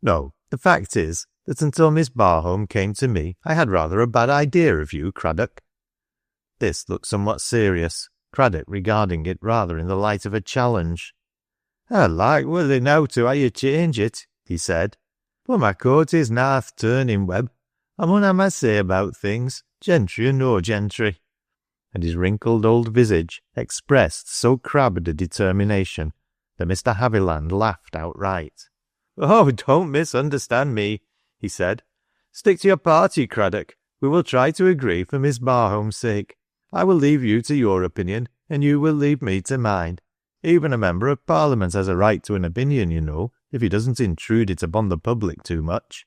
No, the fact is that until Miss Barholm came to me, I had rather a bad idea of you, Craddock. This looked somewhat serious, Craddock regarding it rather in the light of a challenge. I like whether now to how you change it, he said. But my coat is nath turning web. I mun have my say about things, gentry or no gentry. And his wrinkled old visage expressed so crabbed a determination that Mr. Haviland laughed outright. Oh, don't misunderstand me, he said. Stick to your party, Craddock. We will try to agree for Miss Barholm's sake. I will leave you to your opinion, and you will leave me to mine. Even a member of Parliament has a right to an opinion, you know, if he doesn't intrude it upon the public too much.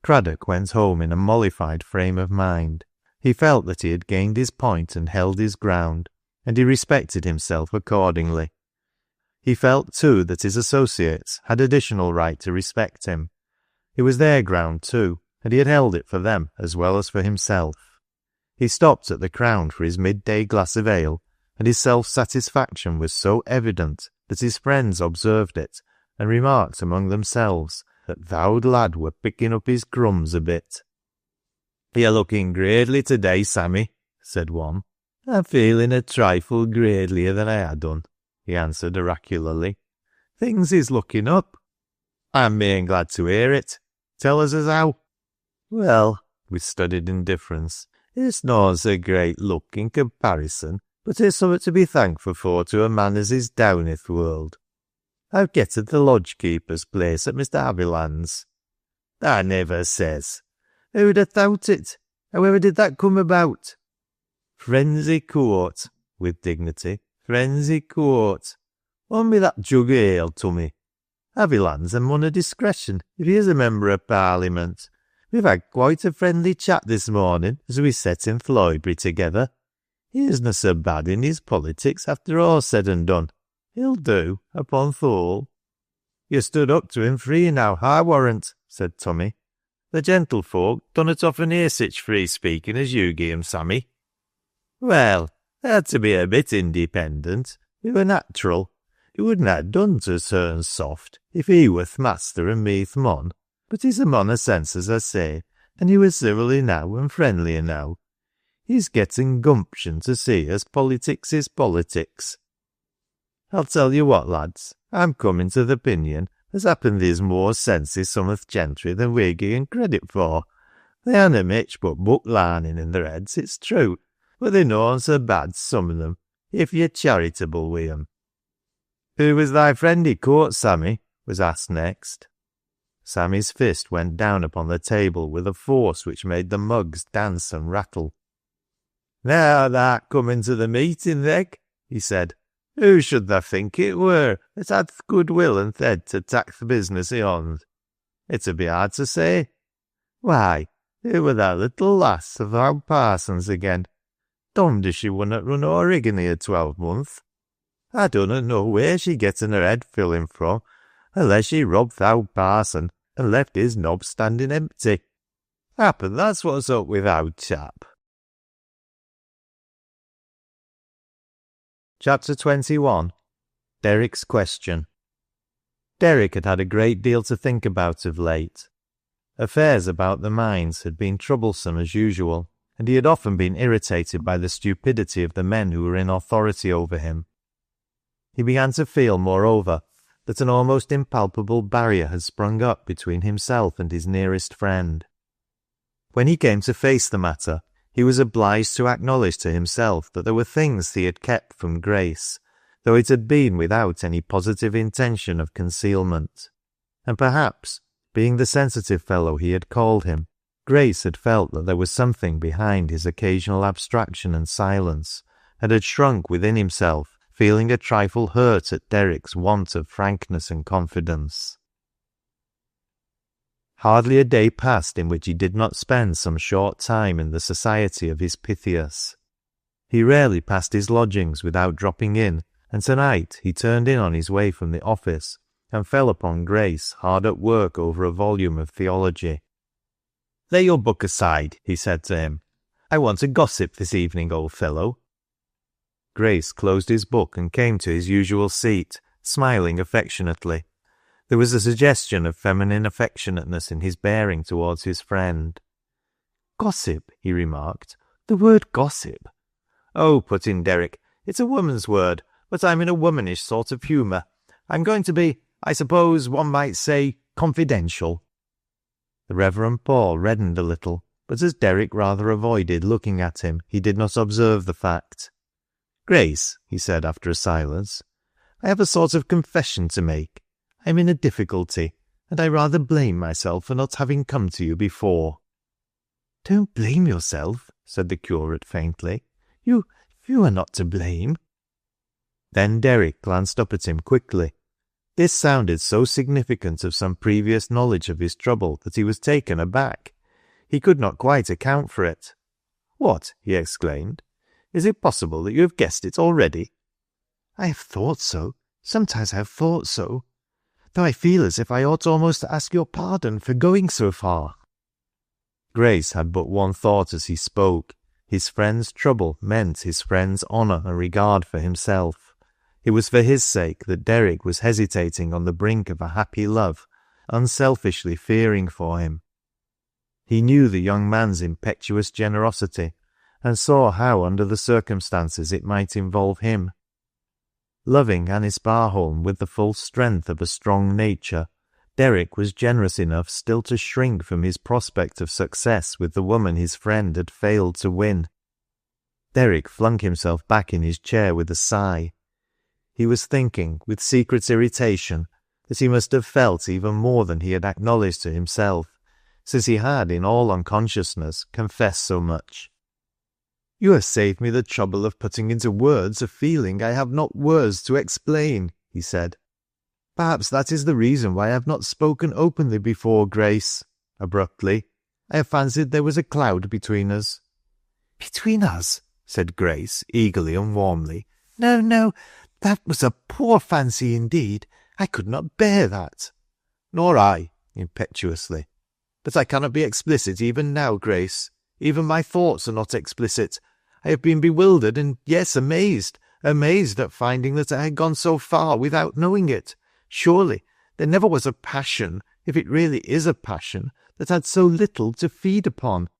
Craddock went home in a mollified frame of mind. He felt that he had gained his point and held his ground, and he respected himself accordingly. He felt, too, that his associates had additional right to respect him. It was their ground, too, and he had held it for them as well as for himself. He stopped at the Crown for his midday glass of ale, and his self-satisfaction was so evident that his friends observed it, and remarked among themselves that th' owd lad were picking up his crumbs a bit. You're looking gradely to-day, Sammy, said one. I'm feeling a trifle gradelier than I had done, he answered oracularly. Things is looking up. I'm main glad to hear it. Tell us as how. Well, with studied indifference, it's not so great luck in comparison, but it's something to be thankful for to a man as is down i' th' world. I've getted the lodge-keeper's place at Mr. Haviland's. I never says. Who'd have thought it? However did that come about? Friends i' court, with dignity. Friends i' court. Want me that jug o' ale, Tummy? Haviland's a mon of discretion, if he is a member of Parliament. We've had quite a friendly chat this morning as we sat in Floydbury together. He isna so bad in his politics after all said and done. He'll do, upon Thole. You stood up to him free now, I warrant, said Tommy. The gentlefolk dunnot often hear sich free speaking as you gie 'em, Sammy. Well, they had to be a bit independent. It were natural. He wouldn't ha' done to turn soft if he were th' master and me th' mon. But he's a mon o' sense, as I say, and he was civil enow and friendly enow. He's getting gumption to see as politics is politics. I'll tell you what, lads, I'm coming to th' opinion as happen there's more sense i' some o' th' gentry than we're gi'en credit for. They hanna mitch but book larning in their heads, it's true, but they're noan so bad, some of them, if you're charitable wi' 'em. Who was thy friend i' court, Sammy? Was asked next. Sammy's fist went down upon the table with a force which made the mugs dance and rattle. Now thou'rt coming to the meeting, Reg, he said. Who should tha think it were that had th' goodwill and th' head to tak th' business ayond? It'd be hard to say. Why, it were that little lass of our parson's again. Dommed if she wunnot run Origany a 12-month. I dunnot know where she gettin her head filling from, unless she robbed th' owd parson and left his knob standing empty. Happen that's what's up with owd chap. Chapter 21. Derrick's Question. Derrick had had a great deal to think about of late. Affairs about the mines had been troublesome as usual, and he had often been irritated by the stupidity of the men who were in authority over him. He began to feel, moreover, that an almost impalpable barrier had sprung up between himself and his nearest friend. When he came to face the matter, he was obliged to acknowledge to himself that there were things he had kept from Grace, though it had been without any positive intention of concealment. And perhaps, being the sensitive fellow he had called him, Grace had felt that there was something behind his occasional abstraction and silence, and had shrunk within himself, feeling a trifle hurt at Derrick's want of frankness and confidence. Hardly a day passed in which he did not spend some short time in the society of his Pythias. He rarely passed his lodgings without dropping in, and tonight he turned in on his way from the office, and fell upon Grace hard at work over a volume of theology. "Lay your book aside," he said to him. "I want to gossip this evening, old fellow." Grace closed his book and came to his usual seat, smiling affectionately. There was a suggestion of feminine affectionateness in his bearing towards his friend. "Gossip," he remarked. "The word gossip." "Oh," put in Derrick, "it's a woman's word, but I'm in a womanish sort of humour. I'm going to be, I suppose one might say, confidential." The Reverend Paul reddened a little, but as Derrick rather avoided looking at him, he did not observe the fact. "Grace," he said after a silence, "I have a sort of confession to make. I'm in a difficulty, and I rather blame myself for not having come to you before." "Don't blame yourself," said the curate faintly. You are not to blame." Then Derrick glanced up at him quickly. This sounded so significant of some previous knowledge of his trouble that he was taken aback. He could not quite account for it. "What?" he exclaimed. "Is it possible that you have guessed it already?" "I have thought so. Sometimes I have thought so. Though I feel as if I ought almost to ask your pardon for going so far." Grace had but one thought as he spoke. His friend's trouble meant his friend's honour and regard for himself. It was for his sake that Derrick was hesitating on the brink of a happy love, unselfishly fearing for him. He knew the young man's impetuous generosity, and saw how under the circumstances it might involve him. Loving Anice Barholm with the full strength of a strong nature, Derrick was generous enough still to shrink from his prospect of success with the woman his friend had failed to win. Derrick flung himself back in his chair with a sigh. He was thinking, with secret irritation, that he must have felt even more than he had acknowledged to himself, since he had, in all unconsciousness, confessed so much. "You have saved me the trouble of putting into words a feeling I have not words to explain," he said. Perhaps that is the reason why I have not spoken openly before, Grace. Abruptly, I have fancied there was a cloud between us. Between us? Said Grace, eagerly and warmly. No, no, that was a poor fancy indeed. I could not bear that. Nor I, impetuously. But I cannot be explicit even now, Grace. Even my thoughts are not explicit. I have been bewildered and, yes, amazed at finding that I had gone so far without knowing it. Surely there never was a passion, if it really is a passion, that had so little to feed upon.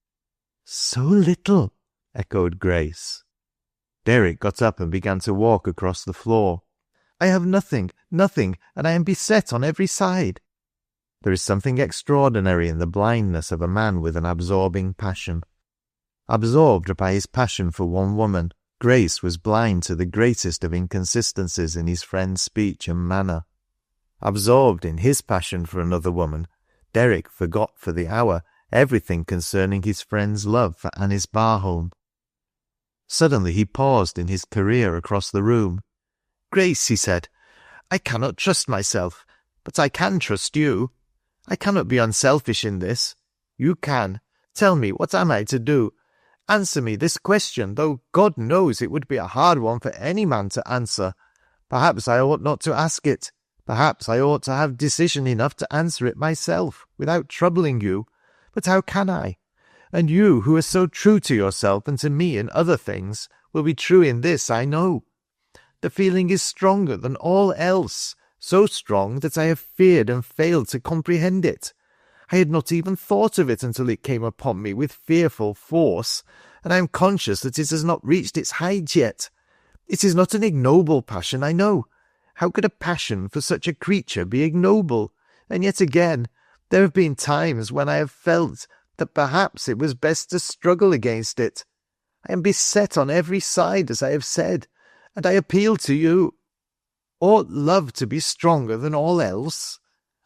So little, echoed Grace. Derrick got up and began to walk across the floor. I have nothing, and I am beset on every side. There is something extraordinary in the blindness of a man with an absorbing passion. Absorbed by his passion for one woman, Grace was blind to the greatest of inconsistencies in his friend's speech and manner. Absorbed in his passion for another woman, Derrick forgot for the hour everything concerning his friend's love for Anice Barholm. Suddenly he paused in his career across the room. Grace, he said, I cannot trust myself, but I can trust you. I cannot be unselfish in this. You can. Tell me, what am I to do? Answer me this question, though God knows it would be a hard one for any man to answer. Perhaps I ought not to ask it. Perhaps I ought to have decision enough to answer it myself, without troubling you. But how can I? And you, who are so true to yourself and to me in other things, will be true in this, I know. The feeling is stronger than all else, so strong that I have feared and failed to comprehend it. I had not even thought of it until it came upon me with fearful force, and I am conscious that it has not reached its height yet. It is not an ignoble passion, I know. How could a passion for such a creature be ignoble? And yet again, there have been times when I have felt that perhaps it was best to struggle against it. I am beset on every side, as I have said, and I appeal to you. Ought love to be stronger than all else?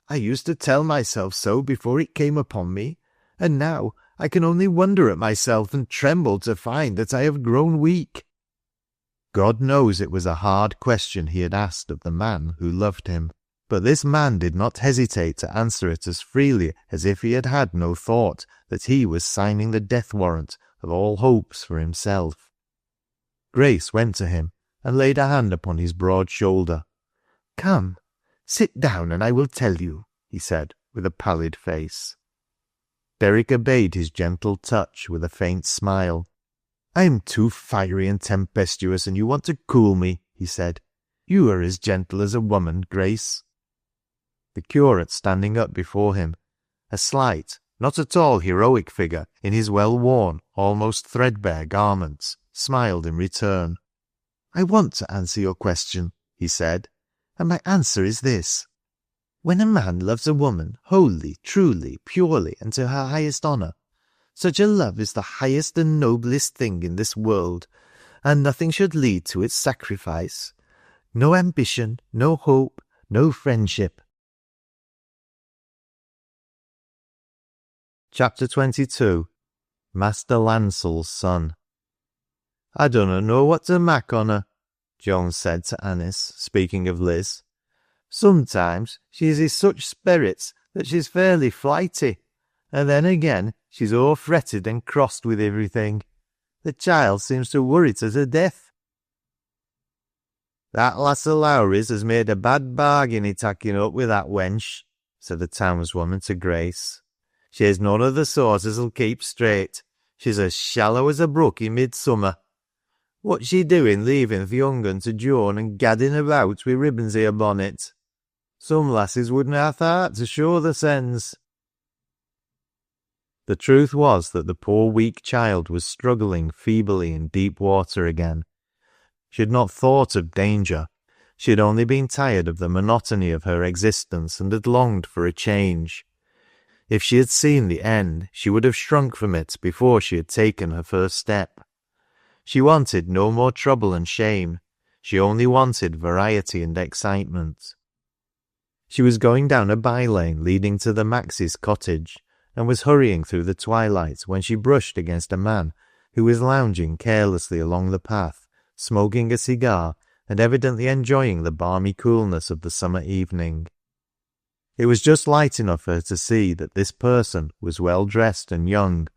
I used to tell myself so before it came upon me, and now I can only wonder at myself and tremble to find that I have grown weak. God knows it was a hard question he had asked of the man who loved him, but this man did not hesitate to answer it as freely as if he had had no thought that he was signing the death warrant of all hopes for himself. Grace went to him and laid a hand upon his broad shoulder. Come, sit down and I will tell you, he said, with a pallid face. Derrick obeyed his gentle touch with a faint smile. I am too fiery and tempestuous, and you want to cool me, he said. You are as gentle as a woman, Grace. The curate, standing up before him, a slight, not at all heroic figure in his well-worn, almost threadbare garments, smiled in return. I want to answer your question, he said, and my answer is this. When a man loves a woman wholly, truly, purely, and to her highest honour, such a love is the highest and noblest thing in this world, and nothing should lead to its sacrifice. No ambition, no hope, no friendship. Chapter 22. Master Landsell's Son. I dunna know what to mak on her, Joan said to Anice, speaking of Liz. Sometimes she's i' such sperrits that she's fairly flighty, and then again she's all fretted and crossed with everything. The child seems to worry her to death. That lass o' Lowrie's has made a bad bargain i' tacking up with that wench, said the townswoman to Grace. She's none o' the sort as'll keep straight. She's as shallow as a brook i' midsummer. What's she doing leaving th' young un to Joan and gadding about wi' ribbons i' her bonnet? Some lasses wouldn't ha' th' heart to show the sense. The truth was that the poor weak child was struggling feebly in deep water again. She had not thought of danger. She had only been tired of the monotony of her existence and had longed for a change. If she had seen the end, she would have shrunk from it before she had taken her first step. She wanted no more trouble and shame. She only wanted variety and excitement. She was going down a by-lane leading to the Max's cottage, and was hurrying through the twilight when she brushed against a man who was lounging carelessly along the path, smoking a cigar and evidently enjoying the balmy coolness of the summer evening. It was just light enough for her to see that this person was well dressed and young,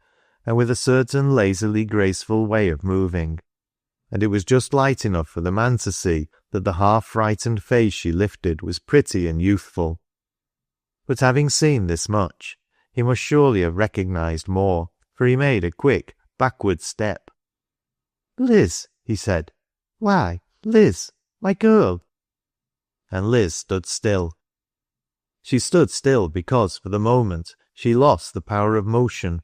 and with a certain lazily graceful way of moving. And it was just light enough for the man to see that the half-frightened face she lifted was pretty and youthful. But having seen this much, he must surely have recognized more, for he made a quick, backward step. "Liz," he said. "Why, Liz, my girl." And Liz stood still. She stood still because, for the moment, she lost the power of motion.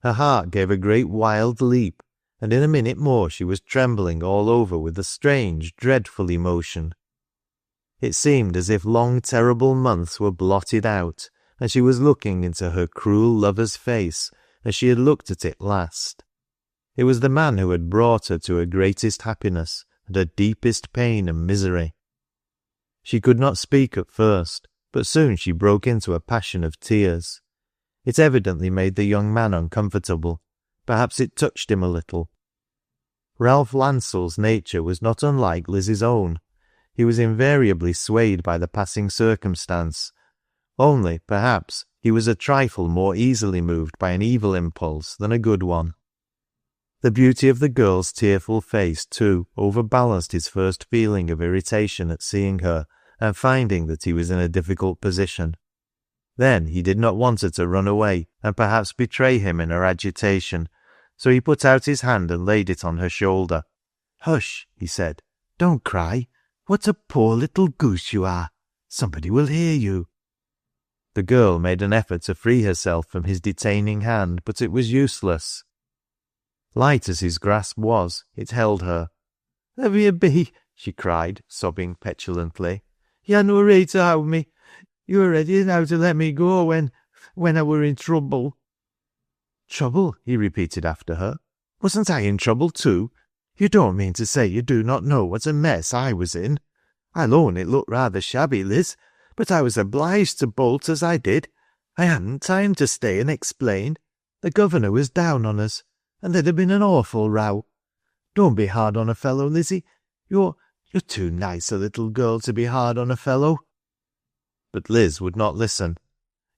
Her heart gave a great wild leap, and in a minute more she was trembling all over with a strange, dreadful emotion. It seemed as if long terrible months were blotted out, and she was looking into her cruel lover's face as she had looked at it last. It was the man who had brought her to her greatest happiness and her deepest pain and misery. She could not speak at first, but soon she broke into a passion of tears. It evidently made the young man uncomfortable. Perhaps it touched him a little. Ralph Landsell's nature was not unlike Liz's own. He was invariably swayed by the passing circumstance. Only, perhaps, he was a trifle more easily moved by an evil impulse than a good one. The beauty of the girl's tearful face, too, overbalanced his first feeling of irritation at seeing her and finding that he was in a difficult position. Then he did not want her to run away and perhaps betray him in her agitation, so he put out his hand and laid it on her shoulder. "Hush," he said. "Don't cry. What a poor little goose you are. Somebody will hear you." The girl made an effort to free herself from his detaining hand, but it was useless. Light as his grasp was, it held her. "Let me be," she cried, sobbing petulantly. "You had no right to hold me. You were ready now to let me go when I were in trouble." "Trouble?" he repeated after her. "Wasn't I in trouble too? You don't mean to say you do not know what a mess I was in? I'll own it looked rather shabby, Liz, but I was obliged to bolt as I did. I hadn't time to stay and explain. The governor was down on us, and there'd have been an awful row. Don't be hard on a fellow, Lizzie. You're too nice a little girl to be hard on a fellow." But Liz would not listen.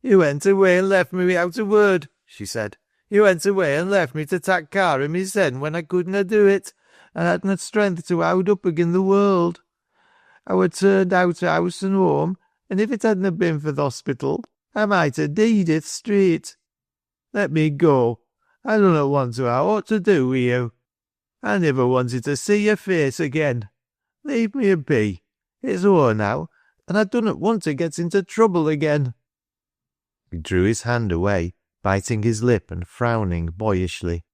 "You went away and left me without a word," she said. "You went away and left me to tak' care of mysen when I couldna do it, and hadna strength to hold up agin the world. I were turned out of house and home, and if it hadna been for th' hospital, I might ha' deed i' th' street. Let me go. I dunna want to ha' aught to do wi' you. I niver wanted to see your face again. Leave me a be. It's o'er now, and I dunnot want to get into trouble again." He drew his hand away, biting his lip and frowning boyishly.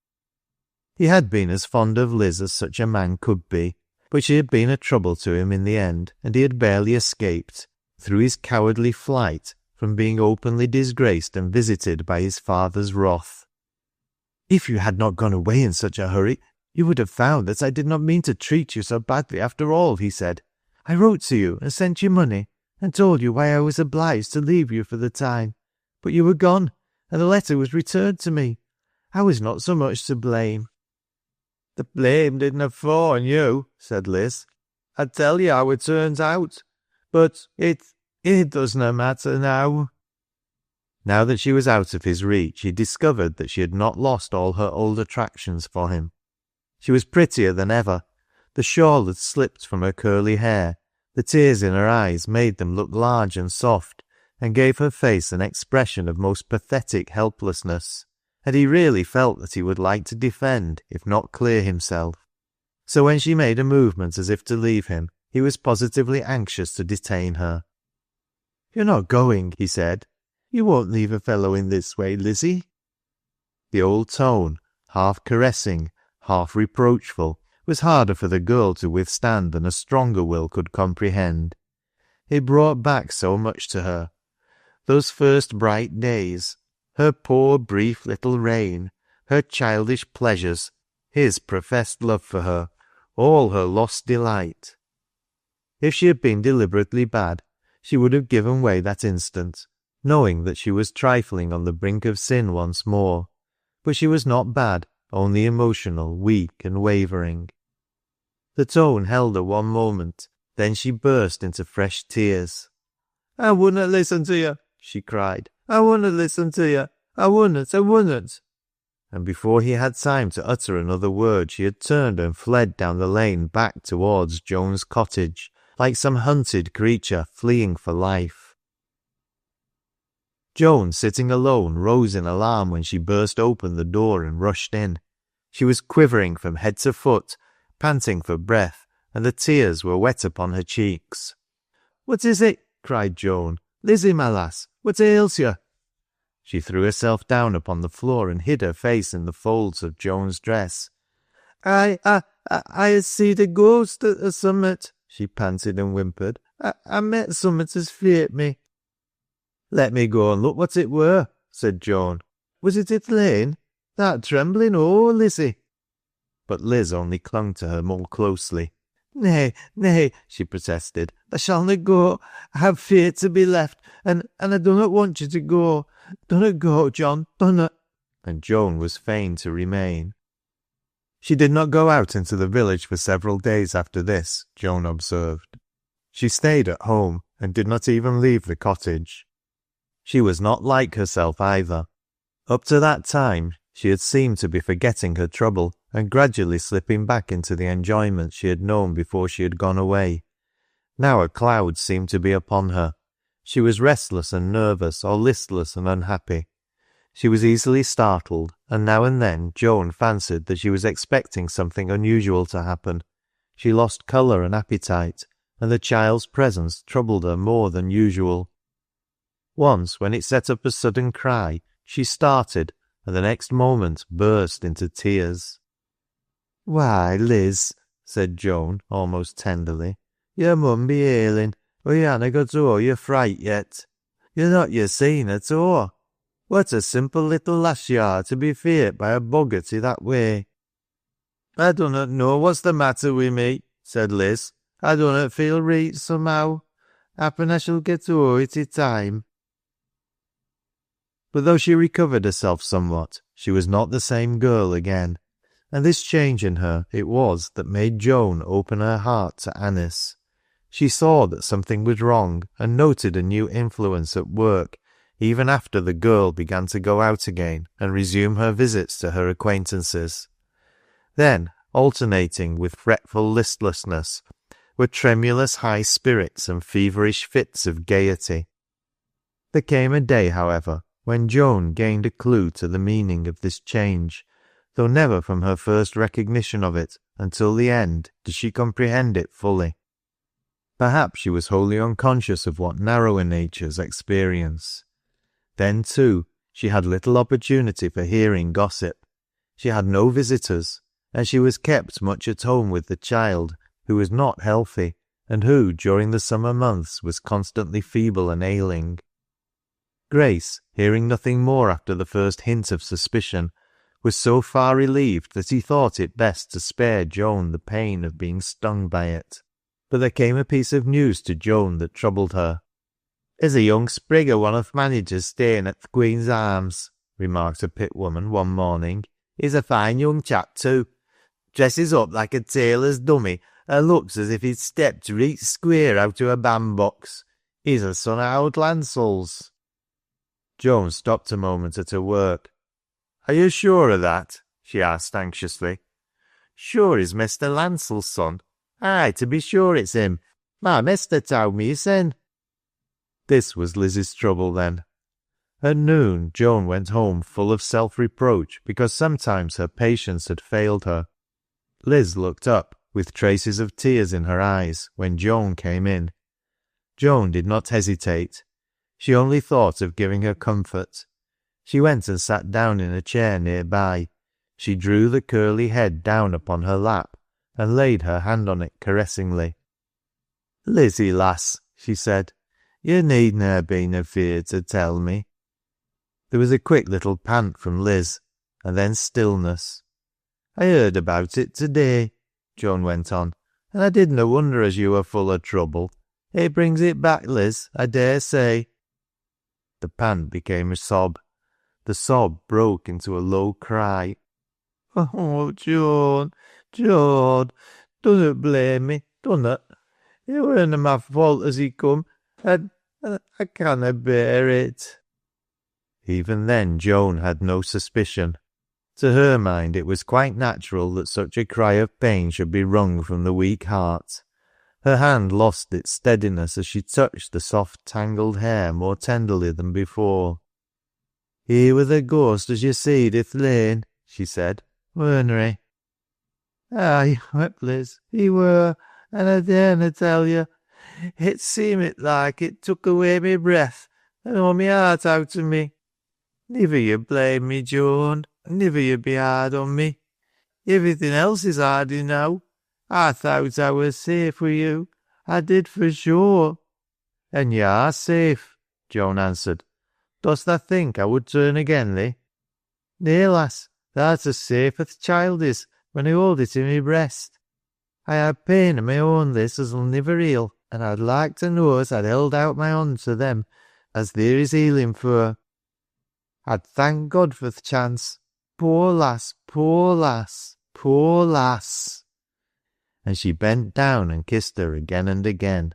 He had been as fond of Liz as such a man could be, but she had been a trouble to him in the end, and he had barely escaped, through his cowardly flight, from being openly disgraced and visited by his father's wrath. "If you had not gone away in such a hurry, you would have found that I did not mean to treat you so badly after all," he said. "I wrote to you and sent you money, and told you why I was obliged to leave you for the time. But you were gone, and the letter was returned to me. I was not so much to blame." "The blame didna fall on you," said Liz. "I tell you how it turns out. But it doesna matter now." Now that she was out of his reach, he discovered that she had not lost all her old attractions for him. She was prettier than ever. The shawl had slipped from her curly hair. The tears in her eyes made them look large and soft, and gave her face an expression of most pathetic helplessness. And he really felt that he would like to defend, if not clear himself. So when she made a movement as if to leave him, he was positively anxious to detain her. "You're not going," he said. "You won't leave a fellow in this way, Lizzie." The old tone, half caressing, half reproachful, was harder for the girl to withstand than a stronger will could comprehend. It brought back so much to her. Those first bright days, her poor brief little reign, her childish pleasures, his professed love for her, all her lost delight. If she had been deliberately bad, she would have given way that instant, knowing that she was trifling on the brink of sin once more. But she was not bad, only emotional, weak and wavering. The tone held her one moment, then she burst into fresh tears. "I wouldn't listen to you," she cried. "I wouldn't listen to you. I wouldn't. And before he had time to utter another word, she had turned and fled down the lane back towards Joan's cottage, like some hunted creature fleeing for life. Joan, sitting alone, rose in alarm when she burst open the door and rushed in. She was quivering from head to foot, panting for breath, and the tears were wet upon her cheeks. "What is it?" cried Joan. "Lizzie, my lass, what ails you?" She threw herself down upon the floor and hid her face in the folds of Joan's dress. I seed a ghost at a summit," she panted and whimpered. I met summit as feared me." "Let me go and look what it were," said Joan. "Was it at lane? That trembling, oh, Lizzie." But Liz only clung to her more closely. Nay, she protested. "I shall not go. I have feared to be left, and I do not want you to go. Dunnot go, John, dunnot." And Joan was fain to remain. She did not go out into the village for several days after this, Joan observed. She stayed at home, and did not even leave the cottage. She was not like herself either. Up to that time, she had seemed to be forgetting her trouble, and gradually slipping back into the enjoyment she had known before she had gone away. Now a cloud seemed to be upon her. She was restless and nervous, or listless and unhappy. She was easily startled, and now and then Joan fancied that she was expecting something unusual to happen. She lost colour and appetite, and the child's presence troubled her more than usual. Once, when it set up a sudden cry, she started, and the next moment burst into tears. "Why, Liz," said Joan, almost tenderly, "you mun be ailing, or you hanna got o'er your fright yet. You're not seen at all. What a simple little lass you are to be feared by a boggart i' that way." "I dunnot know what's the matter wi' me," said Liz. "I dunnot feel reet somehow. Happen I shall get o'er it i' time." But though she recovered herself somewhat, she was not the same girl again, and this change in her it was that made Joan open her heart to Anice. She saw that something was wrong, and noted a new influence at work, even after the girl began to go out again and resume her visits to her acquaintances. Then, alternating with fretful listlessness, were tremulous high spirits and feverish fits of gaiety. There came a day, however, when Joan gained a clue to the meaning of this change, though never from her first recognition of it until the end did she comprehend it fully. Perhaps she was wholly unconscious of what narrower natures experience. Then, too, she had little opportunity for hearing gossip. She had no visitors, and she was kept much at home with the child, who was not healthy, and who, during the summer months, was constantly feeble and ailing. Grace, hearing nothing more after the first hint of suspicion, was so far relieved that he thought it best to spare Joan the pain of being stung by it. But there came a piece of news to Joan that troubled her. "There's a young sprig o' one of th' managers staying at th' Queen's Arms," remarked a pit woman one morning. "He's a fine young chap too. Dresses up like a tailor's dummy, and looks as if he'd stepped reet square out o' a bandbox. He's a son o' old Landsell's." Joan stopped a moment at her work. "Are you sure of that?" she asked anxiously. "Sure he's Mr. Landsell's son. Aye, to be sure it's him. My mester told me, sen." This was Liz's trouble then. At noon, Joan went home full of self-reproach because sometimes her patience had failed her. Liz looked up, with traces of tears in her eyes, when Joan came in. Joan did not hesitate. She only thought of giving her comfort. She went and sat down in a chair near by. She drew the curly head down upon her lap, and laid her hand on it caressingly. "Lizzie, lass," she said, "you needna ha' been afeard to tell me." There was a quick little pant from Liz, and then stillness. "I heard about it today," Joan went on, "and I didna wonder as you were full of trouble. It brings it back, Liz, I dare say." The pant became a sob. The sob broke into a low cry. "Oh, Joan, Joan, Dunnot blame me, dunnot. It weren't my fault as he come, and I canna bear it." Even then Joan had no suspicion. To her mind it was quite natural that such a cry of pain should be wrung from the weak heart. Her hand lost its steadiness as she touched the soft tangled hair more tenderly than before. "He were the ghost as you seed i'th lane," she said, "weren't he?" "Aye, Wepley's, he were, and I darena tell you. It seemit like it took away my breath and all my heart out of me. Niver you blame me, Joan, niver you be hard on me. Everything else is hard enow. I thought I was safe with you, I did for sure." "And you are safe," Joan answered. "Dost thou think I would turn again thee?" "Nay, lass, thou'rt as safe as th' child is when I hold it in my breast. I have pain of my own this as'll niver heal, and I'd like to know as I'd held out my hand to them as there is healing for. I'd thank God for th' chance. Poor lass, poor lass, poor lass." And she bent down and kissed her again and again.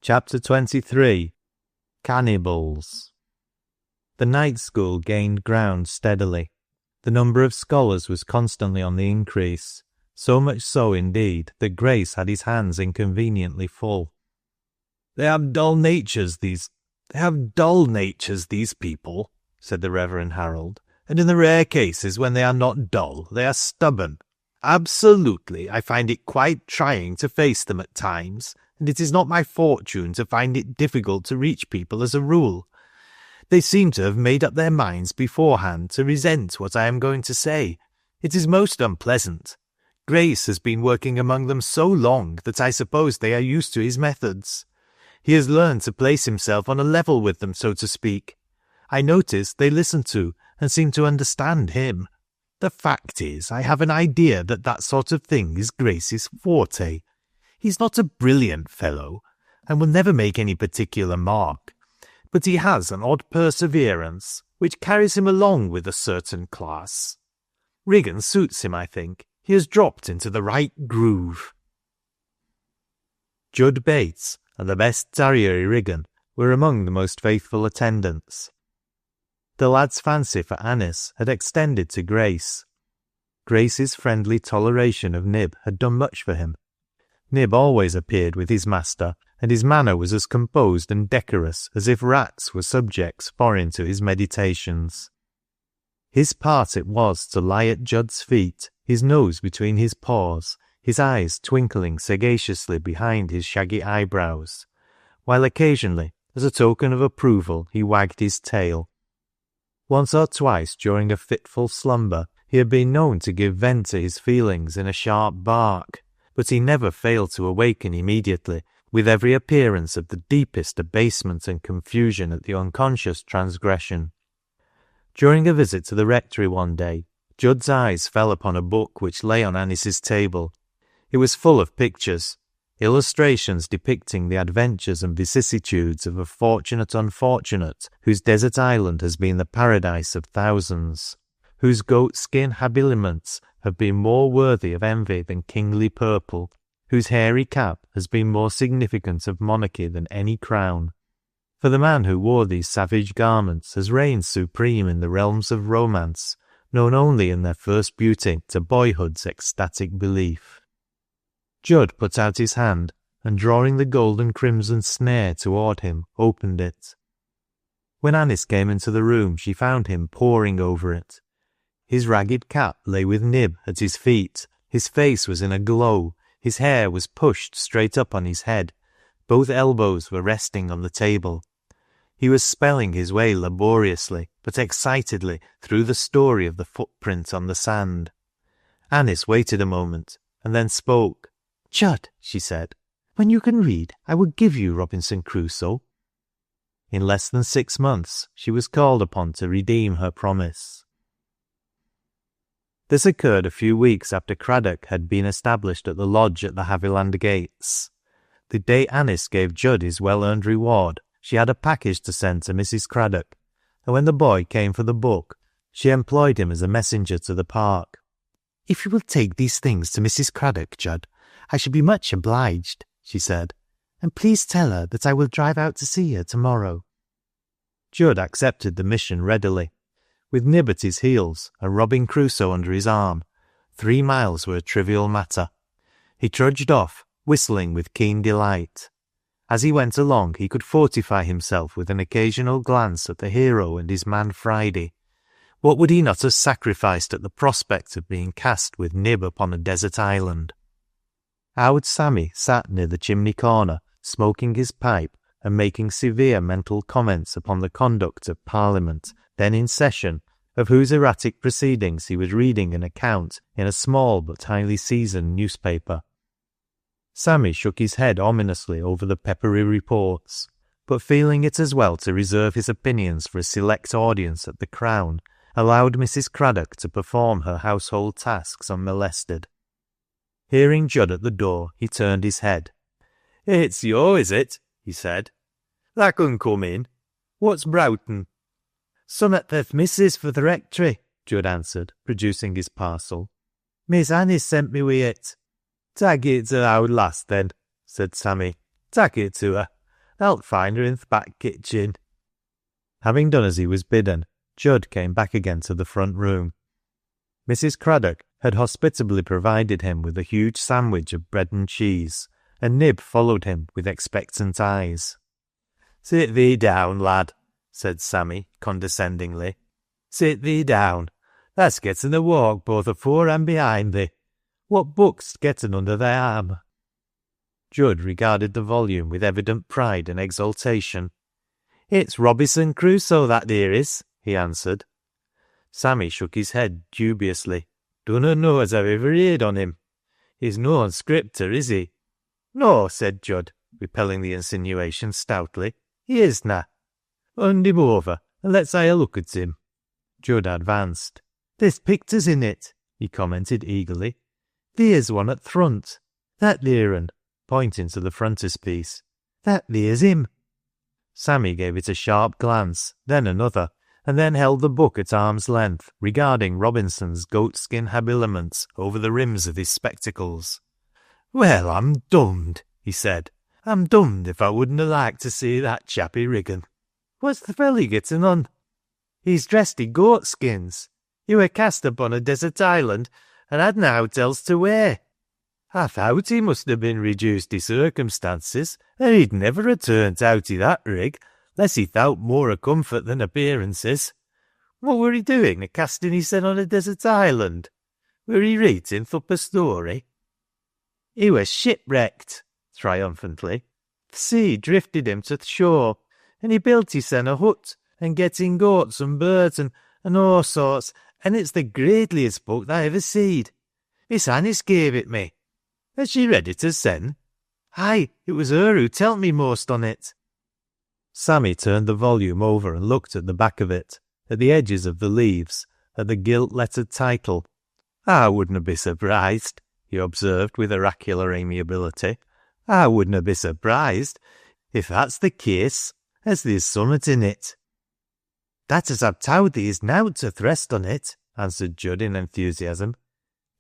Chapter 23. Cannybles. The night school gained ground steadily. The number of scholars was constantly on the increase, so much so indeed that Grace had his hands inconveniently full. They have dull natures, these people," said the Reverend Harold, "and in the rare cases when they are not dull, they are stubborn. Absolutely, I find it quite trying to face them at times, and it is not my fortune to find it difficult to reach people as a rule. They seem to have made up their minds beforehand to resent what I am going to say. It is most unpleasant. Grace has been working among them so long that I suppose they are used to his methods. He has learned to place himself on a level with them, so to speak. I notice they listen to and seem to understand him. The fact is, I have an idea that that sort of thing is Grace's forte. He's not a brilliant fellow, and will never make any particular mark, but he has an odd perseverance, which carries him along with a certain class. Riggin suits him, I think. He has dropped into the right groove." Judd Bates and the best terrier in Riggin were among the most faithful attendants. The lad's fancy for Anice had extended to Grace. Grace's friendly toleration of Nib had done much for him. Nib always appeared with his master, and his manner was as composed and decorous as if rats were subjects foreign to his meditations. His part it was to lie at Judd's feet, his nose between his paws, his eyes twinkling sagaciously behind his shaggy eyebrows, while occasionally, as a token of approval, he wagged his tail. Once or twice during a fitful slumber he had been known to give vent to his feelings in a sharp bark, but he never failed to awaken immediately, with every appearance of the deepest abasement and confusion at the unconscious transgression. During a visit to the Rectory one day, Judd's eyes fell upon a book which lay on Anice's table. It was full of pictures, illustrations depicting the adventures and vicissitudes of a fortunate unfortunate whose desert island has been the paradise of thousands, whose goat-skin habiliments have been more worthy of envy than kingly purple, whose hairy cap has been more significant of monarchy than any crown. For the man who wore these savage garments has reigned supreme in the realms of romance, known only in their first beauty to boyhood's ecstatic belief. Judd put out his hand, and drawing the gold and crimson snare toward him, opened it. When Anice came into the room, she found him poring over it. His ragged cap lay with Nib at his feet, his face was in a glow, his hair was pushed straight up on his head, both elbows were resting on the table. He was spelling his way laboriously, but excitedly, through the story of the footprint on the sand. Anice waited a moment, and then spoke. "Judd," she said, "when you can read, I will give you Robinson Crusoe." In less than 6 months, she was called upon to redeem her promise. This occurred a few weeks after Craddock had been established at the lodge at the Haviland gates. The day Anice gave Judd his well-earned reward, she had a package to send to Mrs. Craddock, and when the boy came for the book, She employed him as a messenger to the park. "If you will take these things to Mrs. Craddock, Judd, I should be much obliged," she said, "and please tell her that I will drive out to see her tomorrow." Judd accepted the mission readily. With Nib at his heels and Robin Crusoe under his arm, 3 miles were a trivial matter. He trudged off, whistling with keen delight. As he went along, he could fortify himself with an occasional glance at the hero and his man Friday. What would he not have sacrificed at the prospect of being cast with Nib upon a desert island? Owd Sammy sat near the chimney corner, smoking his pipe and making severe mental comments upon the conduct of Parliament, then in session, of whose erratic proceedings he was reading an account in a small but highly seasoned newspaper. Sammy shook his head ominously over the peppery reports, but feeling it as well to reserve his opinions for a select audience at the Crown, allowed Mrs. Craddock to perform her household tasks unmolested. Hearing Judd at the door, he turned his head. "It's yo, is it?" he said. "Tha can come in. What's browtin'?" "Summat for th' missus for the Rectory," Judd answered, producing his parcel. "Miss Anice sent me wi' it." "Tak it to th' owd lass, then," said Sammy. "Tak it to her. Thou'lt find her in th' back kitchen." Having done as he was bidden, Judd came back again to the front room. Mrs. Craddock had hospitably provided him with a huge sandwich of bread and cheese, and Nib followed him with expectant eyes. "Sit thee down, lad," said Sammy condescendingly. "Sit thee down. Thah's getten a walk both afore and behind thee. What book's getten under thy arm?" Judd regarded the volume with evident pride and exultation. "It's Robinson Crusoe, that dear is," he answered. Sammy shook his head dubiously. "Dunna know as I've ever heard on him. He's noan scripter, is he?" "No," said Judd, repelling the insinuation stoutly. "He isna." "Hond him over, and let's hae a look at him." Judd advanced. "There's pictures in it," he commented eagerly. "There's one at th' front. That theer un," pointing to the frontispiece. "That theer's him." Sammy gave it a sharp glance, then another, and then held the book at arm's length, regarding Robinson's goatskin habiliments over the rims of his spectacles. "Well, I'm dummed," he said. "I'm dummed if I wouldn't have liked to see that chappie riggin'. What's the felly getting on?" "He's dressed in goatskins. He were cast upon a desert island, and hadna owt else to wear." "I thought he must have been reduced to circumstances, and he'd never ha' turned out i' that rig, less he thowt more o' comfort than appearances. What were he doing, a casting hissen on a desert island? Were he reading th' upper story?" "He were shipwrecked," triumphantly. "Th' sea drifted him to th' shore, and he built hissen a hut, and getting goats and birds and all sorts, and it's the greatliest book tha ever seed. Miss Anice gave it me." "Has she read it hersen?" "Aye, it was her who tell't me most on it." Sammy turned the volume over and looked at the back of it, at the edges of the leaves, at the gilt-lettered title. "I wouldna be surprised," he observed with oracular amiability. "I wouldna be surprised, if that's the case, as there's summat in it." "That as I've towd thee is nowt to threst on it," answered Judd in enthusiasm.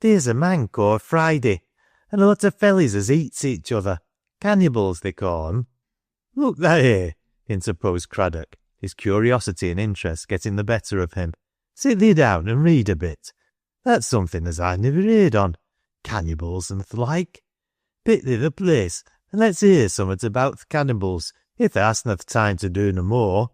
"There's a man called Friday, and a lot of fellies as eats each other. Cannybles, they call 'em." "Look tha here," interposed Craddock, his curiosity and interest getting the better of him. "Sit thee down and read a bit. That's something as I never heard on. Cannybles and th' like. Pick thee the place, and let's hear summat about th' Cannybles, if thou hasna th' time to do no more."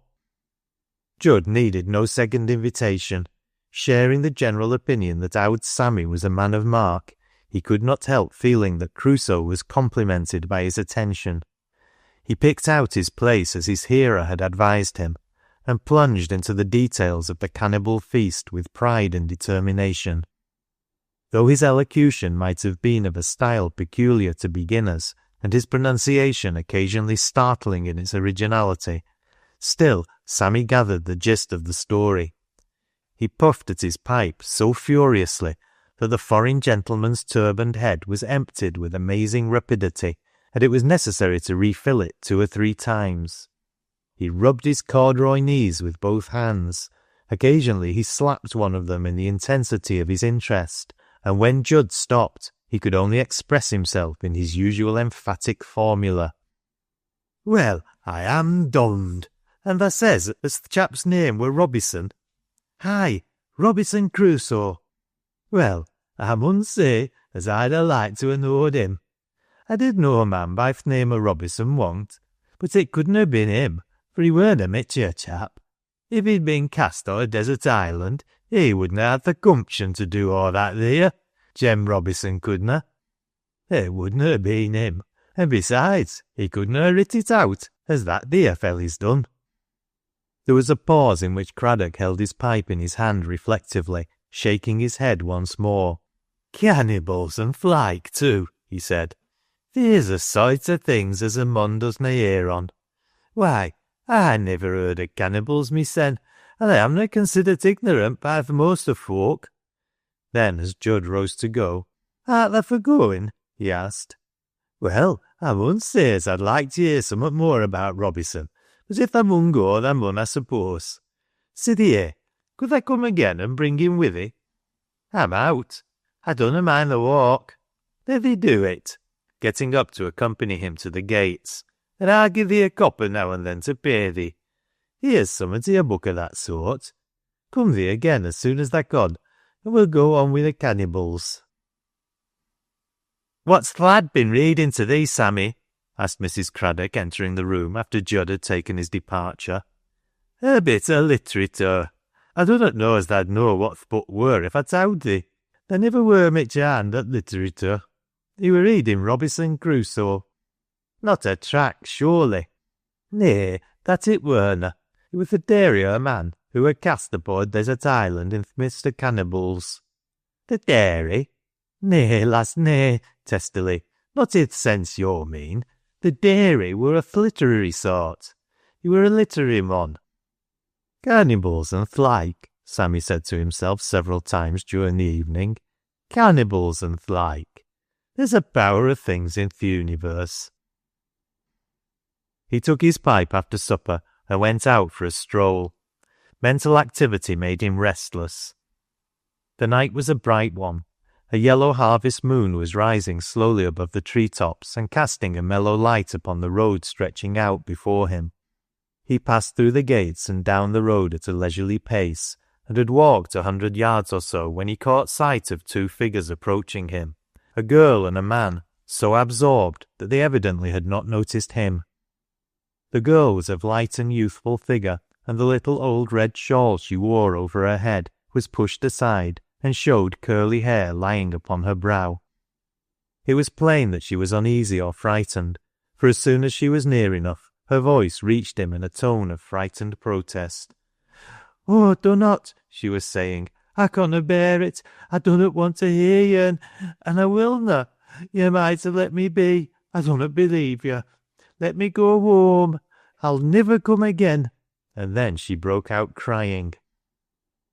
Judd needed no second invitation. Sharing the general opinion that owd Sammy was a man of mark, he could not help feeling that Crusoe was complimented by his attention. He picked out his place as his hearer had advised him, and plunged into the details of the cannibal feast with pride and determination. Though his elocution might have been of a style peculiar to beginners, and his pronunciation occasionally startling in its originality, still Sammy gathered the gist of the story. He puffed at his pipe so furiously that the foreign gentleman's turbaned head was emptied with amazing rapidity, and it was necessary to refill it 2 or 3 times. He rubbed his corduroy knees with both hands, Occasionally he slapped one of them in the intensity of his interest, and when Judd stopped, he could only express himself in his usual emphatic formula. "Well, I am dommed. And tha says as th' chap's name were Robinson?" "Aye, Robinson Crusoe." "Well, I mun say as I'd a liked to ha' knowed him. I did know a man by th' name o' Robinson onct, but it couldn't ha' been him, for he weren't a mature chap. If he'd been cast on a desert island, he wouldn't ha' had the gumption to do all that theer. Jem Robinson couldna. It wouldn't ha' been him, and besides, he couldna ha' writ it out, as that theer felly's done." There was a pause in which Craddock held his pipe in his hand reflectively, shaking his head once more. "Cannybles and flyke too," he said. "There's a sight o' things as a mon doesna hear on. Why, I never heard o' cannybles mysen, and I amna considered ignorant by th' most o' folk." Then, as Judd rose to go, "Art tha for going?" he asked. "Well, I mun say as I'd like to hear summat more about Robinson, but if tha mun go, tha mun, I suppose. Siddy here, could tha come again and bring him with thee?" "I'm out. I dunna mind the walk." "Then thee do it," getting up to accompany him to the gates, "and I'll give thee a copper now and then to pay thee. Here's summat i' a book o' that sort. Come thee again as soon as tha con, and we'll go on wi' the Cannybles." "What's th' lad been reading to thee, Sammy?" asked Mrs. Craddock, entering the room after Judd had taken his departure. "A bit o' literature. I dunnot know as tha'd know what th' book were if I towd thee. There niver were mich hand at literature. He were reading Robinson Crusoe." "Not a tract, surely?" "Nay, that it werena. It were th' dairy o' a man who were cast upo' a desert island in th' midst o' Cannybles." "The dairy?" "Nay, lass, nay," testily. "Not i' th' sense yo mean. The dairy were a th' literary sort. He were a literary mon." "Cannybles and th' like," Sammy said to himself several times during the evening. "Cannybles and th' like. There's a power of things in th' universe." He took his pipe after supper and went out for a stroll. Mental activity made him restless. The night was a bright one. A yellow harvest moon was rising slowly above the tree-tops and casting a mellow light upon the road stretching out before him. He passed through the gates and down the road at a leisurely pace, and had walked 100 yards or so when he caught sight of two figures approaching him, a girl and a man, so absorbed that they evidently had not noticed him. The girl was of light and youthful figure, and the little old red shawl she wore over her head was pushed aside and showed curly hair lying upon her brow. It was plain that she was uneasy or frightened, for as soon as she was near enough, her voice reached him in a tone of frightened protest. "Oh, dunnot," she was saying. "I conna bear it. I dunnot want to hear you, and I willna. You might have let me be. I dunnot believe you. Let me go home. I'll niver come again." And then she broke out crying.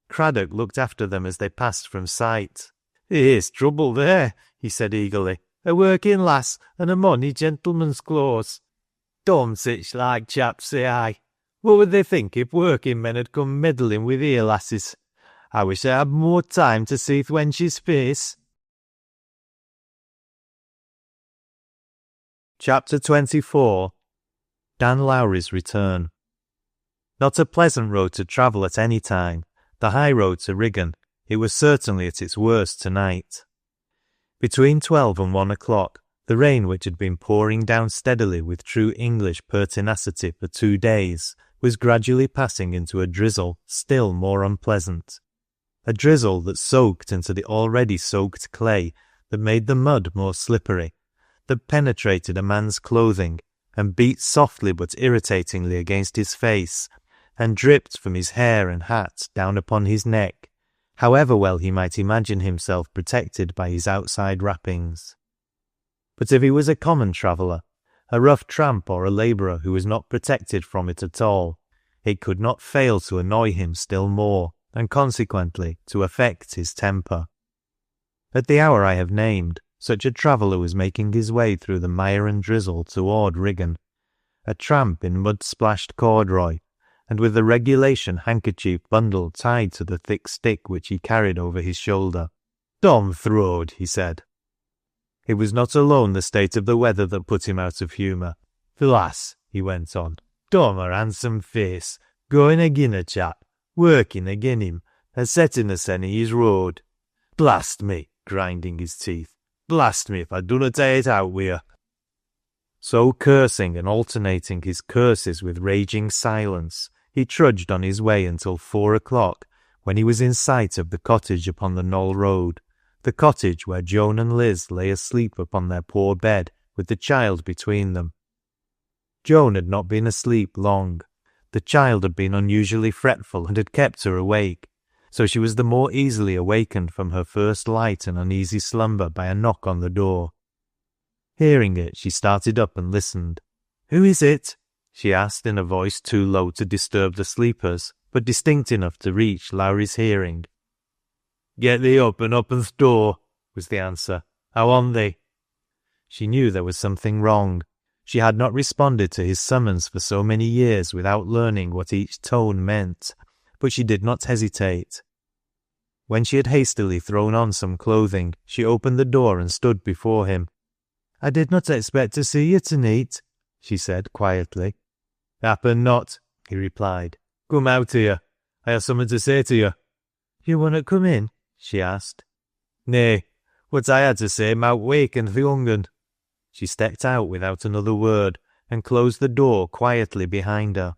Craddock looked after them as they passed from sight. "Here's trouble there," he said eagerly. "A working lass and a mon i' gentleman's clothes. Dom sich like chaps, say I. What would they think if working men had come meddling with here lasses? I wish I had more time to see th' wench's face." Chapter 24. Dan Lowrie's Return. Not a pleasant road to travel at any time, the high road to Wigan. It was certainly at its worst tonight. Between 12 and 1 o'clock, the rain, which had been pouring down steadily with true English pertinacity for 2 days, was gradually passing into a drizzle still more unpleasant. A drizzle that soaked into the already soaked clay, that made the mud more slippery, that penetrated a man's clothing, and beat softly but irritatingly against his face, and dripped from his hair and hat down upon his neck, however well he might imagine himself protected by his outside wrappings. But if he was a common traveller, a rough tramp or a labourer who was not protected from it at all, it could not fail to annoy him still more, and consequently to affect his temper. At the hour I have named, such a traveller was making his way through the mire and drizzle toward Wigan, a tramp in mud-splashed corduroy, and with the regulation handkerchief bundle tied to the thick stick which he carried over his shoulder. "Dom throwed," he said. It was not alone the state of the weather that put him out of humour. "The lass," he went on, "Dom her handsome face, going agin a chap, working agin him, and setting us any his road. Blast me," grinding his teeth, "blast me if I do not take it out wi' her." So cursing and alternating his curses with raging silence, he trudged on his way until 4 o'clock, when he was in sight of the cottage upon the Knoll road, the cottage where Joan and Liz lay asleep upon their poor bed with the child between them. Joan had not been asleep long. The child had been unusually fretful and had kept her awake, so she was the more easily awakened from her first light and uneasy slumber by a knock on the door. Hearing it, she started up and listened. "Who is it?" she asked in a voice too low to disturb the sleepers, but distinct enough to reach Lowrie's hearing. "Get thee up and open th' door," was the answer. "I want thee." She knew there was something wrong. She had not responded to his summons for so many years without learning what each tone meant, but she did not hesitate. When she had hastily thrown on some clothing, she opened the door and stood before him. "I did not expect to see you to-neet," she said quietly. "Happen not," he replied. "Come out here. I have something to say to you." "You wunnot come in?" she asked. "Nay, what I had to say mout waken th' young un." She stepped out without another word, and closed the door quietly behind her.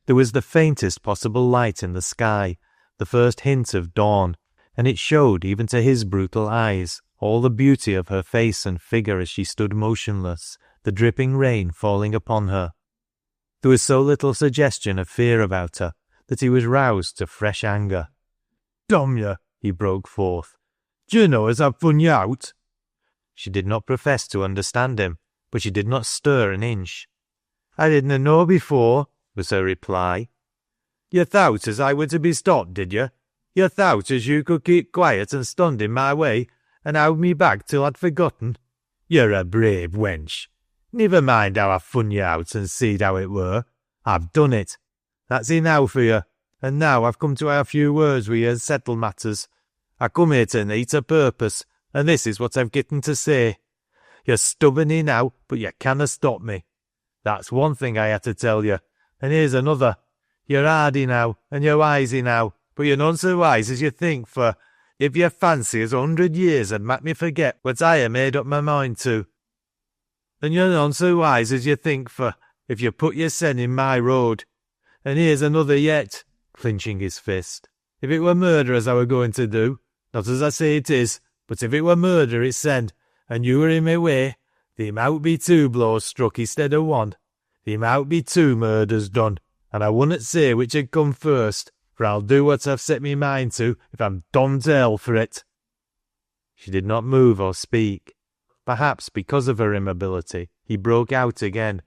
There was the faintest possible light in the sky, the first hint of dawn, and it showed even to his brutal eyes all the beauty of her face and figure as she stood motionless, the dripping rain falling upon her. There was so little suggestion of fear about her that he was roused to fresh anger. "Dom ye," he broke forth. "D'ye know as I've fun ye out?" She did not profess to understand him, but she did not stir an inch. "I didna know before," was her reply. "Ye thowt as I were to be stopped, did ye? Ye thowt as you could keep quiet and stand in my way, and howd me back till I'd forgotten? You're a brave wench. Niver mind how I fun ye out and seed how it were. I've done it. That's enow for you, and now I've come to have a few words with you and settle matters. I come here to-neet a purpose, and this is what I've getten to say. You're stubborn enow, but you canna stop me. That's one thing I had to tell you, and here's another. You're hard enow, and you're wise enow, but you're none so wise as you think, for if you fancy as 100 years had mak me forget what I ha' made up my mind to. And you're none so wise as you think, for if you put yoursen in my road. And here's another yet," clinching his fist. "If it were murder as I were going to do, not as I say it is, but if it were murder itsen, and you were in my way, there mout be 2 blows struck instead of 1. There mout be 2 murders done, and I wunnot say which had come first, for I'll do what I've set me mind to if I'm dommed to hell for it." She did not move or speak. Perhaps because of her immobility, he broke out again.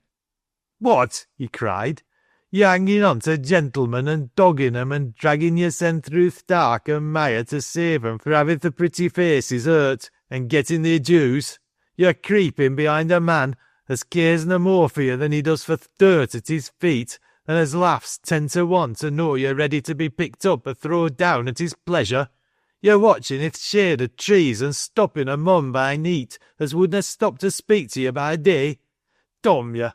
"What?" he cried. "You hanging on to gentlemen and dogging 'em and dragging yoursen through th' dark and mire to save 'em for having the pretty faces hurt and getting their dues? You're creeping behind a man as cares no more for you than he does for th' dirt at his feet, and as laughs 10 to 1 to know you're ready to be picked up or throwed down at his pleasure. You're watching i' th' shade of trees and stopping a mum by neet as wouldna stop to speak to you by day. Dom ye,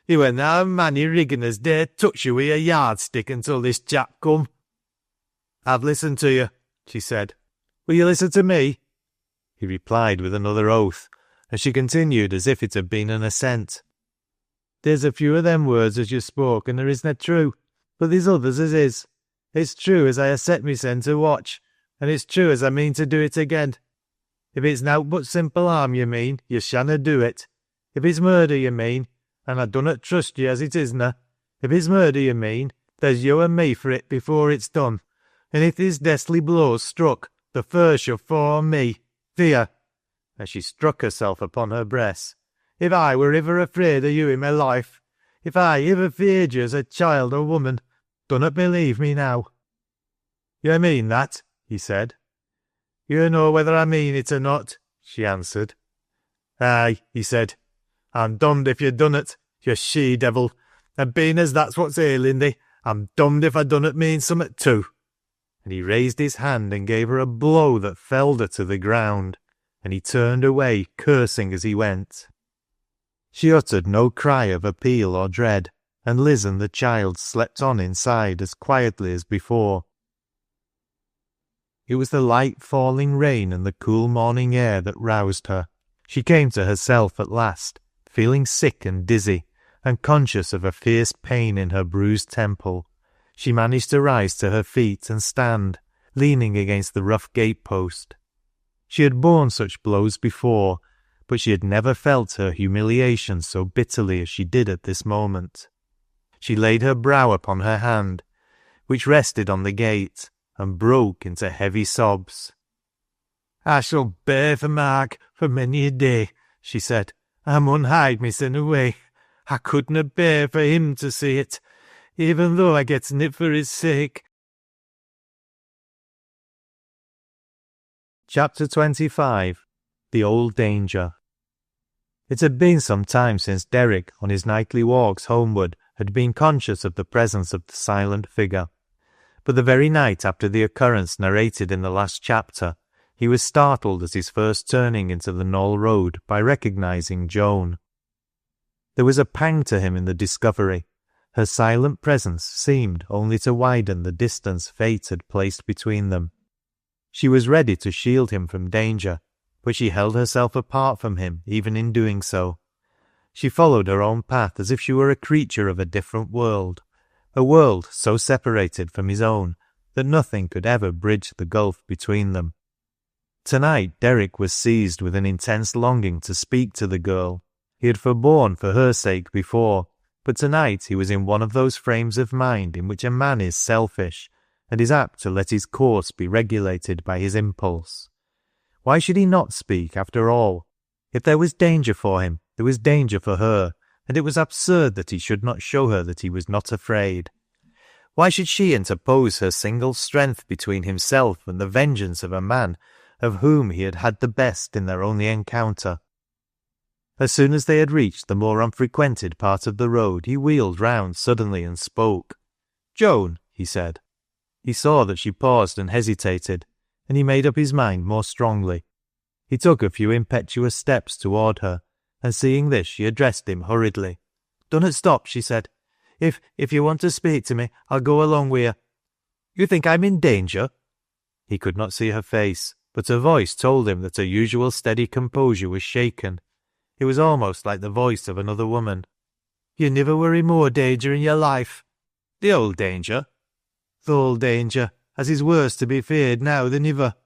there were na a man i' Riggin as dare touch you wi' a yardstick until this chap come." "I've listened to you," she said. "Will you listen to me?" He replied with another oath, and she continued as if it had been an assent. "There's a few of them words as you spoke, and there isna true, but there's others as is. It's true as I ha' set mysen to watch, and it's true as I mean to do it again. If it's nowt but simple harm you mean, you shanna do it. If it's murder you mean, and I dunnot trust ye as it isna, if it's murder you mean, there's you and me for it before it's done, and if there's deathly blows struck, the first shall fall on me. Theer," and she struck herself upon her breast. "If I were iver afraid of you in my life, if I iver feared you as a child or woman, dunnot believe me now." "You mean that?" he said. "You know whether I mean it or not," she answered. "Aye," he said. "I'm dommed if you dunnot, you she-devil, and being as that's what's ailing thee, I'm dummed if I dunnot mean summat too." And he raised his hand and gave her a blow that felled her to the ground, and he turned away, cursing as he went. She uttered no cry of appeal or dread, and Liz and the child slept on inside as quietly as before. It was the light falling rain and the cool morning air that roused her. She came to herself at last, feeling sick and dizzy, and conscious of a fierce pain in her bruised temple. She managed to rise to her feet and stand, leaning against the rough gate-post. She had borne such blows before, but she had never felt her humiliation so bitterly as she did at this moment. She laid her brow upon her hand, which rested on the gate, and broke into heavy sobs. "I shall bear the mark for many a day," she said. "I mun hide me sin away. I couldna bear for him to see it, even though I getten it for his sake." Chapter 25. The Old Danger. It had been some time since Derrick, on his nightly walks homeward, had been conscious of the presence of the silent figure. But the very night after the occurrence narrated in the last chapter, he was startled at his first turning into the Knoll road by recognizing Joan. There was a pang to him in the discovery. Her silent presence seemed only to widen the distance fate had placed between them. She was ready to shield him from danger, but she held herself apart from him even in doing so. She followed her own path as if she were a creature of a different world, a world so separated from his own that nothing could ever bridge the gulf between them. Tonight Derrick was seized with an intense longing to speak to the girl. He had forborne for her sake before, but tonight he was in one of those frames of mind in which a man is selfish, and is apt to let his course be regulated by his impulse. Why should he not speak after all? If there was danger for him, there was danger for her, and it was absurd that he should not show her that he was not afraid. Why should she interpose her single strength between himself and the vengeance of a man of whom he had had the best in their only encounter? As soon as they had reached the more unfrequented part of the road, he wheeled round suddenly and spoke. "Joan," he said. He saw that she paused and hesitated, and he made up his mind more strongly. He took a few impetuous steps toward her, and seeing this she addressed him hurriedly. "Dunnot stop," she said. If you want to speak to me, I'll go along with you." "You think I'm in danger?" He could not see her face, but her voice told him that her usual steady composure was shaken. It was almost like the voice of another woman. "You niver were in more danger in your life." "The old danger?" "The old danger, as is worse to be feared now than iver."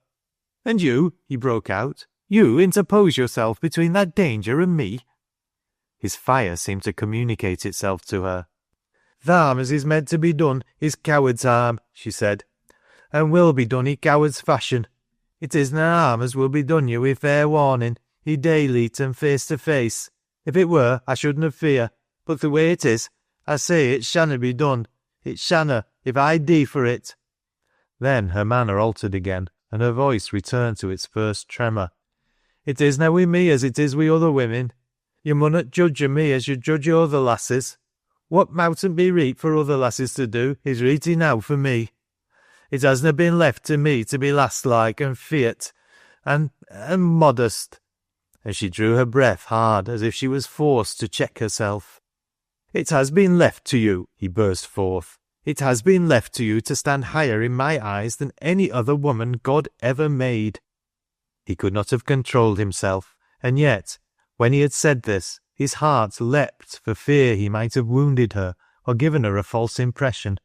"And you," he broke out, "you interpose yourself between that danger and me?" His fire seemed to communicate itself to her. "The harm as is meant to be done is coward's harm," she said, "and will be done i' coward's fashion. It isna harm as will be done you wi' fair warning, i' dayleet and face to face. If it were, I shouldna fear, but the way it is, I say it shanna be done. It shanna, if I dee for it." Then her manner altered again, and her voice returned to its first tremor. "It isna wi' me as it is wi' other women. You munnot judge o' me as you judge o' other lasses. What moutn't be reet for other lasses to do is reet enow for me. It hasna been left to me to be lass-like and feart and modest." And she drew her breath hard, as if she was forced to check herself. "It has been left to you," he burst forth. "It has been left to you to stand higher in my eyes than any other woman God ever made." He could not have controlled himself, and yet, when he had said this, his heart leapt for fear he might have wounded her or given her a false impression.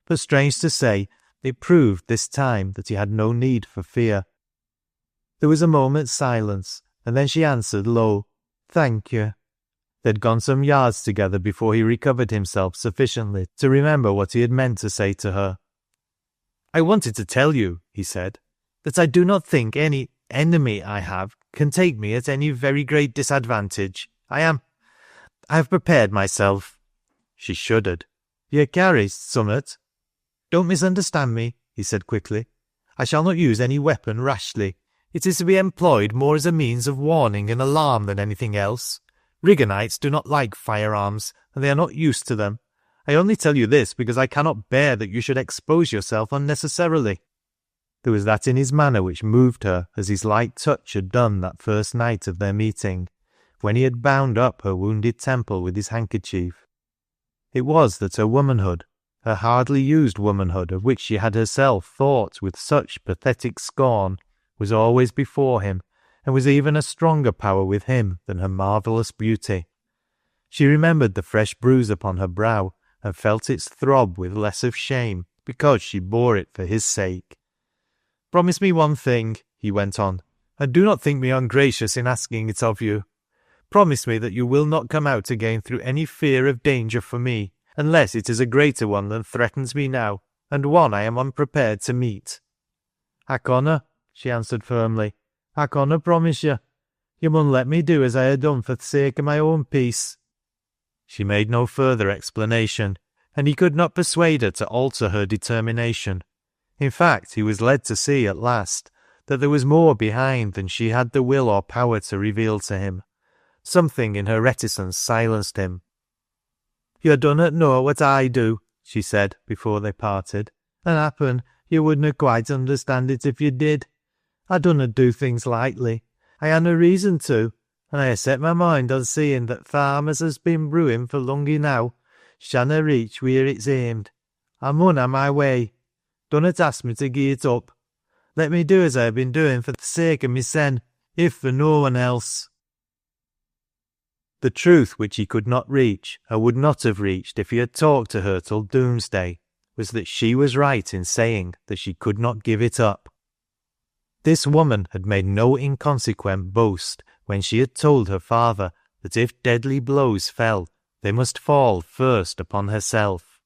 But strange to say, it proved this time that he had no need for fear. There was a moment's silence, and then she answered low, "Thank you." They had gone some yards together before he recovered himself sufficiently to remember what he had meant to say to her. "I wanted to tell you," he said, "that I do not think any enemy I have can take me at any very great disadvantage. I have prepared myself." She shuddered. "You carry summat?" "Don't misunderstand me," he said quickly. "I shall not use any weapon rashly. It is to be employed more as a means of warning and alarm than anything else. Rigonites do not like firearms, and they are not used to them. I only tell you this because I cannot bear that you should expose yourself unnecessarily." There was that in his manner which moved her as his light touch had done that first night of their meeting, when he had bound up her wounded temple with his handkerchief. It was that her womanhood, her hardly used womanhood of which she had herself thought with such pathetic scorn, was always before him, and was even a stronger power with him than her marvellous beauty. She remembered the fresh bruise upon her brow, and felt its throb with less of shame, because she bore it for his sake. "Promise me one thing," he went on, "and do not think me ungracious in asking it of you. Promise me that you will not come out again through any fear of danger for me, unless it is a greater one than threatens me now, and one I am unprepared to meet." "I conna," she answered firmly. "I conna promise you. You mun let me do as I ha' done for the sake of my own peace." She made no further explanation, and he could not persuade her to alter her determination. In fact, he was led to see at last that there was more behind than she had the will or power to reveal to him. Something in her reticence silenced him. "You dunnot know what I do," she said before they parted, "and happen you wouldn't quite understand it if you did. I dunnot do things lightly. I ha' no reason to, and I ha' set my mind on seeing that th' harm as has been brewing for long enow shanna reach wheer it's aimed. I mun ha' my way. Dunnot ask me to gie it up. Let me do as I ha' been doing for the sake of mysen, if for no one else." The truth which he could not reach, and would not have reached if he had talked to her till doomsday, was that she was right in saying that she could not give it up. This woman had made no inconsequent boast when she had told her father that if deadly blows fell, they must fall first upon herself.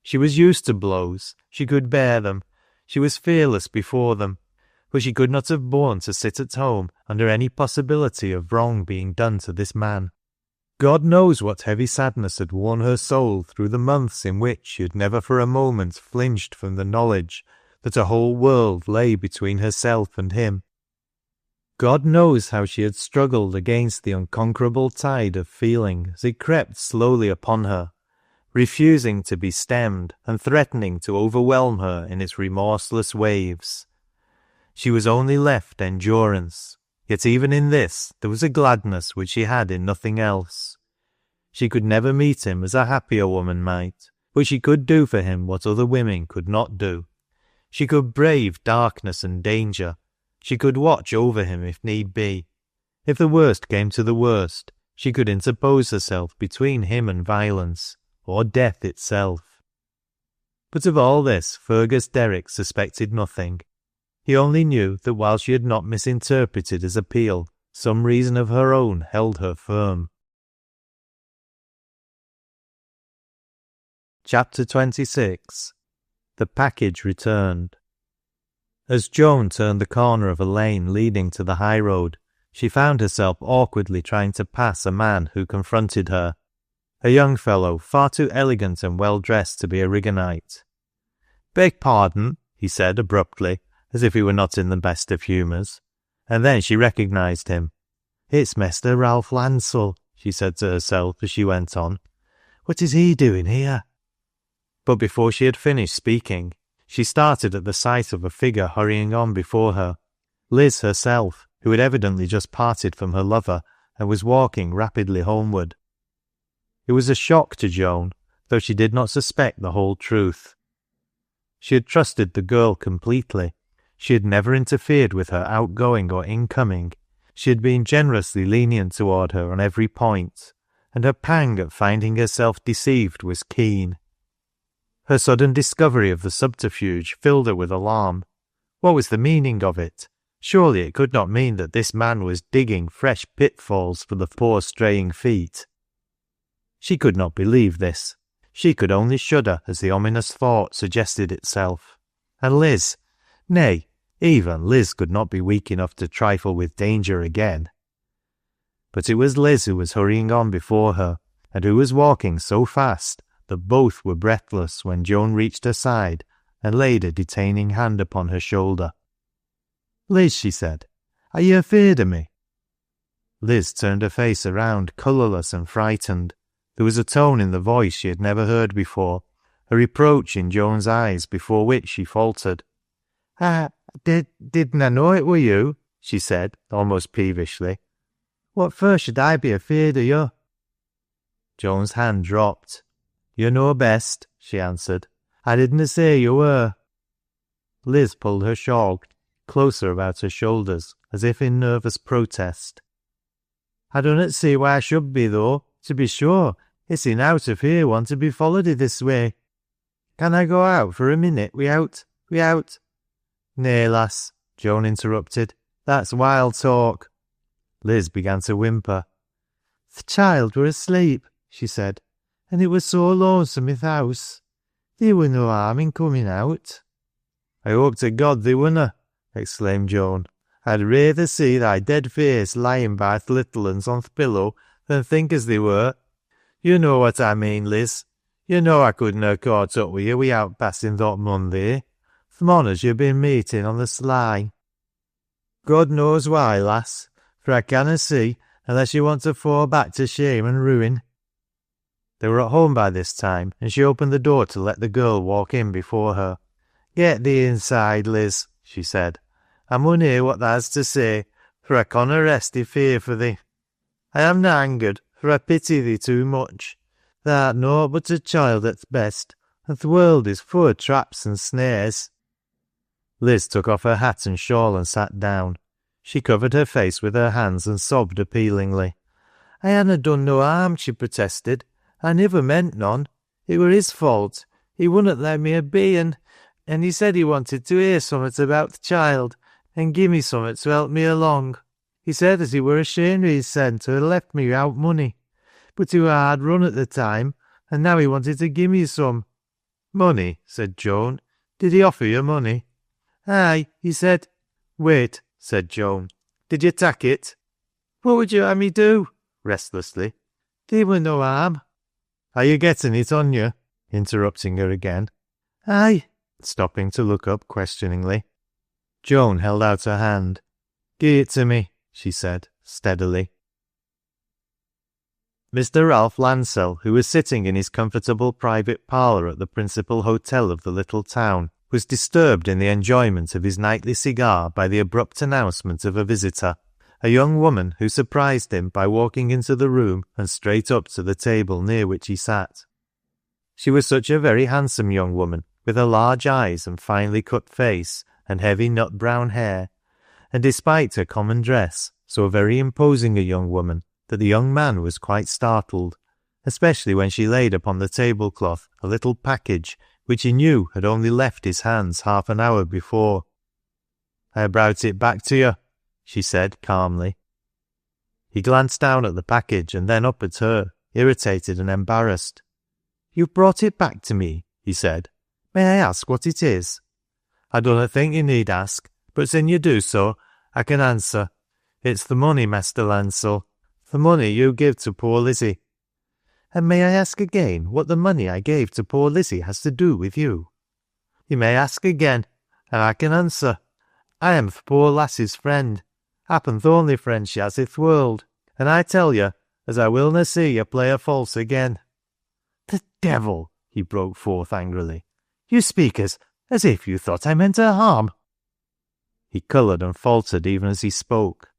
She was used to blows, she could bear them, she was fearless before them, but she could not have borne to sit at home under any possibility of wrong being done to this man. God knows what heavy sadness had worn her soul through the months in which she had never for a moment flinched from the knowledge that a whole world lay between herself and him. God knows how she had struggled against the unconquerable tide of feeling as it crept slowly upon her, refusing to be stemmed and threatening to overwhelm her in its remorseless waves. She was only left endurance, yet even in this there was a gladness which she had in nothing else. She could never meet him as a happier woman might, but she could do for him what other women could not do. She could brave darkness and danger. She could watch over him if need be. If the worst came to the worst, she could interpose herself between him and violence, or death itself. But of all this Fergus Derrick suspected nothing. He only knew that while she had not misinterpreted his appeal, some reason of her own held her firm. Chapter 26. The package returned. As Joan turned the corner of a lane leading to the high road, she found herself awkwardly trying to pass a man who confronted her, a young fellow far too elegant and well-dressed to be a Rigganite. "Beg pardon," he said abruptly, as if he were not in the best of humours, and then she recognised him. "It's Mr. Ralph Landsell," she said to herself as she went on. "What is he doing here?" But before she had finished speaking, she started at the sight of a figure hurrying on before her, Liz herself, who had evidently just parted from her lover and was walking rapidly homeward. It was a shock to Joan, though she did not suspect the whole truth. She had trusted the girl completely. She had never interfered with her outgoing or incoming. She had been generously lenient toward her on every point, and her pang at finding herself deceived was keen. Her sudden discovery of the subterfuge filled her with alarm. What was the meaning of it? Surely it could not mean that this man was digging fresh pitfalls for the poor straying feet. She could not believe this. She could only shudder as the ominous thought suggested itself. And Liz, nay, even Liz could not be weak enough to trifle with danger again. But it was Liz who was hurrying on before her, and who was walking so fast that both were breathless when Joan reached her side and laid a detaining hand upon her shoulder. "Liz," she said, "are you afeard of me?" Liz turned her face around, colourless and frightened. There was a tone in the voice she had never heard before, a reproach in Joan's eyes before which she faltered. Didn't I know it were you?" she said, almost peevishly. "What for should I be afeard of you?" Joan's hand dropped. "You know best," she answered. "I didn't say you were." Liz pulled her shawl closer about her shoulders, as if in nervous protest. "I dunnot see why I should be, though. To be sure, it's enout of here one to be followed i' this way. Can I go out for a minute wi'out? "Nay, lass," Joan interrupted. "That's wild talk." Liz began to whimper. "Th' child were asleep," she said, "and it was so lonesome i' th' house. There were no harm in coming out." "I hope to God they wunna," exclaimed Joan. "I'd rayther see thy dead face lying by th' little uns on th' pillow than think as they were. You know what I mean, Liz. You know I couldn't ha' caught up wi' you wi'out passin' thot Monday. Th' mon as you've been meeting on the sly. God knows why, lass, for I canna see unless you want to fall back to shame and ruin." They were at home by this time, and she opened the door to let the girl walk in before her. "Get thee inside, Liz," she said. "I mun hear what tha has to say, for I conna rest i' fear for thee. I amna angered, for I pity thee too much. Tha'rt nought but a child at th' best, and th' world is full o' traps and snares." Liz took off her hat and shawl and sat down. She covered her face with her hands and sobbed appealingly. "I hanna done no harm," she protested. "I niver meant none. It were his fault. He wouldn't let me a be, and he said he wanted to hear summat about th' child, and gi' me summat to help me along. He said as he were ashamed of hissen to ha' left me without money. But he were hard run at the time, and now he wanted to gi' me some." "Money?" said Joan. "Did he offer you money?" "Aye, he said—" "Wait," said Joan. "Did you tak it?" "What would you ha' me do?" restlessly. "There were no harm." "Are you getting it on you?" interrupting her again. "Aye," stopping to look up questioningly. Joan held out her hand. "Gi'e it to me," she said, steadily. Mr. Ralph Landsell, who was sitting in his comfortable private parlour at the principal hotel of the little town, was disturbed in the enjoyment of his nightly cigar by the abrupt announcement of a visitor, a young woman who surprised him by walking into the room and straight up to the table near which he sat. She was such a very handsome young woman, with her large eyes and finely cut face and heavy nut-brown hair, and despite her common dress, so very imposing a young woman that the young man was quite startled, especially when she laid upon the tablecloth a little package which he knew had only left his hands half an hour before. "I brought it back to you," she said calmly. He glanced down at the package and then up at her, irritated and embarrassed. "You've brought it back to me," he said. "May I ask what it is?" "I don't think you need ask, but sin you do so, I can answer. It's the money, Master Landsell, the money you give to poor Lizzie." "And may I ask again what the money I gave to poor Lizzie has to do with you?" "You may ask again, and I can answer. I am th' poor lass's friend, happen th' only friend she has i' th' world, and I tell you as I willna see you play her false again." "The devil!" he broke forth angrily. "You speak as if you thought I meant her harm." He coloured and faltered even as he spoke.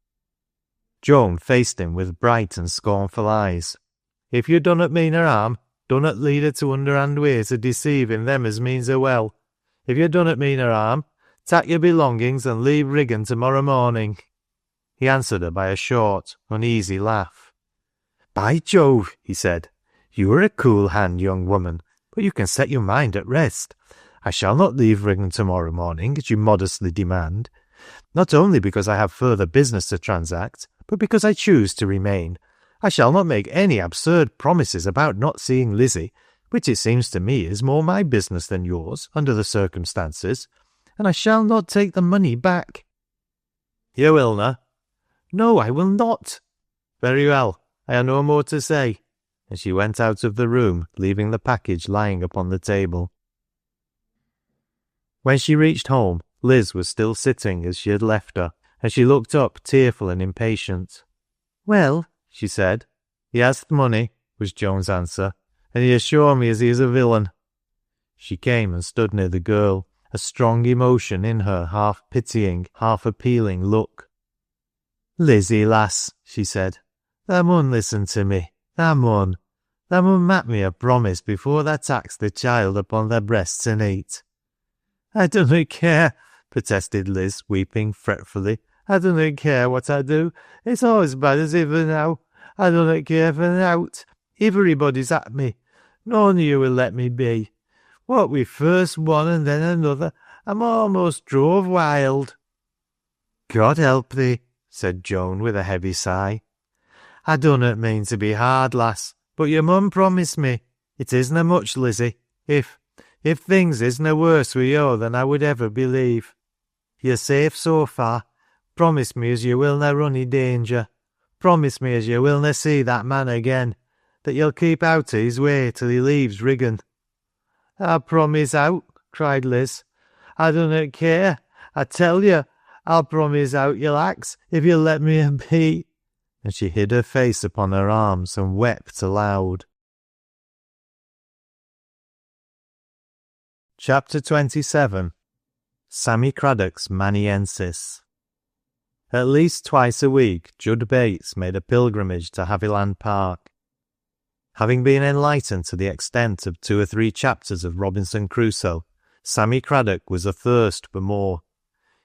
Joan faced him with bright and scornful eyes. "If you dunnot mean her harm, dunnot lead her to underhand ways of deceiving them as means her well. If you dunnot mean her harm, tak your belongings and leave Riggan tomorrow morning." He answered her by a short, uneasy laugh. "By Jove," he said, "you are a cool hand, young woman, but you can set your mind at rest. I shall not leave Riggan tomorrow morning, as you modestly demand, not only because I have further business to transact, but because I choose to remain. I shall not make any absurd promises about not seeing Lizzie, which it seems to me is more my business than yours, under the circumstances, and I shall not take the money back." "You willna?" "No, I will not." "Very well, I have no more to say," and she went out of the room, leaving the package lying upon the table. When she reached home, Liz was still sitting as she had left her, and she looked up tearful and impatient. "Well," she said. "He has th' money," was Joan's answer, and he assured me as he is a villain. She came and stood near the girl, a strong emotion in her half-pitying, half-appealing look. "Lizzie, lass," she said, "thou mun listen to me, thou mun. Thou mun mak me a promise before thou tak's the child upon thy breast to eat." "I dunna care," protested Liz, weeping fretfully. "I dunna care what I do. It's all as bad as iver now. I dunna care for nowt. Everybody's at me. None of you will let me be. What with first one and then another, I'm almost drove wild." "God help thee," said Joan with a heavy sigh. "I dunnot mean to be hard, lass, but your mum promised me. It isna much, Lizzie. If things isna worse with you than I would ever believe. You're safe so far. Promise me as you willna run i' danger. Promise me as you willna see that man again, that you'll keep out of his way till he leaves Riggan." "I'll promise out," cried Liz. "I dunnot care. I tell you, I'll promise out your axe if you'll let me a be." And she hid her face upon her arms and wept aloud. Chapter 27. Sammy Craddock's Manny-ensis. At least twice a week, Jud Bates made a pilgrimage to Haviland Park. Having been enlightened to the extent of 2 or 3 chapters of Robinson Crusoe, Sammy Craddock was athirst for more.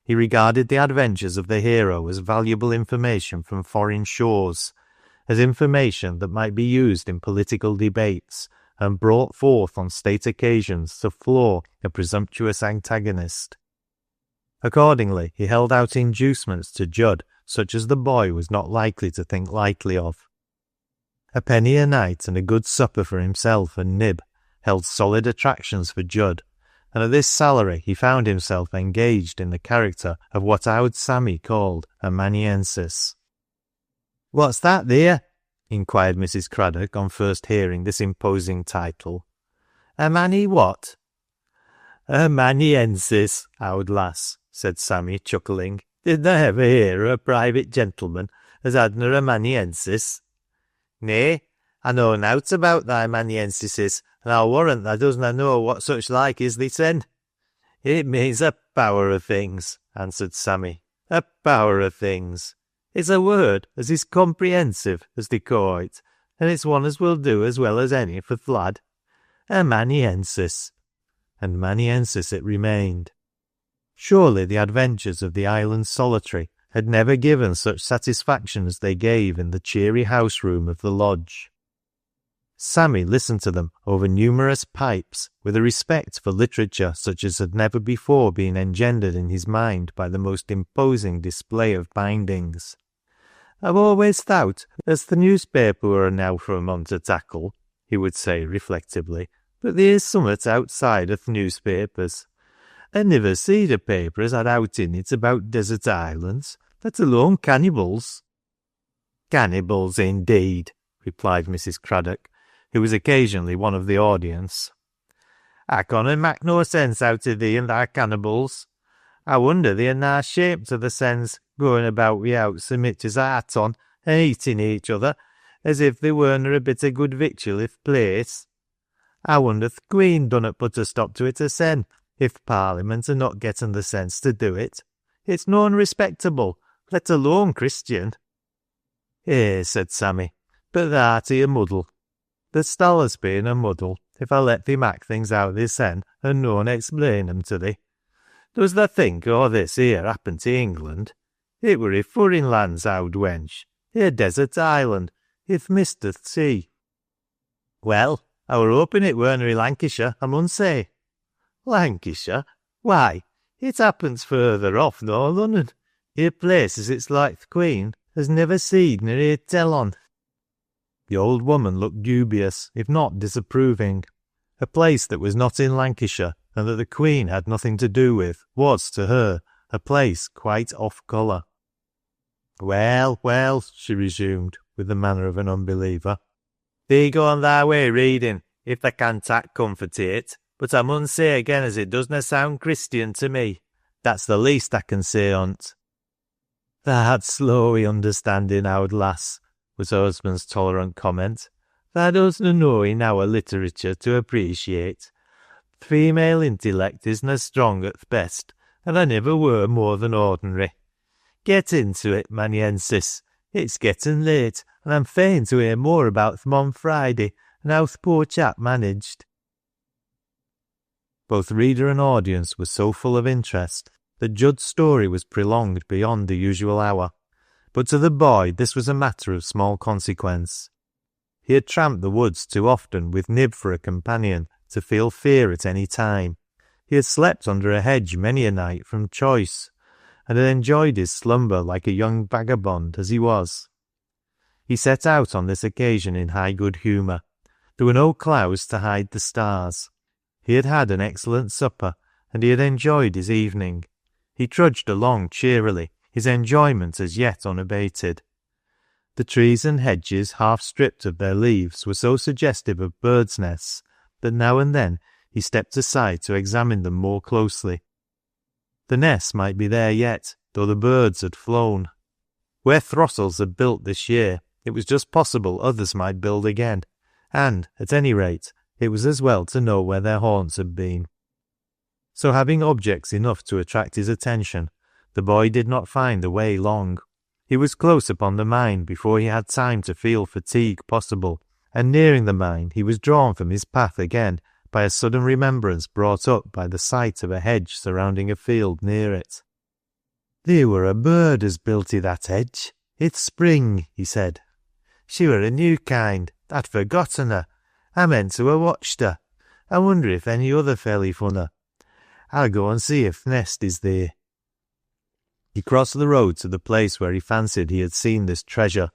He regarded the adventures of the hero as valuable information from foreign shores, as information that might be used in political debates and brought forth on state occasions to floor a presumptuous antagonist. Accordingly, he held out inducements to Jud such as the boy was not likely to think lightly of. A penny a night and a good supper for himself and Nib held solid attractions for Jud, and at this salary he found himself engaged in the character of what Owd Sammy called a manny-ensis. "What's that there?" inquired Mrs. Craddock on first hearing this imposing title. "A manny what?" "A manny-ensis, owd lass," said Sammy, chuckling. "Didna ever hear o' a private gentleman as hadna a manny-ensis?" "Nay, I know nowt about thy manny-ensises, and I'll warrant thou doesna know what such like is thysend." "It means a power o' things," answered Sammy. "A power o' things. It's a word as is comprehensive, as they ca' it, and it's one as will do as well as any for th' lad. A manny-ensis." And manny-ensis it remained. Surely the adventures of the island solitary had never given such satisfaction as they gave in the cheery house-room of the lodge. Sammy listened to them over numerous pipes with a respect for literature such as had never before been engendered in his mind by the most imposing display of bindings. "I've always thowt as the newspaper were now for a mon to tackle," he would say reflectively, "but there's summat outside o' th' newspapers. I niver seed a paper as had out in it about desert islands, let alone Cannybles." "Cannybles, indeed," replied Mrs. Craddock, who was occasionally one of the audience. "I conna mak no sense out o' thee and thy Cannybles. I wonder they're na shaped o' the sense, going about wi'out so mich as a hat on, and eating each other, as if they werena a bit o' good victual i' th' place. I wonder th' Queen dunnot put a stop to it hersen, if Parliament are not getten the sense to do it. It's noan respectable, let alone Christian." "Eh," said Sammy, "but thou'rt i' a muddle. Th'st allus be in a muddle, if I let thee mak things out thysen and noan explain 'em to thee. Does tha think o' this here happen to England? It were i' furrin lands, owd wench, i' a desert island, i' th' mist o' th' sea." "Well, I were hoping it werena i' Lancashire, I mun say." "Lancashire? Why, it happens further off nor Lunnon, i' a place as it's like th' Queen has never seed nor heerd tell on." The old woman looked dubious, if not disapproving. A place that was not in Lancashire, and that the Queen had nothing to do with, was, to her, a place quite off-colour. "Well, well," she resumed, with the manner of an unbeliever. "Thee go on thy way reading, if tha can tak comfort i' it, but I mun say again as it doesna sound Christian to me. That's the least I can say on't." "Tha'rt slow i' understanding, owd lass," was her husband's tolerant comment. Thou doesna know in our literature to appreciate. Th' female intellect isna strong at th' best, and I never were more than ordinary. Get into it, manny-ensis. It's getting late, and I'm fain to hear more about th' mon Friday and how th' poor chap managed. Both reader and audience were so full of interest that Judd's story was prolonged beyond the usual hour, but to the boy this was a matter of small consequence. He had tramped the woods too often with Nib for a companion to feel fear at any time. He had slept under a hedge many a night from choice, and had enjoyed his slumber like a young vagabond as he was. He set out on this occasion in high good humour. There were no clouds to hide the stars. He had had an excellent supper, and he had enjoyed his evening. He trudged along cheerily, his enjoyment as yet unabated. The trees and hedges, half stripped of their leaves, were so suggestive of birds' nests that now and then he stepped aside to examine them more closely. The nests might be there yet, though the birds had flown. Where throstles had built this year, it was just possible others might build again, and, at any rate, it was as well to know where their haunts had been. So having objects enough to attract his attention, the boy did not find the way long. He was close upon the mine before he had time to feel fatigue possible, and nearing the mine he was drawn from his path again by a sudden remembrance brought up by the sight of a hedge surrounding a field near it. "There were a bird as built I that hedge. It's spring," he said. "She were a new kind. I'd forgotten her. I meant to ha' watched her. I wonder if any other felly fun her. I'll go and see if th' nest is there." He crossed the road to the place where he fancied he had seen this treasure,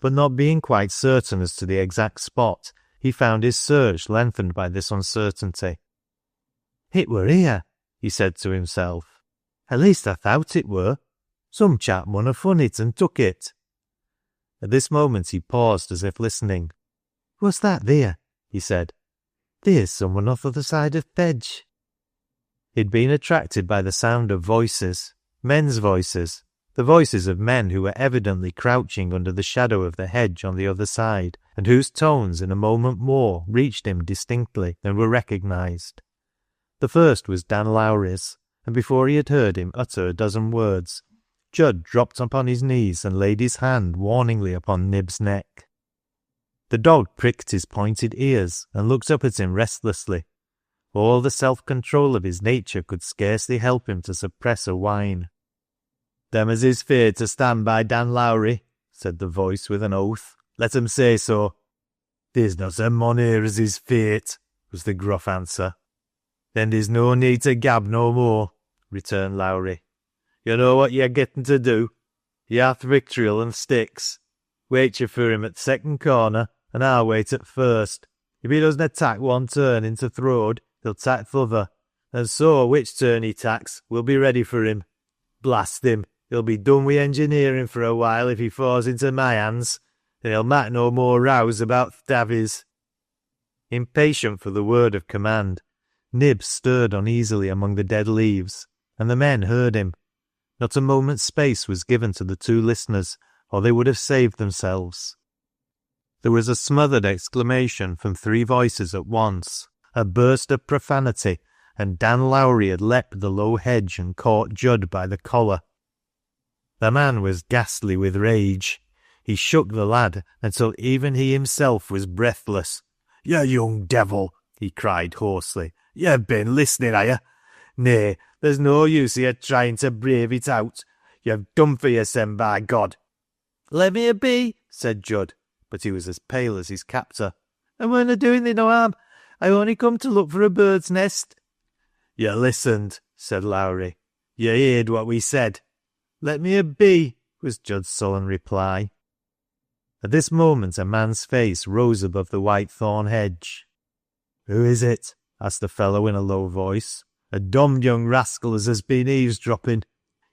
but not being quite certain as to the exact spot, he found his search lengthened by this uncertainty. "It were here," he said to himself. "At least I thought it were. Some chap mun ha' fun it and took it." At this moment he paused as if listening. "What's that there?" he said. "There's someone off the other side of th' hedge." He had been attracted by the sound of voices, men's voices, the voices of men who were evidently crouching under the shadow of the hedge on the other side, and whose tones in a moment more reached him distinctly and were recognised. The first was Dan Lowrie's, and before he had heard him utter a dozen words, Judd dropped upon his knees and laid his hand warningly upon Nib's neck. The dog pricked his pointed ears and looked up at him restlessly. All the self-control of his nature could scarcely help him to suppress a whine. "Them as is feared to stand by Dan Lowrie," said the voice with an oath. "Let 'em say so." "There's not a mon here as is feart," was the gruff answer. "Then there's no need to gab no more," returned Lowrie. "You know what you're getting to do. You hath Victorial and sticks. Wait you for him at the second corner, and I'll wait at first. If he doesn't tack one turn into th' road, he'll tack th' other, and so which turn he tacks, we'll be ready for him. Blast him, he'll be done wi' engineering for a while if he falls into my hands, and he'll mak' no more rows about th' Davies." Impatient for the word of command, Nib stirred uneasily among the dead leaves, and the men heard him. Not a moment's space was given to the two listeners, or they would have saved themselves. There was a smothered exclamation from three voices at once, a burst of profanity, and Dan Lowrie had leapt the low hedge and caught Judd by the collar. The man was ghastly with rage. He shook the lad until even he himself was breathless. "You young devil," he cried hoarsely. "You've been listening, are you? Nay, there's no use of you trying to brave it out. You've done for yourself, by God." "Let me a be," said Judd, but he was as pale as his captor. "I weren't doing thee no harm. I only come to look for a bird's nest." "You listened," said Lowrie. "You heard what we said." "Let me a be," was Judd's sullen reply. At this moment a man's face rose above the white thorn hedge. "Who is it?" asked the fellow in a low voice. "A dommed young rascal as has been eavesdropping.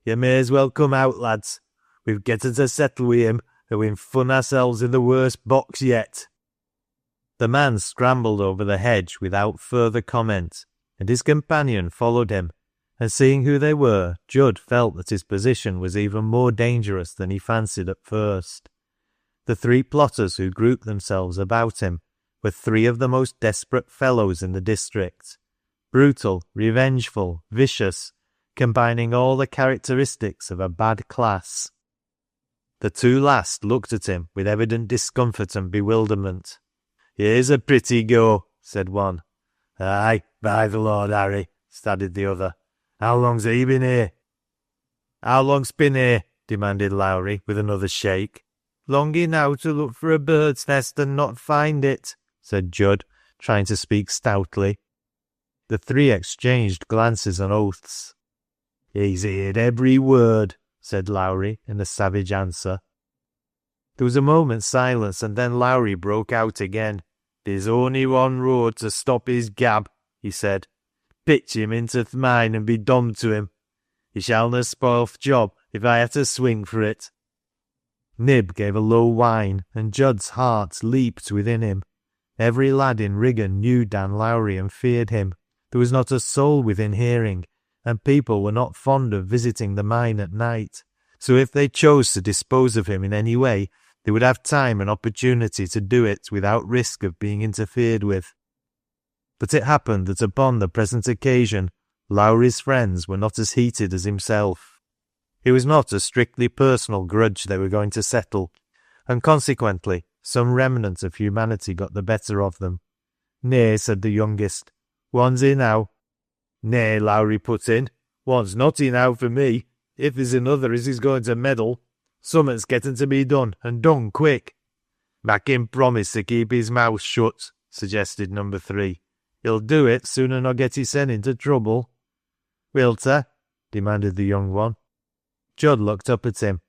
You may as well come out, lads. We've getten to settle wi' him, and we've fun ourselves in the worst box yet." The man scrambled over the hedge without further comment, and his companion followed him, and seeing who they were, Judd felt that his position was even more dangerous than he fancied at first. The three plotters who grouped themselves about him were 3 of the most desperate fellows in the district. Brutal, revengeful, vicious, combining all the characteristics of a bad class. The 2 last looked at him with evident discomfort and bewilderment. "Here's a pretty go," said one. "Aye, by the Lord Harry," stadded the other. "How long's he been here?" "How long's been here?" demanded Lowrie, with another shake. "Long enough to look for a bird's nest and not find it," said Judd, trying to speak stoutly. The 3 exchanged glances and oaths. "He's heard every word," said Lowrie in a savage answer. There was a moment's silence, and then Lowrie broke out again. "There's only one road to stop his gab," he said. "Pitch him into th' mine and be dommed to him. He shallna spoil th' job if I have to swing for it." Nib gave a low whine, and Judd's heart leaped within him. Every lad in Riggan knew Dan Lowrie and feared him. There was not a soul within hearing, and people were not fond of visiting the mine at night. So if they chose to dispose of him in any way, they would have time and opportunity to do it without risk of being interfered with. But it happened that upon the present occasion, Lowrie's friends were not as heated as himself. It was not a strictly personal grudge they were going to settle, and consequently some remnant of humanity got the better of them. "Nay," said the youngest. "One's enow." "Nay," Lowrie put in. "One's not enow for me, if there's another as is going to meddle. Summat's getting to be done, and done quick." "Mak' him promise to keep his mouth shut," suggested number 3. "He'll do it sooner nor get hissen into trouble." "Wilta?" demanded the young one. Judd looked up at him.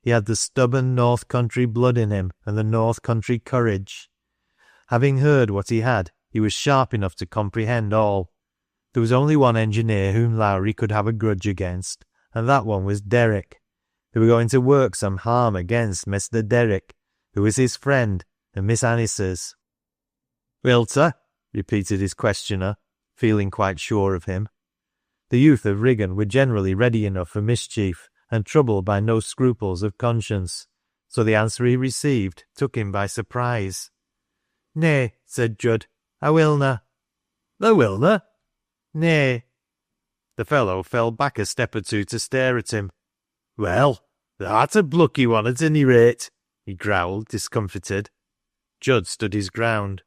He had the stubborn North Country blood in him and the North Country courage. Having heard what he had, he was sharp enough to comprehend all. There was only one engineer whom Lowrie could have a grudge against, and that one was Derrick. They were going to work some harm against Mr. Derrick, who was his friend and Miss Anice's. "Wilta?" repeated his questioner, feeling quite sure of him. The youth of Riggan were generally ready enough for mischief, and troubled by no scruples of conscience, so the answer he received took him by surprise. "Nay," said Judd, "I willna." "Thou willna?" "Nay." The fellow fell back a step or 2 to stare at him. "Well, thou'rt a plucky one at any rate," he growled, discomfited. Judd stood his ground.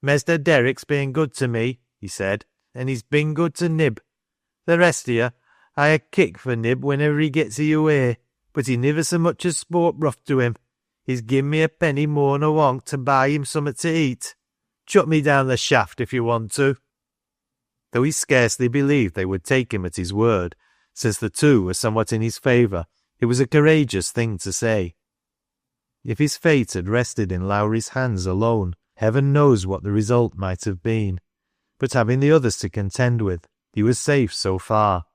"Mester Derrick's been good to me," he said, "and he's been good to Nib. The rest of you, I a kick for Nib whenever he gets i' your way, but he niver so much as spoke rough to him. He's given me a penny more nor won't to buy him summat to eat. Chuck me down the shaft if you want to." Though he scarcely believed they would take him at his word, since the 2 were somewhat in his favour, it was a courageous thing to say. If his fate had rested in Lowrie's hands alone, heaven knows what the result might have been. But having the others to contend with, he was safe so far.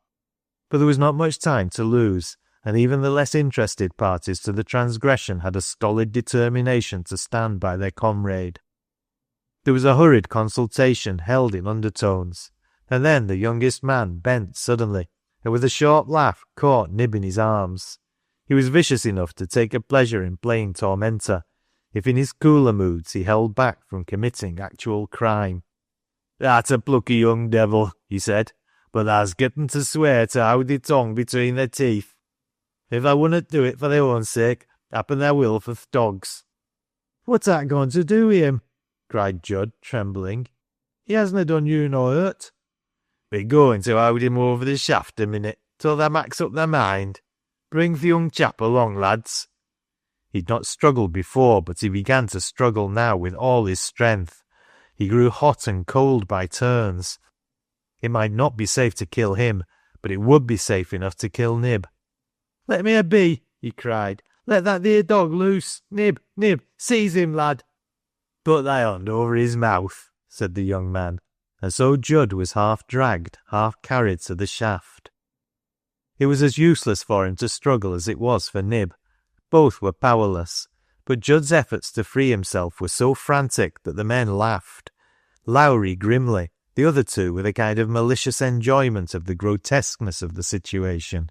But there was not much time to lose, and even the less interested parties to the transgression had a stolid determination to stand by their comrade. There was a hurried consultation held in undertones, and then the youngest man bent suddenly, and with a short laugh caught Nib in his arms. He was vicious enough to take a pleasure in playing tormentor, if in his cooler moods he held back from committing actual crime. "Thou'rt a plucky young devil," he said, "but tha's getten to swear to hold thy tongue between thy teeth. If thou wunnot do it for thy own sake, happen thou will for th' dogs." "What's that going to do with him?" cried Judd, trembling. "He hasna done you no hurt." "We're going to hold him over the shaft a minute, till thou maks up thy mind. Bring th' young chap along, lads." He'd not struggled before, but he began to struggle now with all his strength. He grew hot and cold by turns. It might not be safe to kill him, but it would be safe enough to kill Nib. "Let me a be," he cried. "Let that theer dog loose. Nib, Nib, seize him, lad." "Put thy hand over his mouth," said the young man, and so Judd was half dragged, half carried to the shaft. It was as useless for him to struggle as it was for Nib. Both were powerless, but Judd's efforts to free himself were so frantic that the men laughed. Lowrie grimly, the other 2 with a kind of malicious enjoyment of the grotesqueness of the situation.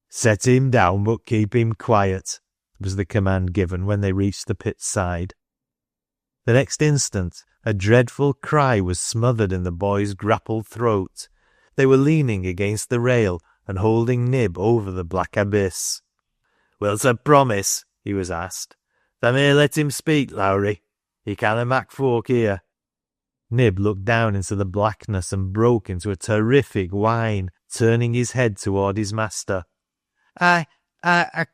"Set him down, but keep him quiet," was the command given when they reached the pit's side. The next instant, a dreadful cry was smothered in the boy's grappled throat. They were leaning against the rail and holding Nib over the black abyss. "Will's a promise?" he was asked. "Thou may let him speak, Lowrie. He canna mak folk here." Nib looked down into the blackness and broke into a terrific whine, turning his head toward his master. I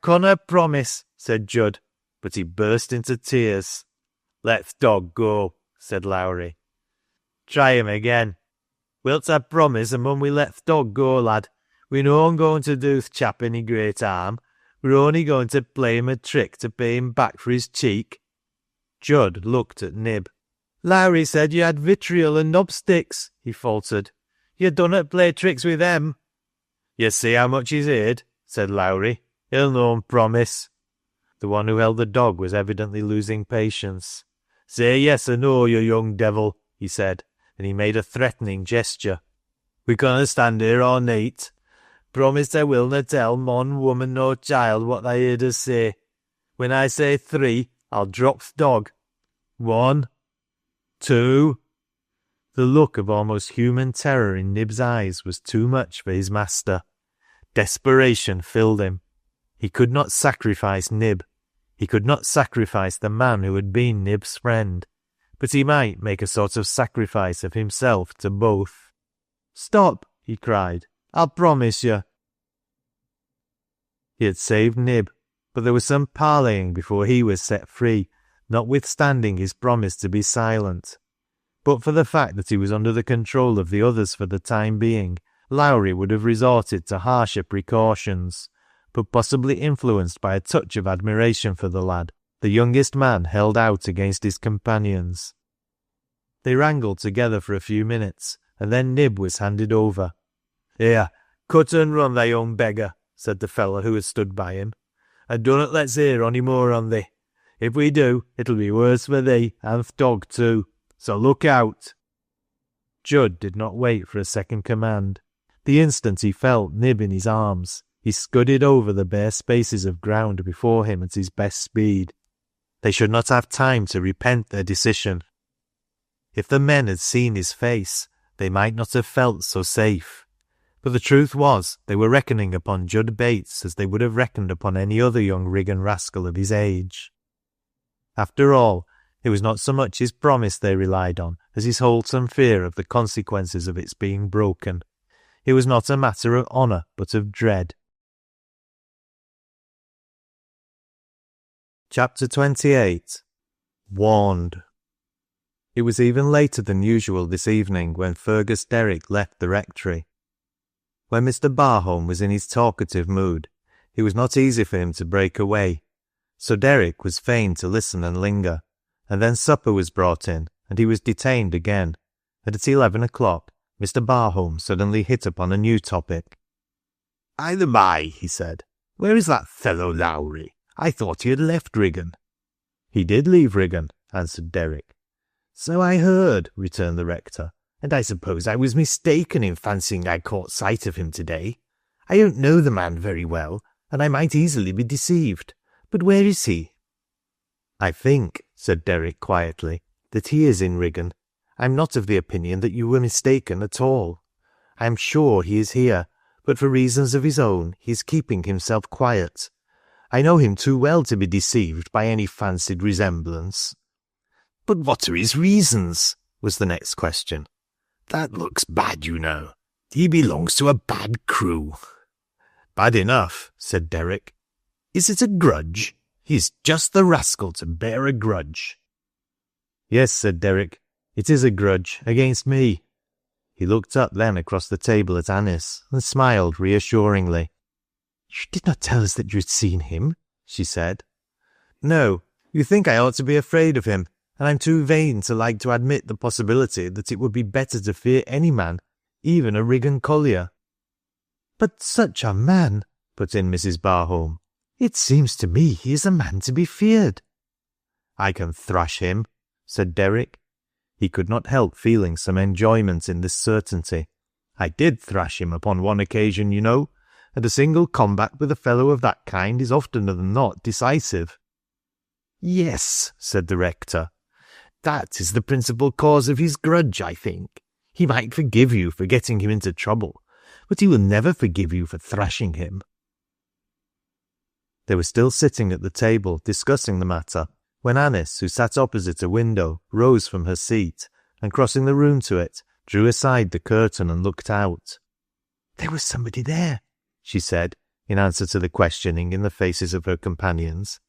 canna promise," said Judd, but he burst into tears. "Let th' dog go," said Lowrie. "Try him again. Wilt ta promise and mun we let th' dog go, lad? We're noan going to do th' chap any great harm. We're only going to play him a trick to pay him back for his cheek." Judd looked at Nib. "Lowrie said you had vitriol and knobsticks," he faltered. "You dunnot play tricks with them." "You see how much he's heard," said Lowrie. "He'll noan promise." The one who held the dog was evidently losing patience. "Say yes or no, you young devil," he said, and he made a threatening gesture. "We canna stand here all night. Promise I willna tell mon, woman nor child what tha heard us say. When I say 3, I'll drop th' dog. 1, 2... The look of almost human terror in Nib's eyes was too much for his master. Desperation filled him. He could not sacrifice Nib. He could not sacrifice the man who had been Nib's friend. But he might make a sort of sacrifice of himself to both. "Stop," he cried. "I'll promise you." He had saved Nib, but there was some parleying before he was set free, notwithstanding his promise to be silent. But for the fact that he was under the control of the others for the time being, Lowrie would have resorted to harsher precautions, but possibly influenced by a touch of admiration for the lad, the youngest man held out against his companions. They wrangled together for a few minutes, and then Nib was handed over. "Here, cut and run, thy young beggar," said the fellow who had stood by him, "and dunnot let's hear ony more on thee. If we do, it'll be worse for thee, and th' dog too. So look out." Judd did not wait for a second command. The instant he felt Nib in his arms, he scudded over the bare spaces of ground before him at his best speed. They should not have time to repent their decision. If the men had seen his face, they might not have felt so safe. But the truth was, they were reckoning upon Judd Bates as they would have reckoned upon any other young Riggan rascal of his age. After all, it was not so much his promise they relied on as his wholesome fear of the consequences of its being broken. It was not a matter of honour, but of dread. Chapter 28. Warned. It was even later than usual this evening when Fergus Derrick left the Rectory. When Mr. Barholm was in his talkative mood, it was not easy for him to break away, so Derrick was fain to listen and linger, and then supper was brought in, and he was detained again, and at 11 o'clock Mr. Barholm suddenly hit upon a new topic. "Either by," he said, "where is that fellow Lowrie? I thought he had left Riggan." "He did leave Riggan," answered Derrick. "So I heard," returned the rector, "and I suppose I was mistaken in fancying I caught sight of him today. I don't know the man very well, and I might easily be deceived. But where is he?" "I think," said Derrick quietly, "that he is in Riggan. I am not of the opinion that you were mistaken at all. I am sure he is here, but for reasons of his own he is keeping himself quiet. I know him too well to be deceived by any fancied resemblance." "But what are his reasons?" was the next question. "That looks bad, you know. He belongs to a bad crew." "Bad enough," said Derrick. "Is it a grudge? He's just the rascal to bear a grudge." "Yes," said Derrick, "it is a grudge against me." He looked up then across the table at Anice and smiled reassuringly. "You did not tell us that you had seen him," she said. "No, you think I ought to be afraid of him, and I'm too vain to like to admit the possibility that it would be better to fear any man, even a Riggan collier." "But such a man," put in Mrs. Barholm. "It seems to me he is a man to be feared." "I can thrash him," said Derrick. He could not help feeling some enjoyment in this certainty. "I did thrash him upon one occasion, you know, and a single combat with a fellow of that kind is oftener than not decisive." "Yes," said the rector. That is the principal cause of his grudge, I think. He might forgive you for getting him into trouble, but he will never forgive you for thrashing him." They were still sitting at the table discussing the matter when Anice, who sat opposite a window, rose from her seat and, crossing the room to it, drew aside the curtain and looked out. "There was somebody there," she said, in answer to the questioning in the faces of her companions.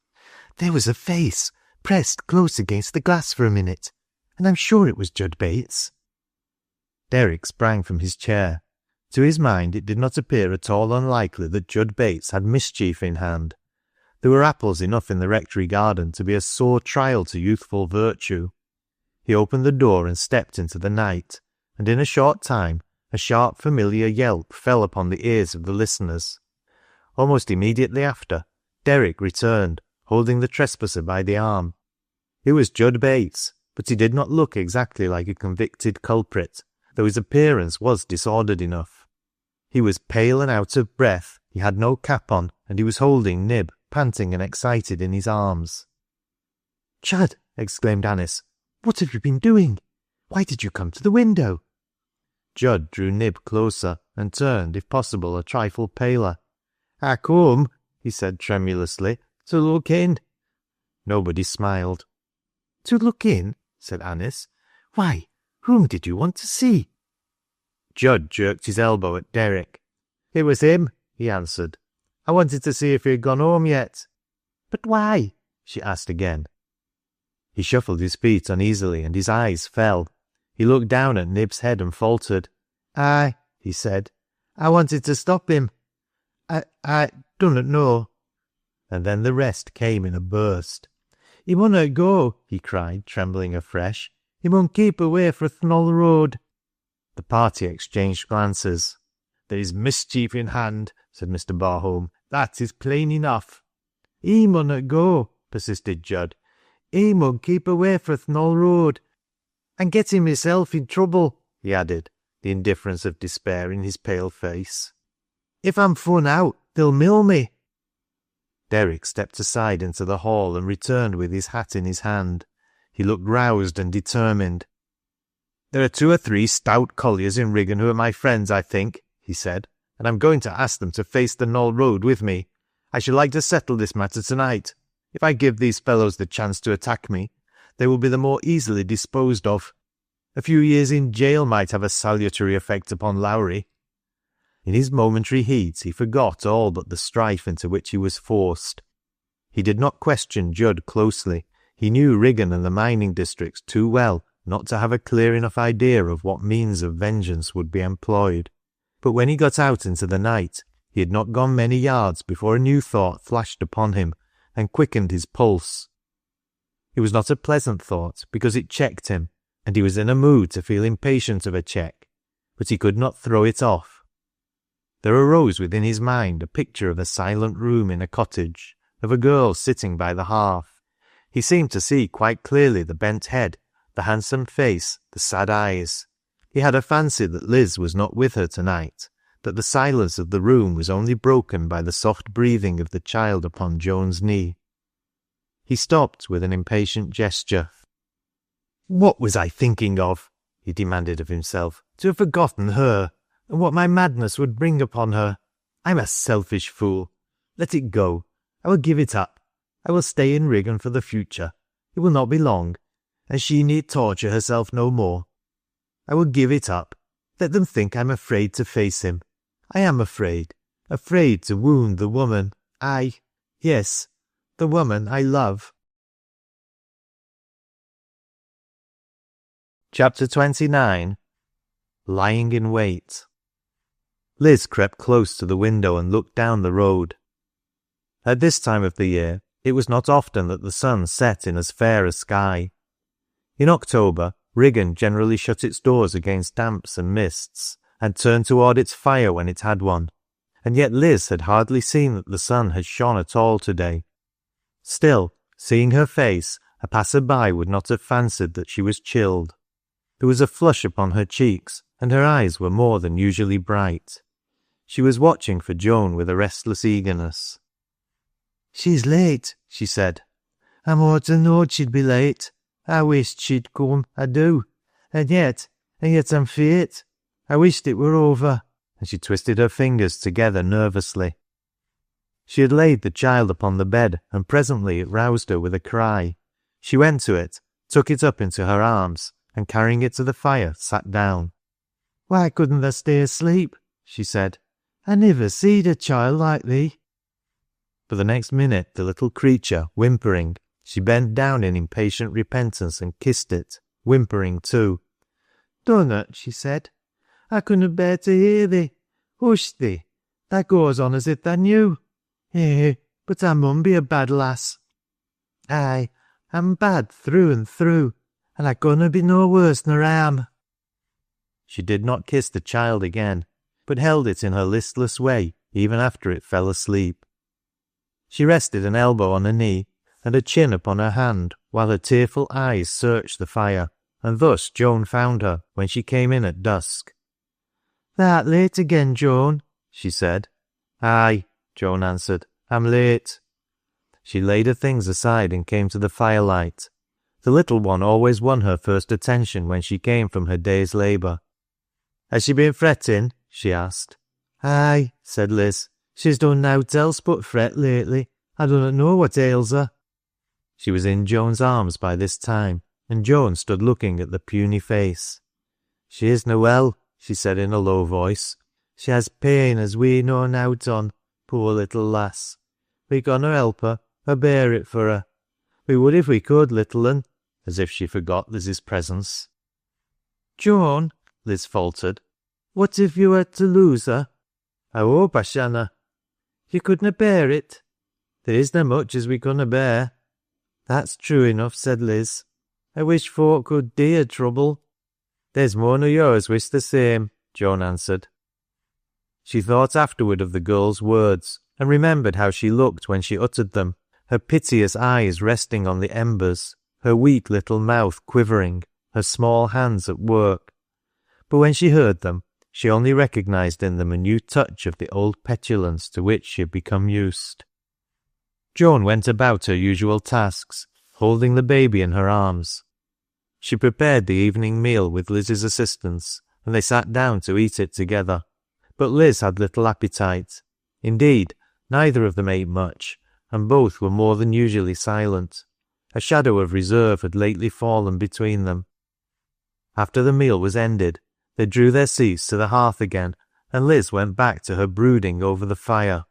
"There was a face pressed close against the glass for a minute, and I'm sure it was Judd Bates." Derrick sprang from his chair. To his mind it did not appear at all unlikely that Judd Bates had mischief in hand. There were apples enough in the Rectory garden to be a sore trial to youthful virtue. He opened the door and stepped into the night, and in a short time a sharp familiar yelp fell upon the ears of the listeners. Almost immediately after, Derrick returned, holding the trespasser by the arm. It was Judd Bates, but he did not look exactly like a convicted culprit, though his appearance was disordered enough. He was pale and out of breath, he had no cap on, and he was holding Nib, panting and excited, in his arms. "Judd," exclaimed Anice, "what have you been doing? Why did you come to the window?" Judd drew Nib closer and turned, if possible, a trifle paler. "I come," he said tremulously, "to look in." Nobody smiled. "To look in?" said Anice. "Why, whom did you want to see?" Judd jerked his elbow at Derrick. "It was him," he answered. "I wanted to see if he had gone home yet." "But why?" she asked again. He shuffled his feet uneasily and his eyes fell. He looked down at Nib's head and faltered. "Aye," he said. "I wanted to stop him. I dunnot know." And then the rest came in a burst. "He munnot go," he cried, trembling afresh. "He mun keep away fro' th' Knoll Road." The party exchanged glances. "There is mischief in hand," said Mr. Barholm. "That is plain enough." "He munnot go," persisted Judd. "He mun keep away fro' th' Knoll Road. And getting myself in trouble," he added, the indifference of despair in his pale face. "If I'm fun out, they'll mill me." Derrick stepped aside into the hall and returned with his hat in his hand. He looked roused and determined. "There are 2 or 3 stout colliers in Wigan who are my friends, I think," he said, "and I'm going to ask them to face the Knoll Road with me. I should like to settle this matter tonight. If I give these fellows the chance to attack me, they will be the more easily disposed of. A few years in jail might have a salutary effect upon Lowrie." In his momentary heat he forgot all but the strife into which he was forced. He did not question Judd closely. He knew Wigan and the mining districts too well not to have a clear enough idea of what means of vengeance would be employed. But when he got out into the night, he had not gone many yards before a new thought flashed upon him and quickened his pulse. It was not a pleasant thought, because it checked him, and he was in a mood to feel impatient of a check, but he could not throw it off. There arose within his mind a picture of a silent room in a cottage, of a girl sitting by the hearth. He seemed to see quite clearly the bent head, the handsome face, the sad eyes. He had a fancy that Liz was not with her tonight, that the silence of the room was only broken by the soft breathing of the child upon Joan's knee. He stopped with an impatient gesture. "What was I thinking of?" he demanded of himself. "To have forgotten her, and what my madness would bring upon her. I'm a selfish fool. Let it go. I will give it up. I will stay in Wigan for the future. It will not be long, and she need torture herself no more. I will give it up. Let them think I'm afraid to face him. I am afraid to wound the woman yes, the woman I love." Chapter 29. Lying in Wait. Liz crept close to the window and looked down the road. At this time of the year, it was not often that the sun set in as fair a sky. In October, Wigan generally shut its doors against damps and mists, and turned toward its fire when it had one, and yet Liz had hardly seen that the sun had shone at all today. Still, seeing her face, a passer-by would not have fancied that she was chilled. There was a flush upon her cheeks, and her eyes were more than usually bright. She was watching for Joan with a restless eagerness. "She's late," she said. "I'm ought to knowed she'd be late. I wished she'd come, I do. And yet I'm feart. I wished it were over. And she twisted her fingers together nervously. She had laid the child upon the bed, and presently it roused her with a cry. She went to it, took it up into her arms, and carrying it to the fire, sat down. Why couldn't thou stay asleep? She said. I never seed a child like thee. For the next minute, the little creature, whimpering, she bent down in impatient repentance and kissed it, whimpering too. Dunnot, she said. I couldn't bear to hear thee. Hush thee. Thou goes on as if thou knew. Eh, but I mun be a bad lass. Aye, I'm bad through and through, and I gonna be no worse nor I am. She did not kiss the child again, but held it in her listless way even after it fell asleep. She rested an elbow on her knee and a chin upon her hand while her tearful eyes searched the fire, and thus Joan found her when she came in at dusk. Thou'rt late again, Joan, she said. Aye, Joan answered, I'm late. She laid her things aside and came to the firelight. The little one always won her first attention when she came from her day's labour. Has she been fretting? She asked. Aye, said Liz. She's done nowt else but fret lately. I don't know what ails her. She was in Joan's arms by this time, and Joan stood looking at the puny face. She isna well, she said in a low voice. She has pain as we know nowt on, poor little lass. We gonna help her, or bear it for her. We would if we could, little un, as if she forgot Liz's presence. Joan, Liz faltered, what if you were to lose her? I hope I shanna. You couldna bear it? There isna much as we couldna bear. That's true enough, said Liz. I wish folk could dear trouble. There's more nor yours wish the same, Joan answered. She thought afterward of the girl's words, and remembered how she looked when she uttered them, her piteous eyes resting on the embers, her weak little mouth quivering, her small hands at work. But when she heard them, she only recognised in them a new touch of the old petulance to which she had become used. Joan went about her usual tasks, holding the baby in her arms. She prepared the evening meal with Liz's assistance, and they sat down to eat it together. But Liz had little appetite. Indeed, neither of them ate much, and both were more than usually silent. A shadow of reserve had lately fallen between them. After the meal was ended, they drew their seats to the hearth again, and Liz went back to her brooding over the fire.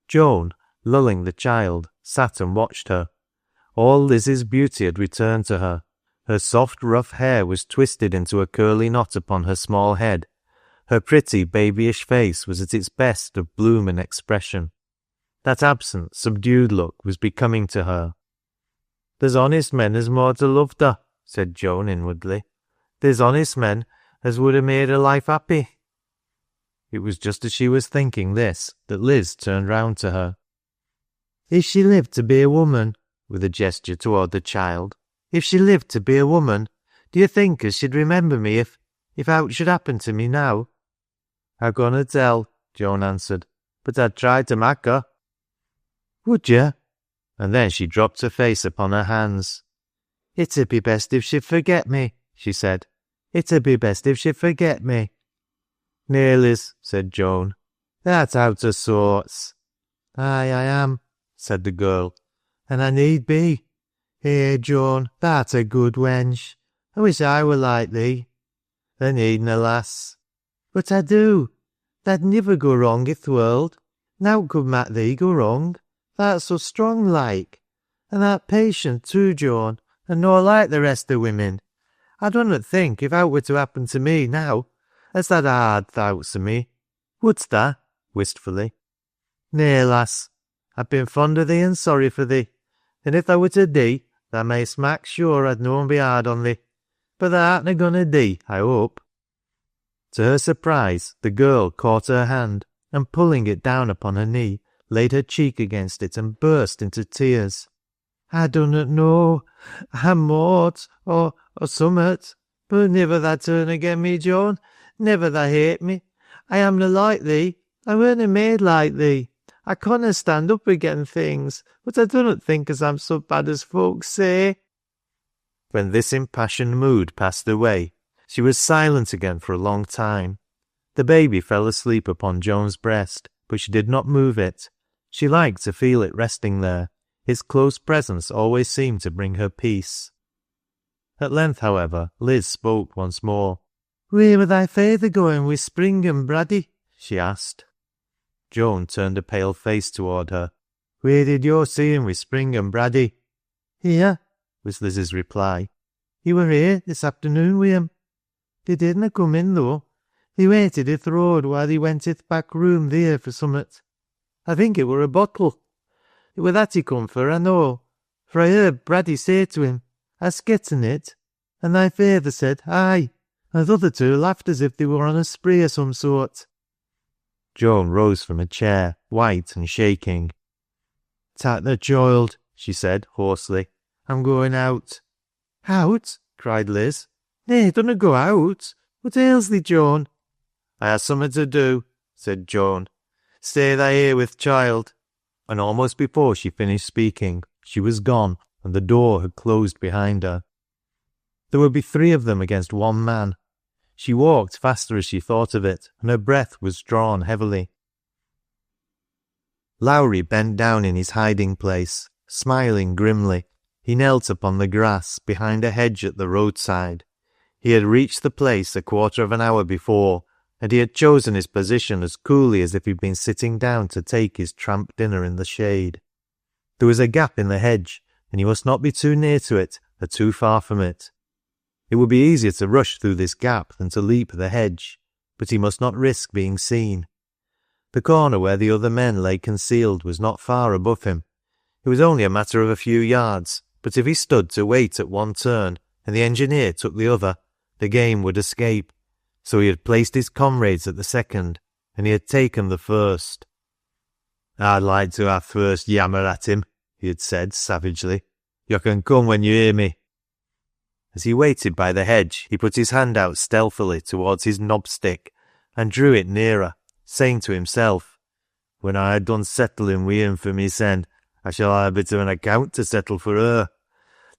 Joan, lulling the child, sat and watched her. All Liz's beauty had returned to her. Her soft rough hair was twisted into a curly knot upon her small head. Her pretty babyish face was at its best of bloom and expression. That absent, subdued look was becoming to her. There's honest men as more to loved her, said Joan inwardly. There's honest men as would have made her life happy. It was just as she was thinking this that Liz turned round to her. If she lived to be a woman, with a gesture toward the child, if she lived to be a woman, do you think as she'd remember me if aught should happen to me now? I gonna tell, Joan answered, but I'd try to mak her. Would you? And then she dropped her face upon her hands. It'd be best if she'd forget me, she said. It'd be best if she'd forget me. Nay, Liz, said Joan. That's out of sorts. Aye, I am, said the girl, and I need be. Eh, Joan, thou'rt a good wench. I wish I were like thee. Thou needna, lass. But I do. Tha'd niver go wrong i'th world. Nowt could mak thee go wrong. Thou'rt so strong like. And thou'rt patient too, Joan, and no like the rest o' women. I dunnot think if aught were to happen to me now, as tha'd hard thoughts o' me. Wouldst tha? Wistfully. Nay, lass. I've been fond o' thee and sorry for thee, and if thou were to dee, thou mayst mak sure I'd noan be hard on thee. But thou artna gonna dee, I hope. To her surprise, the girl caught her hand, and pulling it down upon her knee, laid her cheek against it and burst into tears. I dunnot know. I'm mort, or summat. But niver tha turn again me, Joan. Niver tha hate me. I amna like thee. I werena made like thee. I conna stand up again things, but I dunnot think as I'm so bad as folks say. When this impassioned mood passed away, she was silent again for a long time. The baby fell asleep upon Joan's breast, but she did not move it. She liked to feel it resting there. Its close presence always seemed to bring her peace. At length, however, Liz spoke once more. "Where were thy feyther going with Spring and Braddy?" she asked. Joan turned a pale face toward her. "Where did you see him with Spring and Braddy?" "Here," was Liz's reply. "He were here this afternoon with him. They didna come in, though. They waited i' th' road while he went i' th' back room there for summat. I think it were a bottle. It were that he come for, I know, for I heard Braddy say to him, 'Hast getten it?' And thy feyther said, 'Aye,' and th' other two laughed as if they were on a spree o' some sort." Joan rose from a chair, white and shaking. "Tak the choild," she said hoarsely. "I'm going out." "Out?" cried Liz. "Nay, dunna go out. What ails thee, Joan?" "I ha' summat to do," said Joan. "Stay thy here with child." And almost before she finished speaking, she was gone, and the door had closed behind her. There would be 3 of them against 1 man. She walked faster as she thought of it, and her breath was drawn heavily. Lowrie bent down in his hiding place, smiling grimly. He knelt upon the grass behind a hedge at the roadside. He had reached the place a quarter of an hour before, and he had chosen his position as coolly as if he'd been sitting down to take his tramp dinner in the shade. There was a gap in the hedge, and he must not be too near to it or too far from it. It would be easier to rush through this gap than to leap the hedge, but he must not risk being seen. The corner where the other men lay concealed was not far above him. It was only a matter of a few yards, but if he stood to wait at one turn and the engineer took the other, the game would escape. So he had placed his comrades at the second, and he had taken the first. "I'd like to have first yammer at him," he had said savagely. "You can come when you hear me." As he waited by the hedge, he put his hand out stealthily towards his knobstick and drew it nearer, saying to himself, "When I had done settling wi' him for mysen, I shall have a bit of an account to settle for her.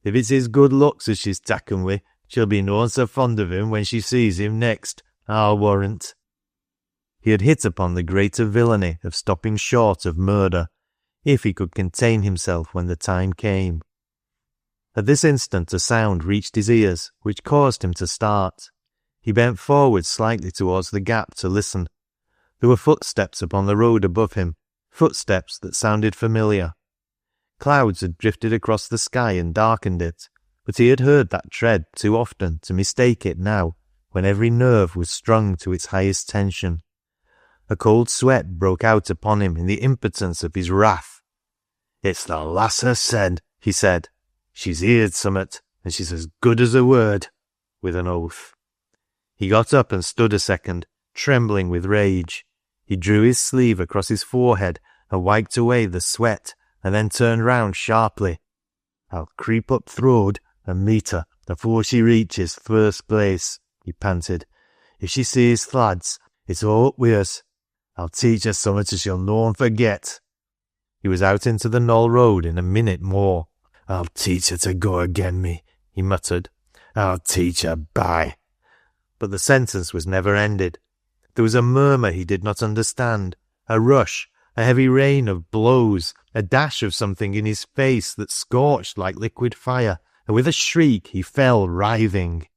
If it's his good looks as she's taken wi', she'll be noan so fond of him when she sees him next, I'll warrant." He had hit upon the greater villainy of stopping short of murder, if he could contain himself when the time came. At this instant a sound reached his ears, which caused him to start. He bent forward slightly towards the gap to listen. There were footsteps upon the road above him, footsteps that sounded familiar. Clouds had drifted across the sky and darkened it, but he had heard that tread too often to mistake it now, when every nerve was strung to its highest tension. A cold sweat broke out upon him in the impotence of his wrath. "It's the lass hersen," he said. "She's heerd summat, and she's as good as her word," with an oath. He got up and stood a second, trembling with rage. He drew his sleeve across his forehead and wiped away the sweat, and then turned round sharply. "I'll creep up th' road and meet her afore she reaches th' first place," he panted. "If she sees th' lads, it's all up wi' us. I'll teach her summat as she'll noan forget." He was out into the Knoll road in a minute more. "I'll teach her to go agen me," he muttered. "I'll teach her, by." But the sentence was never ended. There was a murmur he did not understand, a rush, a heavy rain of blows, a dash of something in his face that scorched like liquid fire, and with a shriek he fell writhing.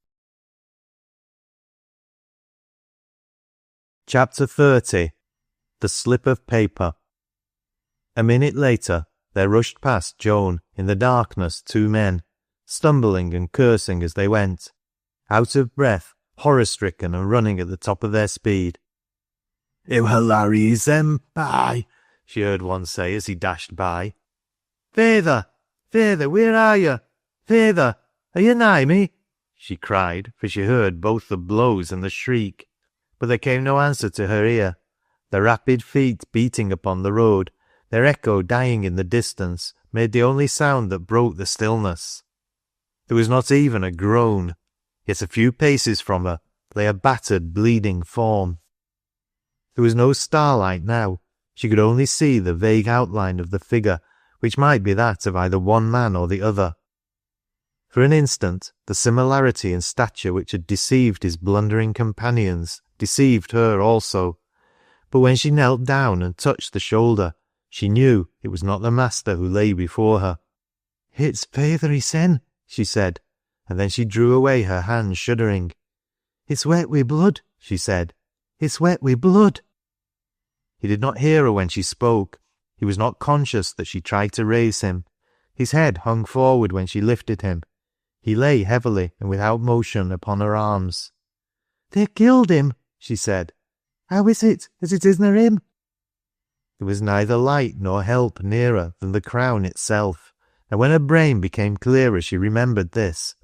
Chapter 30. The Slip of Paper. A minute later, there rushed past Joan, in the darkness, 2 men, stumbling and cursing as they went, out of breath, horror-stricken and running at the top of their speed. "It were Larry's them, by," she heard one say as he dashed by. "Feyther! Feyther, where are you? Feyther, are you nigh me?" she cried, for she heard both the blows and the shriek. But there came no answer to her ear. The rapid feet beating upon the road, their echo dying in the distance, made the only sound that broke the stillness. There was not even a groan, yet a few paces from her lay a battered, bleeding form. There was no starlight now. She could only see the vague outline of the figure, which might be that of either one man or the other. For an instant, the similarity in stature which had deceived his blundering companions deceived her also. But when she knelt down and touched the shoulder, she knew it was not the master who lay before her. "It's feyther hissen," she said, and then she drew away her hand shuddering. "It's wet wi' blood," she said. "It's wet wi' blood." He did not hear her when she spoke. He was not conscious that she tried to raise him. His head hung forward when she lifted him. He lay heavily and without motion upon her arms. "They killed him," she said. "How is it as it isna him?" There was neither light nor help nearer than the crown itself, and when her brain became clearer she remembered this.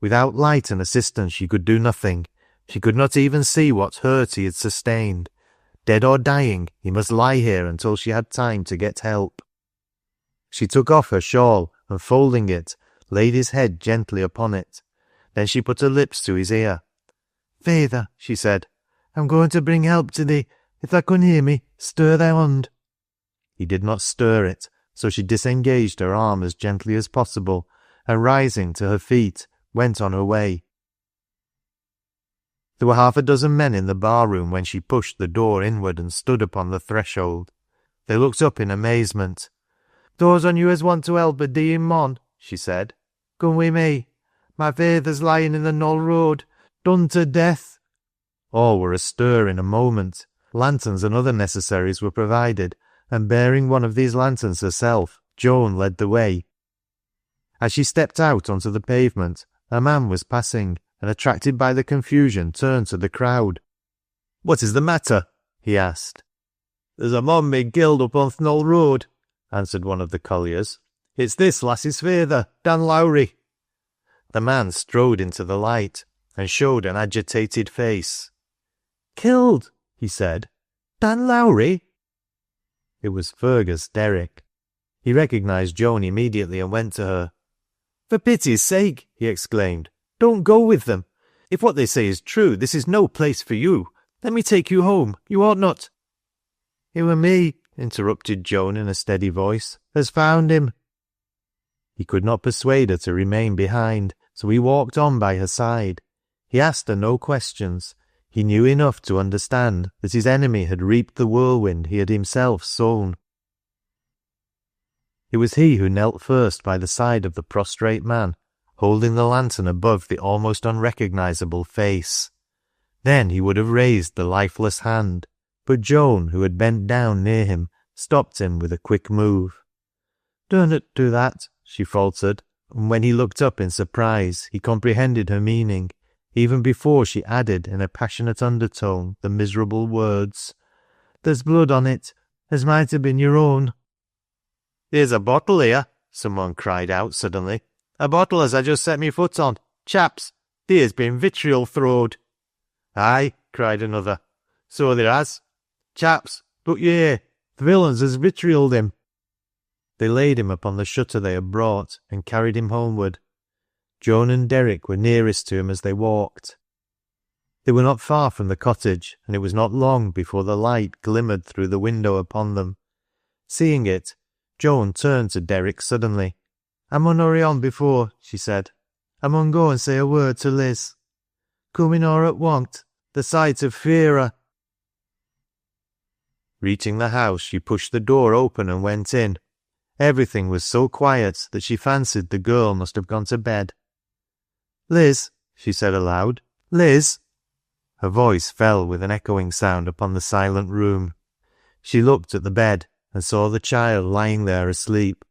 Without light and assistance she could do nothing. She could not even see what hurt he had sustained. Dead or dying, he must lie here until she had time to get help. She took off her shawl and, folding it, laid his head gently upon it. Then she put her lips to his ear. "Feyther," she said, "I'm going to bring help to thee. If thou can hear me, stir thy hand." He did not stir it, so she disengaged her arm as gently as possible, and rising to her feet, went on her way. There were 6 men in the bar-room when she pushed the door inward and stood upon the threshold. They looked up in amazement. "Those on you as want to help a deeing mon," she said. "Come wi' me. My feyther's lying in the Knoll road, done to death." All were astir in a moment. Lanterns and other necessaries were provided, and bearing one of these lanterns herself, Joan led the way. As she stepped out onto the pavement, a man was passing, and attracted by the confusion turned to the crowd. "What is the matter?" he asked. "There's a mon been killed up on Knoll road," answered one of the colliers. "It's this lass's feyther, Dan Lowrie." The man strode into the light, and showed an agitated face. "Killed," he said. "Dan Lowrie?" It was Fergus Derrick. He recognised Joan immediately and went to her. "For pity's sake," he exclaimed, "don't go with them. If what they say is true, this is no place for you. Let me take you home. You ought not—" "It were me," interrupted Joan in a steady voice, "as found him." He could not persuade her to remain behind, so he walked on by her side. He asked her no questions. He knew enough to understand that his enemy had reaped the whirlwind he had himself sown. It was he who knelt first by the side of the prostrate man, holding the lantern above the almost unrecognisable face. Then he would have raised the lifeless hand, but Joan, who had bent down near him, stopped him with a quick move. "Dunnot do that," she faltered, and when he looked up in surprise, he comprehended her meaning, even before she added in a passionate undertone the miserable words, "There's blood on it, as might have been your own." "Here's a bottle here," someone cried out suddenly. "A bottle as I just set me foot on. Chaps, there's been vitriol throwed." "Aye," cried another. "So there has. Chaps, look ye here, the villains has vitrioled him." They laid him upon the shutter they had brought, and carried him homeward. Joan and Derrick were nearest to him as they walked. They were not far from the cottage, and it was not long before the light glimmered through the window upon them. Seeing it, Joan turned to Derrick suddenly. "I mun hurry on before," she said. "I mun go and say a word to Liz. Coming o'er at want, the sight of fear her." Reaching the house, she pushed the door open and went in. Everything was so quiet that she fancied the girl must have gone to bed. "Liz," she said aloud. "Liz." Her voice fell with an echoing sound upon the silent room. She looked at the bed and saw the child lying there asleep.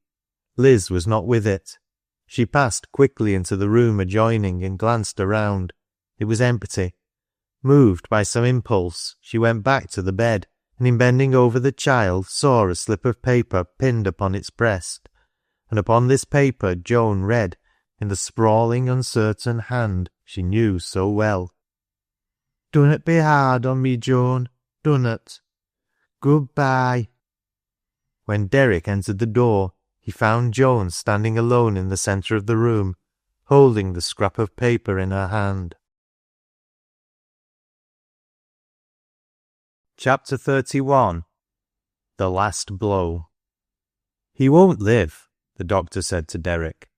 Liz was not with it. She passed quickly into the room adjoining and glanced around. It was empty. Moved by some impulse, she went back to the bed, and in bending over the child saw a slip of paper pinned upon its breast, and upon this paper Joan read, in the sprawling, uncertain hand she knew so well, "Dunnot be hard on me, Joan, dunnot. Goodbye." When Derrick entered the door, he found Joan standing alone in the centre of the room, holding the scrap of paper in her hand. Chapter 31. The Last Blow. "He won't live," the doctor said to Derrick.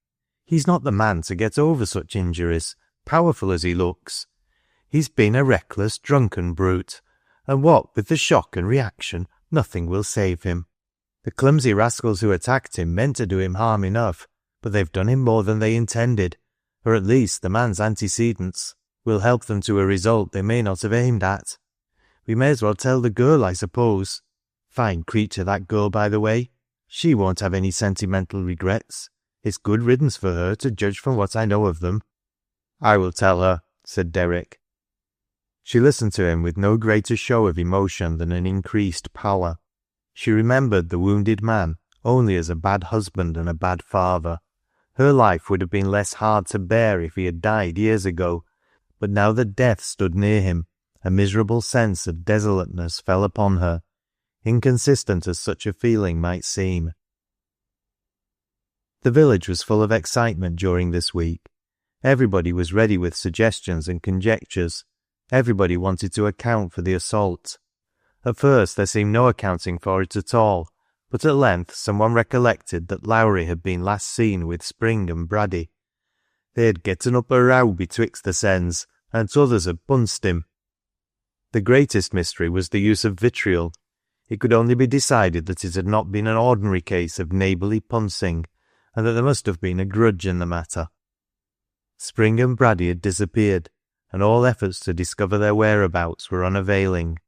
He's not the man to get over such injuries, powerful as he looks. He's been a reckless, drunken brute, and what with the shock and reaction, nothing will save him. The clumsy rascals who attacked him meant to do him harm enough, but they've done him more than they intended, or at least the man's antecedents will help them to a result they may not have aimed at. We may as well tell the girl, I suppose. Fine creature, that girl, by the way. She won't have any sentimental regrets. It's good riddance for her, to judge from what I know of them. I will tell her, said Derrick. She listened to him with no greater show of emotion than an increased pallor. She remembered the wounded man only as a bad husband and a bad father. Her life would have been less hard to bear if he had died years ago, but now that death stood near him, a miserable sense of desolateness fell upon her, inconsistent as such a feeling might seem. The village was full of excitement during this week. Everybody was ready with suggestions and conjectures. Everybody wanted to account for the assault. At first there seemed no accounting for it at all, but at length someone recollected that Lowrie had been last seen with Spring and Braddy. They had getten up a row betwixt the sens, and t'others had punced him. The greatest mystery was the use of vitriol. It could only be decided that it had not been an ordinary case of neighbourly punching, and that there must have been a grudge in the matter. Spring and Braddy had disappeared, and all efforts to discover their whereabouts were unavailing.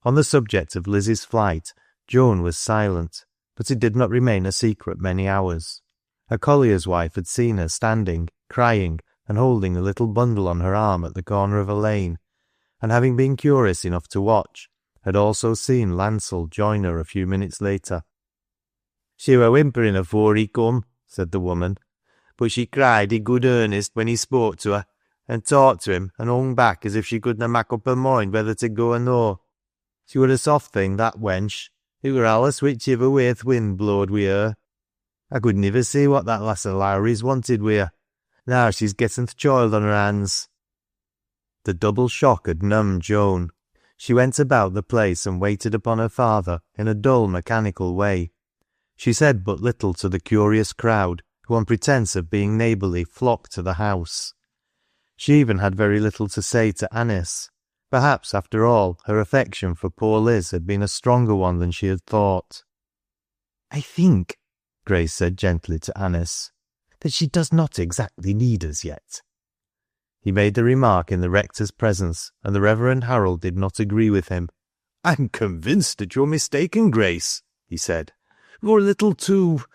On the subject of Lizzie's flight, Joan was silent, but it did not remain a secret many hours. A collier's wife had seen her standing, crying, and holding a little bundle on her arm at the corner of a lane, and having been curious enough to watch, had also seen Landsell join her a few minutes later. "She were whimpering afore he come," said the woman, "but she cried in good earnest when he spoke to her, and talked to him, and hung back as if she couldna mak up her mind whether to go or no. She were a soft thing, that wench. It were allus whichiver way th' wind blowed wi' her. I could niver see what that lass o' Lowrie's wanted wi' her. Now she's getten th' choild on her hands." The double shock had numbed Joan. She went about the place and waited upon her father in a dull, mechanical way. She said but little to the curious crowd, who on pretence of being neighbourly flocked to the house. She even had very little to say to Anice. Perhaps, after all, her affection for poor Liz had been a stronger one than she had thought. "I think," Grace said gently to Anice, "that she does not exactly need us yet." He made the remark in the rector's presence, and the Reverend Harold did not agree with him. "I'm convinced that you're mistaken, Grace," he said. "You're a little too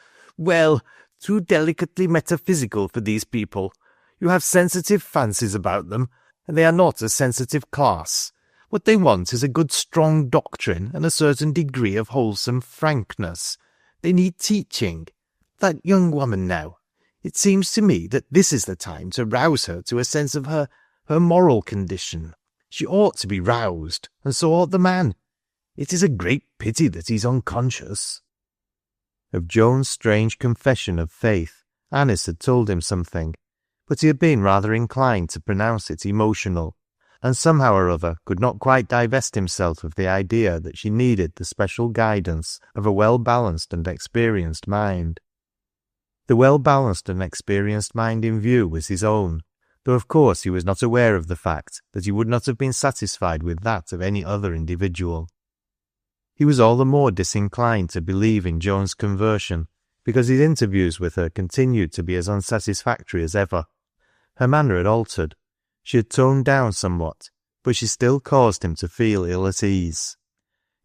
delicately metaphysical for these people. You have sensitive fancies about them, and they are not a sensitive class. What they want is a good strong doctrine and a certain degree of wholesome frankness. They need teaching. That young woman now, it seems to me that this is the time to rouse her to a sense of her moral condition. She ought to be roused, and so ought the man. It is a great pity that he's unconscious." Of Joan's strange confession of faith, Anice had told him something, but he had been rather inclined to pronounce it emotional, and somehow or other could not quite divest himself of the idea that she needed the special guidance of a well-balanced and experienced mind. The well-balanced and experienced mind in view was his own, though of course he was not aware of the fact that he would not have been satisfied with that of any other individual. He was all the more disinclined to believe in Joan's conversion, because his interviews with her continued to be as unsatisfactory as ever. Her manner had altered. She had toned down somewhat, but she still caused him to feel ill at ease.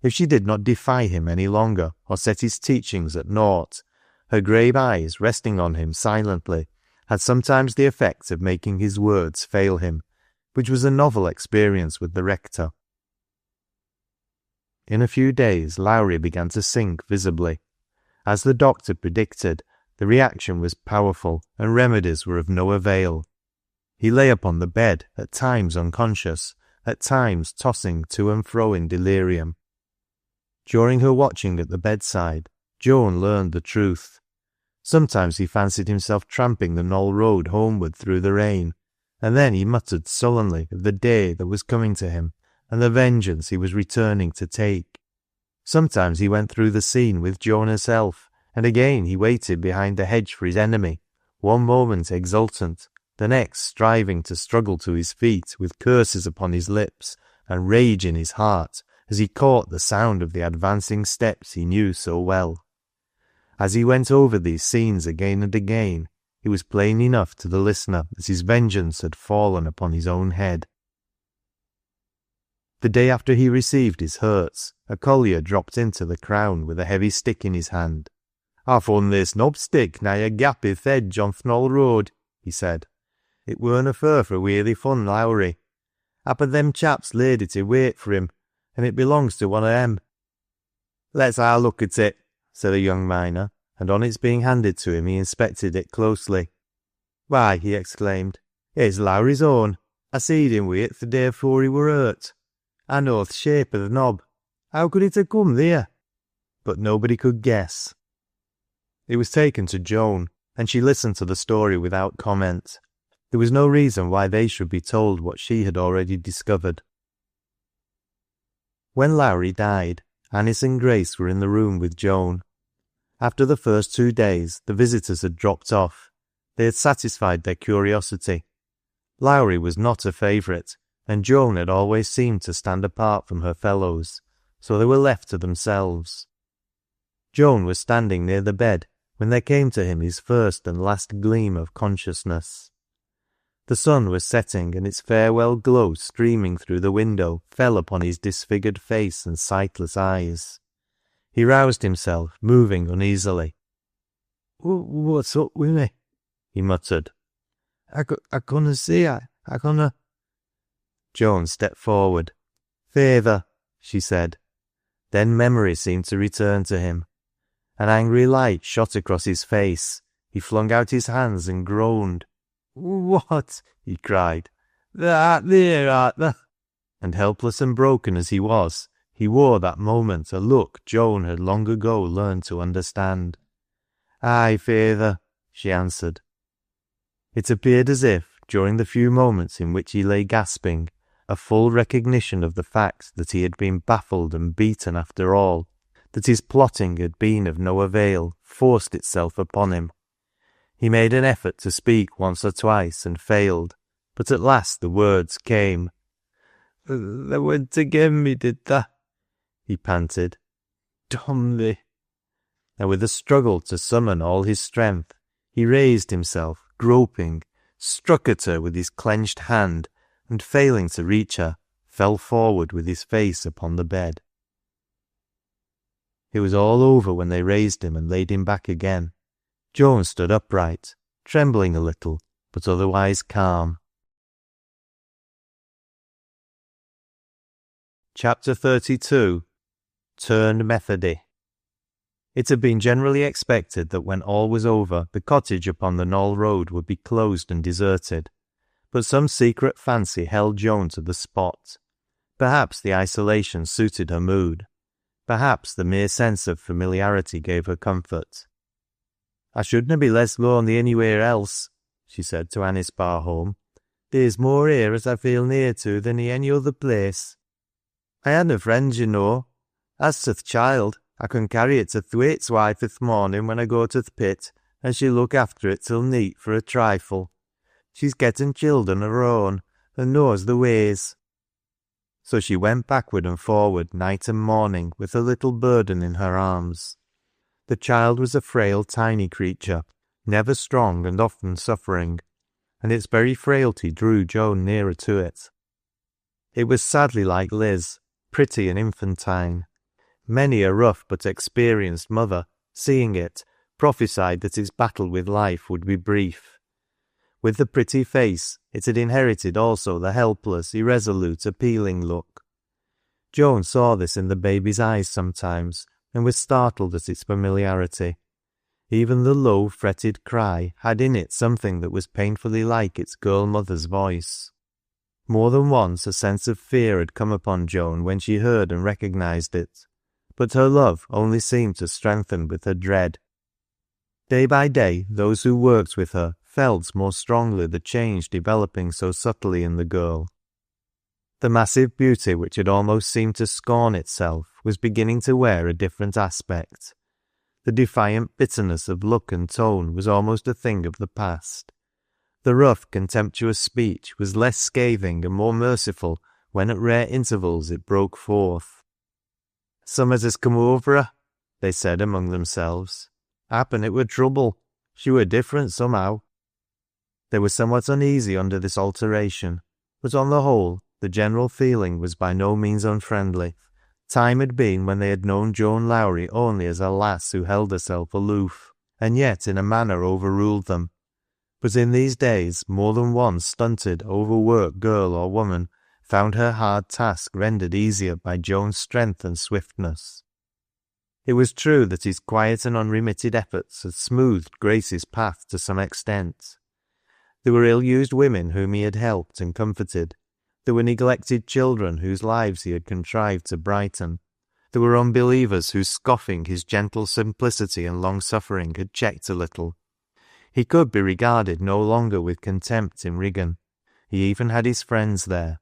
If she did not defy him any longer, or set his teachings at naught, her grave eyes, resting on him silently, had sometimes the effect of making his words fail him, which was a novel experience with the rector. In a few days Lowrie began to sink visibly. As the doctor predicted, the reaction was powerful, and remedies were of no avail. He lay upon the bed, at times unconscious, at times tossing to and fro in delirium. During her watching at the bedside, Joan learned the truth. Sometimes he fancied himself tramping the Knoll road homeward through the rain, and then he muttered sullenly of the day that was coming to him, and the vengeance he was returning to take. Sometimes he went through the scene with Joan herself, and again he waited behind the hedge for his enemy, one moment exultant, the next striving to struggle to his feet with curses upon his lips and rage in his heart as he caught the sound of the advancing steps he knew so well. As he went over these scenes again and again, it was plain enough to the listener that his vengeance had fallen upon his own head. The day after he received his hurts, a collier dropped into the Crown with a heavy stick in his hand. "I fun this knobstick nigh a gap i'th Hedge on th' Knoll road," he said. "It weren't fur for weally fun, Lowrie. Happen them chaps laid it i wait for him, and it belongs to one of them." "Let's ha' a look at it," said a young miner, and on its being handed to him he inspected it closely. "Why," he exclaimed, "it's Lowrie's own. I seed him wi' it th' day afore he were hurt. I know th' shape of the knob. How could it ha' come there?" But nobody could guess. It was taken to Joan, and she listened to the story without comment. There was no reason why they should be told what she had already discovered. When Lowrie died, Anice and Grace were in the room with Joan. After the first 2 days, the visitors had dropped off. They had satisfied their curiosity. Lowrie was not a favourite, and Joan had always seemed to stand apart from her fellows, so they were left to themselves. Joan was standing near the bed when there came to him his first and last gleam of consciousness. The sun was setting, and its farewell glow streaming through the window fell upon his disfigured face and sightless eyes. He roused himself, moving uneasily. "What's up with me?" he muttered. I couldn't see, I couldn't." Joan stepped forward. "Favour," she said. Then memory seemed to return to him. An angry light shot across his face. He flung out his hands and groaned. "What?" he cried. "Art there, art thou?" And helpless and broken as he was, he wore that moment a look Joan had long ago learned to understand. "Aye, feyther," she answered. It appeared as if, during the few moments in which he lay gasping, a full recognition of the fact that he had been baffled and beaten after all, that his plotting had been of no avail, forced itself upon him. He made an effort to speak once or twice and failed, but at last the words came. "They went again me, did they?" he panted. "Damn thee!" And with a struggle to summon all his strength, he raised himself, groping, struck at her with his clenched hand, and failing to reach her, fell forward with his face upon the bed. It was all over when they raised him and laid him back again. Joan stood upright, trembling a little, but otherwise calm. Chapter 32. Turned Methody. It had been generally expected that when all was over, the cottage upon the Knoll road would be closed and deserted, but some secret fancy held Joan to the spot. Perhaps the isolation suited her mood. Perhaps the mere sense of familiarity gave her comfort. "I shouldna be less lonely anywhere else," she said to Anice Barholm. "There's more here as I feel near to than i' any other place. I hadna friends, you know. As to th' child, I can carry it to Thwaite's wife i'th morning when I go to th' pit, and she'll look after it till neat for a trifle. She's getten children of her own, and knows the ways." So she went backward and forward night and morning with her little burden in her arms. The child was a frail, tiny creature, never strong and often suffering, and its very frailty drew Joan nearer to it. It was sadly like Liz, pretty and infantine. Many a rough but experienced mother, seeing it, prophesied that its battle with life would be brief. With the pretty face, it had inherited also the helpless, irresolute, appealing look. Joan saw this in the baby's eyes sometimes, and was startled at its familiarity. Even the low, fretted cry had in it something that was painfully like its girl mother's voice. More than once a sense of fear had come upon Joan when she heard and recognized it, but her love only seemed to strengthen with her dread. Day by day, those who worked with her felt more strongly the change developing so subtly in the girl. The massive beauty which had almost seemed to scorn itself was beginning to wear a different aspect. The defiant bitterness of look and tone was almost a thing of the past. The rough, contemptuous speech was less scathing and more merciful when at rare intervals it broke forth. "Summat has come over her," they said among themselves. "Happen it were trouble. She were different somehow." They were somewhat uneasy under this alteration, but on the whole the general feeling was by no means unfriendly. Time had been when they had known Joan Lowrie only as a lass who held herself aloof, and yet in a manner overruled them. But in these days more than one stunted, overworked girl or woman found her hard task rendered easier by Joan's strength and swiftness. It was true that his quiet and unremitted efforts had smoothed Grace's path to some extent. There were ill-used women whom he had helped and comforted. There were neglected children whose lives he had contrived to brighten. There were unbelievers whose scoffing his gentle simplicity and long-suffering had checked a little. He could be regarded no longer with contempt in Wigan. He even had his friends there.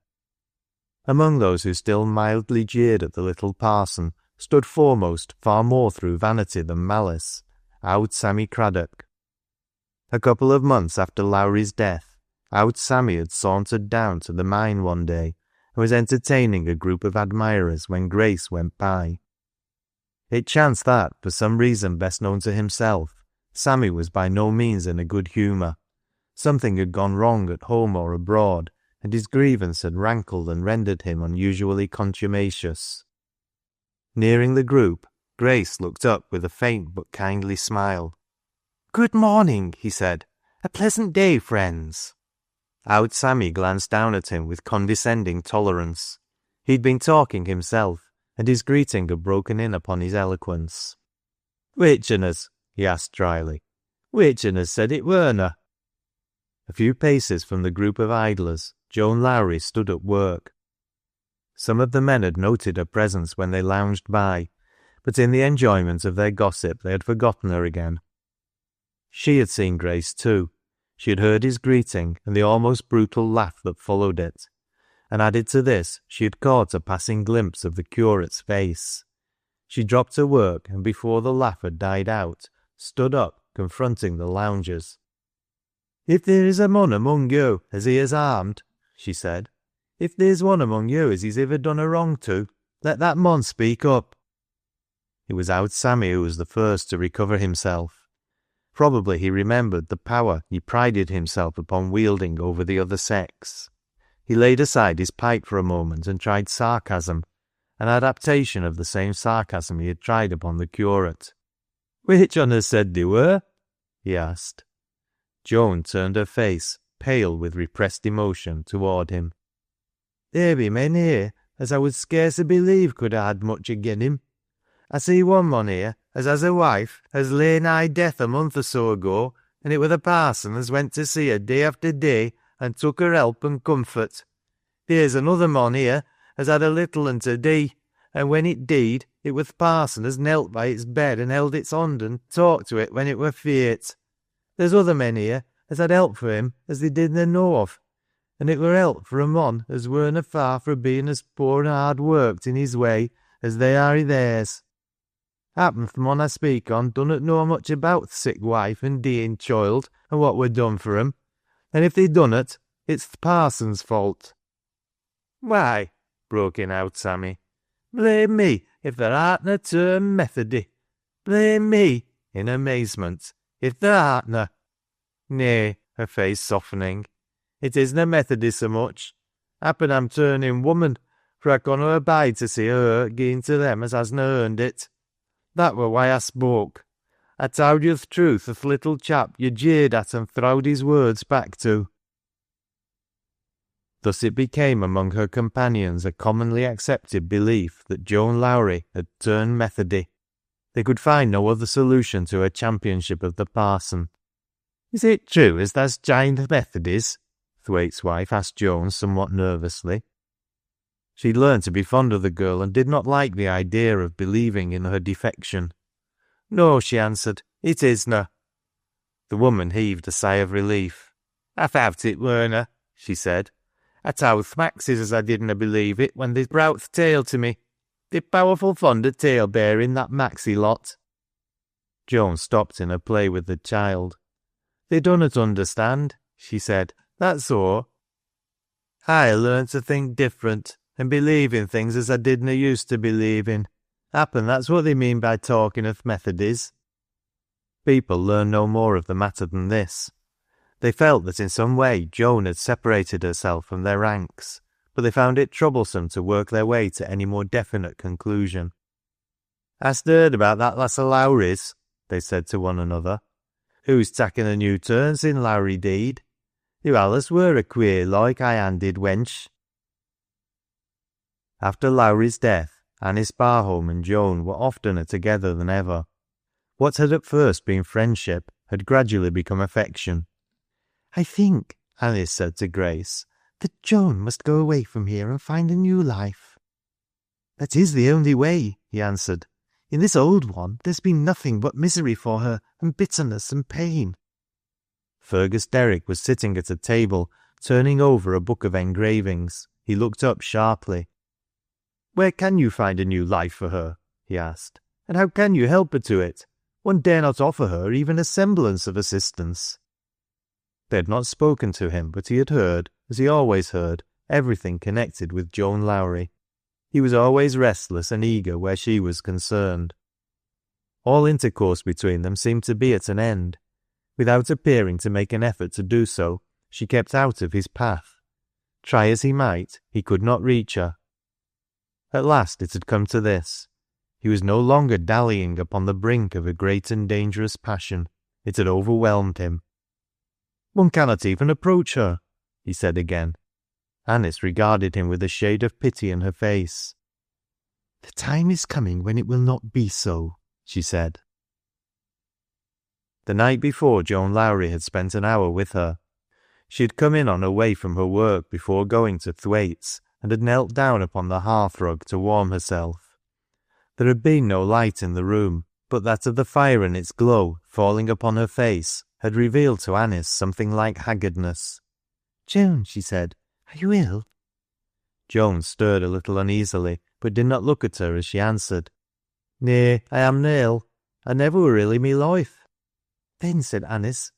Among those who still mildly jeered at the little parson stood foremost, far more through vanity than malice, Aud Sammy Craddock. A couple of months after Lowrie's death, Aud Sammy had sauntered down to the mine one day and was entertaining a group of admirers when Grace went by. It chanced that, for some reason best known to himself, Sammy was by no means in a good humour. Something had gone wrong at home or abroad, and his grievance had rankled and rendered him unusually contumacious. Nearing the group, Grace looked up with a faint but kindly smile. "Good morning," he said. "A pleasant day, friends." Aud Sammy glanced down at him with condescending tolerance. He'd been talking himself, and his greeting had broken in upon his eloquence. "Which on us?" he asked dryly. "Which on us said it werena?" A few paces from the group of idlers, Joan Lowrie stood at work. Some of the men had noted her presence when they lounged by, but in the enjoyment of their gossip they had forgotten her again. She had seen Grace too. She had heard his greeting and the almost brutal laugh that followed it, and added to this she had caught a passing glimpse of the curate's face. She dropped her work and before the laugh had died out, stood up, confronting the loungers. "If there is a mon among you as he has harmed," she said, "if there's one among you as he's ever done a wrong to, let that mon speak up." It was Aud Sammy who was the first to recover himself. Probably he remembered the power he prided himself upon wielding over the other sex. He laid aside his pipe for a moment and tried sarcasm, an adaptation of the same sarcasm he had tried upon the curate. "Which on us said they were?" he asked. Joan turned her face, pale with repressed emotion, toward him. "There be men here as I would scarce believe could ha' had much again him. I see one mon here as has a wife as lay nigh death a month or so ago, and it were the parson as went to see her day after day and took her help and comfort. There's another mon here as had a little un to dee, and when it deed, it were th' parson as knelt by its bed and held its hond and talked to it when it were feart. There's other men here as had help for him as they didna know of, and it were help for a mon as werena far fra being as poor and hard worked in his way as they are i' theirs. Happen th' mon I speak on dunnot know much about th' sick wife and deeing choild and what were done for 'em, and if they dunnot, it's th' parson's fault." "Why," broke in Aud Sammy, "blame me if there artna turned Methody. Blame me," in amazement, "if there artna." "Nay," her face softening, "it isna Methody so much. Happen I'm turning woman, for I conna abide to see her gi'en to them as hasna earned it. That were why I spoke. I towd you th' truth of th' little chap you jeered at and throwed his words back to." Thus it became among her companions a commonly accepted belief that Joan Lowrie had turned Methody. They could find no other solution to her championship of the parson. "Is it true as thou's jined the Methodies?" Thwaite's wife asked Joan somewhat nervously. She'd learned to be fond of the girl and did not like the idea of believing in her defection. "No," she answered, "it isna." The woman heaved a sigh of relief. "I thowt it werena," she said. "I towd th' Maxes as I didna believe it when they browt th' tale to me. They're powerful fond o' tale-bearing, that Maxie lot." Joan stopped in her play with the child. "They dunnot understand," she said. "That's all. I learned to think different, and believe in things as I didna used to believe in. Happen that's what they mean by talking of Methodies." People learned no more of the matter than this. They felt that in some way Joan had separated herself from their ranks, but they found it troublesome to work their way to any more definite conclusion. "Hast heard about that lass o' Lowrie's?" they said to one another. "Who's taken a new turn sin Lowrie deed? You allus were a queer, like high-handed wench." After Lowrie's death, Anice, Barholm and Joan were oftener together than ever. What had at first been friendship had gradually become affection. "I think," Anice said to Grace, "that Joan must go away from here and find a new life." "That is the only way," he answered. "In this old one there's been nothing but misery for her, and bitterness and pain." Fergus Derrick was sitting at a table, turning over a book of engravings. He looked up sharply. "Where can you find a new life for her?" he asked. "And how can you help her to it? One dare not offer her even a semblance of assistance." They had not spoken to him, but he had heard, as he always heard, everything connected with Joan Lowrie. He was always restless and eager where she was concerned. All intercourse between them seemed to be at an end. Without appearing to make an effort to do so, she kept out of his path. Try as he might, he could not reach her. At last it had come to this. He was no longer dallying upon the brink of a great and dangerous passion. It had overwhelmed him. "One cannot even approach her," he said again. Anice regarded him with a shade of pity in her face. "The time is coming when it will not be so," she said. The night before, Joan Lowrie had spent an hour with her. She had come in on her way from her work before going to Thwaites, and had knelt down upon the hearthrug to warm herself. There had been no light in the room, but that of the fire and its glow, falling upon her face, had revealed to Anice something like haggardness. "Joan," she said, "are you ill?" Joan stirred a little uneasily, but did not look at her as she answered. "Nay, I am ill. I never were ill in me life." "Then," said Anice,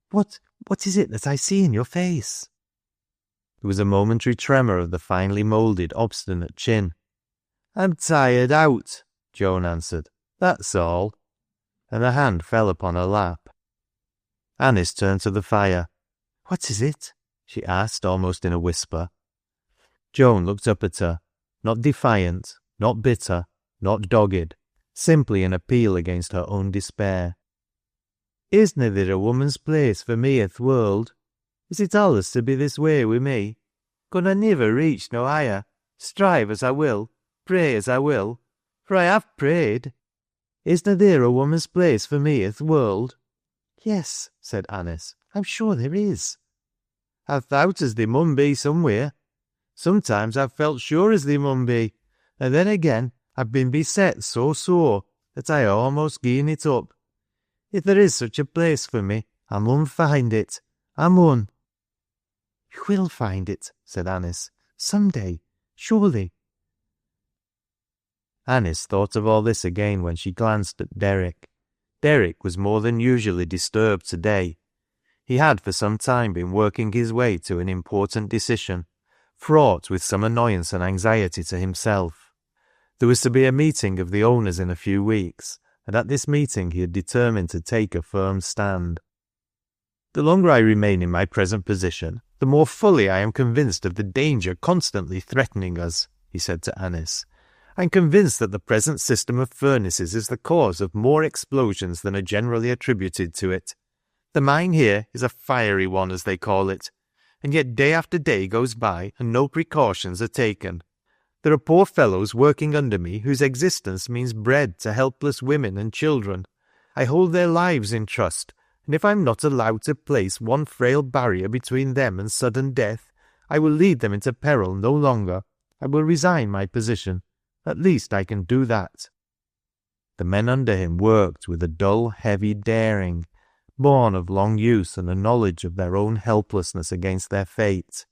what is it that I see in your face?" There was a momentary tremor of the finely moulded, obstinate chin. "I'm tired out," Joan answered. "That's all." And her hand fell upon her lap. Anice turned to the fire. "What is it?" she asked, almost in a whisper. Joan looked up at her, not defiant, not bitter, not dogged, simply an appeal against her own despair. "Isna there a woman's place for me i' th' world? Is it allus to be this way wi' me? Can I niver reach no higher, strive as I will, pray as I will? For I have prayed. Isna there a woman's place for me i' th' world?" "Yes," said Anice, "I'm sure there is." "I've thowt as there mun be somewhere. Sometimes I've felt sure as there mun be, and then again I've been beset so sore that I almost gi'en it up. If there is such a place for me, I mun find it. I mun." "You will find it," said Anice. "Some day, surely." Anice thought of all this again when she glanced at Derrick. Derrick was more than usually disturbed today. He had for some time been working his way to an important decision, fraught with some annoyance and anxiety to himself. There was to be a meeting of the owners in a few weeks, and at this meeting he had determined to take a firm stand. "The longer I remain in my present position, the more fully I am convinced of the danger constantly threatening us," he said to Anice. "I am convinced that the present system of furnaces is the cause of more explosions than are generally attributed to it. The mine here is a fiery one, as they call it, and yet day after day goes by and no precautions are taken. There are poor fellows working under me whose existence means bread to helpless women and children. I hold their lives in trust, and if I am not allowed to place one frail barrier between them and sudden death, I will lead them into peril no longer. I will resign my position. At least I can do that." The men under him worked with a dull, heavy daring, born of long use and a knowledge of their own helplessness against their fate.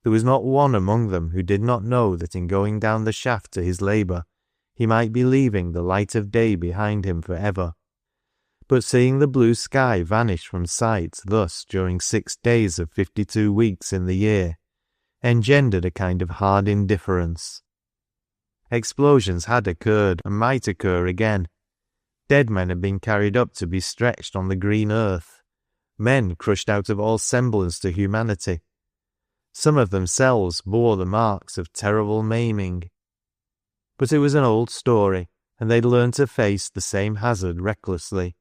There was not one among them who did not know that in going down the shaft to his labour, he might be leaving the light of day behind him for ever. but seeing the blue sky vanish from sight thus during 6 days of 52 weeks in the year engendered a kind of hard indifference. Explosions had occurred and might occur again. Dead men had been carried up to be stretched on the green earth, men crushed out of all semblance to humanity. Some of themselves bore the marks of terrible maiming. But it was an old story, and they'd learned to face the same hazard recklessly.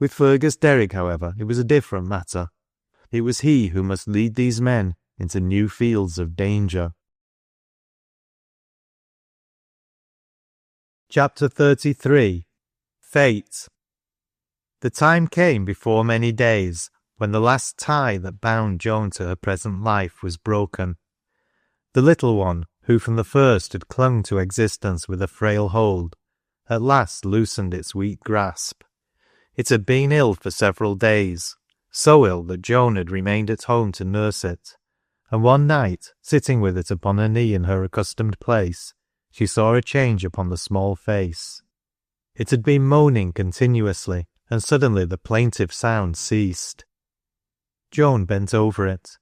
With Fergus Derrick, however, it was a different matter. It was he who must lead these men into new fields of danger. Chapter 33. Fate. The time came before many days when the last tie that bound Joan to her present life was broken. The little one, who from the first had clung to existence with a frail hold, at last loosened its weak grasp. It had been ill for several days, so ill that Joan had remained at home to nurse it, and one night, sitting with it upon her knee in her accustomed place, she saw a change upon the small face. It had been moaning continuously, and suddenly the plaintive sound ceased. Joan bent over it.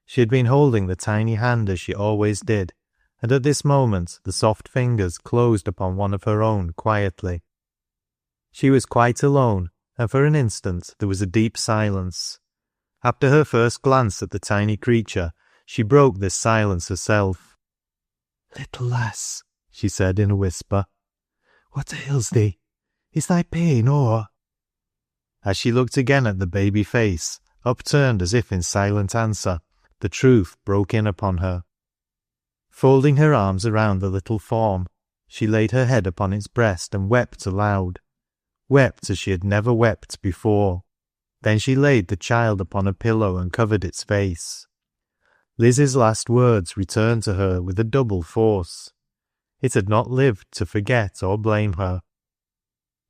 She had been holding the tiny hand as she always did, and at this moment the soft fingers closed upon one of her own quietly. She was quite alone, and for an instant there was a deep silence. After her first glance at the tiny creature, she broke this silence herself. "Little lass," she said in a whisper, "what ails thee? Is thy pain o'er?" As she looked again at the baby face, upturned as if in silent answer, the truth broke in upon her. Folding her arms around the little form, she laid her head upon its breast and wept aloud. Wept as she had never wept before. Then she laid the child upon a pillow and covered its face. Liz's last words returned to her with a double force. It had not lived to forget or blame her.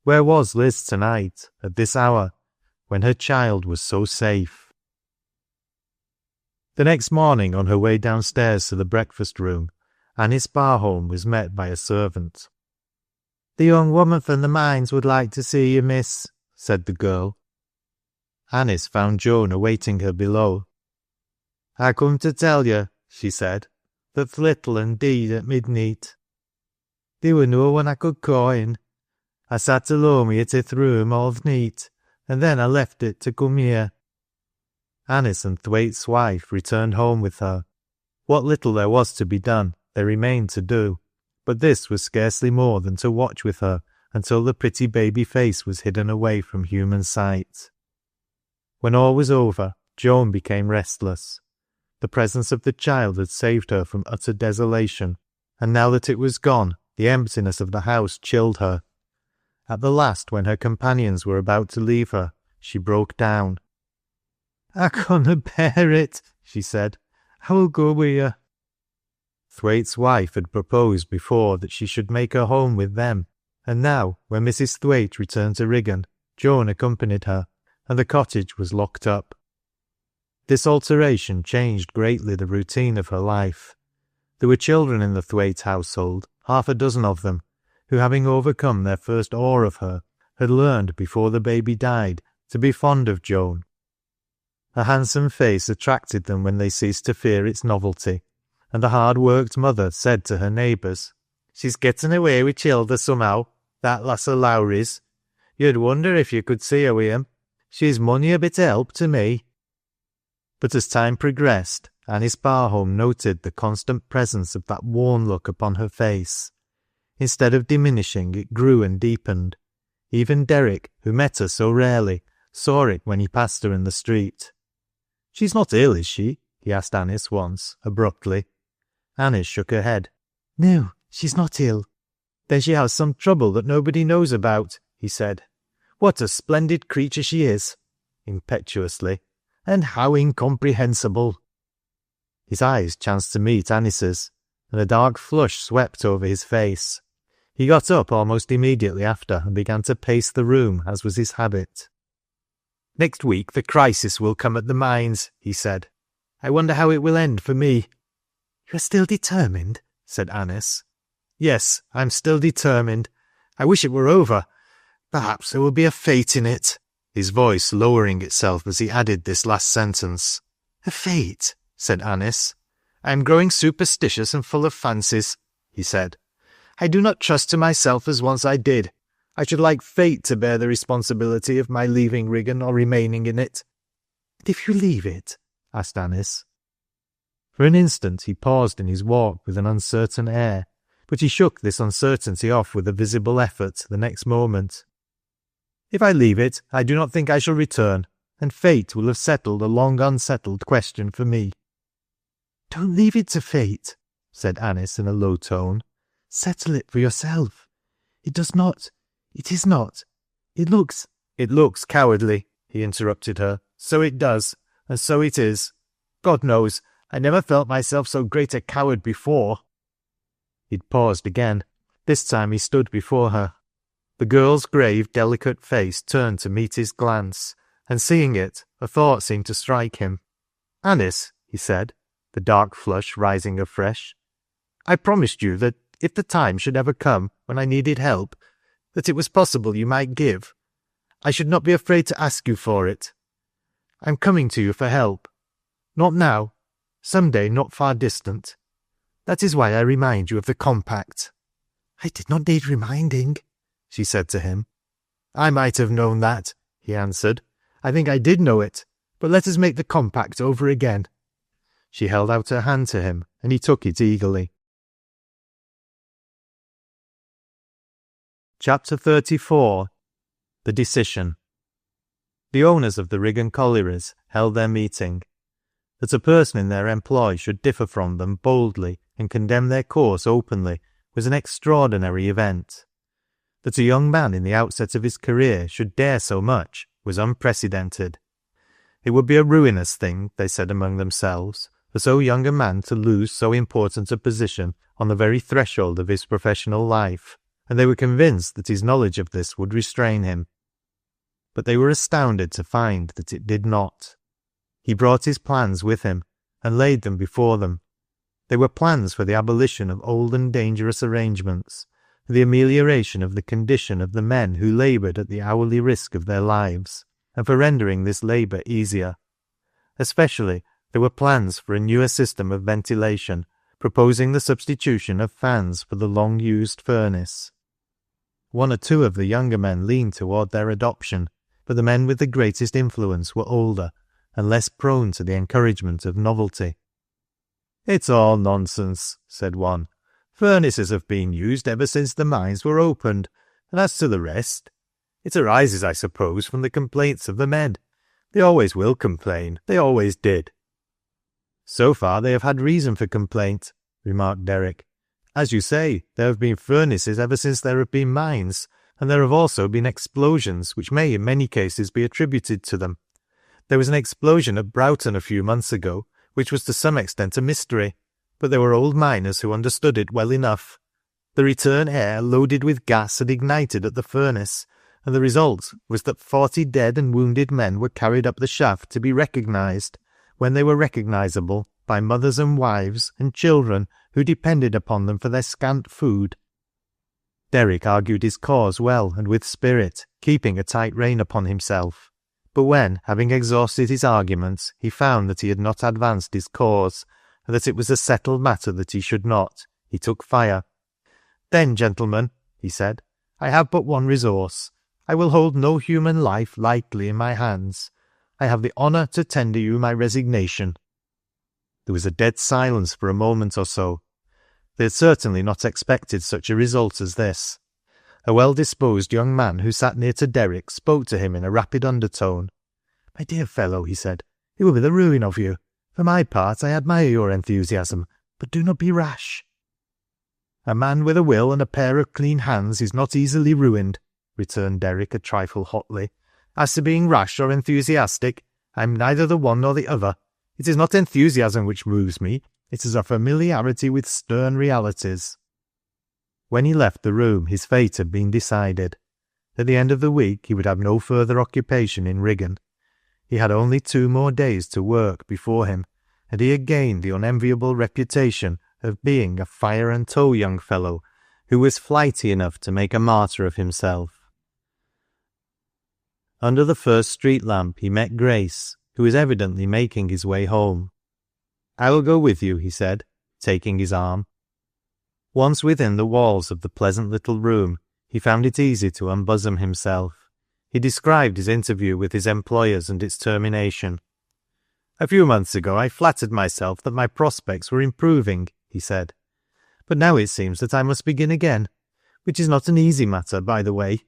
Where was Liz tonight, at this hour, when her child was so safe? The next morning, on her way downstairs to the breakfast room, Anice Barholm was met by a servant. "The young woman from the mines would like to see you, miss," said the girl. Anice found Joan awaiting her below. "I come to tell you," she said, "that th' little un deed at midnight. There were no one I could call in. I sat alone wi' it i' th' room all th' neet, and then I left it to come here." Anice and Thwaite's wife returned home with her. What little there was to be done, they remained to do, but this was scarcely more than to watch with her until the pretty baby face was hidden away from human sight. When all was over, Joan became restless. The presence of the child had saved her from utter desolation, and now that it was gone, the emptiness of the house chilled her. At the last, when her companions were about to leave her, she broke down. "I canna bear it," she said. "I will go wi' you." Thwaite's wife had proposed before that she should make her home with them, and now, when Mrs. Thwaite returned to Riggan, Joan accompanied her, and the cottage was locked up. This alteration changed greatly the routine of her life. There were children in the Thwaite household, 6 of them, who, having overcome their first awe of her, had learned before the baby died to be fond of Joan. Her handsome face attracted them when they ceased to fear its novelty, and the hard-worked mother said to her neighbours, "She's getting away with childer somehow, that lass o' Lowrie's. You'd wonder if you could see her wi' 'em. She's mony a bit o' help to me." But as time progressed, Anice Barholm noted the constant presence of that worn look upon her face. Instead of diminishing, it grew and deepened. Even Derrick, who met her so rarely, saw it when he passed her in the street. "She's not ill, is she?" he asked Anice once, abruptly. Anice shook her head. "No, she's not ill." "Then she has some trouble that nobody knows about," he said. "What a splendid creature she is!" impetuously. "And how incomprehensible!" His eyes chanced to meet Anice's, and a dark flush swept over his face. He got up almost immediately after and began to pace the room, as was his habit. "Next week the crisis will come at the mines," he said. "I wonder how it will end for me." "You are still determined?" said Anice. "Yes, I'm still determined. I wish it were over. Perhaps there will be a fate in it, his voice lowering itself as he added this last sentence. A fate, said Anice. I am growing superstitious and full of fancies, he said. I do not trust to myself as once I did. I should like fate to bear the responsibility of my leaving Riggan or remaining in it. And if you leave it? Asked Anice. For an instant he paused in his walk with an uncertain air, but he shook this uncertainty off with a visible effort the next moment. If I leave it, I do not think I shall return, and fate will have settled a long unsettled question for me. Don't leave it to fate, said Anice in a low tone. Settle it for yourself. It is not. It looks cowardly, he interrupted her. So it does, and so it is. God knows, I never felt myself so great a coward before. He'd paused again. This time he stood before her. The girl's grave, delicate face turned to meet his glance, and seeing it, a thought seemed to strike him. Anice, he said, the dark flush rising afresh, I promised you that if the time should ever come when I needed help, that it was possible you might give. I should not be afraid to ask you for it. I am coming to you for help. Not now, some day not far distant. That is why I remind you of the compact. I did not need reminding, she said to him. I might have known that, he answered. I think I did know it, but let us make the compact over again. She held out her hand to him, and he took it eagerly. Chapter 34. The Decision. The owners of the Riggan collieries held their meeting. That a person in their employ should differ from them boldly and condemn their course openly was an extraordinary event. That a young man in the outset of his career should dare so much was unprecedented. It would be a ruinous thing, they said among themselves, for so young a man to lose so important a position on the very threshold of his professional life, and they were convinced that his knowledge of this would restrain him. But they were astounded to find that it did not. He brought his plans with him, and laid them before them. They were plans for the abolition of old and dangerous arrangements, for the amelioration of the condition of the men who laboured at the hourly risk of their lives, and for rendering this labour easier. Especially, there were plans for a newer system of ventilation, proposing the substitution of fans for the long-used furnace. One or two of the younger men leaned toward their adoption, but the men with the greatest influence were older, and less prone to the encouragement of novelty. It's all nonsense, said one. Furnaces have been used ever since the mines were opened, and as to the rest, it arises, I suppose, from the complaints of the men. They always will complain. They always did. So far they have had reason for complaint, remarked Derrick. As you say, there have been furnaces ever since there have been mines, and there have also been explosions, which may in many cases be attributed to them. There was an explosion at Broughton a few months ago, which was to some extent a mystery, but there were old miners who understood it well enough. The return air loaded with gas had ignited at the furnace, and the result was that 40 dead and wounded men were carried up the shaft to be recognised, when they were recognisable, by mothers and wives and children who depended upon them for their scant food. Derrick argued his cause well and with spirit, keeping a tight rein upon himself. But when, having exhausted his arguments, he found that he had not advanced his cause, and that it was a settled matter that he should not, he took fire. Then, gentlemen, he said, I have but one resource. I will hold no human life lightly in my hands. I have the honour to tender you my resignation. There was a dead silence for a moment or so. They had certainly not expected such a result as this. A well-disposed young man who sat near to Derrick spoke to him in a rapid undertone. My dear fellow, he said, it will be the ruin of you. For my part, I admire your enthusiasm, but do not be rash. A man with a will and a pair of clean hands is not easily ruined, returned Derrick a trifle hotly. As to being rash or enthusiastic, I am neither the one nor the other. It is not enthusiasm which moves me, it is a familiarity with stern realities. When he left the room, his fate had been decided. At the end of the week he would have no further occupation in Riggan. He had only 2 more days to work before him, and he had gained the unenviable reputation of being a fire-and-tow young fellow who was flighty enough to make a martyr of himself. Under the first street lamp he met Grace, who was evidently making his way home. "I will go with you," he said, taking his arm. Once within the walls of the pleasant little room, he found it easy to unbosom himself. He described his interview with his employers and its termination. "A few months ago I flattered myself that my prospects were improving," he said. "But now it seems that I must begin again, which is not an easy matter, by the way."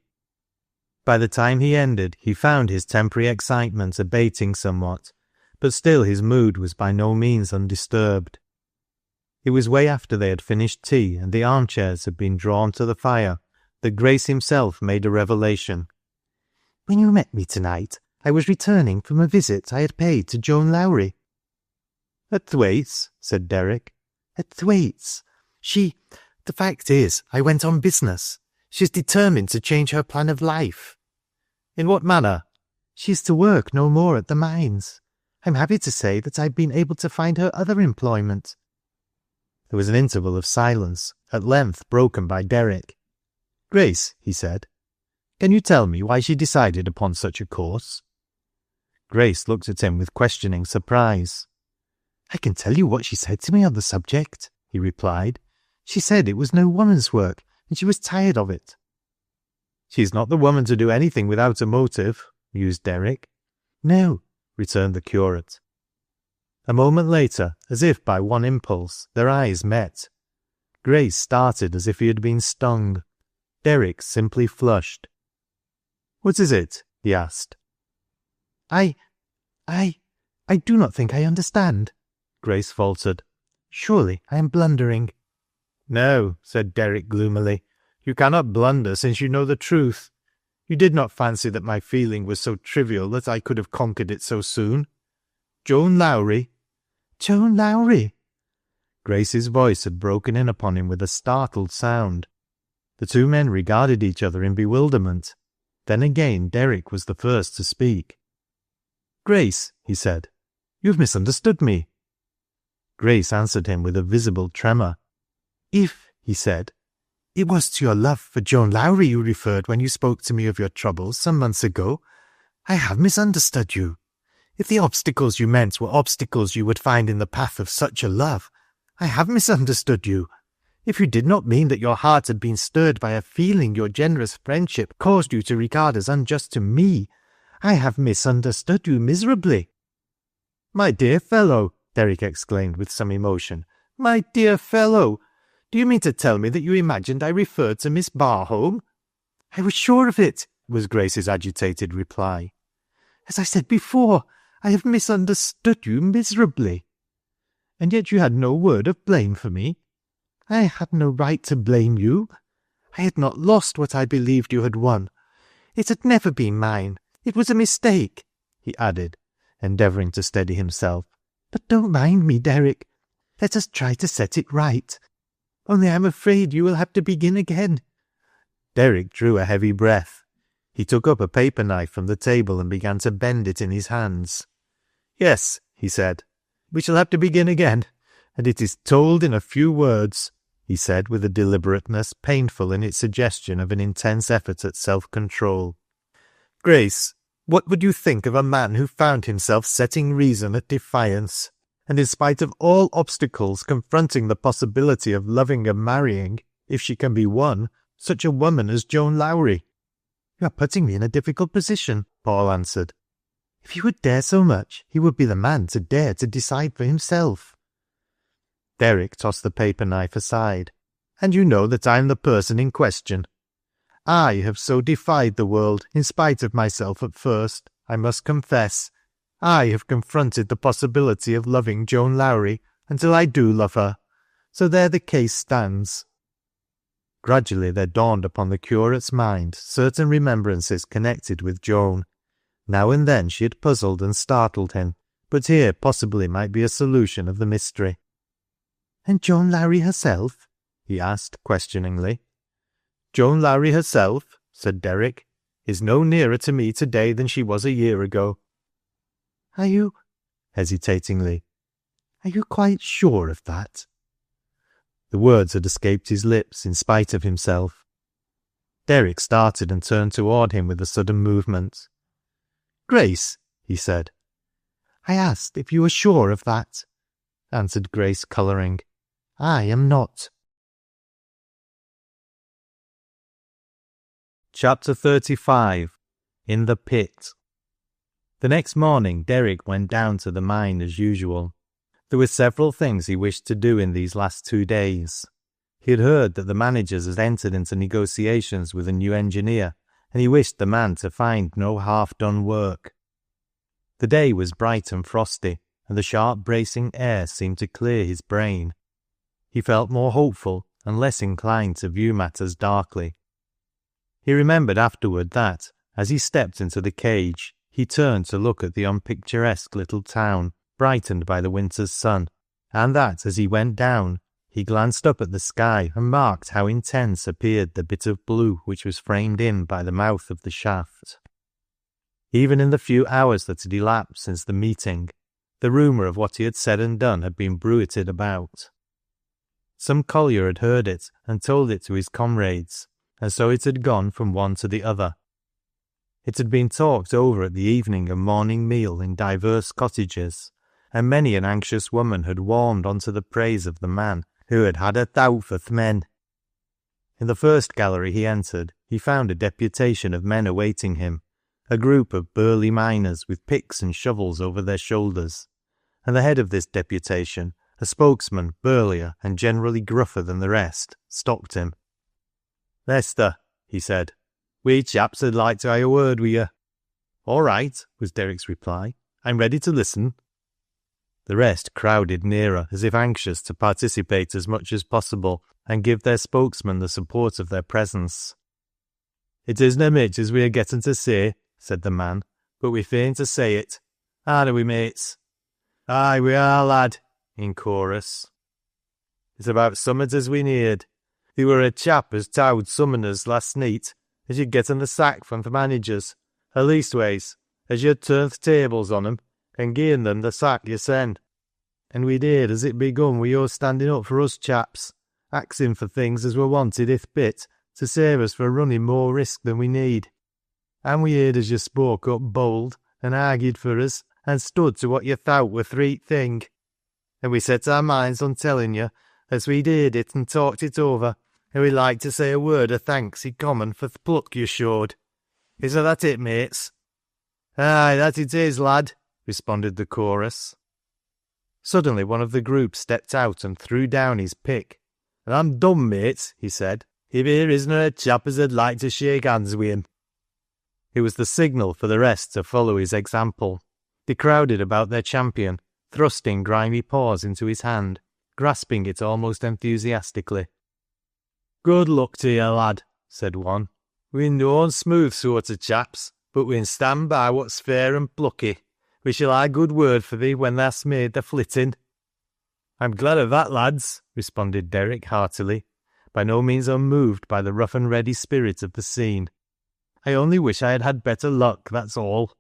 By the time he ended, he found his temporary excitement abating somewhat, but still his mood was by no means undisturbed. It was way after they had finished tea and the armchairs had been drawn to the fire that Grace himself made a revelation. "When you met me tonight, I was returning from a visit I had paid to Joan Lowrie." "At Thwaites?" said Derrick. "At Thwaites. The fact is, I went on business. She's determined to change her plan of life." "In what manner?" "She is to work no more at the mines. I'm happy to say that I've been able to find her other employment." There was an interval of silence, at length broken by Derrick. "Grace," he said, "can you tell me why she decided upon such a course?" Grace looked at him with questioning surprise. "I can tell you what she said to me on the subject," he replied. "She said it was no woman's work, and she was tired of it." "She's not the woman to do anything without a motive," mused Derrick. "No," returned the curate. A moment later, as if by one impulse, their eyes met. Grace started as if he had been stung. Derrick simply flushed. "What is it?" he asked. I do not think I understand," Grace faltered. "Surely I am blundering." "No," said Derrick gloomily. "You cannot blunder, since you know the truth. You did not fancy that my feeling was so trivial that I could have conquered it so soon. Joan Lowrie." "Joan Lowrie?" Grace's voice had broken in upon him with a startled sound. The two men regarded each other in bewilderment. Then again Derrick was the first to speak. "Grace," he said, "you've misunderstood me." Grace answered him with a visible tremor. "If," he said, "it was to your love for Joan Lowrie you referred when you spoke to me of your troubles some months ago, I have misunderstood you. If the obstacles you meant were obstacles you would find in the path of such a love, I have misunderstood you. If you did not mean that your heart had been stirred by a feeling your generous friendship caused you to regard as unjust to me, I have misunderstood you miserably." "My dear fellow," Derrick exclaimed with some emotion, "my dear fellow, do you mean to tell me that you imagined I referred to Miss Barholm?" "I was sure of it," was Grace's agitated reply. "As I said before, I have misunderstood you miserably." "And yet you had no word of blame for me?" "I had no right to blame you. I had not lost what I believed you had won. It had never been mine. It was a mistake," he added, endeavouring to steady himself. "But don't mind me, Derrick. Let us try to set it right. Only I'm afraid you will have to begin again." Derrick drew a heavy breath. He took up a paper knife from the table and began to bend it in his hands. "Yes," he said, "we shall have to begin again, and it is told in a few words," he said with a deliberateness painful in its suggestion of an intense effort at self-control. "Grace, what would you think of a man who found himself setting reason at defiance, and in spite of all obstacles confronting the possibility of loving and marrying, if she can be won, such a woman as Joan Lowrie?" "You are putting me in a difficult position," Paul answered. "If he would dare so much, he would be the man to dare to decide for himself." Derrick tossed the paper knife aside. "And you know that I am the person in question. I have so defied the world, in spite of myself at first, I must confess. I have confronted the possibility of loving Joan Lowrie until I do love her. So there the case stands." Gradually there dawned upon the curate's mind certain remembrances connected with Joan. Now and then she had puzzled and startled him, but here possibly might be a solution of the mystery. "And Joan Lowrie herself?" he asked questioningly. "Joan Lowrie herself," said Derrick, "is no nearer to me today than she was a year ago." "Are you," hesitatingly, "are you quite sure of that?" The words had escaped his lips in spite of himself. Derrick started and turned toward him with a sudden movement. Grace, he said. I asked if you were sure of that, answered Grace, colouring. I am not. Chapter 35. In the Pit. The next morning Derrick went down to the mine as usual. There were several things he wished to do in these last 2 days. He had heard that the managers had entered into negotiations with a new engineer, and he wished the man to find no half-done work. The day was bright and frosty, and the sharp bracing air seemed to clear his brain. He felt more hopeful and less inclined to view matters darkly. He remembered afterward that, as he stepped into the cage, he turned to look at the unpicturesque little town, brightened by the winter's sun, and that, as he went down, he glanced up at the sky and marked how intense appeared the bit of blue which was framed in by the mouth of the shaft. Even in the few hours that had elapsed since the meeting, the rumour of what he had said and done had been bruited about. Some collier had heard it and told it to his comrades, and so it had gone from one to the other. It had been talked over at the evening and morning meal in divers cottages, and many an anxious woman had warmed onto the praise of the man who had had a thought for th' men. In the first gallery he entered, he found a deputation of men awaiting him, a group of burly miners with picks and shovels over their shoulders, and the head of this deputation, a spokesman burlier and generally gruffer than the rest, stopped him. "Lester," he said, "we chaps would like to have a word with you." "All right," was Derrick's reply. "I'm ready to listen." The rest crowded nearer, as if anxious to participate as much as possible and give their spokesman the support of their presence. "It isna much as we are getting to say," said the man, "but we fain to say it. Are we, mates?" "Aye, we are, lad," in chorus. "It's about summat as we need. There were a chap as towd summoners last neet as you'd getten the sack from th' managers, or leastways, as you'd turn th' tables on 'em, and gi'en them the sack yoursen. And we'd heard as it begun wi' your standing up for us chaps, axing for things as were wanted i'th bit, to save us for running more risk than we need. And we heard as you spoke up bold, and argued for us, and stood to what you thowt were th' reet thing. And we set our minds on telling you, as we'd heard it and talked it over, and we'd like to say a word of thanks i' common for th' pluck you showed. Isn't that it, mates?" "Aye, that it is, lad," responded the chorus. Suddenly one of the group stepped out and threw down his pick. "And I'm done, mates," he said, "if here isna a chap as I'd like to shake hands wi' him." It was the signal for the rest to follow his example. They crowded about their champion, thrusting grimy paws into his hand, grasping it almost enthusiastically. "Good luck to you, lad," said one. "We'n noan smooth sort of chaps, but we'n stand by what's fair and plucky. We shall hae good word for thee when thou'st made the flitting." "I'm glad of that, lads," responded Derrick heartily, by no means unmoved by the rough and ready spirit of the scene. "I only wish I had had better luck, that's all."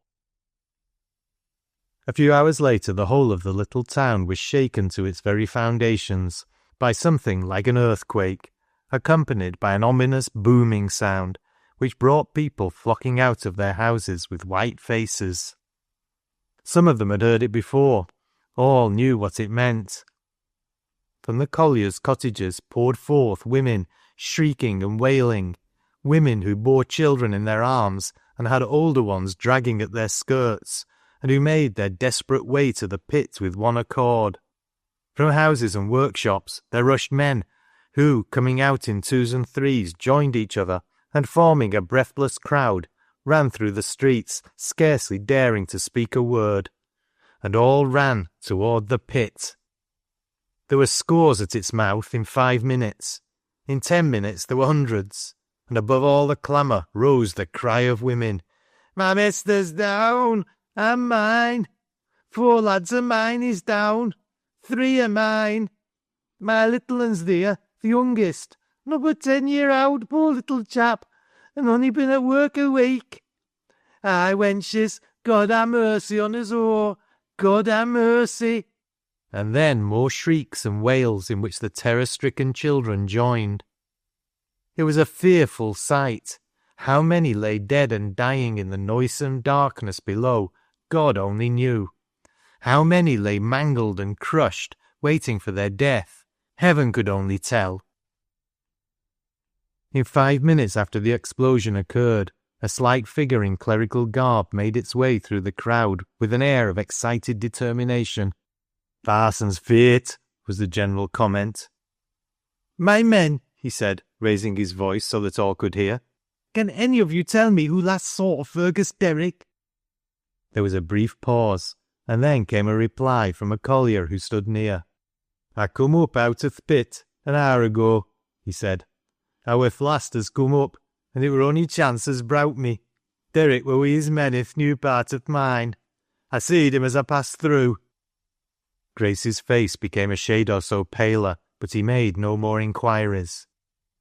A few hours later the whole of the little town was shaken to its very foundations by something like an earthquake, accompanied by an ominous booming sound, which brought people flocking out of their houses with white faces. Some of them had heard it before. All knew what it meant. From the colliers' cottages poured forth women, shrieking and wailing, women who bore children in their arms and had older ones dragging at their skirts, and who made their desperate way to the pit with one accord. From houses and workshops there rushed men, who, coming out in twos and threes, joined each other, and forming a breathless crowd, ran through the streets, scarcely daring to speak a word. And all ran toward the pit. There were scores at its mouth in 5 minutes. In 10 minutes there were hundreds, and above all the clamour rose the cry of women. "My mister's down, and mine. 4 lads of mine is down. 3 of mine. My little un's there, the youngest, not but 10 year old, poor little chap, and only been at work a week. Aye, wenches, God ha' mercy on us all, God ha' mercy." And then more shrieks and wails in which the terror-stricken children joined. It was a fearful sight. How many lay dead and dying in the noisome darkness below, God only knew. How many lay mangled and crushed, waiting for their death, Heaven could only tell. In 5 minutes after the explosion occurred, a slight figure in clerical garb made its way through the crowd with an air of excited determination. "Parson's fate," was the general comment. "My men," he said, raising his voice so that all could hear, "can any of you tell me who last saw Fergus Derrick?" There was a brief pause, and then came a reply from a collier who stood near. "I come up out of th' pit an hour ago," he said. "I were th' last as come up, and it were only chance as browt me. Derrick were wi' his men i' th' new part of th' mine. I seed him as I passed through." Grace's face became a shade or so paler, but he made no more inquiries.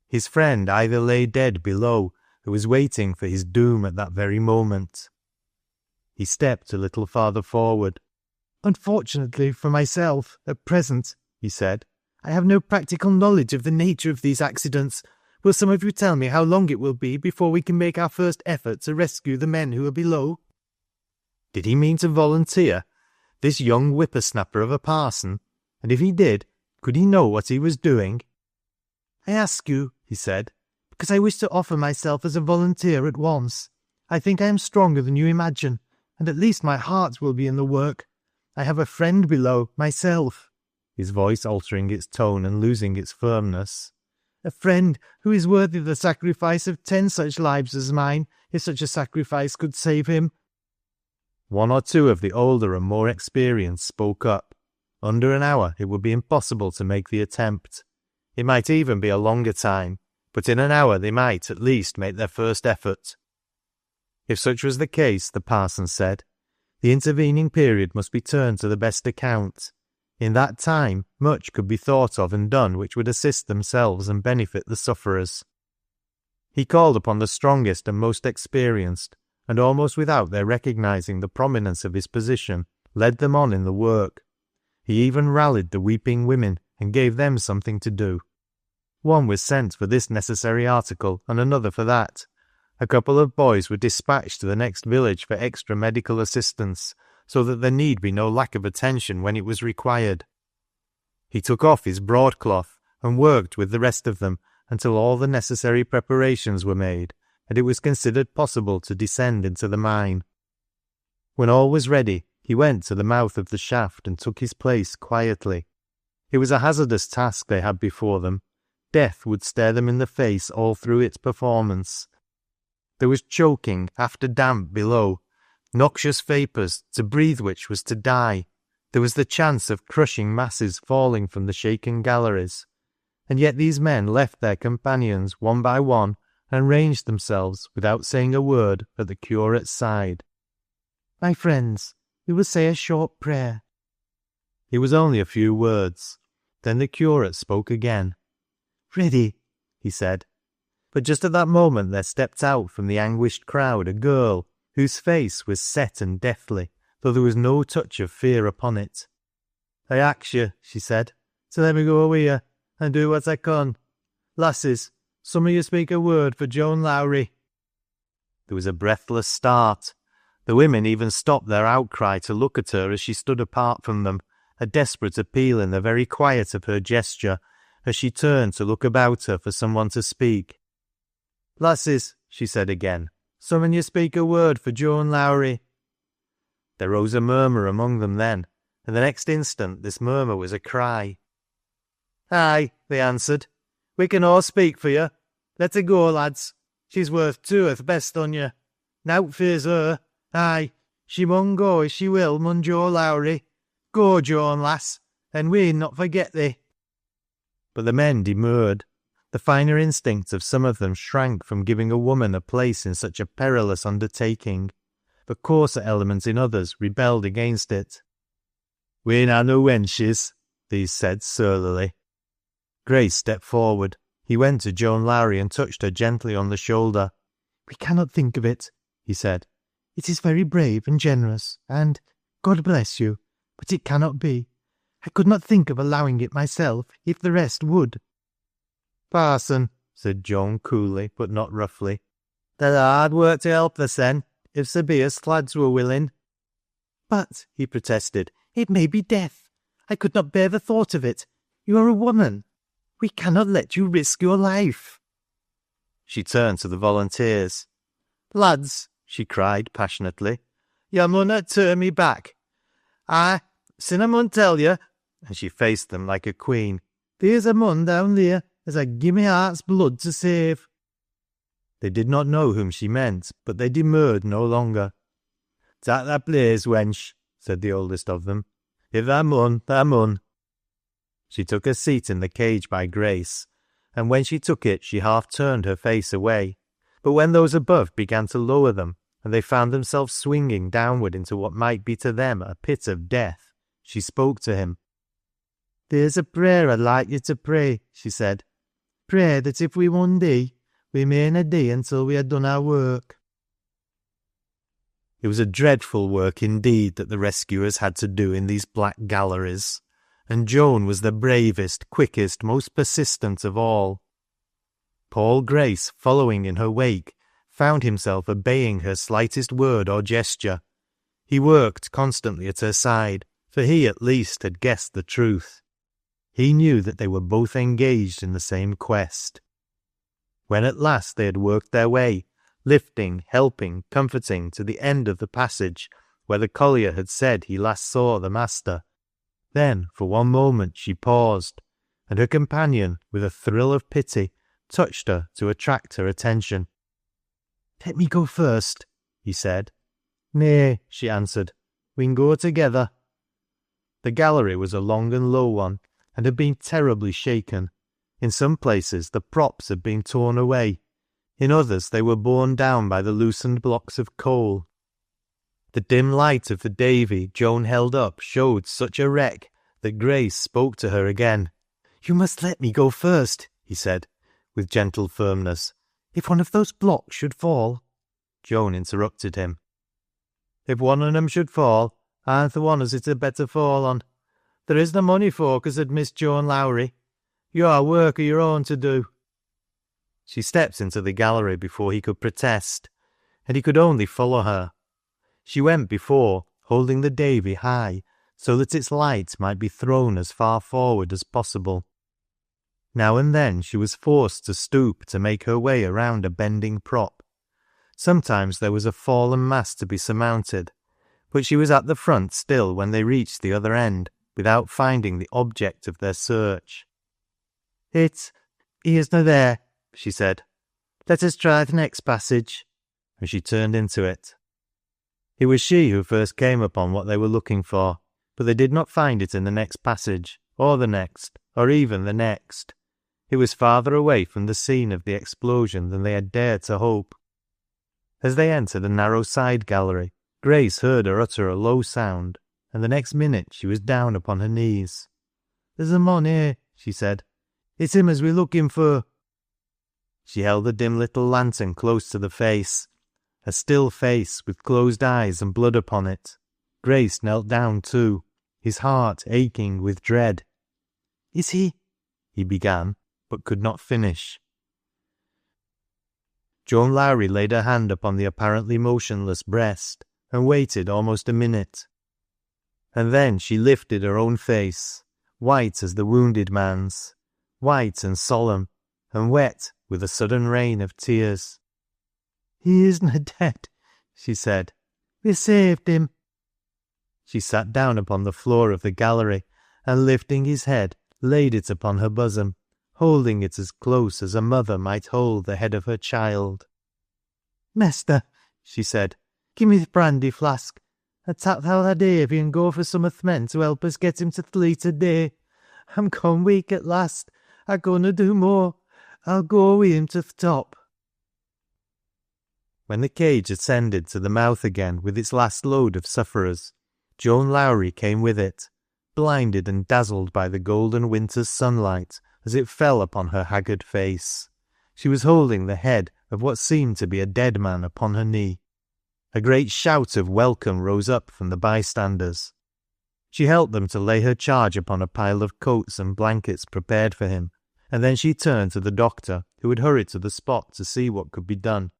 His friend either lay dead below, or was waiting for his doom at that very moment. He stepped a little farther forward. "Unfortunately for myself, at present," he said, "I have no practical knowledge of the nature of these accidents. Will some of you tell me how long it will be before we can make our first effort to rescue the men who are below?" Did he mean to volunteer? This young whippersnapper of a parson? And if he did, could he know what he was doing? "I ask you," he said, "because I wish to offer myself as a volunteer at once. I think I am stronger than you imagine, and at least my heart will be in the work. I have a friend below, myself," his voice altering its tone and losing its firmness. "A friend who is worthy the sacrifice of 10 such lives as mine, if such a sacrifice could save him." One or two of the older and more experienced spoke up. Under an hour it would be impossible to make the attempt. It might even be a longer time, but in an hour they might at least make their first effort. If such was the case, the parson said, the intervening period must be turned to the best account. In that time much could be thought of and done which would assist themselves and benefit the sufferers. He called upon the strongest and most experienced, and almost without their recognizing the prominence of his position, led them on in the work. He even rallied the weeping women and gave them something to do. One was sent for this necessary article and another for that. A couple of boys were dispatched to the next village for extra medical assistance, so that there need be no lack of attention when it was required. He took off his broadcloth and worked with the rest of them until all the necessary preparations were made, and it was considered possible to descend into the mine. When all was ready, he went to the mouth of the shaft and took his place quietly. It was a hazardous task they had before them. Death would stare them in the face all through its performance. There was choking after damp below, noxious vapours, to breathe which was to die. There was the chance of crushing masses falling from the shaken galleries. And yet these men left their companions one by one and ranged themselves, without saying a word, at the curate's side. "My friends, we will say a short prayer." It was only a few words. Then the curate spoke again. "Ready," he said. But just at that moment there stepped out from the anguished crowd a girl, whose face was set and deathly, though there was no touch of fear upon it. "I ax you," she said, "to let me go away here, and do what I can. Lasses, some of you speak a word for Joan Lowrie." There was a breathless start. The women even stopped their outcry to look at her as she stood apart from them, a desperate appeal in the very quiet of her gesture, as she turned to look about her for someone to speak. "Lasses," she said again, "some of you speak a word for Joan Lowrie." There rose a murmur among them then, and the next instant this murmur was a cry. "Aye," they answered, "we can all speak for you. Let her go, lads. She's worth 2 o' th' best on you. Nowt fears her. Aye, she mun go if she will, mun Jo Lowrie. Go, Joan, lass, and we'n not forget thee." But the men demurred. The finer instinct of some of them shrank from giving a woman a place in such a perilous undertaking. The coarser element in others rebelled against it. "We'n ha' no wenches," these said surlily. Grace stepped forward. He went to Joan Lowrie and touched her gently on the shoulder. "We cannot think of it," he said. "It is very brave and generous, and, God bless you, but it cannot be. I could not think of allowing it myself, if the rest would." "Parson," said Joan coolly, but not roughly, There's hard work to help us then, if Sir Beers lads were willing. But, he protested, it may be death. I could not bear the thought of it. You are a woman. We cannot let you risk your life. She turned to the volunteers. Lads, she cried passionately, you munna turn me back. Aye, sin I mun tell you, and she faced them like a queen. There's a mun down there as I give me heart's blood to save. They did not know whom she meant, but they demurred no longer. Tak thy place, wench, said the oldest of them. If thou mun, thou mun. She took a seat in the cage by Grace, and when she took it she half turned her face away. But when those above began to lower them, and they found themselves swinging downward into what might be to them a pit of death, she spoke to him. There's a prayer I'd like you to pray, she said. Pray that if we mun dee, we mayna dee until we had done our work. It was a dreadful work indeed that the rescuers had to do in these black galleries, and Joan was the bravest, quickest, most persistent of all. Paul Grace, following in her wake, found himself obeying her slightest word or gesture. He worked constantly at her side, for he at least had guessed the truth. He knew that they were both engaged in the same quest. When at last they had worked their way, lifting, helping, comforting, to the end of the passage where the collier had said he last saw the master, then for one moment she paused, and her companion, with a thrill of pity, touched her to attract her attention. Let me go first, he said. Nay, she answered, we can go together. The gallery was a long and low one, and had been terribly shaken. In some places the props had been torn away. In others they were borne down by the loosened blocks of coal. The dim light of the Davy Joan held up showed such a wreck that Grace spoke to her again. You must let me go first, he said, with gentle firmness. If one of those blocks should fall— Joan interrupted him. If one of them should fall, I'm the one as it had better fall on. There is the money folk as had missed Joan Lowrie. You are work of your own to do. She stepped into the gallery before he could protest, and he could only follow her. She went before, holding the Davy high, so that its light might be thrown as far forward as possible. Now and then she was forced to stoop to make her way around a bending prop. Sometimes there was a fallen mast to be surmounted, but she was at the front still when they reached the other end, without finding the object of their search. He isna there, she said. Let us try the next passage. And she turned into it. It was she who first came upon what they were looking for, but they did not find it in the next passage, or the next, or even the next. It was farther away from the scene of the explosion than they had dared to hope. As they entered a narrow side gallery, Grace heard her utter a low sound, and the next minute she was down upon her knees. There's a mon here, she said. It's him as we're looking for. She held the dim little lantern close to the face, a still face with closed eyes and blood upon it. Grace knelt down too, his heart aching with dread. Is he began, but could not finish. Joan Lowrie laid her hand upon the apparently motionless breast, and waited almost a minute. And then she lifted her own face, white as the wounded man's, white and solemn, and wet with a sudden rain of tears. He isna dead, she said. We saved him. She sat down upon the floor of the gallery, and lifting his head, laid it upon her bosom, holding it as close as a mother might hold the head of her child. Mester, she said, give me the brandy flask, and tak thou thy Davy and go for some of th' men to help us get him to Thlee today. I'm gone weak at last. I'm gonna do more. I'll go wi' him to th' top. When the cage ascended to the mouth again with its last load of sufferers, Joan Lowrie came with it, blinded and dazzled by the golden winter's sunlight as it fell upon her haggard face. She was holding the head of what seemed to be a dead man upon her knee. A great shout of welcome rose up from the bystanders. She helped them to lay her charge upon a pile of coats and blankets prepared for him, and then she turned to the doctor, who had hurried to the spot to see what could be done.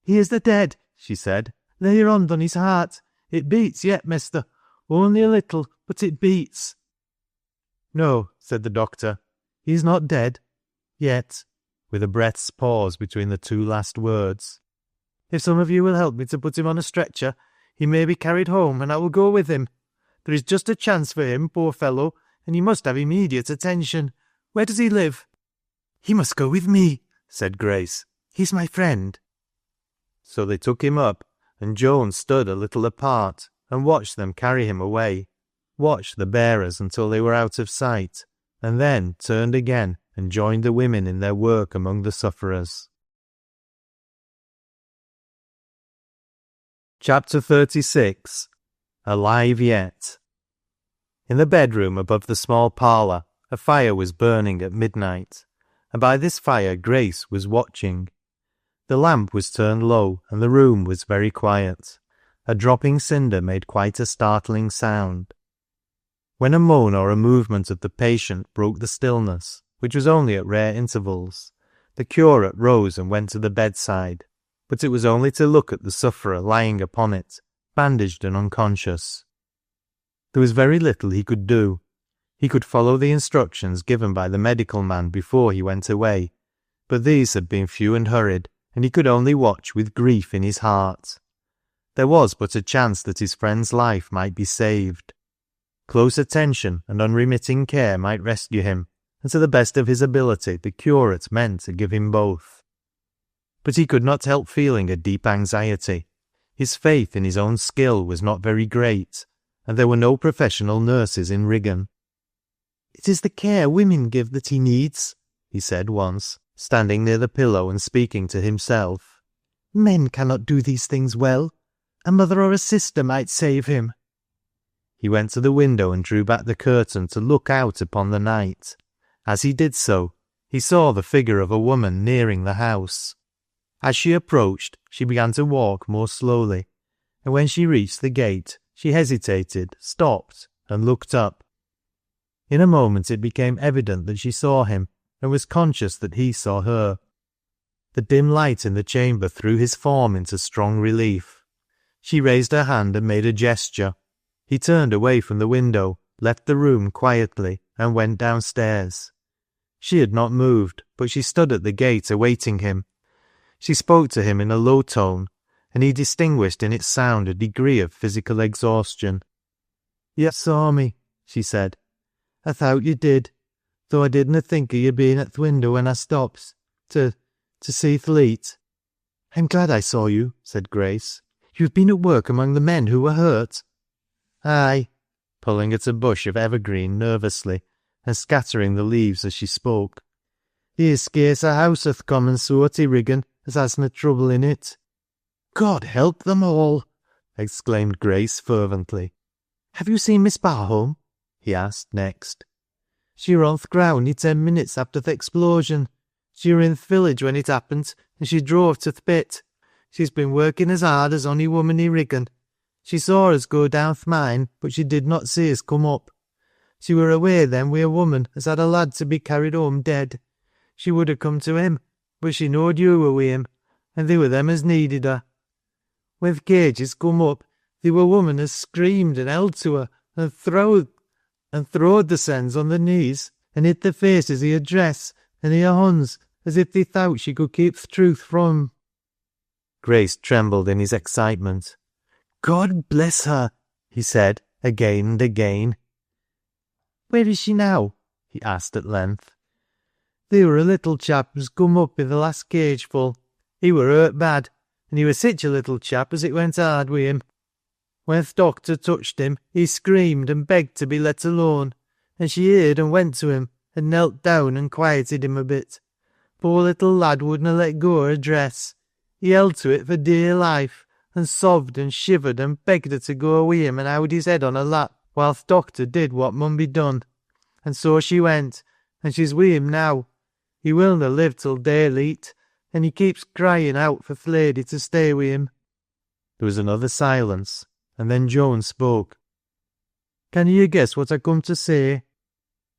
"He is the dead," she said. "Lay your hand on his heart. It beats yet, mister. Only a little, but it beats." "No," said the doctor. "He is not dead. Yet," with a breath's pause between the two last words. "If some of you will help me to put him on a stretcher, he may be carried home, and I will go with him. There is just a chance for him, poor fellow, and he must have immediate attention. Where does he live?" "He must go with me," said Grace. "He's my friend." So they took him up, and Joan stood a little apart and watched them carry him away, watched the bearers until they were out of sight, and then turned again and joined the women in their work among the sufferers. Chapter 36. Alive Yet. In the bedroom above the small parlour, a fire was burning at midnight, and by this fire Grace was watching. The lamp was turned low, and the room was very quiet. A dropping cinder made quite a startling sound. When a moan or a movement of the patient broke the stillness, which was only at rare intervals, the curate rose and went to the bedside, but it was only to look at the sufferer lying upon it, bandaged and unconscious. There was very little he could do. He could follow the instructions given by the medical man before he went away, but these had been few and hurried, and he could only watch with grief in his heart. There was but a chance that his friend's life might be saved. Close attention and unremitting care might rescue him, and to the best of his ability the curate meant to give him both. But he could not help feeling a deep anxiety. His faith in his own skill was not very great, and there were no professional nurses in Riggan. "It is the care women give that he needs," he said once, standing near the pillow and speaking to himself. "Men cannot do these things well. A mother or a sister might save him." He went to the window and drew back the curtain to look out upon the night. As he did so, he saw the figure of a woman nearing the house. As she approached, she began to walk more slowly, and when she reached the gate, she hesitated, stopped, and looked up. In a moment it became evident that she saw him, and was conscious that he saw her. The dim light in the chamber threw his form into strong relief. She raised her hand and made a gesture. He turned away from the window, left the room quietly, and went downstairs. She had not moved, but she stood at the gate awaiting him. She spoke to him in a low tone, and he distinguished in its sound a degree of physical exhaustion. "You saw me," she said. "I thought you did, though I didna think of you being at the window when I stopped, to see th' leet." "I'm glad I saw you," said Grace. "You've been at work among the men who were hurt?" "Aye," pulling at a bush of evergreen nervously, and scattering the leaves as she spoke. "There's scarce a house of th' common sort i' Riggan as hasna trouble in it." "God help them all!" exclaimed Grace fervently. "Have you seen Miss Barholm?" he asked next. "She were on th' ground i 10 minutes after th' explosion. She were in th' village when it happened, and she drove to th' pit. She's been working as hard as ony woman i' Riggan. She saw us go down th' mine, but she did not see us come up. She were away then wi' a woman as had a lad to be carried home dead. She would have come to him, but she knowed you were wi' him, and they were them as needed her. When th' cages come up, they were women as screamed and held to her, and throwed the sens on their knees, and hid their faces i' her dress and i' her hands, as if they thought she could keep th' truth from 'em." Grace trembled in his excitement. "God bless her," he said again and again. "Where is she now?" he asked at length. "They were a little chap as come up i' the last cageful. He were hurt bad, and he were sich a little chap as it went hard wi' him. When th' doctor touched him, he screamed and begged to be let alone, and she heard and went to him, and knelt down and quieted him a bit. Poor little lad wouldna let go her dress. He held to it for dear life, and sobbed and shivered and begged her to go wi' him and howd his head on her lap, while th' doctor did what mun be done. And so she went, and she's wi' him now. He willna live till dayleet, and he keeps crying out for th' lady to stay wi' him." There was another silence, and then Joan spoke. "Can you guess what I come to say?"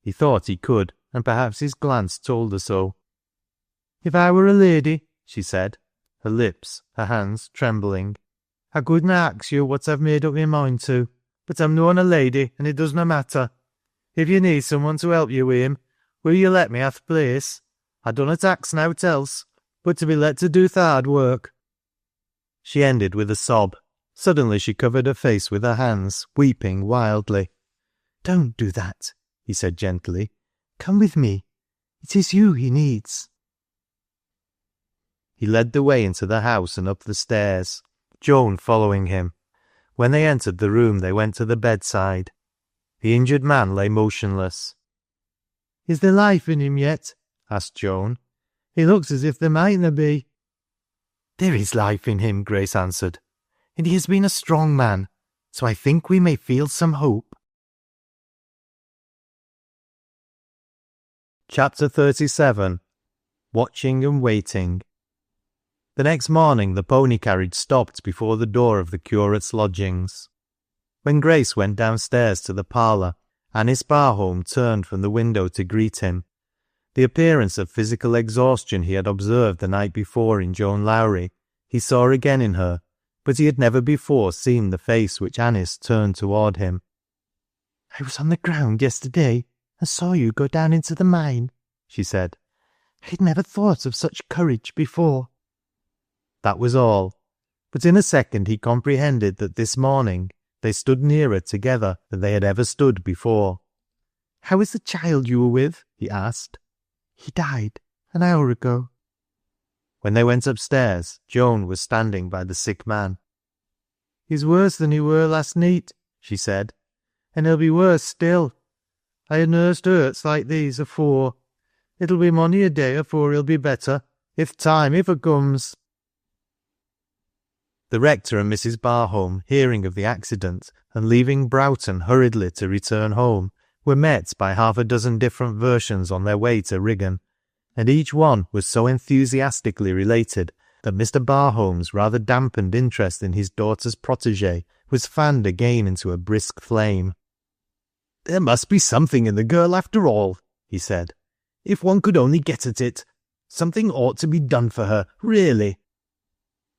He thought he could, and perhaps his glance told her so. "If I were a lady," she said, her lips, her hands trembling. "I couldna ax you what I've made up my mind to, but I'm noan a lady, and it doesna matter. If you need someone to help you wi' him, will you let me hath place? I dunnot ax nowt else, but to be let to do th' hard work." She ended with a sob. Suddenly she covered her face with her hands, weeping wildly. "Don't do that," he said gently. "Come with me. It is you he needs." He led the way into the house and up the stairs, Joan following him. When they entered the room, they went to the bedside. The injured man lay motionless. "Is there life in him yet?" asked Joan. "He looks as if there mightna be." "There is life in him," Grace answered, "and he has been a strong man, so I think we may feel some hope." Chapter 37. Watching and Waiting. The next morning the pony carriage stopped before the door of the curate's lodgings. When Grace went downstairs to the parlour, Anice Barholm turned from the window to greet him. The appearance of physical exhaustion he had observed the night before in Joan Lowrie, he saw again in her, but he had never before seen the face which Anice turned toward him. "I was on the ground yesterday and saw you go down into the mine," she said. "I'd never thought of such courage before." That was all, but in a second he comprehended that this morning they stood nearer together than they had ever stood before. "How is the child you were with?" he asked. "He died an hour ago." When they went upstairs, Joan was standing by the sick man. "He's worse than he were last neet," she said, "and he'll be worse still. I ha' nursed hurts like these afore. It'll be mony a day afore he'll be better, if time iver comes." The rector and Mrs. Barholm, hearing of the accident, and leaving Broughton hurriedly to return home, were met by 6 different versions on their way to Riggan, and each one was so enthusiastically related that Mr. Barholm's rather dampened interest in his daughter's protégé was fanned again into a brisk flame. "There must be something in the girl after all," he said. "If one could only get at it. Something ought to be done for her, really."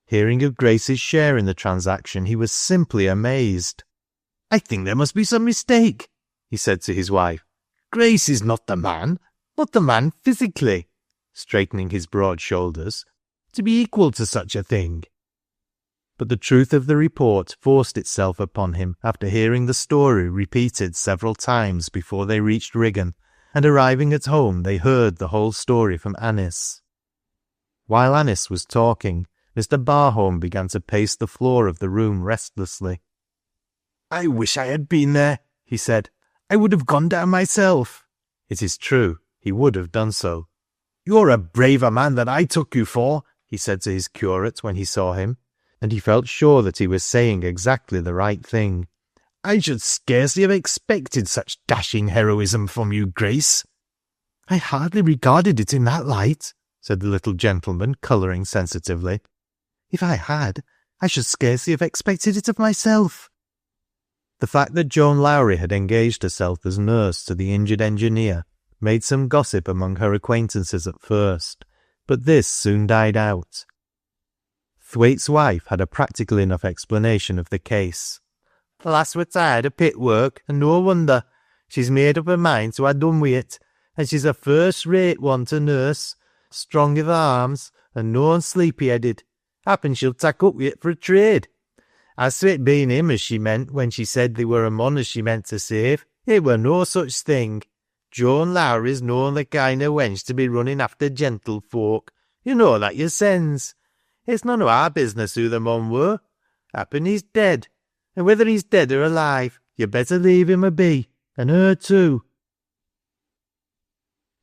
Hearing of Grace's share in the transaction, he was simply amazed. "I think there must be some mistake," he said to his wife. "Grace is not the man physically," straightening his broad shoulders, "to be equal to such a thing." But the truth of the report forced itself upon him after hearing the story repeated several times before they reached Riggan, and arriving at home they heard the whole story from Anice. While Anice was talking, Mr. Barholm began to pace the floor of the room restlessly. "I wish I had been there," he said. "I would have gone down myself." It is true, he would have done so. "You're a braver man than I took you for," he said to his curate when he saw him, and he felt sure that he was saying exactly the right thing. "I should scarcely have expected such dashing heroism from you, Grace." "I hardly regarded it in that light," said the little gentleman, colouring sensitively. "If I had, I should scarcely have expected it of myself." The fact that Joan Lowrie had engaged herself as nurse to the injured engineer made some gossip among her acquaintances at first, but this soon died out. Thwaite's wife had a practical enough explanation of the case. "The lass were tired of pit work, and no wonder. She's made up her mind to ha' done wi' it, and she's a first-rate one to nurse, strong i' the arms, and noan sleepy-headed. Happen she'll tak' up wi' it for a trade. As to it being him as she meant when she said they were a mon as she meant to save, it were no such thing. Joan Lowrie's noan the kind of wench to be running after gentlefolk. You know that yoursens. It's none o' our business who the mon were. Happen he's dead, and whether he's dead or alive, you'd better leave him a be, and her too."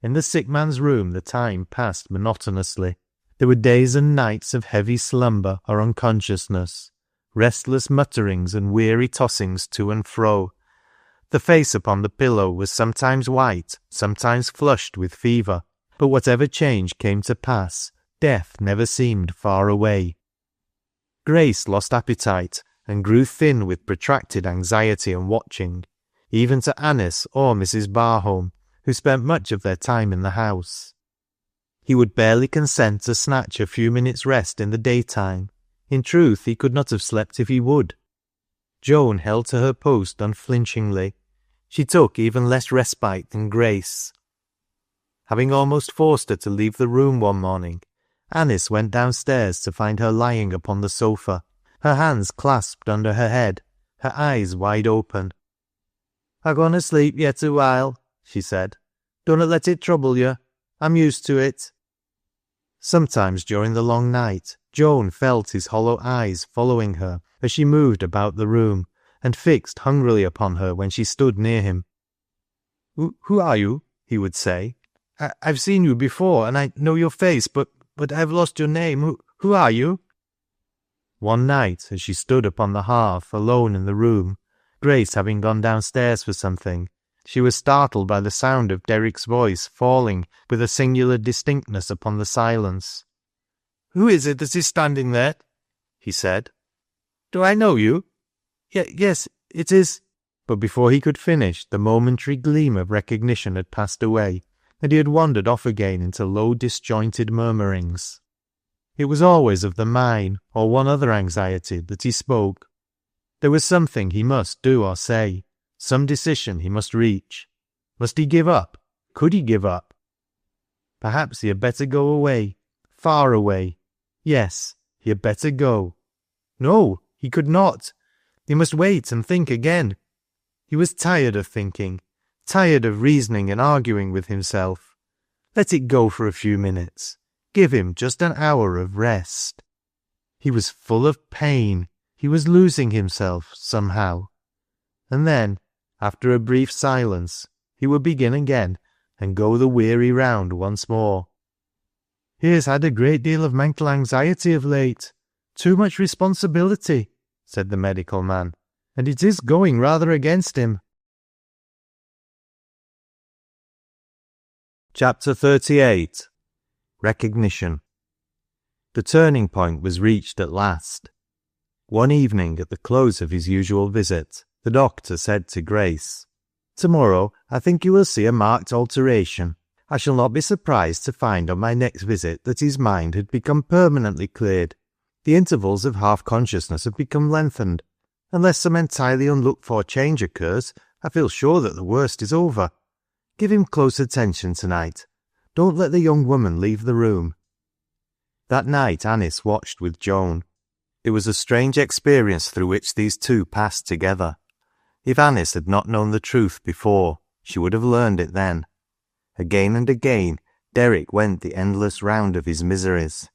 In the sick man's room the time passed monotonously. There were days and nights of heavy slumber or unconsciousness, restless mutterings and weary tossings to and fro. The face upon the pillow was sometimes white, sometimes flushed with fever, but whatever change came to pass, death never seemed far away. Grace lost appetite and grew thin with protracted anxiety and watching, even to Anice or Mrs. Barholm, who spent much of their time in the house. He would barely consent to snatch a few minutes' rest in the daytime. In truth, he could not have slept if he would. Joan held to her post unflinchingly. She took even less respite than Grace. Having almost forced her to leave the room one morning, Anice went downstairs to find her lying upon the sofa, her hands clasped under her head, her eyes wide open. "I'm going to sleep yet a while," she said. "Don't let it trouble you. I'm used to it." Sometimes during the long night, Joan felt his hollow eyes following her as she moved about the room, and fixed hungrily upon her when she stood near him. Who are you?" he would say. I've seen you before, and I know your face, but I've lost your name. Who are you?" One night, as she stood upon the hearth, alone in the room, Grace having gone downstairs for something, she was startled by the sound of Derrick's voice falling with a singular distinctness upon the silence. "Who is it that is standing there?" he said. "Do I know you?" Yes, it is—" But before he could finish, the momentary gleam of recognition had passed away, and he had wandered off again into low disjointed murmurings. It was always of the mine, or one other anxiety, that he spoke. There was something he must do or say, some decision he must reach. Must he give up? Could he give up? Perhaps he had better go away, far away. Yes, he had better go. No, he could not. He must wait and think again. He was tired of thinking, tired of reasoning and arguing with himself. Let it go for a few minutes. Give him just an hour of rest. He was full of pain. He was losing himself, somehow. And then, after a brief silence, he would begin again and go the weary round once more. "He has had a great deal of mental anxiety of late. Too much responsibility," said the medical man, "and it is going rather against him." Chapter 38. Recognition. The turning point was reached at last. One evening, at the close of his usual visit, the doctor said to Grace, "Tomorrow I think you will see a marked alteration. I shall not be surprised to find on my next visit that his mind had become permanently cleared. The intervals of half-consciousness have become lengthened. Unless some entirely unlooked-for change occurs, I feel sure that the worst is over. Give him close attention tonight. Don't let the young woman leave the room." That night Anice watched with Joan. It was a strange experience through which these two passed together. If Anice had not known the truth before, she would have learned it then. Again and again, Derrick went the endless round of his miseries.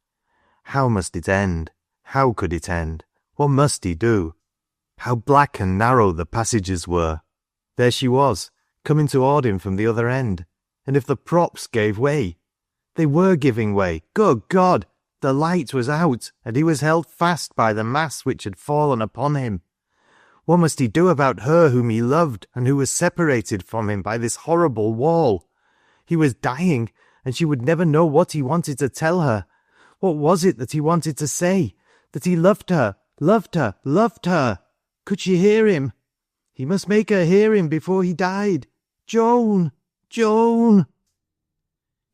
How must it end? How could it end? What must he do? How black and narrow the passages were! There she was, coming toward him from the other end. And if the props gave way? They were giving way. Good God! The light was out, and he was held fast by the mass which had fallen upon him. What must he do about her whom he loved, and who was separated from him by this horrible wall? He was dying, and she would never know what he wanted to tell her. What was it that he wanted to say? That he loved her, loved her, loved her. Could she hear him? He must make her hear him before he died. Joan! Joan!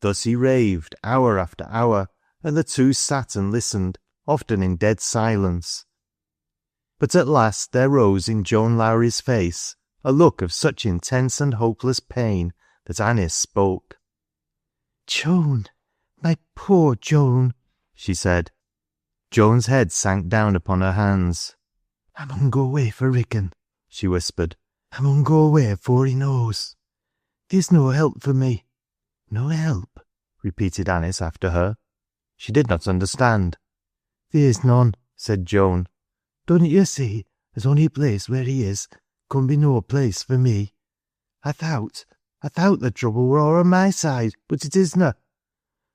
Thus he raved, hour after hour, and the two sat and listened, often in dead silence. But at last there rose in Joan Lowrie's face a look of such intense and hopeless pain that Anice spoke. "Joan, my poor Joan," she said. Joan's head sank down upon her hands. "I mun go away for Rickon," she whispered. "I mun go away afore he knows. There's no help for me." "No help?" repeated Anice after her. She did not understand. "There's none," said Joan. "Don't you see, as ony place where he is can be no place for me? I thought the trouble were all on my side, but it isna.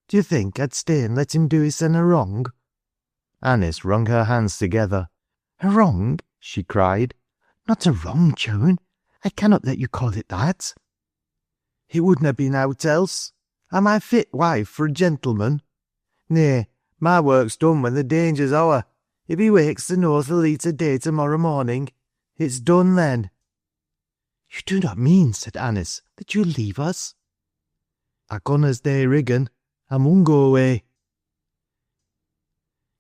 Do you think I'd stay and let him do hissen a wrong?" Anice wrung her hands together. "A wrong?" she cried. "Not a wrong, Joan. I cannot let you call it that." "It wouldna be nowt else. Am I fit wife for a gentleman? Nay, my work's done when the danger's o'er. If he wakes to know the leet o' day tomorrow morning, it's done then." "You do not mean," said Anice, "that you'll leave us?" "I conna stay Riggin. I mun go away.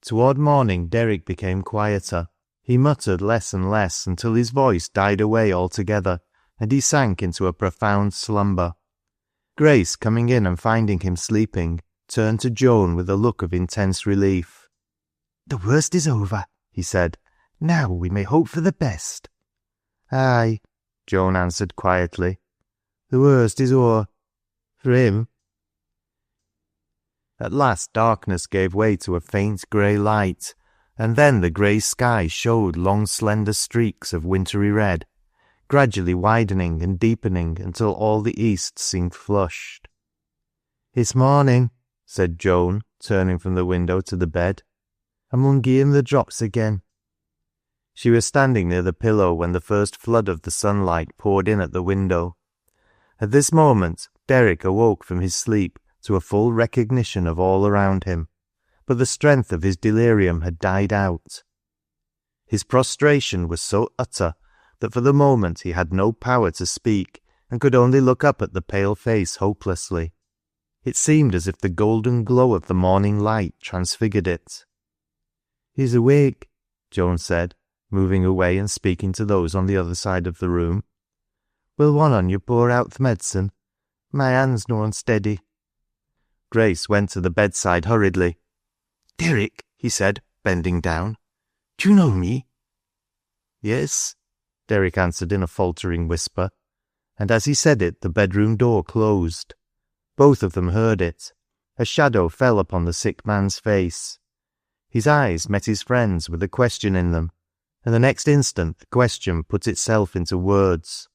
Toward morning, Derrick became quieter. He muttered less and less until his voice died away altogether, and he sank into a profound slumber. Grace, coming in and finding him sleeping, turned to Joan with a look of intense relief. The worst is over, he said. Now we may hope for the best. Aye, Joan answered quietly. The worst is o'er. For him. At last darkness gave way to a faint grey light, and then the grey sky showed long slender streaks of wintry red, gradually widening and deepening until all the east seemed flushed. It's morning, said Joan, turning from the window to the bed. I mun gie him the drops again. She was standing near the pillow when the first flood of the sunlight poured in at the window. At this moment, Derrick awoke from his sleep to a full recognition of all around him, but the strength of his delirium had died out. His prostration was so utter that for the moment he had no power to speak and could only look up at the pale face hopelessly. It seemed as if the golden glow of the morning light transfigured it. He's awake, Joan said, moving away and speaking to those on the other side of the room. Will one on you pour out th' medicine? My hand's no unsteady. Grace went to the bedside hurriedly. Derrick, he said, bending down. Do you know me? Yes, Derrick answered in a faltering whisper, and as he said it the bedroom door closed. Both of them heard it. A shadow fell upon the sick man's face. His eyes met his friend's with a question in them, and the next instant the question put itself into words.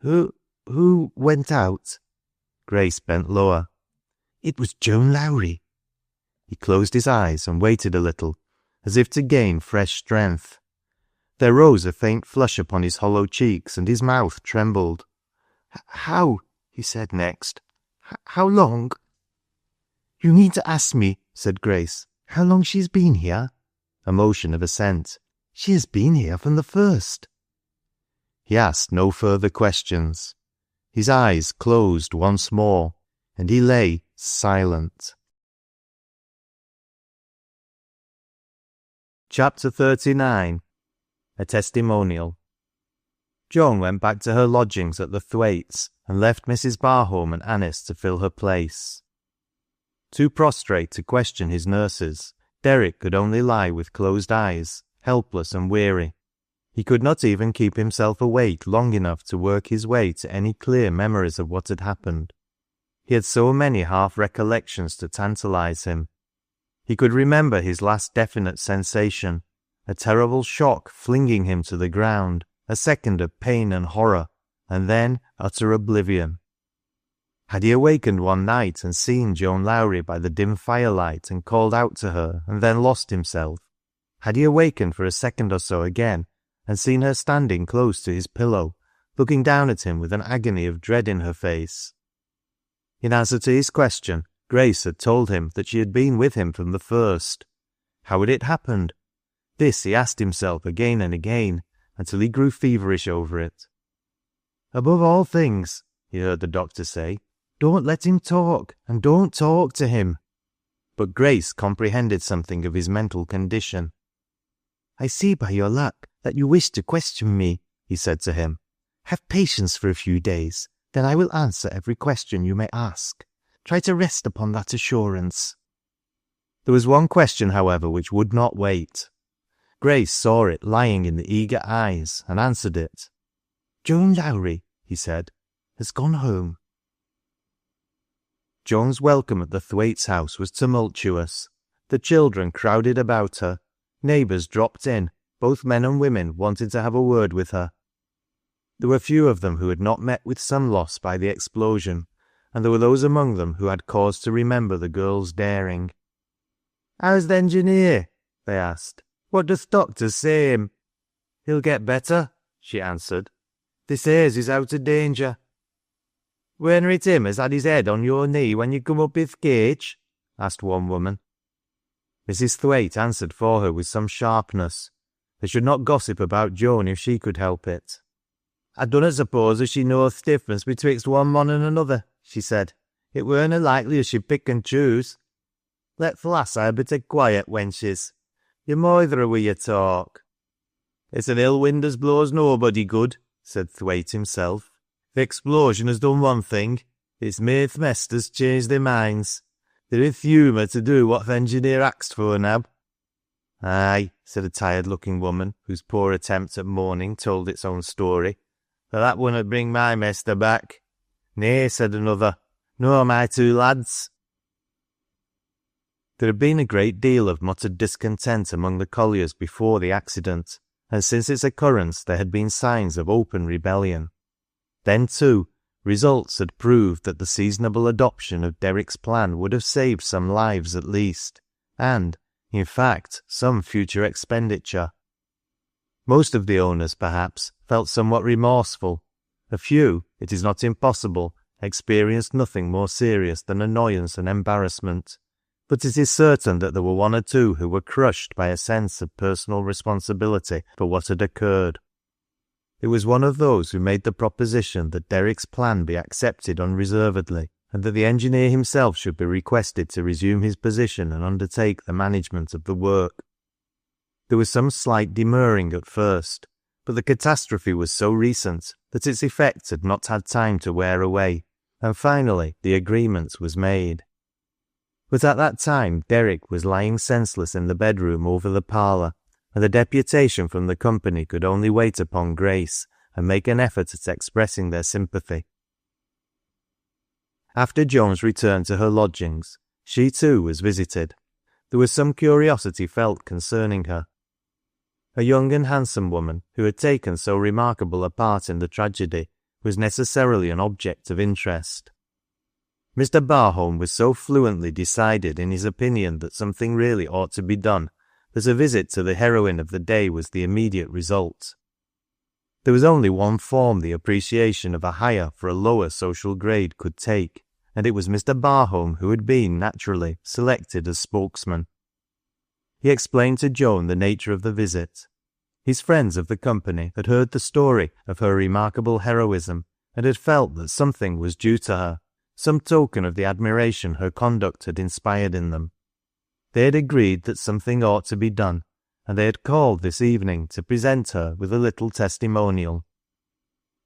Who went out? Grace bent lower. It was Joan Lowrie. He closed his eyes and waited a little, as if to gain fresh strength. There rose a faint flush upon his hollow cheeks, and his mouth trembled. How? He said next. How long? You need to ask me, said Grace, how long she's been here? A motion of assent. She has been here from the first. He asked no further questions. His eyes closed once more, and he lay silent. Chapter 39. A Testimonial. Joan went back to her lodgings at the Thwaites and left Mrs. Barholm and Anice to fill her place. Too prostrate to question his nurses, Derrick could only lie with closed eyes, helpless and weary. He could not even keep himself awake long enough to work his way to any clear memories of what had happened. He had so many half-recollections to tantalize him. He could remember his last definite sensation, a terrible shock flinging him to the ground, a second of pain and horror, and then utter oblivion. Had he awakened one night and seen Joan Lowrie by the dim firelight and called out to her and then lost himself? Had he awakened for a second or so again and seen her standing close to his pillow, looking down at him with an agony of dread in her face? In answer to his question, Grace had told him that she had been with him from the first. How had it happened? This he asked himself again and again, until he grew feverish over it. Above all things, he heard the doctor say, don't let him talk, and don't talk to him. But Grace comprehended something of his mental condition. I see by your luck that you wish to question me, he said to him. Have patience for a few days, then I will answer every question you may ask. Try to rest upon that assurance. There was one question, however, which would not wait. Grace saw it lying in the eager eyes and answered it. Joan Lowrie, he said, has gone home. Joan's welcome at the Thwaites' house was tumultuous. The children crowded about her. Neighbours dropped in. Both men and women wanted to have a word with her. There were few of them who had not met with some loss by the explosion, and there were those among them who had cause to remember the girl's daring. "How's the engineer?" they asked. "What doth doctor say him?" "He'll get better," she answered. "They says he's out of danger." "Werena it him as had his head on your knee when you come up i'th cage?" asked one woman. Mrs. Thwaite answered for her with some sharpness. They should not gossip about Joan if she could help it. "I dunnot suppose as she knoweth th' difference betwixt one mon and another," she said. It weren't likely as she'd pick and choose. Let th' lass ha' a bit o' quiet, wenches. You're moitherer wi' your talk. It's an ill wind as blows nobody good, said Thwaite himself. Th' explosion has done one thing. It's made th' mesters change their minds. They're i' th' humour to do what th' engineer axed for, Nab. Aye, said a tired-looking woman, whose poor attempt at mourning told its own story. But that wouldn't bring my mester back. Nay, said another, nor my two lads. There had been a great deal of muttered discontent among the colliers before the accident, and since its occurrence there had been signs of open rebellion. Then, too, results had proved that the seasonable adoption of Derrick's plan would have saved some lives at least, and, in fact, some future expenditure. Most of the owners, perhaps, felt somewhat remorseful. A few, it is not impossible, experienced nothing more serious than annoyance and embarrassment, but it is certain that there were one or two who were crushed by a sense of personal responsibility for what had occurred. It was one of those who made the proposition that Derrick's plan be accepted unreservedly, and that the engineer himself should be requested to resume his position and undertake the management of the work. There was some slight demurring at first, but the catastrophe was so recent that its effects had not had time to wear away, and finally the agreement was made. But at that time Derrick was lying senseless in the bedroom over the parlour, and the deputation from the company could only wait upon Grace and make an effort at expressing their sympathy. After Joan's return to her lodgings, she too was visited. There was some curiosity felt concerning her. A young and handsome woman, who had taken so remarkable a part in the tragedy, was necessarily an object of interest. Mr. Barholm was so fluently decided in his opinion that something really ought to be done, that a visit to the heroine of the day was the immediate result. There was only one form the appreciation of a higher for a lower social grade could take, and it was Mr. Barholm who had been, naturally, selected as spokesman. He explained to Joan the nature of the visit. His friends of the company had heard the story of her remarkable heroism, and had felt that something was due to her, some token of the admiration her conduct had inspired in them. They had agreed that something ought to be done, and they had called this evening to present her with a little testimonial.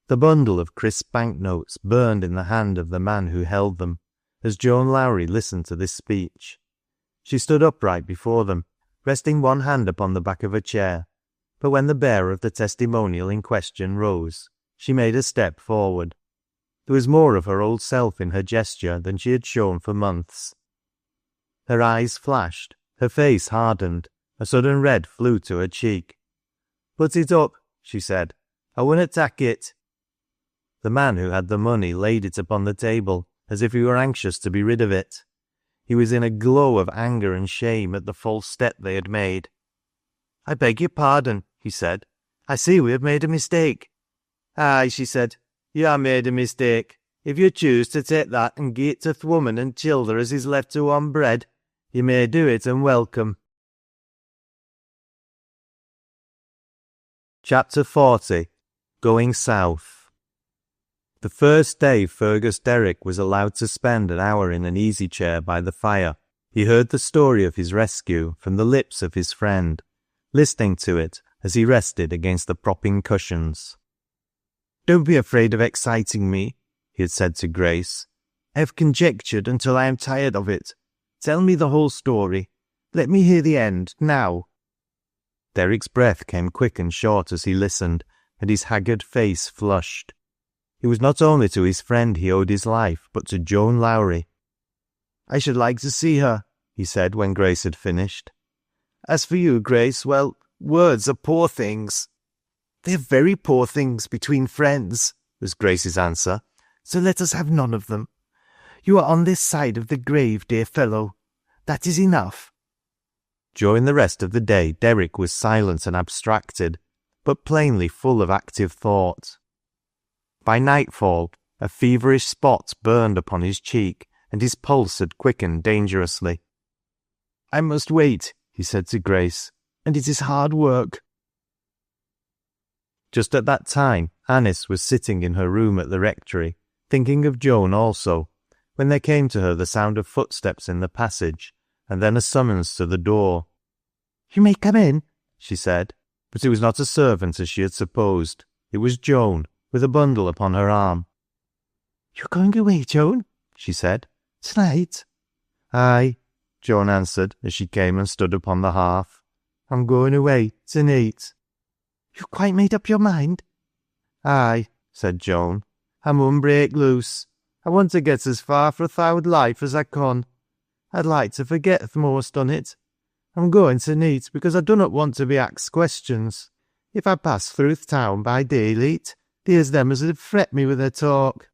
The bundle of crisp banknotes burned in the hand of the man who held them, as Joan Lowrie listened to this speech. She stood upright before them, resting one hand upon the back of a chair, but when the bearer of the testimonial in question rose, she made a step forward. There was more of her old self in her gesture than she had shown for months. Her eyes flashed, her face hardened, a sudden red flew to her cheek. "Put it up," she said. "I wunna tak it." The man who had the money laid it upon the table, as if he were anxious to be rid of it. He was in a glow of anger and shame at the false step they had made. "I beg your pardon," he said. "I see we have made a mistake." "Aye," she said, "you ha' made a mistake. If you choose to take that and gie it to th' woman and childer as is left to on bread, you may do it and welcome." Chapter 40. Going South. The first day Fergus Derrick was allowed to spend an hour in an easy-chair by the fire, he heard the story of his rescue from the lips of his friend, listening to it as he rested against the propping cushions. "Don't be afraid of exciting me," he had said to Grace. "I have conjectured until I am tired of it. Tell me the whole story. Let me hear the end, now." Derrick's breath came quick and short as he listened, and his haggard face flushed. It was not only to his friend he owed his life, but to Joan Lowrie. "I should like to see her," he said when Grace had finished. "As for you, Grace, well, words are poor things." "They are very poor things between friends," was Grace's answer, "so let us have none of them. You are on this side of the grave, dear fellow. That is enough." During the rest of the day Derrick was silent and abstracted, but plainly full of active thought. By nightfall, a feverish spot burned upon his cheek, and his pulse had quickened dangerously. "I must wait," he said to Grace, "and it is hard work." Just at that time, Anice was sitting in her room at the Rectory, thinking of Joan also, when there came to her the sound of footsteps in the passage, and then a summons to the door. "You may come in," she said, but it was not a servant as she had supposed. It was Joan, with a bundle upon her arm. "You're going away, Joan?" she said. "Tonight?" "Aye," Joan answered as she came and stood upon the hearth. "I'm going away tonight." "You've quite made up your mind?" "Aye," said Joan. "I mun break loose. I want to get as far fra th' owd life as I con. I'd like to forget th' most on it. I'm going tonight because I dunnot want to be axed questions. If I pass through th' town by daylight, there's them as 'ud fret me with their talk."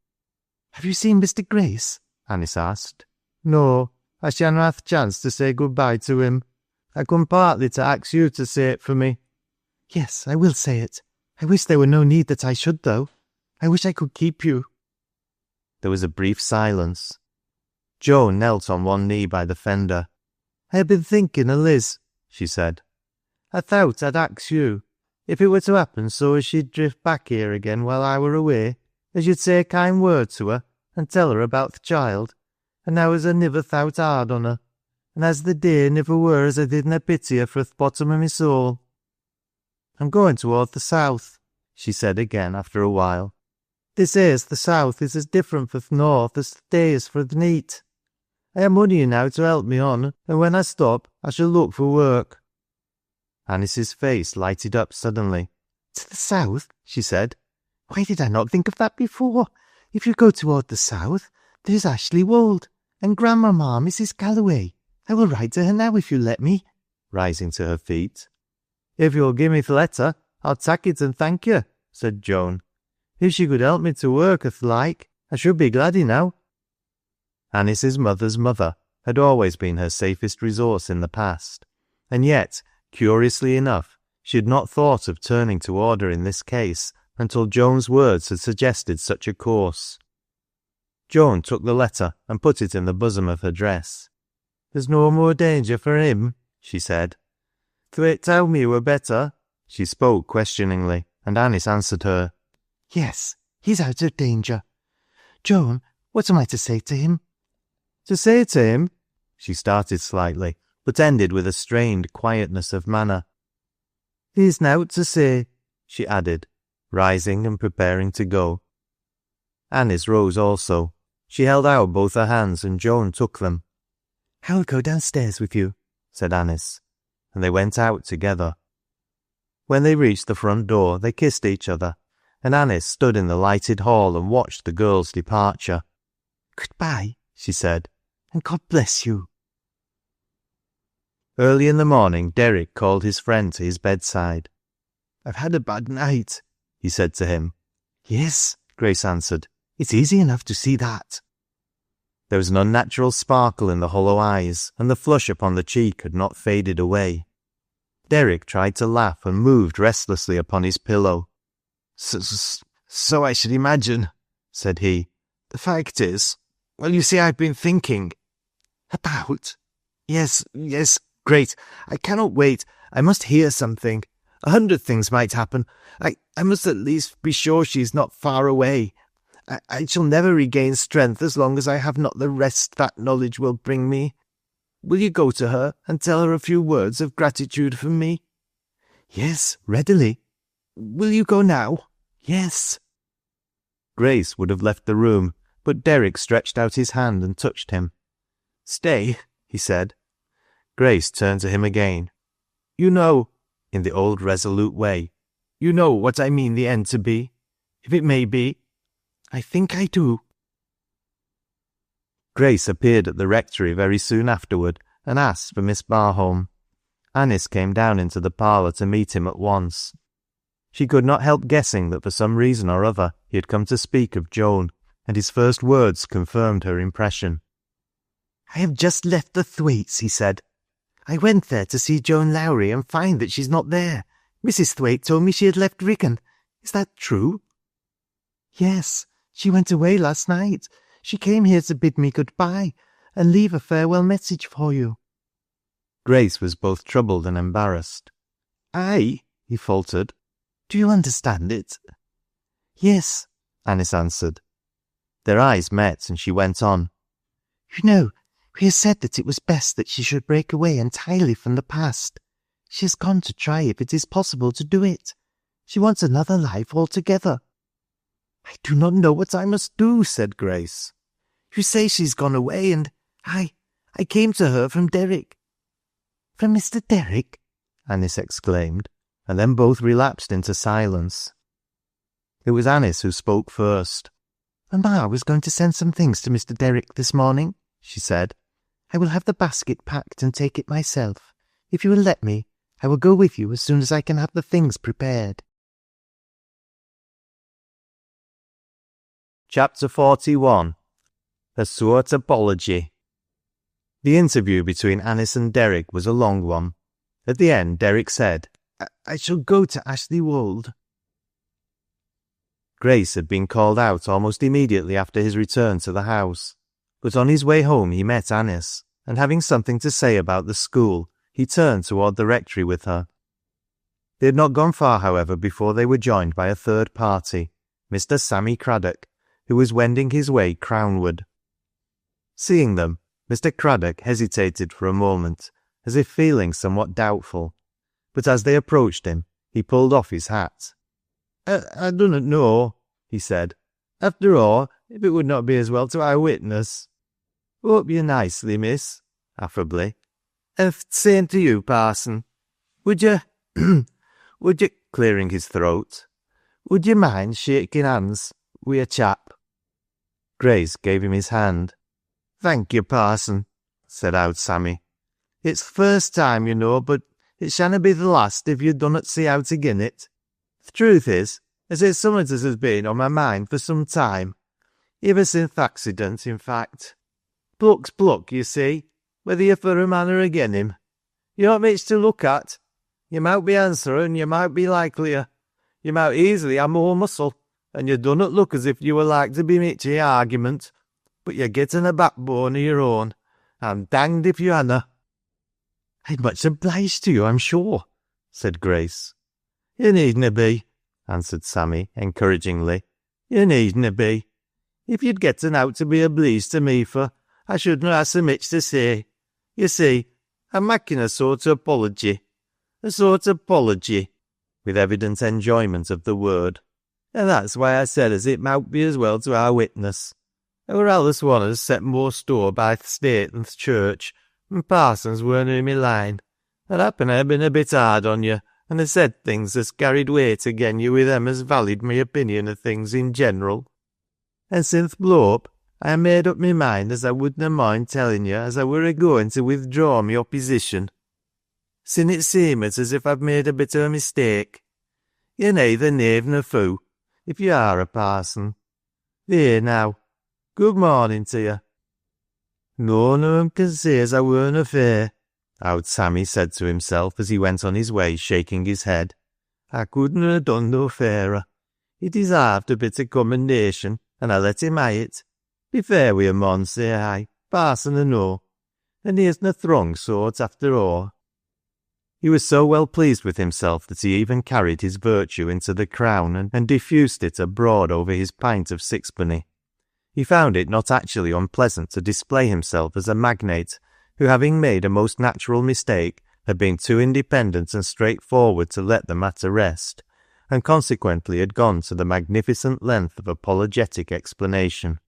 "Have you seen Mr. Grace?" Anice asked. "No, I shanna have th' chance to say goodbye to him. I come partly to ax you to say it for me." "Yes, I will say it. I wish there were no need that I should, though. I wish I could keep you." There was a brief silence. Joan knelt on one knee by the fender. "I had been thinking o' Liz," she said. "I thowt I'd ax you, if it were to happen so as she'd drift back here again while I were away, as you'd say a kind word to her and tell her about th' child, and now as I niver thowt hard on her, and as the day niver were as I didna pity her fro th' bottom o' my soul." "I'm going toward the south," she said again after a while. "They says the south is as different for th' north as th' day is for th' neet. I have money now to help me on, and when I stop I shall look for work." Anice's face lighted up suddenly. "To the south?" she said. "Why did I not think of that before? If you go toward the south, there's Ashley-wold, and Grandmamma, Mrs. Calloway. I will write to her now if you let me," rising to her feet. "If you'll give me th' letter, I'll tak it and thank you," said Joan. "If she could help me to work th' like, I should be glad enow." Anice's mother's mother had always been her safest resource in the past, and yet, curiously enough, she had not thought of turning toward her in this case until Joan's words had suggested such a course. Joan took the letter and put it in the bosom of her dress. "There's no more danger for him," she said. "Thwait tell me you were better." She spoke questioningly, and Anice answered her. "Yes, he's out of danger. Joan, what am I to say to him?" "To say to him?" She started slightly, but ended with a strained quietness of manner. "There's nowt to say," she added, rising and preparing to go. Anice rose also. She held out both her hands, and Joan took them. "I will go downstairs with you," said Anice, and they went out together. When they reached the front door, they kissed each other, and Anice stood in the lighted hall and watched the girl's departure. "Goodbye," she said, "and God bless you." Early in the morning, Derrick called his friend to his bedside. "I've had a bad night," he said to him. "Yes," Grace answered. "It's easy enough to see that." There was an unnatural sparkle in the hollow eyes, and the flush upon the cheek had not faded away. Derrick tried to laugh and moved restlessly upon his pillow. So I should imagine," said he. "The fact is, well, you see, I've been thinking." "About?" Yes, great. I cannot wait. I must hear something. 100 things might happen. I must at least be sure she is not far away. I shall never regain strength as long as I have not the rest that knowledge will bring me. Will you go to her and tell her a few words of gratitude from me?" "Yes, readily." "Will you go now?" "Yes." Grace would have left the room, but Derrick stretched out his hand and touched him. "Stay," he said. Grace turned to him again. "You know," in the old resolute way, "you know what I mean the end to be, if it may be." "I think I do." Grace appeared at the rectory very soon afterward and asked for Miss Barholm. Anice came down into the parlour to meet him at once. She could not help guessing that for some reason or other he had come to speak of Joan, and his first words confirmed her impression. "I have just left the Thwaites," he said. "I went there to see Joan Lowrie and find that she's not there. Mrs. Thwaite told me she had left Wriccan. Is that true?" "Yes, she went away last night. She came here to bid me goodbye and leave a farewell message for you." Grace was both troubled and embarrassed. "Aye," he faltered. "Do you understand it?" "Yes," Anice answered. Their eyes met, and she went on. You know, we have said that it was best that she should break away entirely from the past. She has gone to try if it is possible to do it. She wants another life altogether." "I do not know what I must do," said Grace. "You say she's gone away, and I came to her from Derrick." "From Mr. Derrick?" Anice exclaimed, and then both relapsed into silence. It was Anice who spoke first. "Mamma was going to send some things to Mr. Derrick this morning," she said. "I will have the basket packed and take it myself. If you will let me, I will go with you as soon as I can have the things prepared." Chapter 41. A Soart Apology. The interview between Anice and Derrick was a long one. At the end, Derrick said, I shall go to Ashley-wold." Grace had been called out almost immediately after his return to the house, but on his way home he met Anice, and having something to say about the school, he turned toward the rectory with her. They had not gone far, however, before they were joined by a third party, Mr. Sammy Craddock, who was wending his way crownward. Seeing them, Mr. Craddock hesitated for a moment, as if feeling somewhat doubtful, but as they approached him, he pulled off his hat. I do not know," he said. "After all, if it would not be as well to eye witness." "Hope you nicely, miss," affably. "Same to you, parson. Would you, clearing his throat, would you mind shaking hands with a chap?" Grace gave him his hand. "Thank you, parson," said Owd Sammy. "It's the first time, you know, but it shanna be the last if you dunnot see how to gin it. The truth is, as it's somewhat as has been on my mind for some time, ever since th' accident, in fact. Pluck's pluck, you see, whether you're for a man or agen him. You aren't much to look at. You might be answerer, and you might be likelier. You might easily have more muscle, and you dunnot look as if you were like to be much i' argument, but you're getting a backbone of your own. I'm danged if you hanna." "I'm much obliged to you, I'm sure," said Grace. "You needna be," answered Sammy encouragingly. "You needna be. If you'd getten out to be obleeged to me for, I shouldna ha' so much to say. You see, I'm making a sort of apology. A sort of apology," with evident enjoyment of the word. "And that's why I said as it might be as well to our witness. I were allus one as set more store by th' state than th' church, and parsons weren't i' my line. And happen I ha' been a bit hard on you, and ha' said things as carried weight agen you with them as valued my opinion of things in general. And since th' blow-up, I ha' made up my mind as I wouldna mind telling you as I were a-going to withdraw my opposition. Sin' it seemeth as if I've made a bit of a mistake. You're neither knave nor foo, if you are a parson. Theer now, good morning to you." "None of 'em can say as I weren't fair," Owd Sammy said to himself as he went on his way, shaking his head. "I couldn't ha' done no fairer. He deserved a bit of commendation, and I let him hae it. Be fair wi' a mon, say I, parson or no. And here's na throng sort after all." He was so well pleased with himself that he even carried his virtue into the crown and diffused it abroad over his pint of sixpenny. He found it not actually unpleasant to display himself as a magnate who, having made a most natural mistake, had been too independent and straightforward to let the matter rest, and consequently had gone to the magnificent length of apologetic explanation.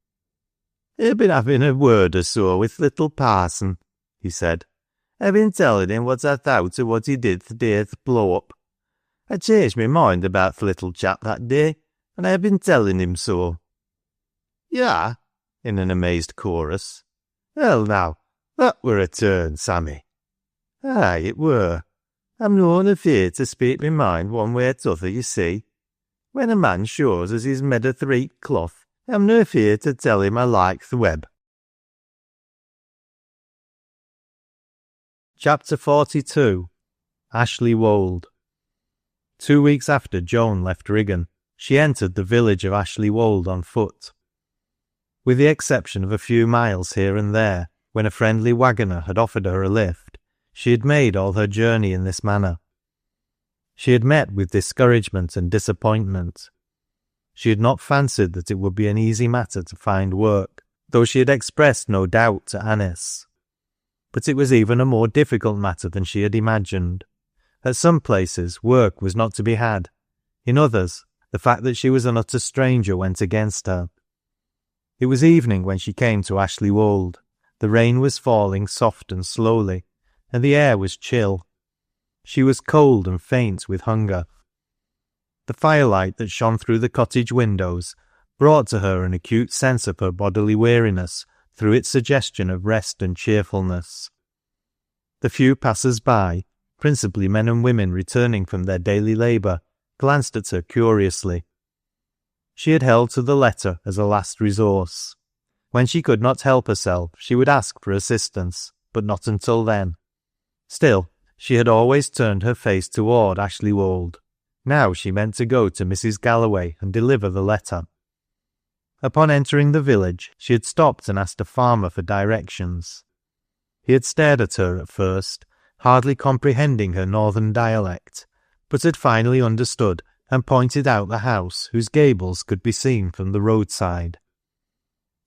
"I've been having a word or so with little parson," he said. "I've been telling him what I thought of what he did th' day of th' blow-up. I changed my mind about th' little chap that day, and I have been telling him so." "Ya?" in an amazed chorus. "Well now, that were a turn, Sammy." "Aye, it were. I'm noan afeard to speak my mind one way or t'other, you see. When a man shows as he's made o' th' reet cloth, I'm no afeard to tell him I like th' web." Chapter 42. Ashley-wold. 2 weeks after Joan left Riggan, she entered the village of Ashley-wold on foot. With the exception of a few miles here and there, when a friendly waggoner had offered her a lift, she had made all her journey in this manner. She had met with discouragement and disappointment. She had not fancied that it would be an easy matter to find work, though she had expressed no doubt to Anice. But it was even a more difficult matter than she had imagined. At some places, work was not to be had. In others, the fact that she was an utter stranger went against her. It was evening when she came to Ashley-wold. The rain was falling soft and slowly, and the air was chill. She was cold and faint with hunger. The firelight that shone through the cottage windows brought to her an acute sense of her bodily weariness through its suggestion of rest and cheerfulness. The few passers-by, principally men and women returning from their daily labour, glanced at her curiously. She had held to the letter as a last resource. When she could not help herself, she would ask for assistance, but not until then. Still, she had always turned her face toward Ashley-wold. Now she meant to go to Mrs. Galloway and deliver the letter. Upon entering the village, she had stopped and asked a farmer for directions. He had stared at her at first, hardly comprehending her northern dialect, but had finally understood and pointed out the house whose gables could be seen from the roadside.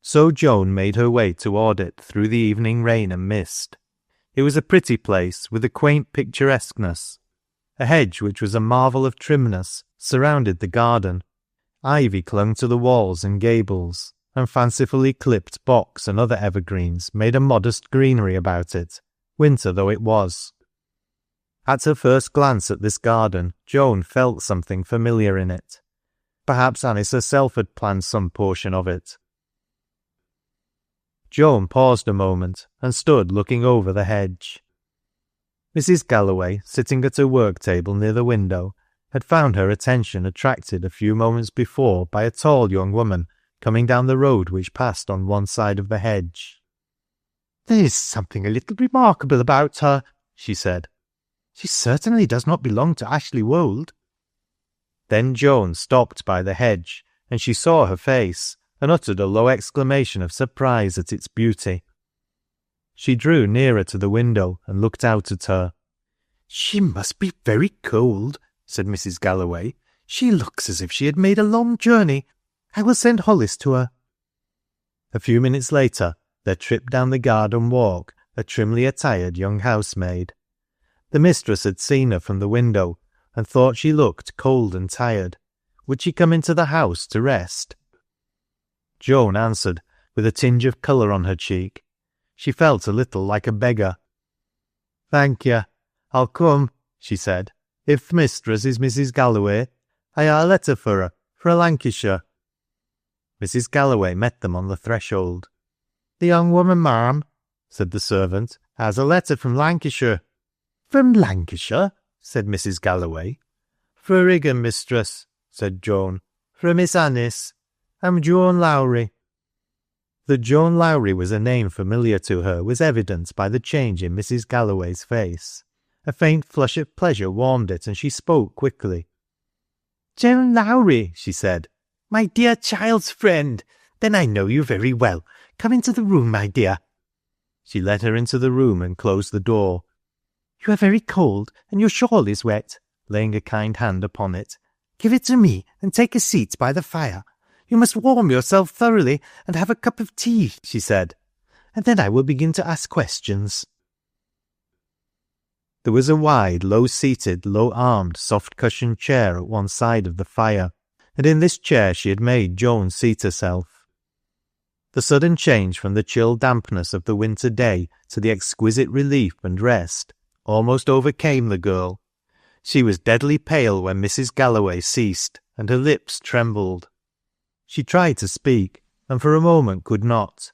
So Joan made her way toward it through the evening rain and mist. It was a pretty place with a quaint picturesqueness. A hedge which was a marvel of trimness surrounded the garden. Ivy clung to the walls and gables, and fancifully clipped box and other evergreens made a modest greenery about it, winter though it was. At her first glance at this garden, Joan felt something familiar in it. Perhaps Anice herself had planned some portion of it. Joan paused a moment and stood looking over the hedge. Mrs. Galloway, sitting at her work table near the window, had found her attention attracted a few moments before by a tall young woman coming down the road which passed on one side of the hedge. "There is something a little remarkable about her," she said. "She certainly does not belong to Ashley-wold." Then Joan stopped by the hedge, and she saw her face, and uttered a low exclamation of surprise at its beauty. She drew nearer to the window and looked out at her. "She must be very cold," said Mrs. Galloway. "She looks as if she had made a long journey. I will send Hollis to her." A few minutes later, there tripped down the garden walk a trimly attired young housemaid. The mistress had seen her from the window, and thought she looked cold and tired. Would she come into the house to rest? Joan answered, with a tinge of colour on her cheek. She felt a little like a beggar. "Thank you. I'll come," she said. "If th' mistress is Mrs. Galloway, I ha' a letter for her, fra Lancashire." Mrs. Galloway met them on the threshold. "The young woman, ma'am," said the servant, "has a letter from Lancashire." "From Lancashire?" said Mrs. Galloway. "Fra Riggin, mistress," said Joan. "Fra Miss Anice. I'm Joan Lowrie." That Joan Lowrie was a name familiar to her was evident by the change in Mrs. Galloway's face. A faint flush of pleasure warmed it, and she spoke quickly. "Joan Lowrie," she said. "My dear child's friend. Then I know you very well. Come into the room, my dear." She led her into the room and closed the door. "You are very cold, and your shawl is wet," laying a kind hand upon it. "Give it to me, and take a seat by the fire. You must warm yourself thoroughly, and have a cup of tea," she said, "and then I will begin to ask questions." There was a wide, low-seated, low-armed, soft-cushioned chair at one side of the fire, and in this chair she had made Joan seat herself. The sudden change from the chill dampness of the winter day to the exquisite relief and rest almost overcame the girl. She was deadly pale when Mrs. Galloway ceased, and her lips trembled. She tried to speak, and for a moment could not.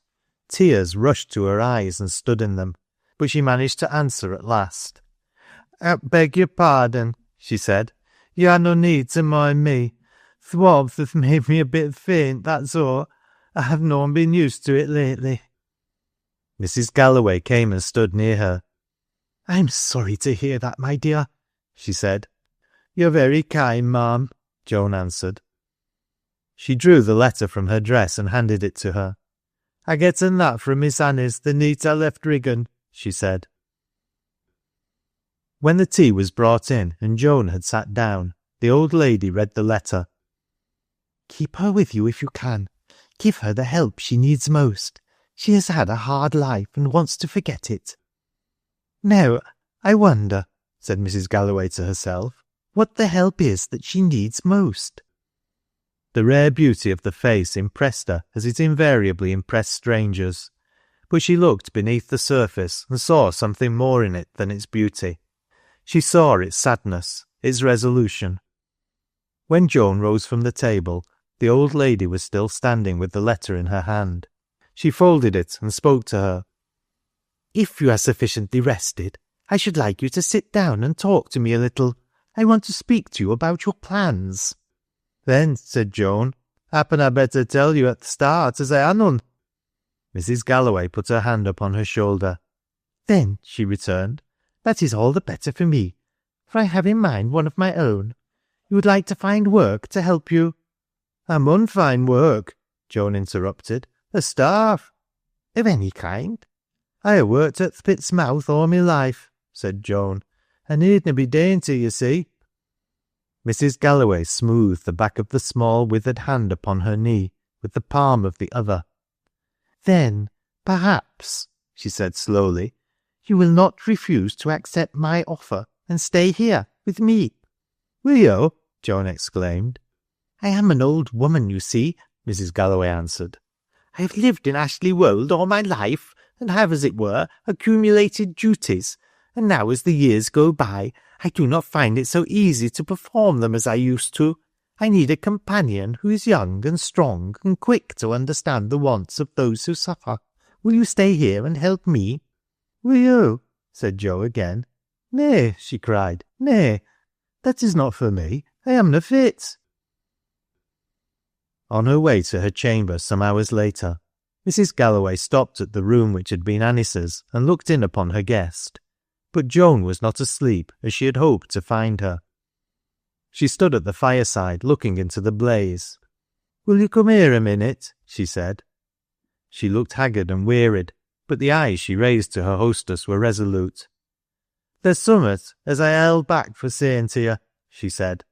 Tears rushed to her eyes and stood in them, but she managed to answer at last. "I beg your pardon," she said. "You had no need to mind me. The warmth hath made me a bit faint, that's all. I have not been used to it lately." Mrs. Galloway came and stood near her. "I'm sorry to hear that, my dear," she said. "You're very kind, ma'am," Joan answered. She drew the letter from her dress and handed it to her. "I getten that from Miss Anice the neet I left Riggin," she said. When the tea was brought in and Joan had sat down, the old lady read the letter. "Keep her with you if you can. Give her the help she needs most. She has had a hard life and wants to forget it." "Now, I wonder," said Mrs. Galloway to herself, "what the help is that she needs most." The rare beauty of the face impressed her as it invariably impressed strangers, but she looked beneath the surface and saw something more in it than its beauty. She saw its sadness, its resolution. When Joan rose from the table, the old lady was still standing with the letter in her hand. She folded it and spoke to her. "If you are sufficiently rested, I should like you to sit down and talk to me a little. I want to speak to you about your plans." "Then," said Joan, "happen I better tell you at the start as I ha' none." Mrs. Galloway put her hand upon her shoulder. "Then," she returned, "that is all the better for me, for I have in mind one of my own. You would like to find work to help you—" "I mun find work," Joan interrupted. "A starve." "Of any kind?" "I ha' worked at th' pit's mouth all my life," said Joan. "I needna be dainty, you see." Mrs. Galloway smoothed the back of the small withered hand upon her knee with the palm of the other. "Then, perhaps," she said slowly, "you will not refuse to accept my offer and stay here with me." "Will you?" Joan exclaimed. "I am an old woman, you see," Mrs. Galloway answered. "I have lived in Ashley-wold all my life, and have, as it were, accumulated duties, and now as the years go by, I do not find it so easy to perform them as I used to. I need a companion who is young and strong and quick to understand the wants of those who suffer. Will you stay here and help me?" "Will you?" said Jo again. "Nay," she cried, "nay, that is not for me. I amna fit." On her way to her chamber some hours later, Mrs. Galloway stopped at the room which had been Anice's and looked in upon her guest. But Joan was not asleep as she had hoped to find her. She stood at the fireside looking into the blaze. "Will you come here a minute?" she said. She looked haggard and wearied, but the eyes she raised to her hostess were resolute. "There's summat as I held back for saying to you," she said,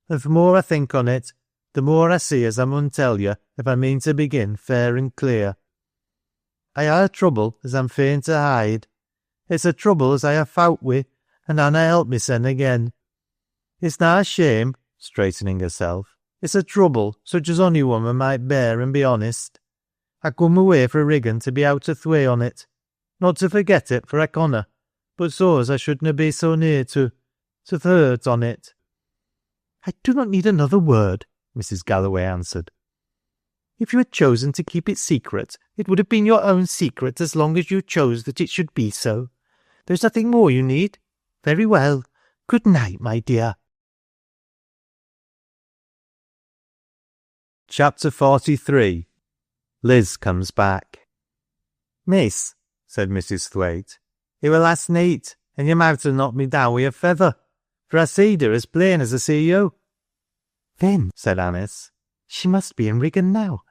"and the more I think on it, the more I see as I mun tell you if I mean to begin fair and clear. I ha' a trouble as I'm fain to hide. It's a trouble as I ha' fought wi', and anna help mysen again. It's na a shame," straightening herself. "It's a trouble such as ony woman might bear and be honest. I come away fra Riggan to be out o' th' way on it. Not to forget it, for I conna, but so as I shouldna be so near to th' hurt on it." "I do not need another word," Mrs. Galloway answered. "If you had chosen to keep it secret, it would have been your own secret as long as you chose that it should be so. There's nothing more you need. Very well. Good night, my dear." Chapter 43. Liz comes back. "Miss," said Mrs. Thwaite, "it were last night, and you might have knocked me down with a feather, for I seed her as plain as I see you." "Then," said Anice, "she must be in Riggan now."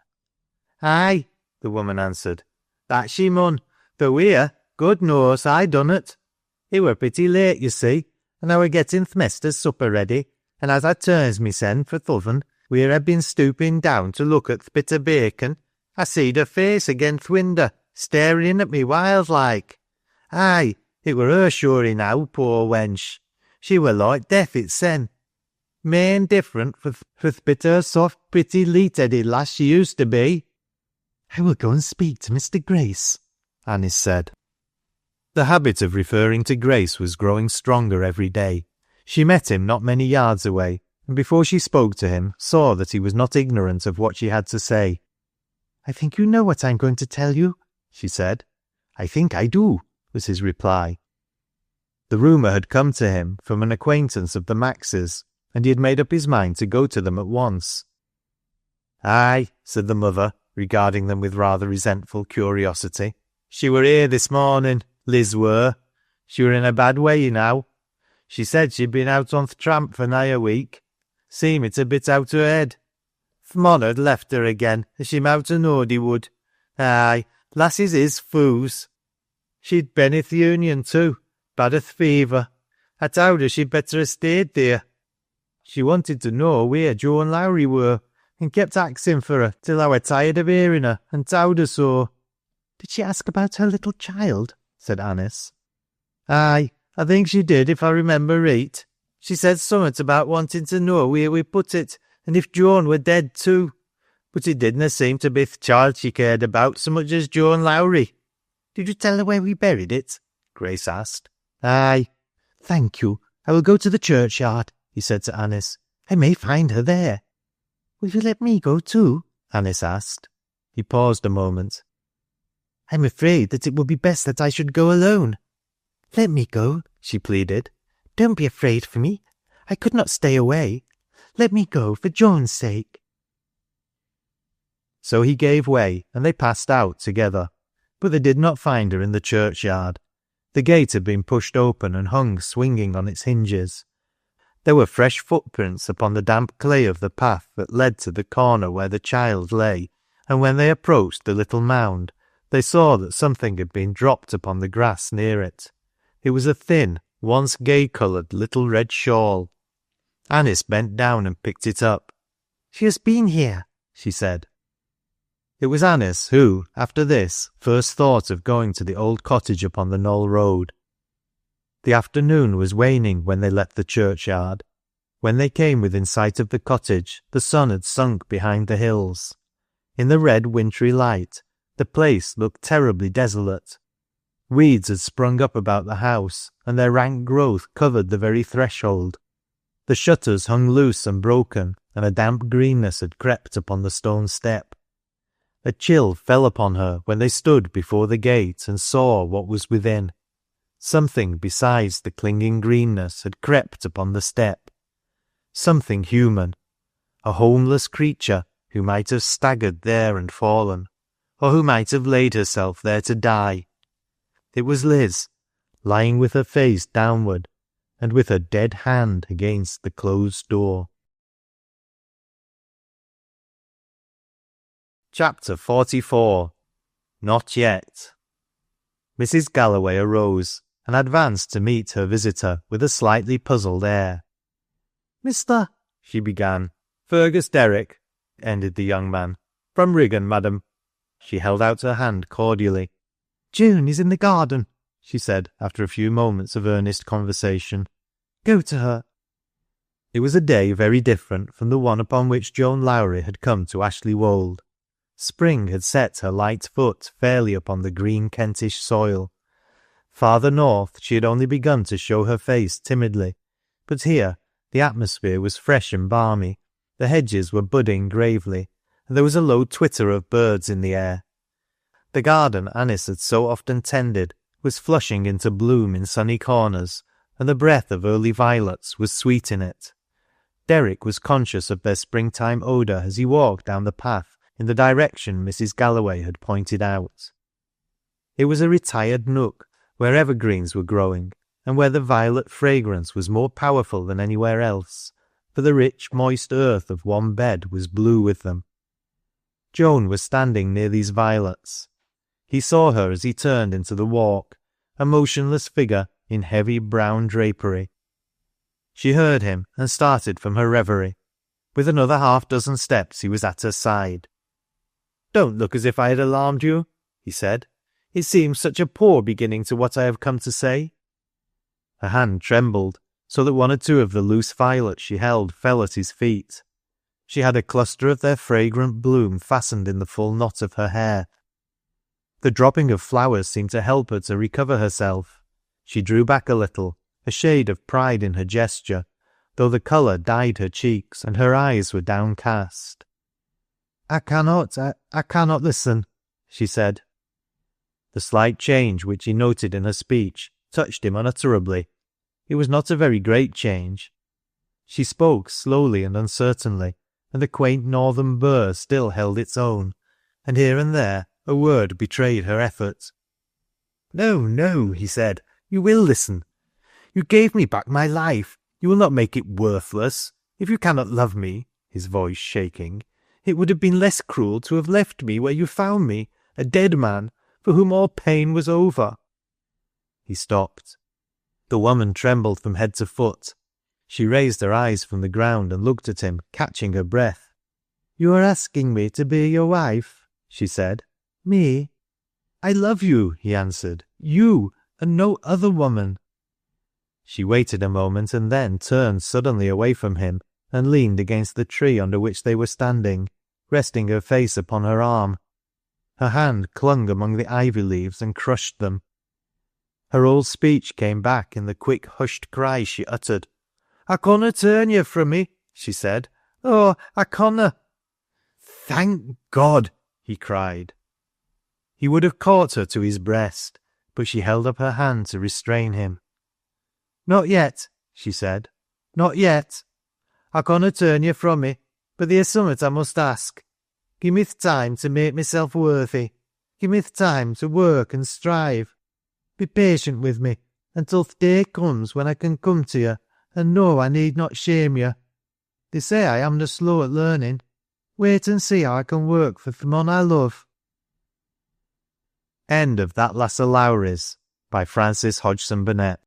"Aye," the woman answered, "that she mun, though here, God knows, I done it. It were pretty late, you see, and I were getting th' mester's supper ready, and as I turns mysen for th' oven, where I'd been stooping down to look at th' bit of bacon, I seed her face again th' winder, staring in at me wild-like. Aye, it were her sure enow, poor wench. She were like death itsen. Main different for th' bit of soft, pretty, leet-headed lass she used to be." "I will go and speak to Mr. Grace," Anice said. The habit of referring to Grace was growing stronger every day. She met him not many yards away, and before she spoke to him, saw that he was not ignorant of what she had to say. "I think you know what I'm going to tell you," she said. "I think I do," was his reply. The rumour had come to him from an acquaintance of the Maxes, and he had made up his mind to go to them at once. "Aye," said the mother, regarding them with rather resentful curiosity. "She were here this morning, Liz were. She were in a bad way, you know. She said she'd been out on th' tramp for nigh a week. Seemit a bit out her head. Th' mon had left her again, as she mout ha' knowed he would. Aye, lasses is fools. She'd been i' th' Union too, bad o' th' fever. I towd her she'd better ha' stayed theer. She wanted to know where Joan Lowrie were, and kept axing for her till I were tired of hearing her and towed her so." "Did she ask about her little child?" said Anice. "Aye, I think she did, if I remember right. She said summat about wanting to know where we put it, and if Joan were dead too. But it didna seem to be th' child she cared about so much as Joan Lowrie." "Did you tell her where we buried it?" Grace asked. "Aye." "Thank you. I will go to the churchyard," he said to Anice. "I may find her there." "Will you let me go too?" Anice asked. He paused a moment. "I'm afraid that it will be best that I should go alone." "Let me go," she pleaded. "Don't be afraid for me. I could not stay away. Let me go for Joan's sake." So he gave way, and they passed out together. But they did not find her in the churchyard. The gate had been pushed open and hung swinging on its hinges. There were fresh footprints upon the damp clay of the path that led to the corner where the child lay, and when they approached the little mound, they saw that something had been dropped upon the grass near it. It was a thin, once gay-coloured little red shawl. Anice bent down and picked it up. "She has been here," she said. It was Anice who, after this, first thought of going to the old cottage upon the Knoll road. The afternoon was waning when they left the churchyard. When they came within sight of the cottage, the sun had sunk behind the hills. In the red wintry light, the place looked terribly desolate. Weeds had sprung up about the house, and their rank growth covered the very threshold. The shutters hung loose and broken, and a damp greenness had crept upon the stone step. A chill fell upon her when they stood before the gate and saw what was within. Something besides the clinging greenness had crept upon the step. Something human. A homeless creature who might have staggered there and fallen, or who might have laid herself there to die. It was Liz, lying with her face downward, and with her dead hand against the closed door. Chapter 44. Not Yet. Mrs. Galloway arose, and advanced to meet her visitor with a slightly puzzled air. "Mr. " she began. "Fergus Derrick," ended the young man. "From Wigan, madam." She held out her hand cordially. "June is in the garden," she said, after a few moments of earnest conversation. "Go to her." It was a day very different from the one upon which Joan Lowrie had come to Ashley-wold. Spring had set her light foot fairly upon the green Kentish soil. Farther north she had only begun to show her face timidly, but here the atmosphere was fresh and balmy, the hedges were budding gravely, and there was a low twitter of birds in the air. The garden Anice had so often tended was flushing into bloom in sunny corners, and the breath of early violets was sweet in it. Derrick was conscious of their springtime odour as he walked down the path in the direction Mrs. Galloway had pointed out. It was a retired nook where evergreens were growing, and where the violet fragrance was more powerful than anywhere else, for the rich, moist earth of one bed was blue with them. Joan was standing near these violets. He saw her as he turned into the walk, a motionless figure in heavy brown drapery. She heard him and started from her reverie. With another half-dozen steps he was at her side. "Don't look as if I had alarmed you," he said. "It seems such a poor beginning to what I have come to say." Her hand trembled, so that one or two of the loose violets she held fell at his feet. She had a cluster of their fragrant bloom fastened in the full knot of her hair. The dropping of flowers seemed to help her to recover herself. She drew back a little, a shade of pride in her gesture, though the colour dyed her cheeks and her eyes were downcast. I cannot listen," she said. The slight change which he noted in her speech touched him unutterably. It was not a very great change. She spoke slowly and uncertainly, and the quaint northern burr still held its own, and here and there a word betrayed her effort. "No, no," he said. "You will listen. You gave me back my life. You will not make it worthless. If you cannot love me," his voice shaking, "it would have been less cruel to have left me where you found me, a dead man, for whom all pain was over." He stopped. The woman trembled from head to foot. She raised her eyes from the ground and looked at him, catching her breath. You are asking me to be your wife, she said. Me? I love you, he answered. You, and no other woman. She waited a moment and then turned suddenly away from him and leaned against the tree under which they were standing, resting her face upon her arm. Her hand clung among the ivy leaves and crushed them. Her old speech came back in the quick hushed cry she uttered. I canna turn you from me, she said. Oh, I canna. Thank God, he cried. He would have caught her to his breast, but she held up her hand to restrain him. Not yet, she said. Not yet. I canna turn you from me, but there's summat I must ask. Give me th' time to make myself worthy. Give me th' time to work and strive. Be patient with me until th' day comes when I can come to you and know I need not shame you. They say I am no slow at learning. Wait and see how I can work for th' mon I love. End of That Lass o' Lowrie's by Frances Hodgson Burnett.